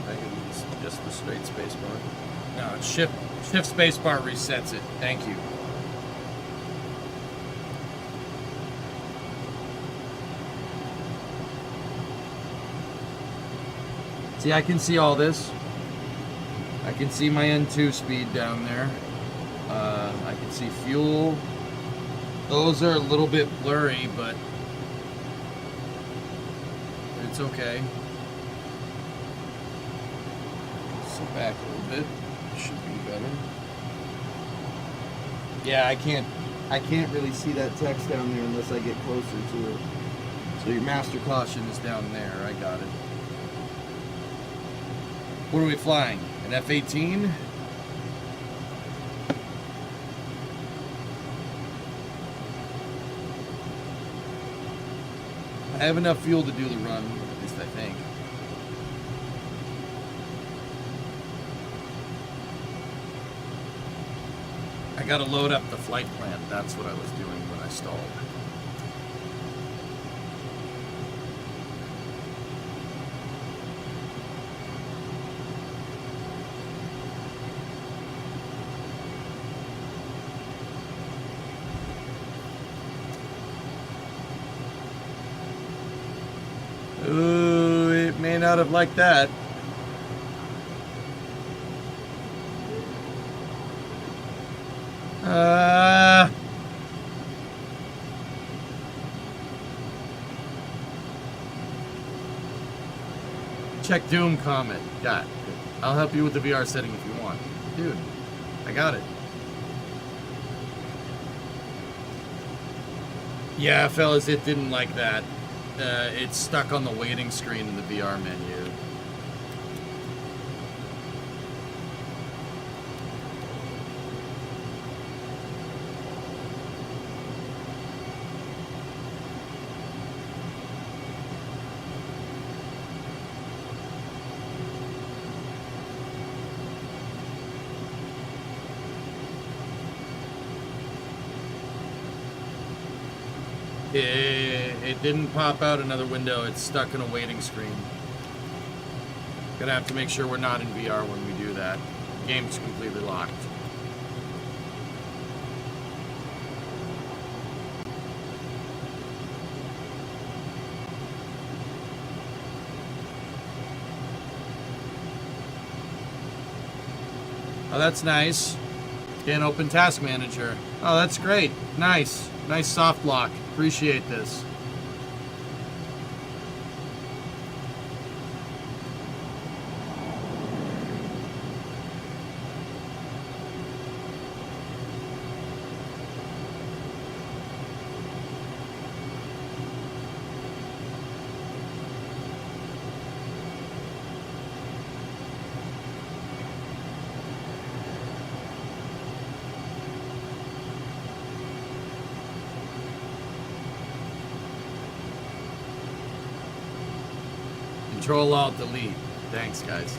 Speaker 1: I can use just the straight space bar. No, it's shift spacebar resets it. Thank you. See, I can see all this. I can see my N2 speed down there. I can see fuel. Those are a little bit blurry, but it's okay. Sit back a little bit. Should be better. Yeah, I can't really see that text down there unless I get closer to it. So your master caution is down there. I got it. What are we flying? An F-18? I have enough fuel to do the run, at least I think. I gotta load up the flight plan. That's what I was doing when I stalled. Ooh, it may not have liked that. Check Doom comment. Got it. I'll help you with the VR setting if you want. Dude, I got it. Yeah, fellas, it didn't like that. It's stuck on the waiting screen in the VR menu. It didn't pop out another window. It's stuck in a waiting screen. Gonna have to make sure we're not in VR when we do that. Game's completely locked. Oh, that's nice. Can't open Task Manager. Oh, that's great. Nice. Nice soft lock. Appreciate this. Control Alt Delete. Thanks, guys.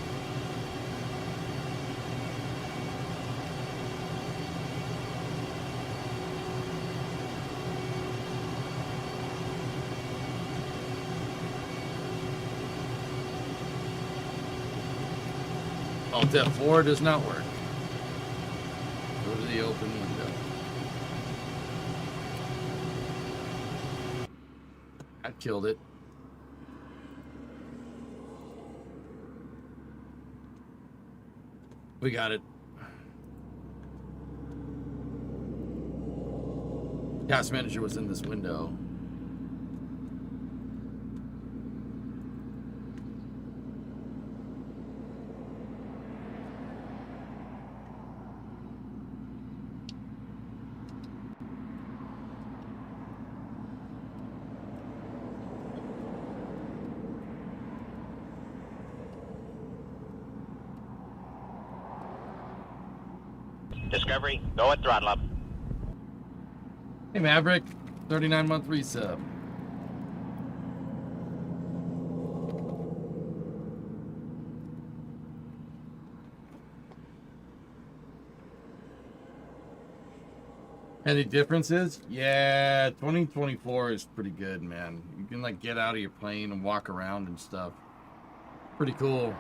Speaker 1: Alt F4 does not work. Go to the open window. That killed it. We got it. Task Manager was in this window.
Speaker 2: Discovery, go at throttle up.
Speaker 1: Hey Maverick, 39-month resub. Any differences? Yeah, 2024 is pretty good, man. You can like get out of your plane and walk around and stuff. Pretty cool.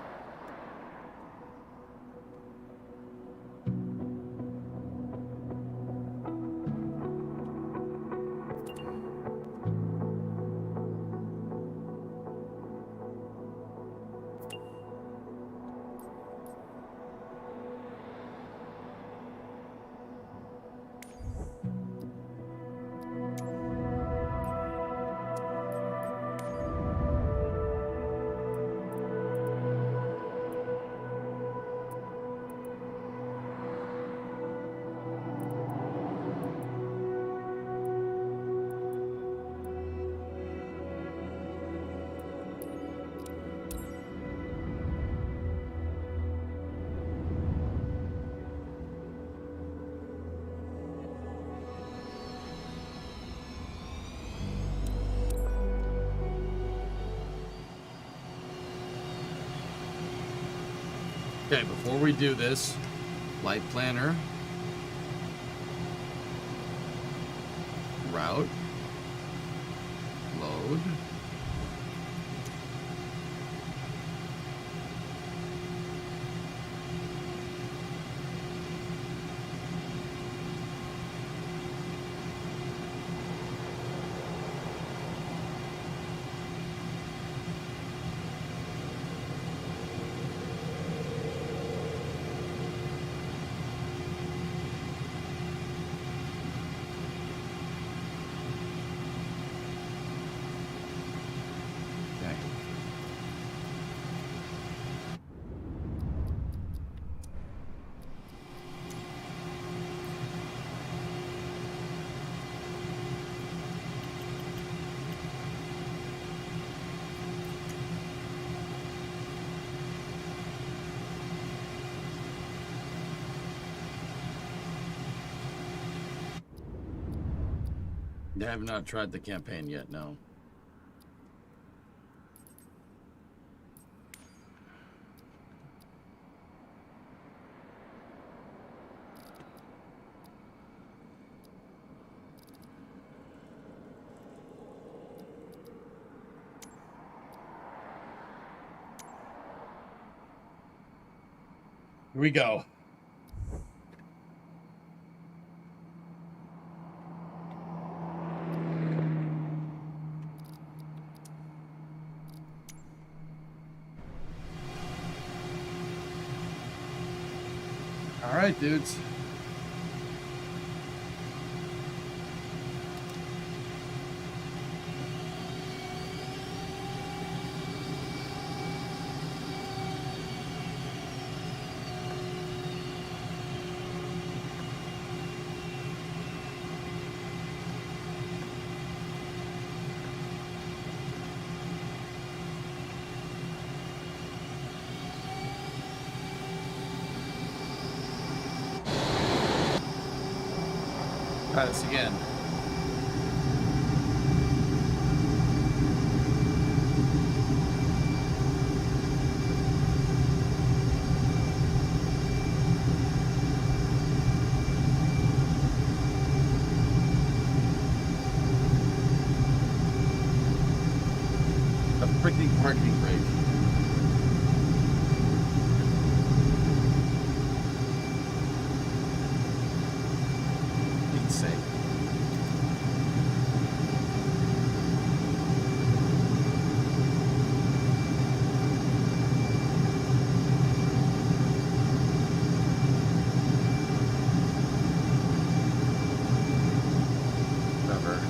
Speaker 1: Okay, before we do this, flight planner, route, load. I have not tried the campaign yet, no. Here we go. All right, dudes. Try this again. A freaking parking brake. Insane. Whatever.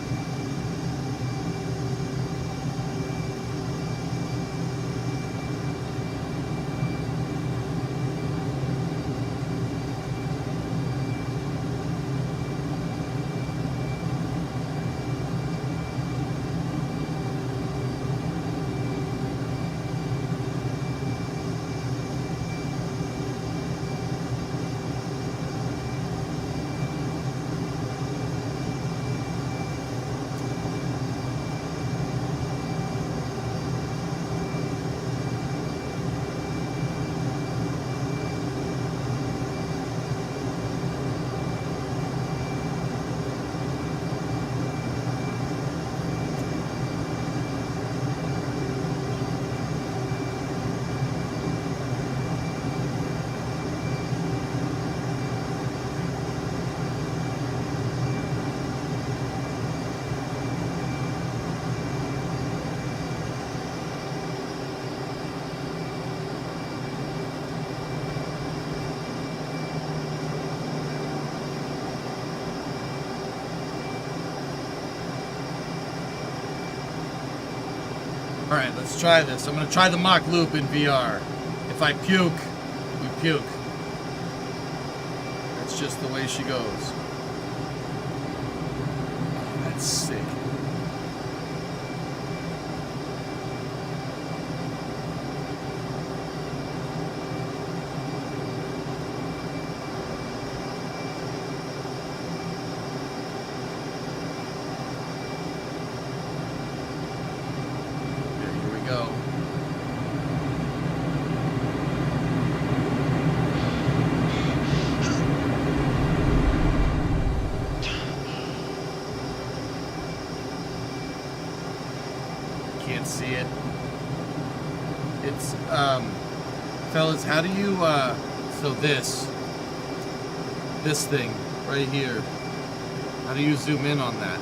Speaker 1: All right, let's try this. I'm going to try the Mach Loop in VR. If I puke, we puke. That's just the way she goes. That's sick. Go. It's, fellas, how do you, so this thing right here, how do you zoom in on that?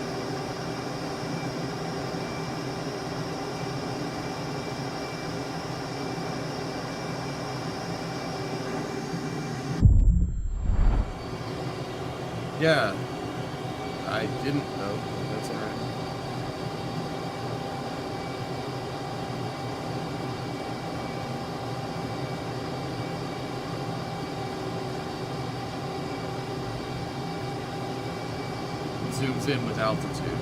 Speaker 1: Yeah, I didn't know. That's all right. It zooms in with altitude. Okay.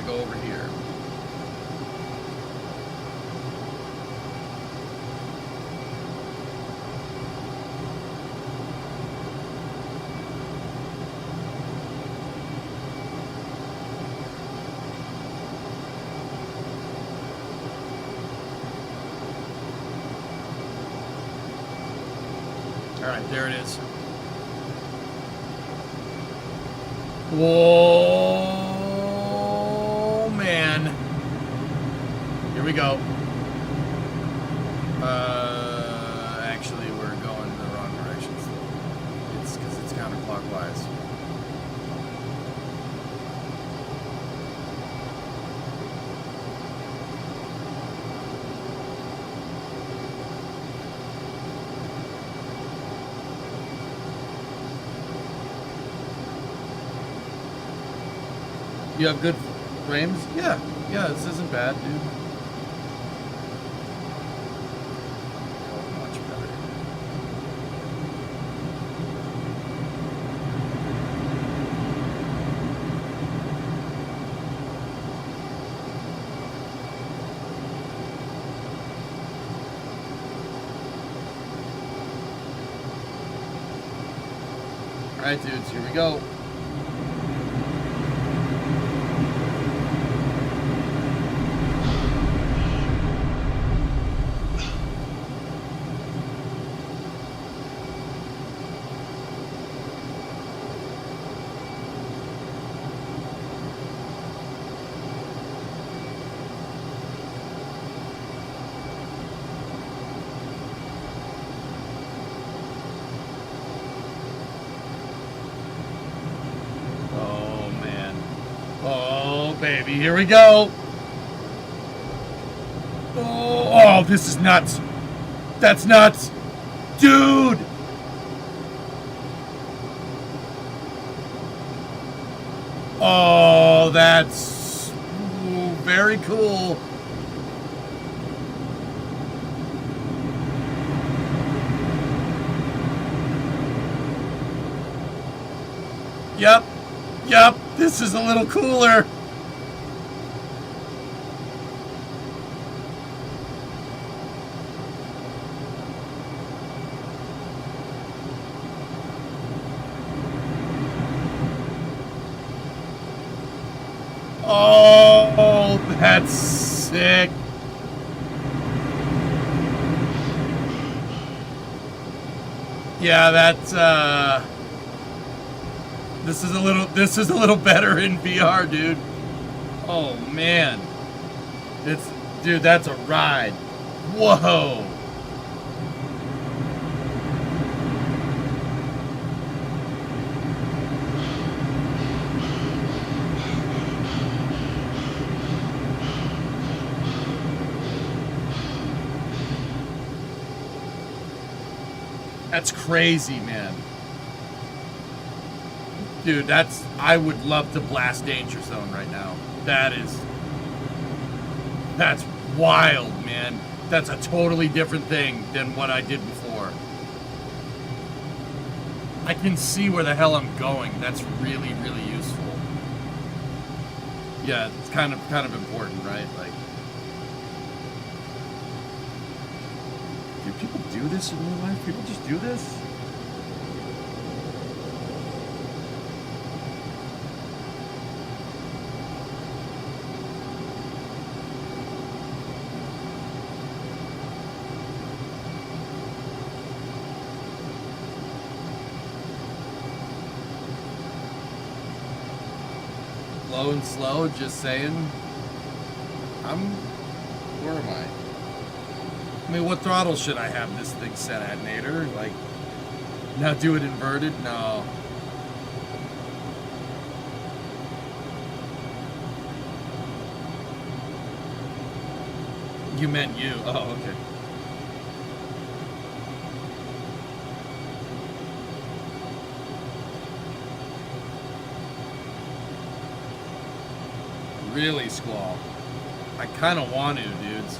Speaker 1: Go over here. All right, there it is. Whoa. Here we go. Actually, we're going in the wrong direction. It's because it's counterclockwise. You have good frames? Yeah, this isn't bad, dude. Much better. All right, dudes, here we go. Baby, here we go. Oh, this is nuts. That's nuts. Dude. Oh, that's very cool. Yep, this is a little cooler. Oh, that's sick. Yeah, that's this is a little better in VR, dude. Oh man. Dude, that's a ride. Whoa. That's crazy, man. Dude, I would love to blast Danger Zone right now. That's wild, man. That's a totally different thing than what I did before. I can see where the hell I'm going. That's really, really useful. Yeah, it's kind of important, right? Like, do people do this in real life? People just do this? Low and slow, just saying. Where am I? I mean, what throttle should I have this thing set at, Nader? Like, now do it inverted? No. You meant you. Oh, okay. Really, Squall. I kind of want to, dudes.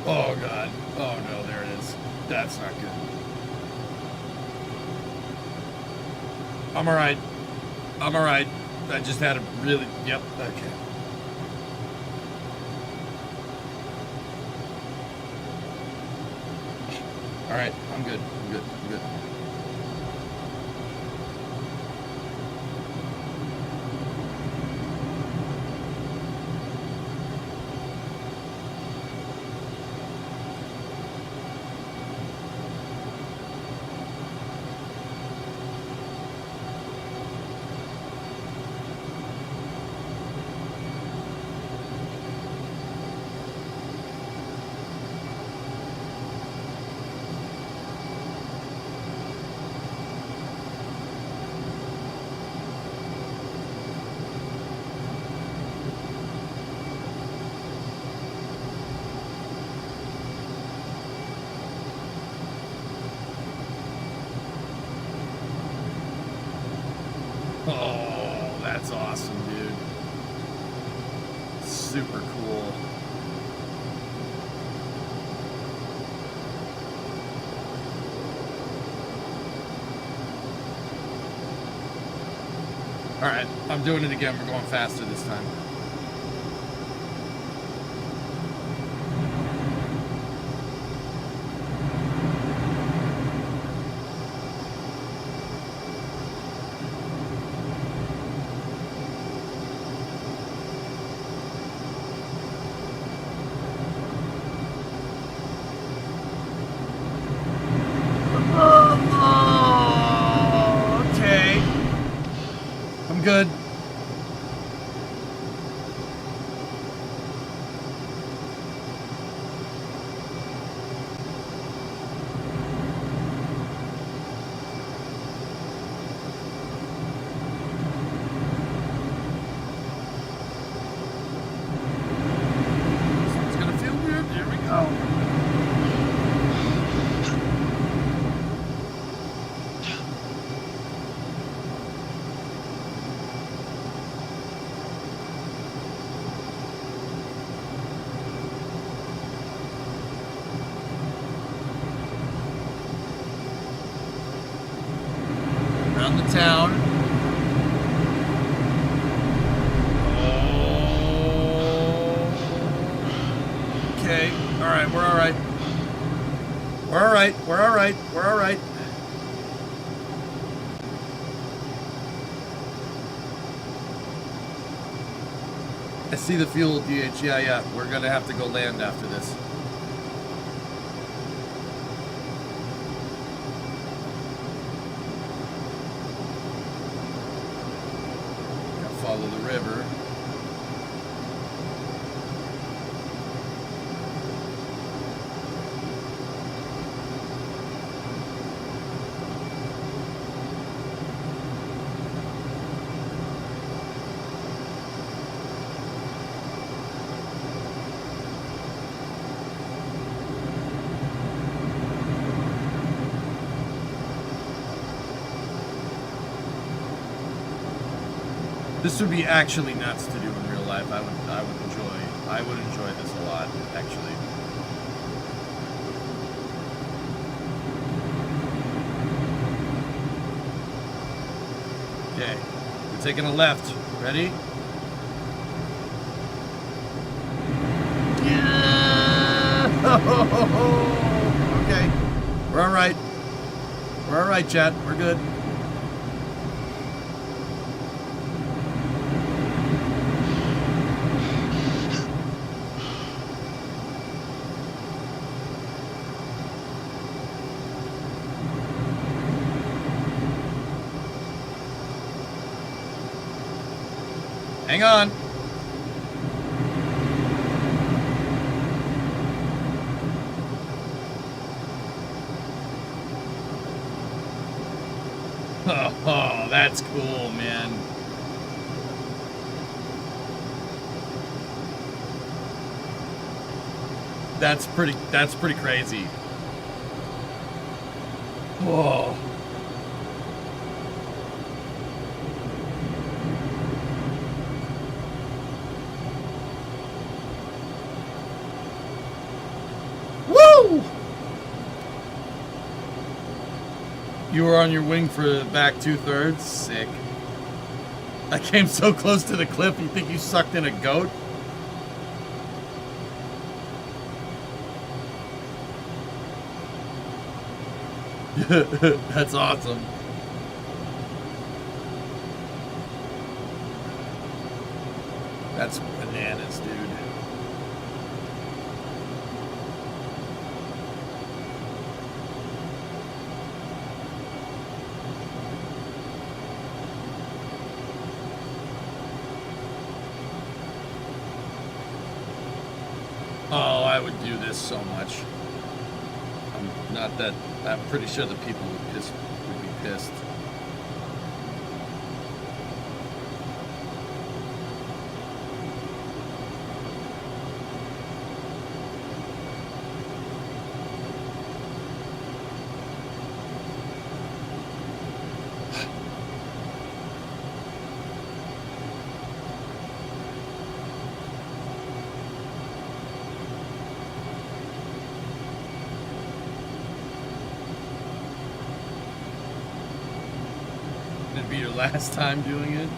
Speaker 1: Oh, God. Oh, no, there it is. That's not good. I'm all right. I'm all right. I just had a really... Yep, okay. All right, I'm good. I'm good. I'm good. Oh, that's awesome, dude. Super cool. All right, I'm doing it again. We're going faster this time. Good. It's gonna feel weird. There we go. Around the town. Oh. Okay. All right. We're all right. We're all right. We're all right. We're all right. I see the fuel, DH. Yeah. We're gonna have to go land after this. Follow the river. This would be actually nuts to do in real life. I would enjoy this a lot, actually. Okay, we're taking a left. Ready? Yeah! Okay, we're all right. We're all right, chat. We're good. Hang on. Oh, that's cool, man. That's pretty crazy. Whoa. Woo! You were on your wing for the back 2/3? Sick. I came so close to the cliff, you think you sucked in a goat? That's awesome. That's bananas, dude. Oh, I would do this so much. I'm pretty sure the people would be pissed. It'd be your last time doing it.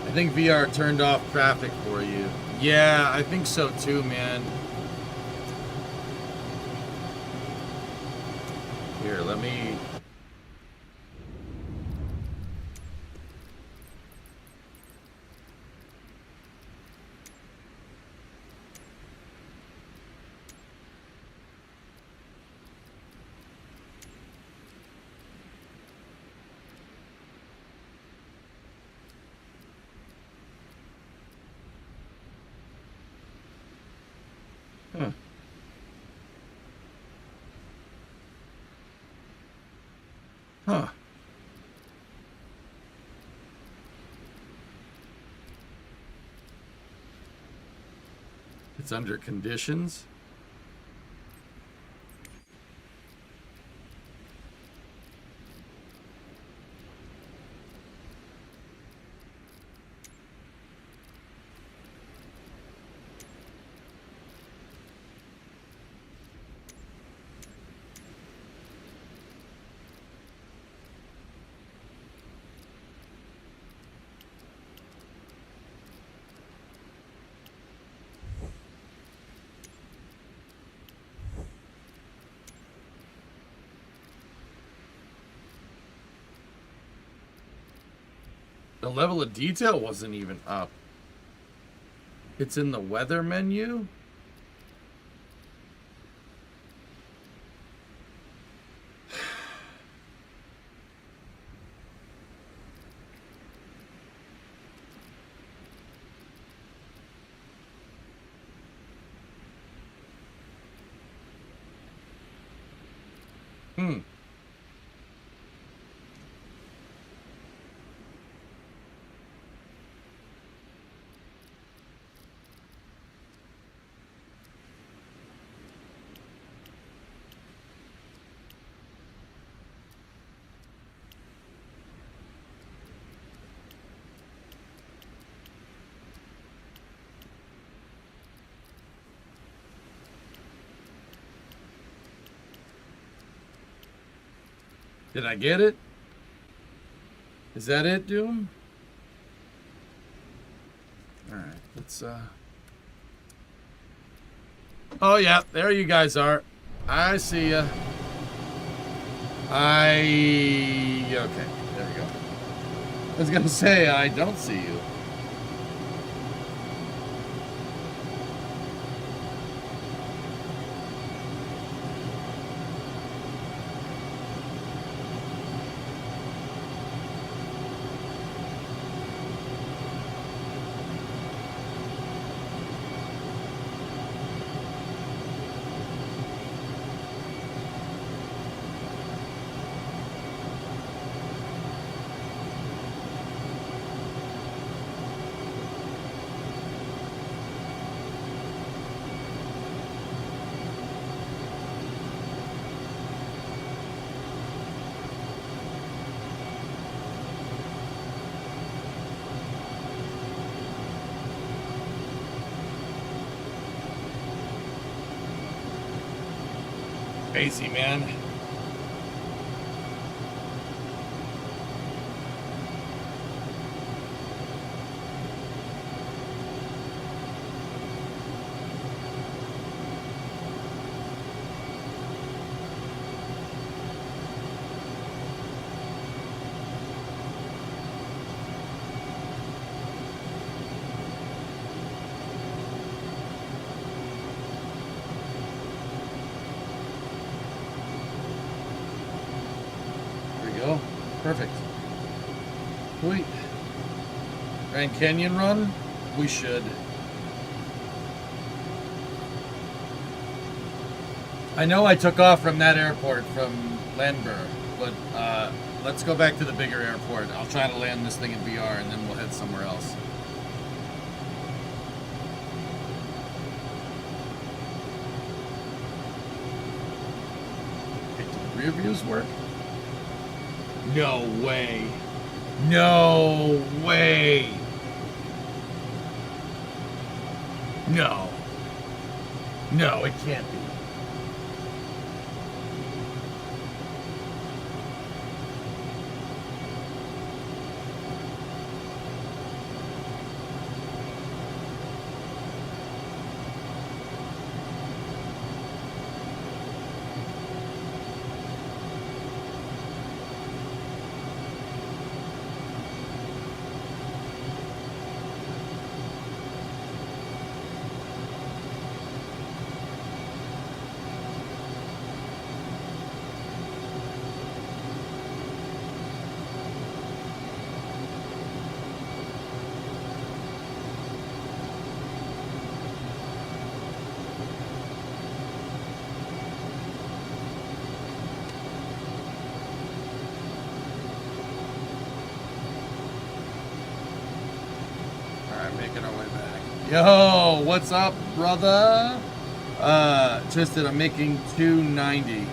Speaker 1: I think VR turned off traffic for you. Yeah, I think so too, man. Here, let me... Huh. Huh. It's under conditions. The level of detail wasn't even up. It's in the weather menu. Hmm. Did I get it? Is that it, Doom? Alright, let's, Oh, yeah, there you guys are. I see ya. Okay, there we go. I was gonna say, I don't see you. crazy, man. Go. Perfect. Sweet. Grand Canyon run? We should. I know I took off from that airport, from Landborough, but let's go back to the bigger airport. I'll try to land this thing in VR and then we'll head somewhere else. Wait, do the rear views work? No way. No way. No. No, it can't be. Making our way back. Yo, what's up, brother? Tristan, I'm making 290.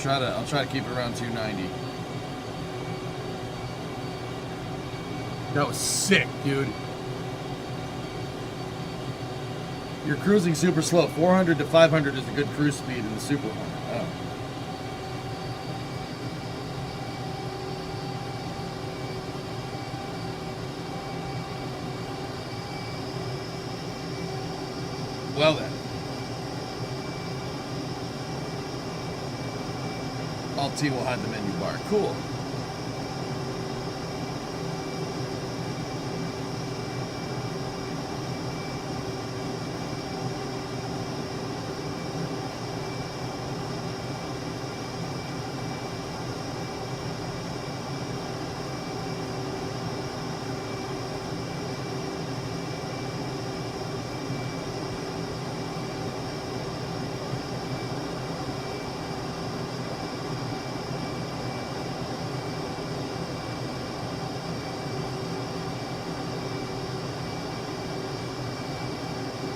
Speaker 1: I'll try to keep it around 290. That was sick, dude. You're cruising super slow. 400 to 500 is a good cruise speed in the Super Hornet. Oh. Well then. Alt-T will hide the menu bar. Cool.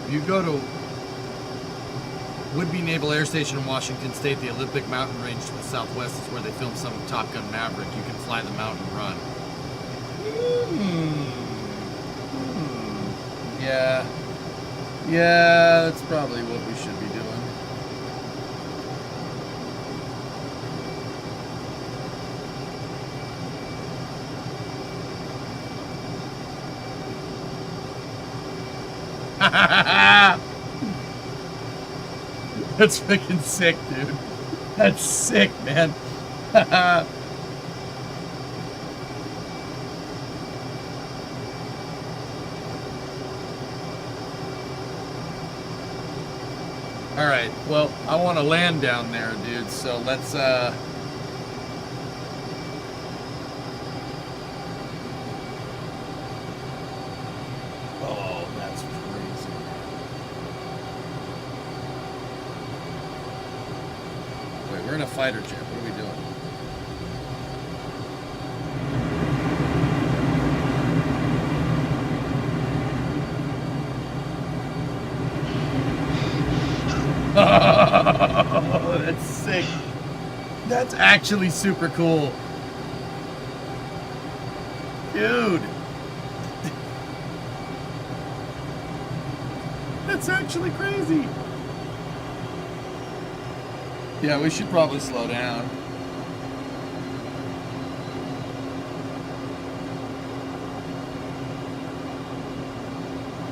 Speaker 1: You go to Woodby Naval Air Station in Washington State, the Olympic Mountain Range to the southwest is where they filmed some of Top Gun Maverick. You can fly the mountain run. Yeah. Yeah, that's probably what we should be doing. That's freaking sick, dude. That's sick, man. All right, well, I want to land down there, dude, so let's, Oh, that's crazy. Wait, we're in a fighter jet. What are we doing? Oh, that's sick. That's actually super cool. Dude. That's actually crazy. Yeah, we should probably slow down.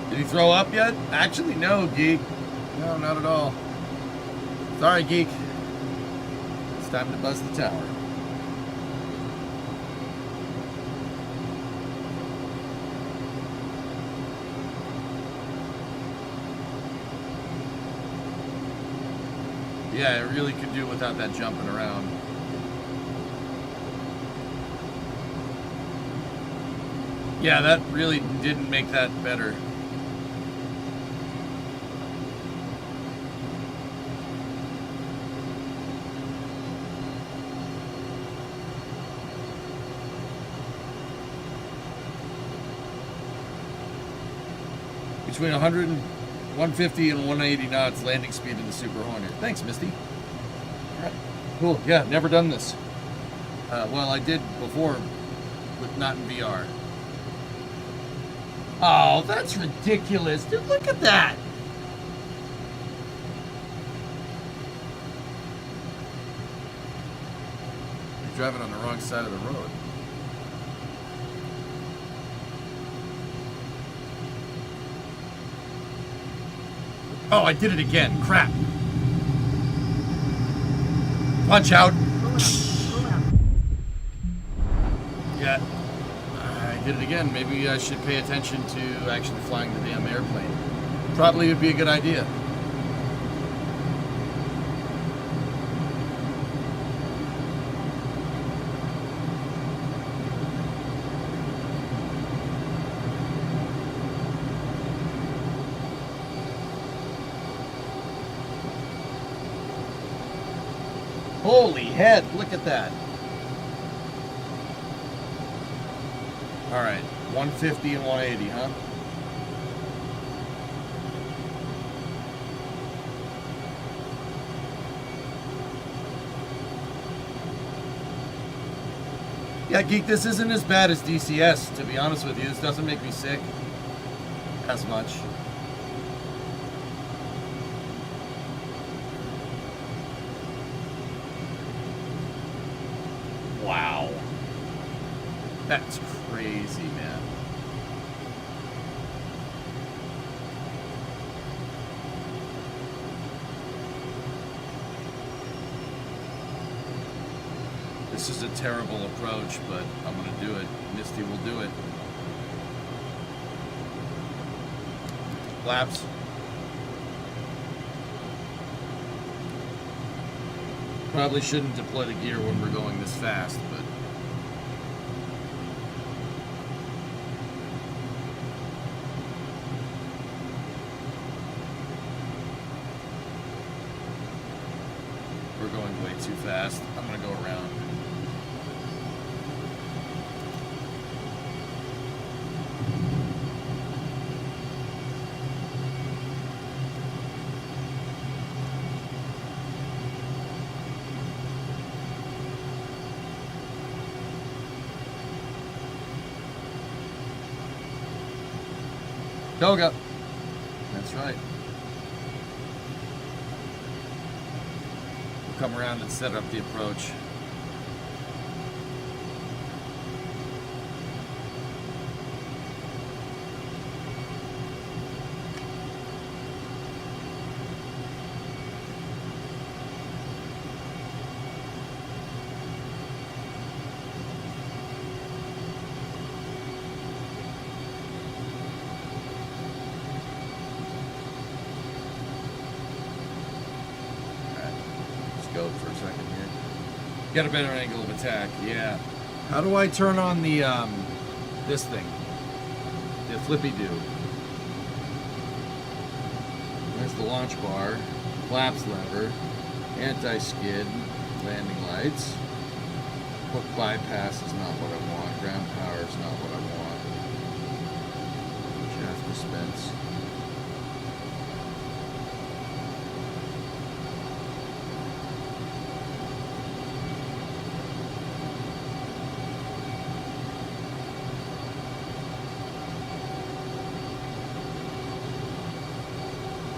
Speaker 1: Did he throw up yet? Actually, no, Geek. No, not at all. Sorry, Geek. It's time to buzz the tower. Yeah, it really could do without that jumping around. Yeah, that really didn't make that better. Between 150 and 180 knots landing speed in the Super Hornet. Thanks, Misty. All right, cool. Yeah, never done this. Well, I did before, but not in VR. Oh, that's ridiculous. Dude, look at that. You're driving on the wrong side of the road. Oh, I did it again. Crap. Punch out. Yeah. I did it again. Maybe I should pay attention to actually flying the damn airplane. Probably would be a good idea. Holy head, look at that. All right, 150 and 180, huh? Yeah, Geek, this isn't as bad as DCS, to be honest with you. This doesn't make me sick as much. Wow. That's crazy, man. This is a terrible approach, but I'm going to do it. Misty will do it. Flaps. Probably shouldn't deploy the gear when we're going this fast, but we're going way too fast. I'm gonna go around. Toga. That's right. We'll come around and set up the approach. For a second here. Get a better angle of attack. Yeah. How do I turn on the this thing? The flippy do. There's the launch bar, flaps lever, anti-skid, landing lights. Hook bypass is not what I want. Ground power is not what I want. Shaft dispense.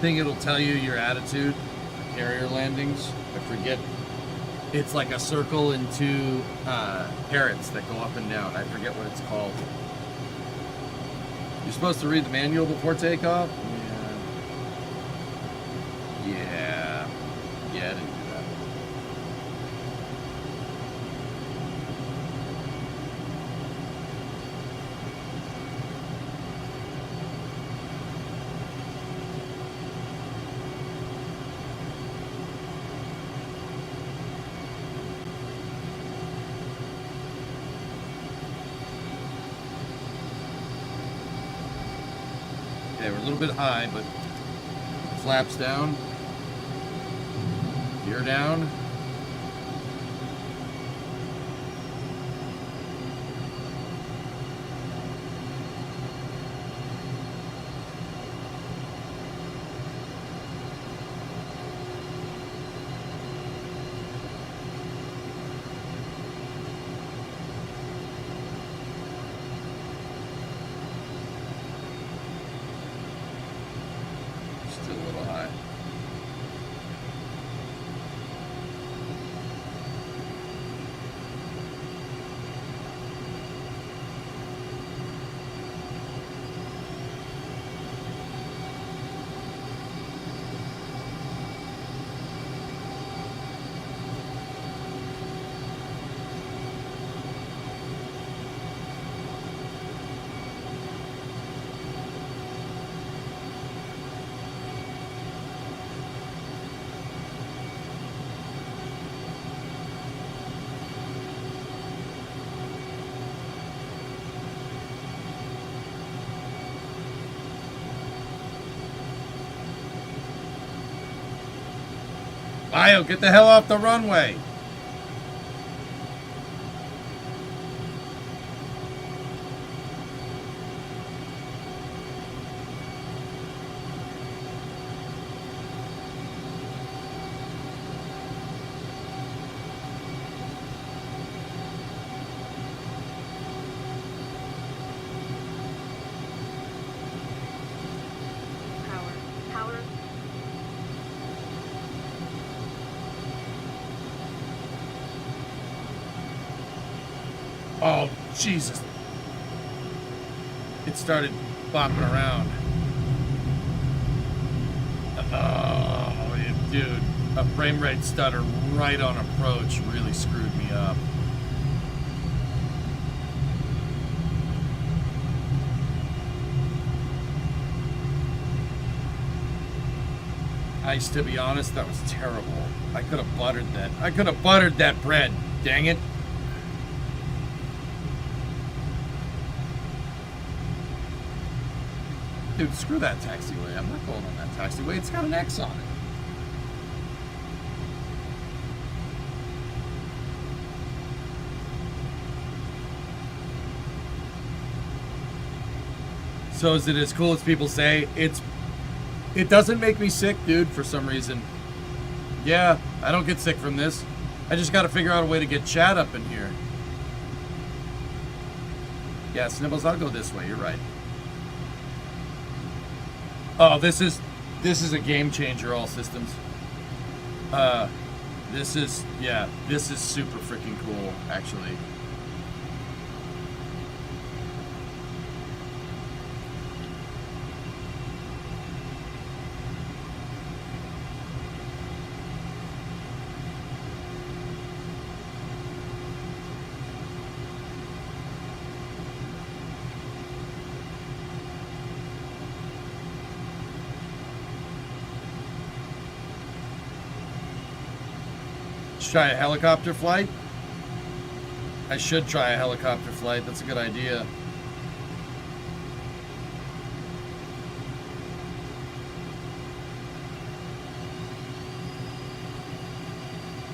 Speaker 1: Think it'll tell you your attitude, carrier landings. I forget. It's like a circle and two parrots that go up and down. I forget what it's called. You're supposed to read the manual before takeoff? Yeah. Yeah, I didn't do that. Okay, we're a little bit high, but flaps down, gear down. Still a little high. Io, get the hell off the runway.
Speaker 3: Power.
Speaker 1: Oh, Jesus. It started bopping around. Oh, dude. A frame rate stutter right on approach really screwed me up. To be honest, that was terrible. I could have buttered that. I could have buttered that bread. Dang it. Dude, screw that taxiway. I'm not going on that taxiway. It's got an X on it. So is it as cool as people say? It doesn't make me sick, dude, for some reason. Yeah, I don't get sick from this. I just got to figure out a way to get Chad up in here. Yeah, Snibbles, I'll go this way. You're right. Oh, this is a game changer, all systems. This is super freaking cool, actually. Try a helicopter flight. I should try a helicopter flight. That's a good idea.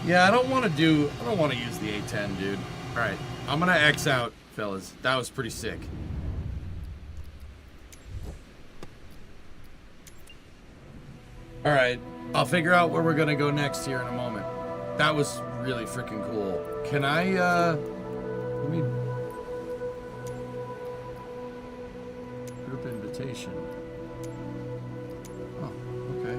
Speaker 1: Yeah, I don't want to use the A10, dude. All right, I'm gonna X out, fellas. That was pretty sick. All right, I'll figure out where we're gonna go next here in a moment. That was really freaking cool. Can I, let me... Group invitation. Oh, okay.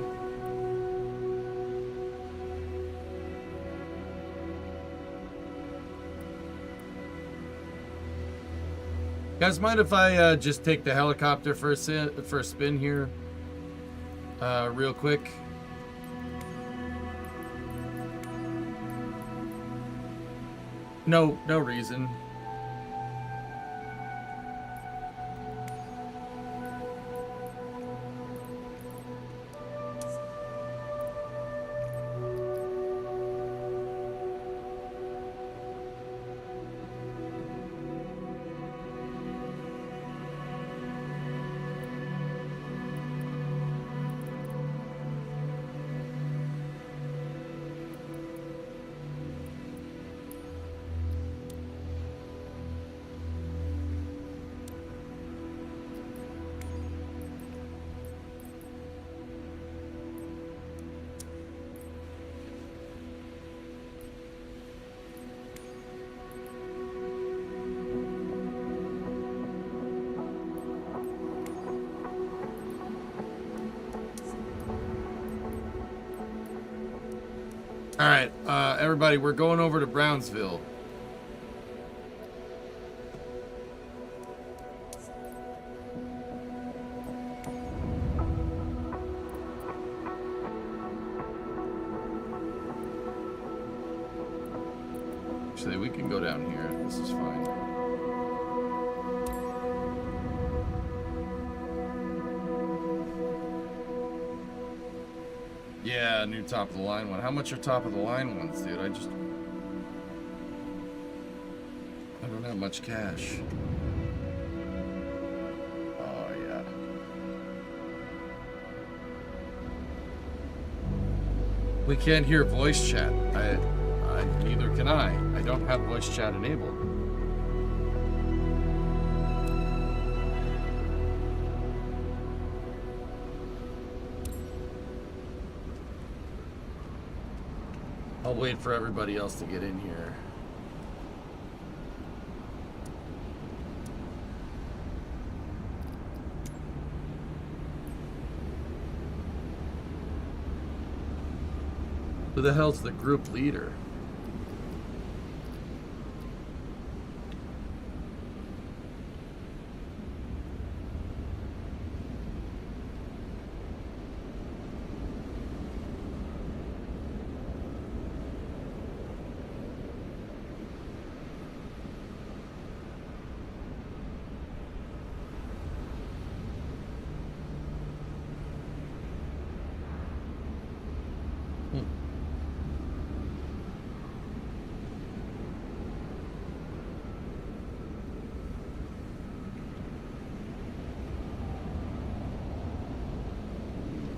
Speaker 1: Guys, mind if I just take the helicopter for a spin here? Real quick. No reason. All right, everybody, we're going over to Brownsville. Actually, we can go down here. This is fine. Yeah, new top of the line one. How much are top of the line ones, dude? I don't have much cash. Oh yeah. We can't hear voice chat. Neither can I. I don't have voice chat enabled. I'll wait for everybody else to get in here. Who the hell's the group leader?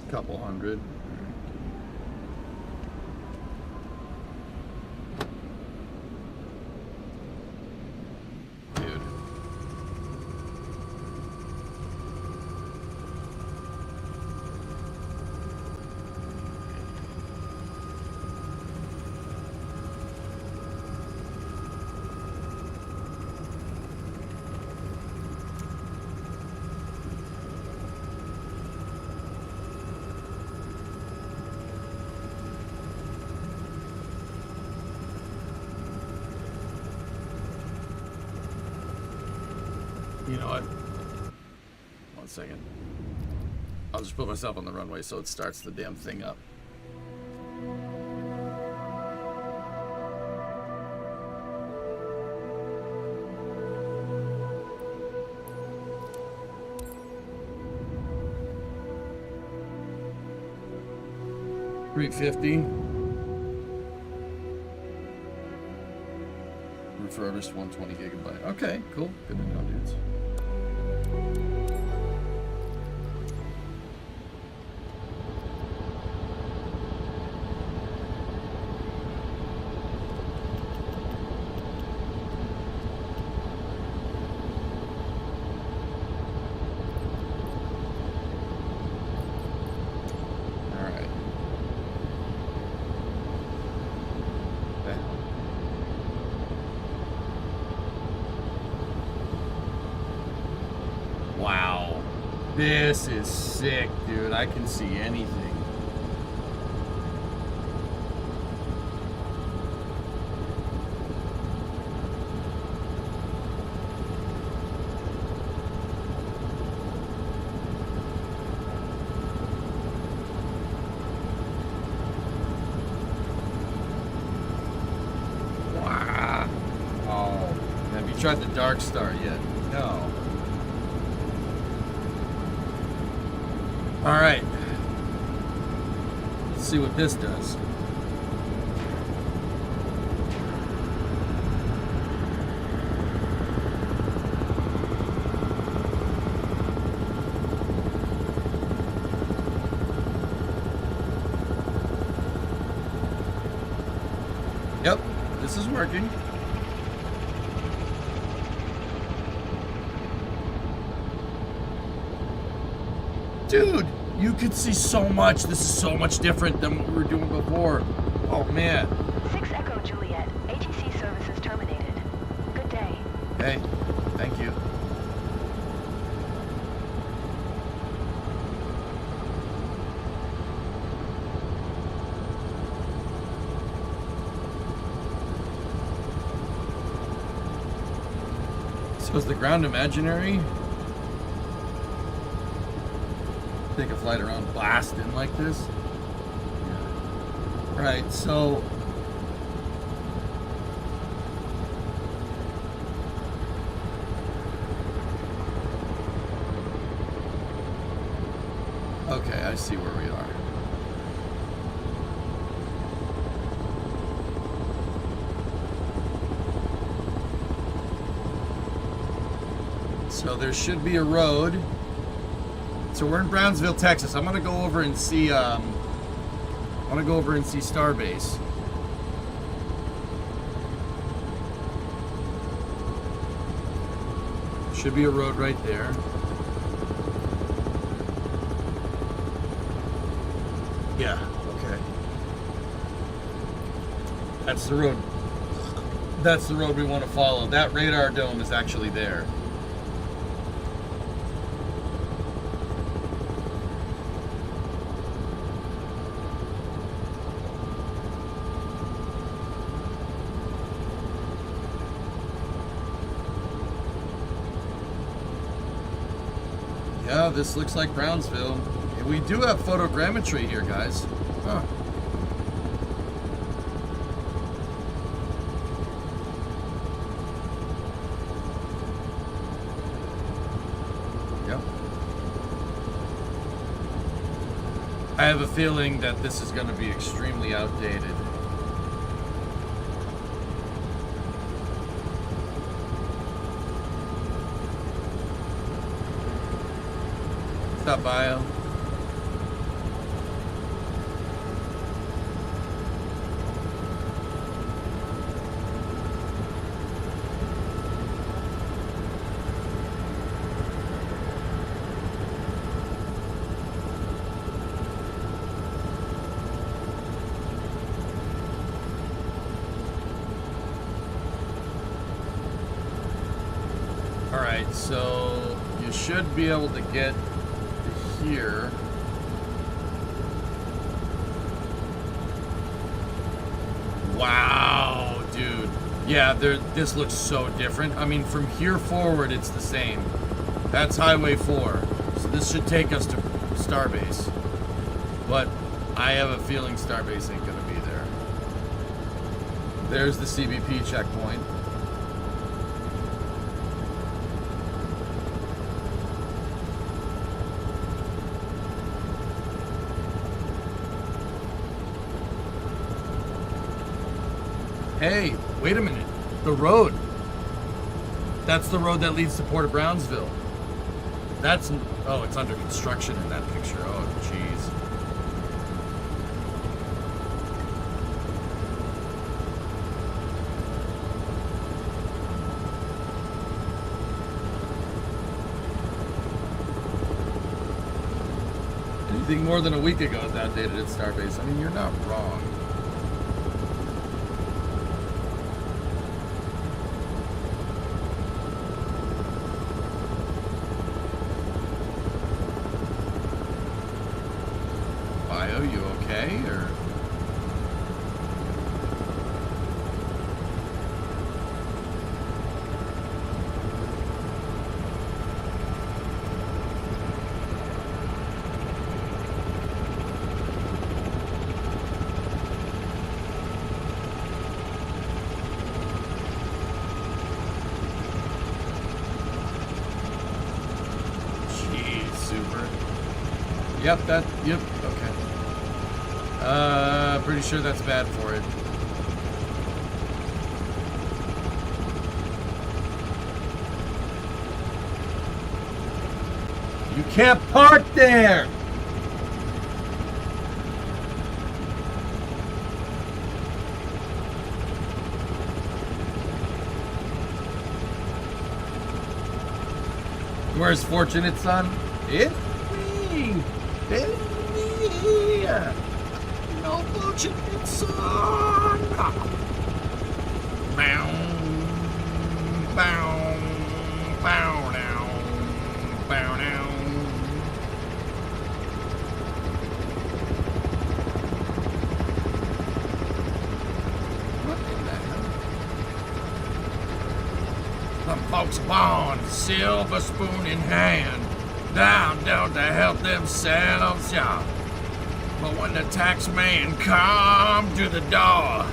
Speaker 1: Couple hundred. Dude. You know what? 1 second. I'll just put myself on the runway so it starts the damn thing up. $350. Refurbished 120 gigabyte. Okay, cool. Good to know, dudes. This is sick, dude. I can see anything. tried the Dark Star yet. No. All right. Let's see what this does. Yep, this is working. Dude, you could see so much. This is so much different than what we were doing before. Oh, man.
Speaker 3: 6 Echo Juliet. ATC services terminated. Good day.
Speaker 1: Hey, thank you. So is the ground imaginary? Take a flight around Boston like this? Yeah. Right, so okay, I see where we are. So there should be a road. So we're in Brownsville, Texas. I'm gonna go over and see. I want to go over and see Starbase. Should be a road right there. Yeah. Okay. That's the road. That's the road we want to follow. That radar dome is actually there. Yeah, this looks like Brownsville. We do have photogrammetry here, guys. Huh. Yep. I have a feeling that this is going to be extremely outdated. Stop bio. All right, so you should be able to get here. Wow, dude. Yeah, this looks so different. I mean, from here forward, it's the same. That's Highway 4. So this should take us to Starbase. But I have a feeling Starbase ain't gonna be there. There's the CBP checkpoint. Hey, wait a minute. The road. That's the road that leads to Port of Brownsville. That's... Oh, it's under construction in that picture. Oh, jeez. Anything more than a week ago is outdated at Starbase. I mean, you're not wrong. You okay, or? Yep, okay. Pretty sure that's bad for it. You can't park there! Where's Fortunate Son? It's me! It's me! No Fortunate Son! Bow, bow, bow down, bow down. What in the hell? Some folks born, silver spoon in hand, down to help themselves, y'all. But when the tax man come to the door,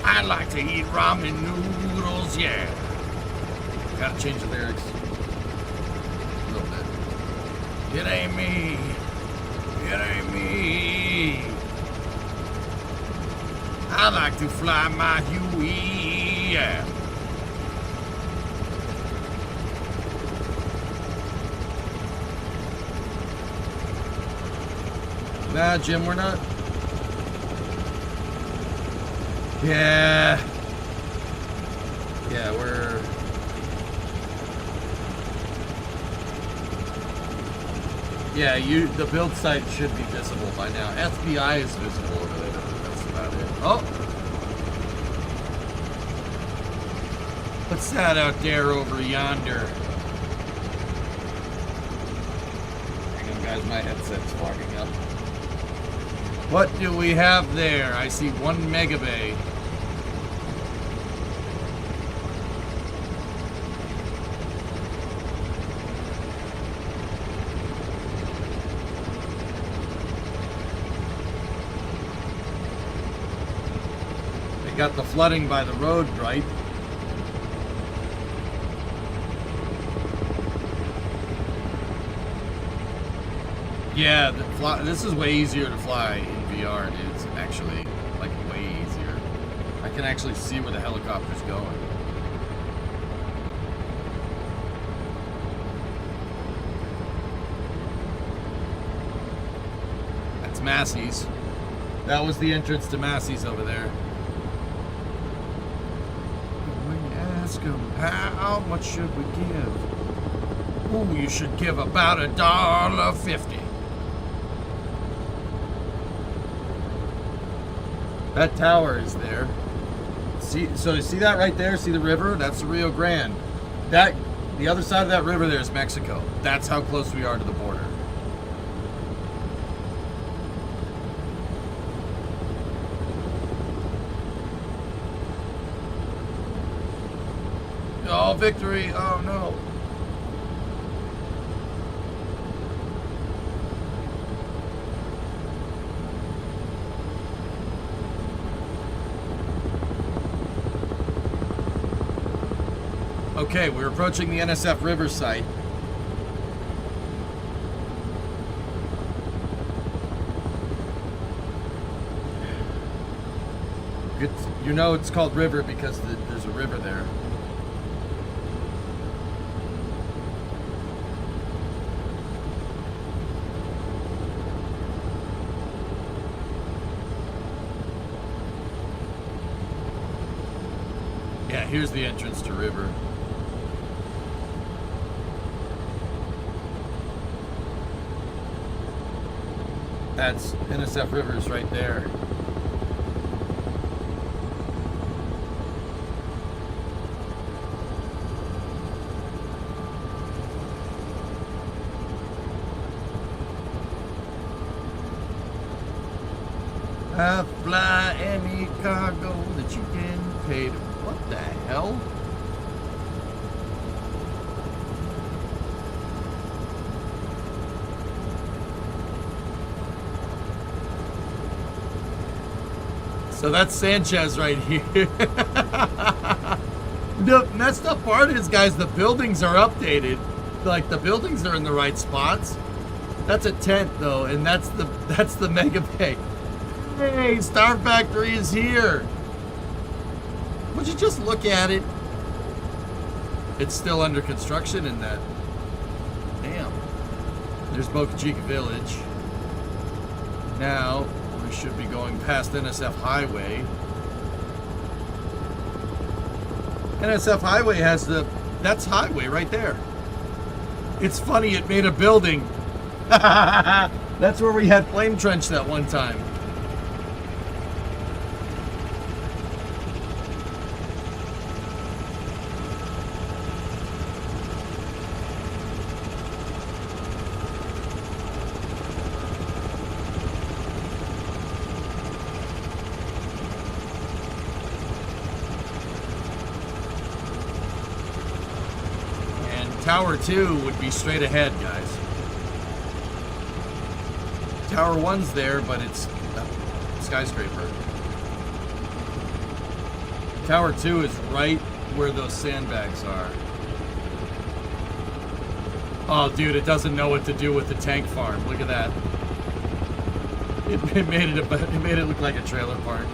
Speaker 1: I like to eat ramen noodles, yeah. Gotta change the lyrics a little bit. It ain't me. It ain't me. I like to fly my Huey, yeah. Nah, Jim, we're not. Yeah. Yeah, we're. Yeah, the build site should be visible by now. FBI is visible over there. That's about it. Oh! What's that out there over yonder? Hang on, guys, my headset's fogging up. What do we have there? I see 1 megabay. They got the flooding by the road, right? Yeah, this is way easier to fly in VR. It's actually, like, way easier. I can actually see where the helicopter's going. That's Massey's. That was the entrance to Massey's over there. When you ask them, how much should we give? Oh, you should give about $1.50. That tower is there. See, so you see that right there? See the river? That's the Rio Grande. The other side of that river there is Mexico. That's how close we are to the border. Oh, victory! Oh no! Okay, we're approaching the NSF River site. You know it's called river because there's a river there. Yeah, here's the entrance to river. That's NSF Rivers right there. I fly any cargo that you can pay to. What the hell? So that's Sanchez right here. The messed up part is, guys, the buildings are updated. Like, the buildings are in the right spots. That's a tent though, and that's the mega bay. Hey, Star Factory is here. Would you just look at it? It's still under construction in that. Damn. There's Boca Chica Village. Now we should be going past NSF Highway. NSF Highway has that's highway right there. It's funny, it made a building. That's where we had Flame Trench that one time. Tower 2 would be straight ahead, guys. Tower 1's there, but it's a skyscraper. Tower 2 is right where those sandbags are. Oh, dude, it doesn't know what to do with the tank farm. Look at that. It made it look like a trailer park.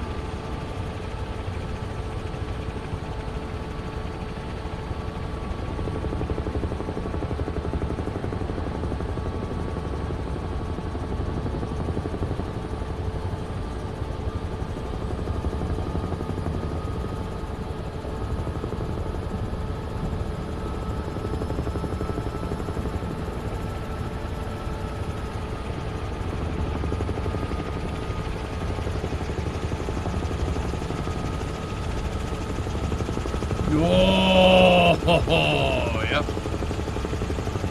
Speaker 1: Oh, yep.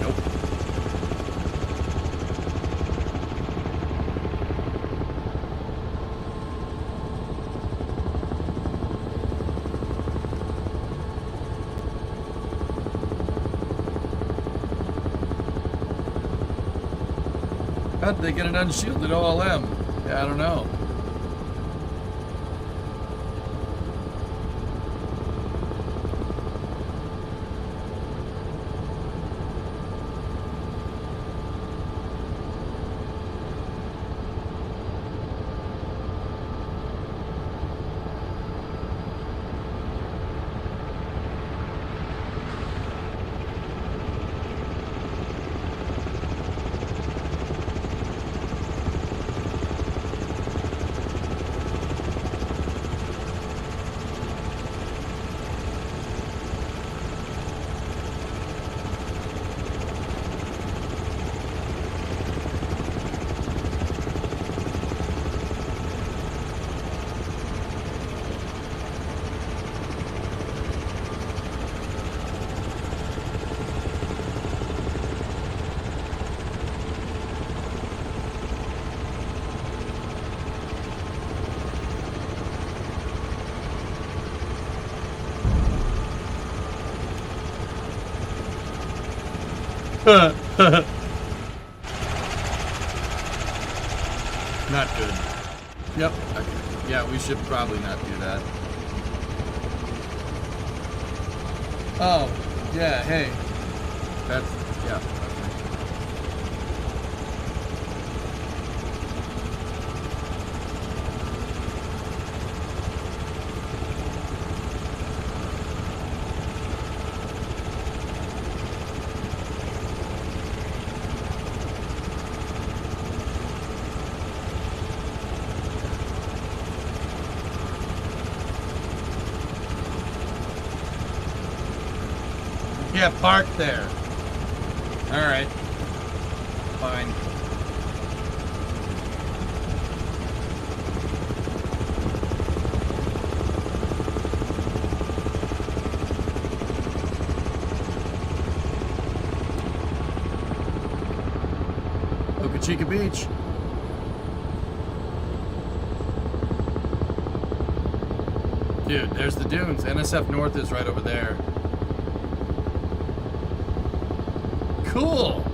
Speaker 1: Nope. How did they get an unshielded OLM? Yeah, I don't know. Not good. Yep. Okay. Yeah, we should probably not do that. Oh, yeah, hey. That's, yeah. Yeah, park there. Alright. Fine. Boca Chica Beach. Dude, there's the dunes. NSF North is right over there. Cool.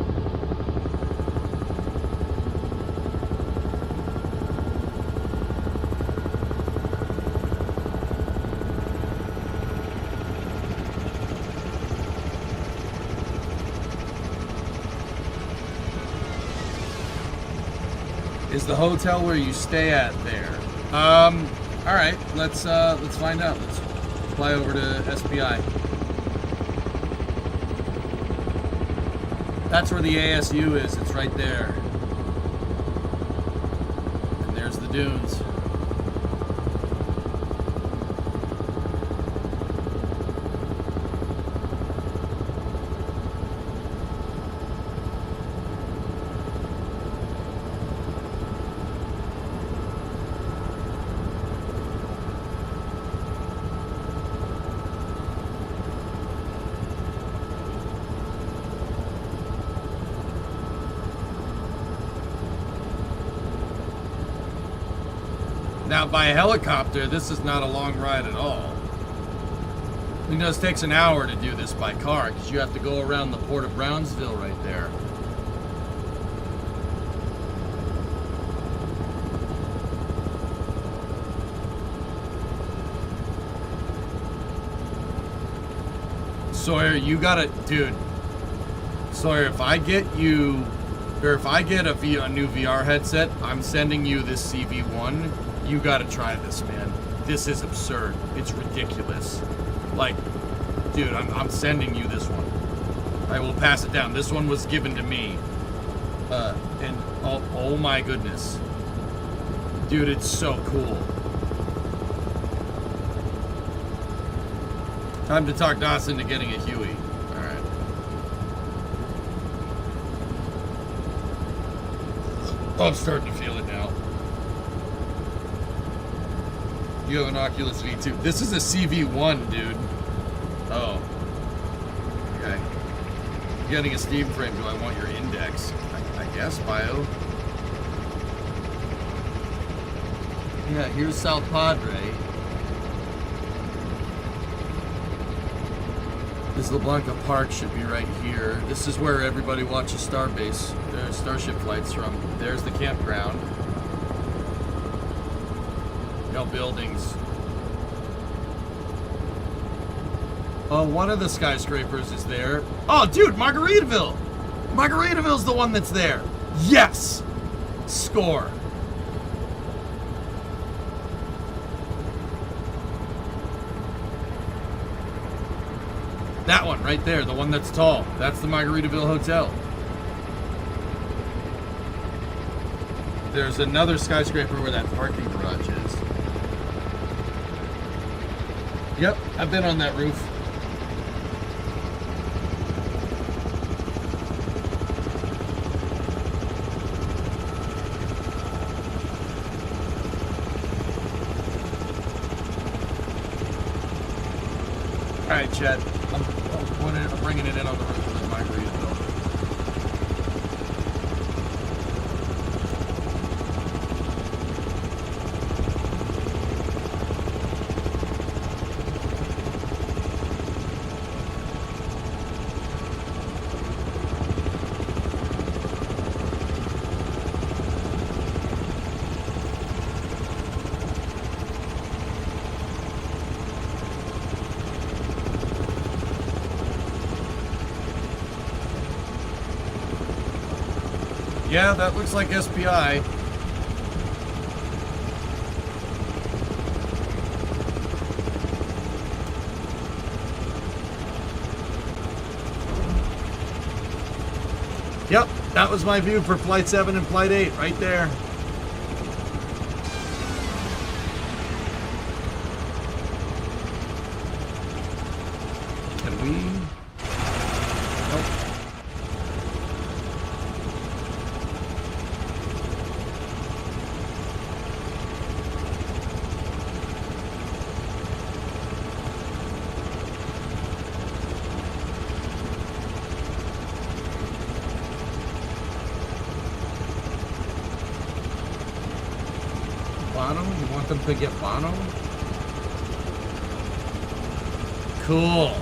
Speaker 1: Is the hotel where you stay at there? All right, let's find out. Let's fly over to SPI. That's where the ASU is. It's right there. And there's the dunes. Now, by helicopter, this is not a long ride at all. You know, it takes an hour to do this by car because you have to go around the port of Brownsville right there. Sawyer, you gotta, dude. Sawyer, if I get you, or if I get a new VR headset, I'm sending you this CV1. You gotta try this, man. This is absurd. It's ridiculous. Like, dude, I'm sending you this one. I will pass it down. This one was given to me. And oh my goodness. Dude, it's so cool. Time to talk Dawson into getting a Huey. Alright. Oh, I'm starting to feel it now. You have an Oculus V2. This is a CV1, dude. Oh. Okay. Getting a Steam frame. Do I want your index? I guess, bio. Yeah, here's South Padre. This LeBlanca Park should be right here. This is where everybody watches Starbase. There's Starship flights from. There's the campground. No buildings. Oh, one of the skyscrapers is there. Oh, dude, Margaritaville! Margaritaville's the one that's there. Yes! Score. That one right there, the one that's tall. That's the Margaritaville Hotel. There's another skyscraper where that parking garage is. Yep, I've been on that roof. All right, Chet. I'm bringing it in on the roof of the Margaritaville. Yeah, that looks like SPI. Yep, that was my view for Flight 7 and Flight 8, right there. Can we? Nope. Bono? You want them to get Bono? Cool.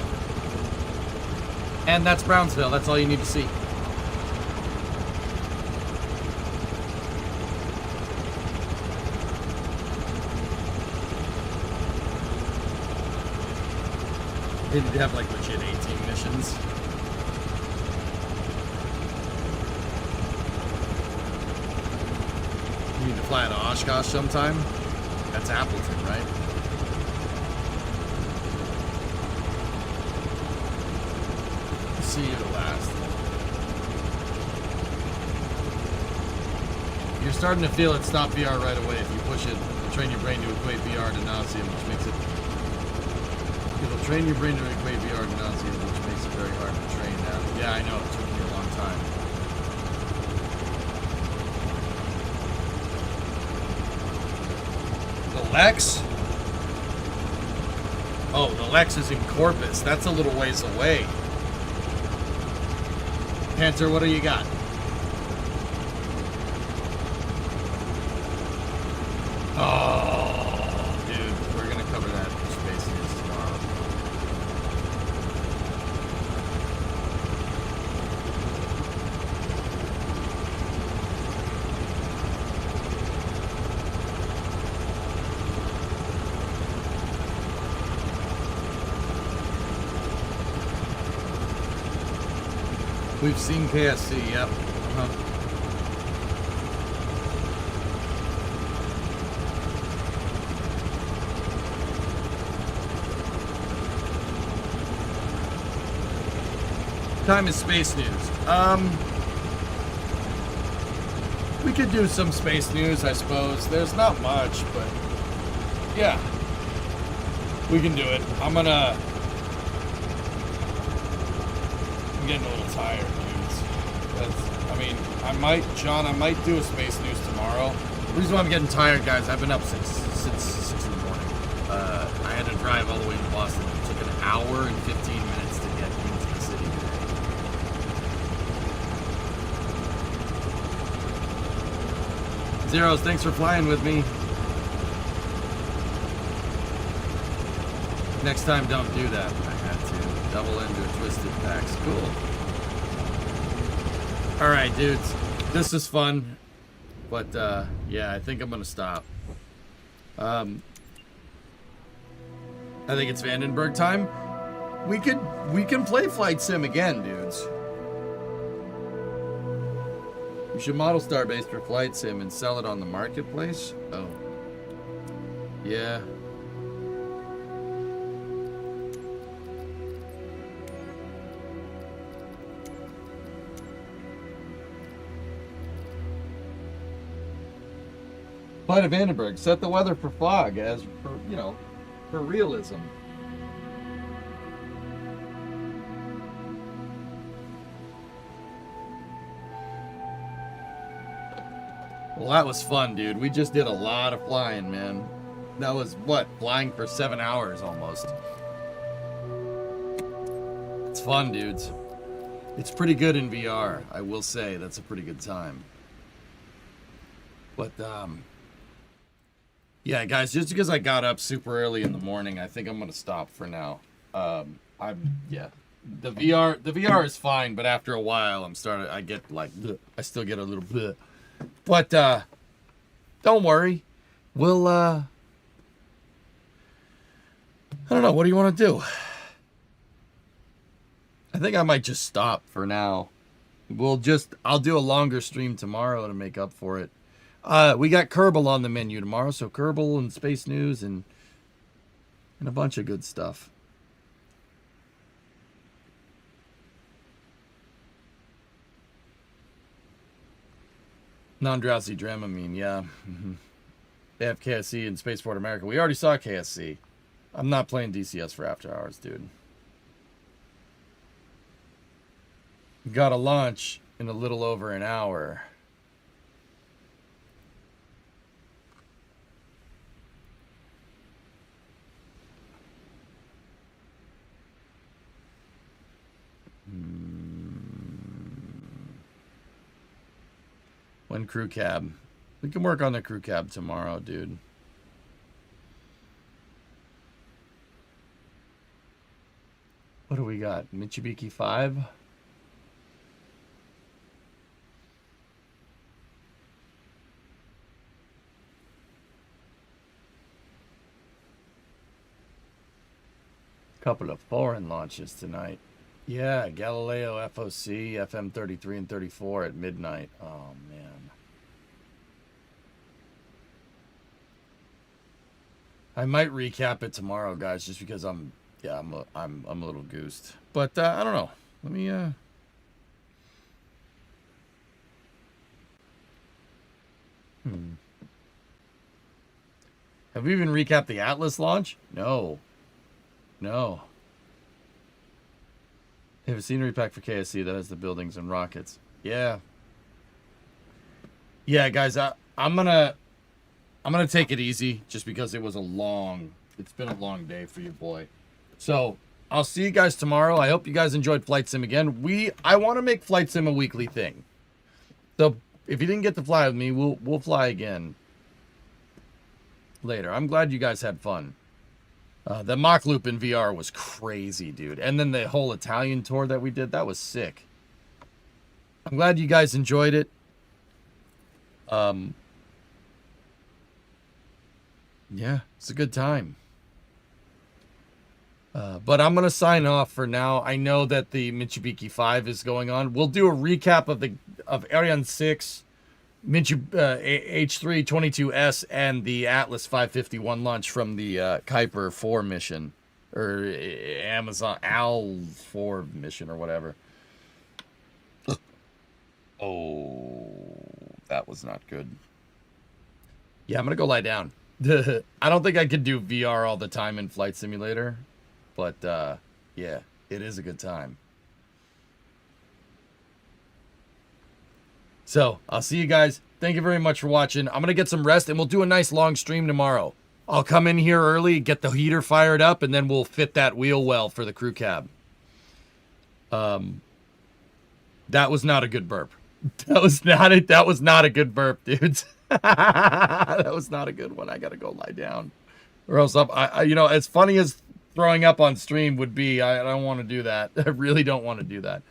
Speaker 1: And that's Brownsville. That's all you need to see. They did have like legit 18 missions. fly out of Oshkosh sometime. That's Appleton, right? See you at last. You're starting to feel it stop VR right away if you push it. It'll train your brain to equate VR to nauseum, which makes it... It'll train your brain to equate VR to nauseum, which makes it very hard to train now. Yeah, I know. It took me a long time. The Lex? Oh, the Lex is in Corpus. That's a little ways away. Panther, what do you got? Oh, dude, we're gonna cover that for Space News tomorrow. We've seen KSC, yep. Time is space news. We could do some space news, I suppose. There's not much, but yeah, we can do it. I'm getting a little tired, dudes. I mean, I might do a space news tomorrow. The reason why I'm getting tired, guys, I've been up since 6 in the morning. I had to drive all the way to Boston. It took an hour and 15 minutes to get into the city today. Zeros, thanks for flying with me. Next time, don't do that. I had to. Double end or twisted packs. Cool. Alright, dudes. This is fun. But, yeah, I think I'm going to stop. I think it's Vandenberg time. We can play Flight Sim again, dudes. You should model Starbase for Flight Sim and sell it on the marketplace. Oh. Yeah. Flight of Vandenberg, set the weather for fog as for, for realism. Well, that was fun, dude. We just did a lot of flying, man. That was, flying for 7 hours almost. It's fun, dudes. It's pretty good in VR, I will say. That's a pretty good time. But, yeah, guys, just because I got up super early in the morning, I think I'm going to stop for now. Yeah. The VR is fine, but after a while, I get like, I still get a little bit. But, don't worry. We'll, I don't know. What do you want to do? I think I might just stop for now. I'll do a longer stream tomorrow to make up for it. We got Kerbal on the menu tomorrow, so Kerbal and Space News and a bunch of good stuff. Non-drowsy Dramamine, yeah. Mm-hmm. They have KSC and Spaceport America. We already saw KSC. I'm not playing DCS for after hours, dude. Got to launch in a little over an hour. One crew cab. We can work on the crew cab tomorrow, dude. What do we got? Mitsubishi 5? Couple of foreign launches tonight. Yeah, Galileo FOC, FM 33 and 34 at midnight. Oh, man. I might recap it tomorrow, guys, just because I'm a little goosed. But I don't know. Let me Have we even recapped the Atlas launch? No. No. They have a scenery pack for KSC that has the buildings and rockets. Yeah. Yeah, guys, I'm gonna take it easy just because it's been a long day for you, boy. So I'll see you guys tomorrow. I hope you guys enjoyed Flight Sim again. I want to make Flight Sim a weekly thing. So if you didn't get to fly with me, we'll fly again later. I'm glad you guys had fun. The Mach Loop in VR was crazy, dude. And then the whole Italian tour that we did, that was sick. I'm glad you guys enjoyed it. Yeah, it's a good time. But I'm going to sign off for now. I know that the Mitsubishi 5 is going on. We'll do a recap of Ariane 6, H322S, and the Atlas 551 launch from the Kuiper 4 mission, or Amazon AL 4 mission, or whatever. Oh, that was not good. Yeah, I'm going to go lie down. I don't think I could do VR all the time in Flight Simulator. But, yeah, it is a good time. So, I'll see you guys. Thank you very much for watching. I'm going to get some rest, and we'll do a nice long stream tomorrow. I'll come in here early, get the heater fired up, and then we'll fit that wheel well for the crew cab. That was not a good burp. That was not a good burp, dudes. That was not a good one. I got to go lie down. Or else, as funny as throwing up on stream would be, I don't want to do that. I really don't want to do that.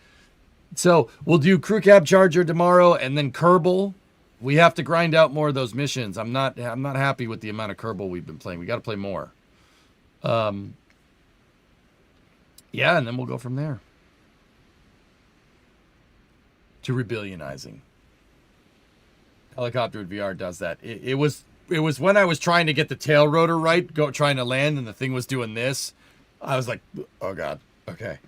Speaker 1: So we'll do crew cab charger tomorrow, and then Kerbal. We have to grind out more of those missions. I'm not happy with the amount of Kerbal we've been playing. We got to play more. Yeah, and then we'll go from there to rebillionizing. Helicopter with VR does that. It was when I was trying to get the tail rotor right, trying to land, and the thing was doing this. I was like, oh God, okay.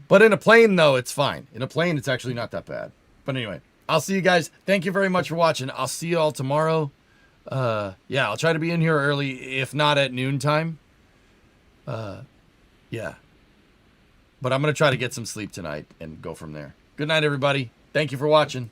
Speaker 1: But in a plane, though, it's fine. In a plane, it's actually not that bad. But anyway, I'll see you guys. Thank you very much for watching. I'll see you all tomorrow. Yeah, I'll try to be in here early, if not at noontime. Yeah. But I'm going to try to get some sleep tonight and go from there. Good night, everybody. Thank you for watching.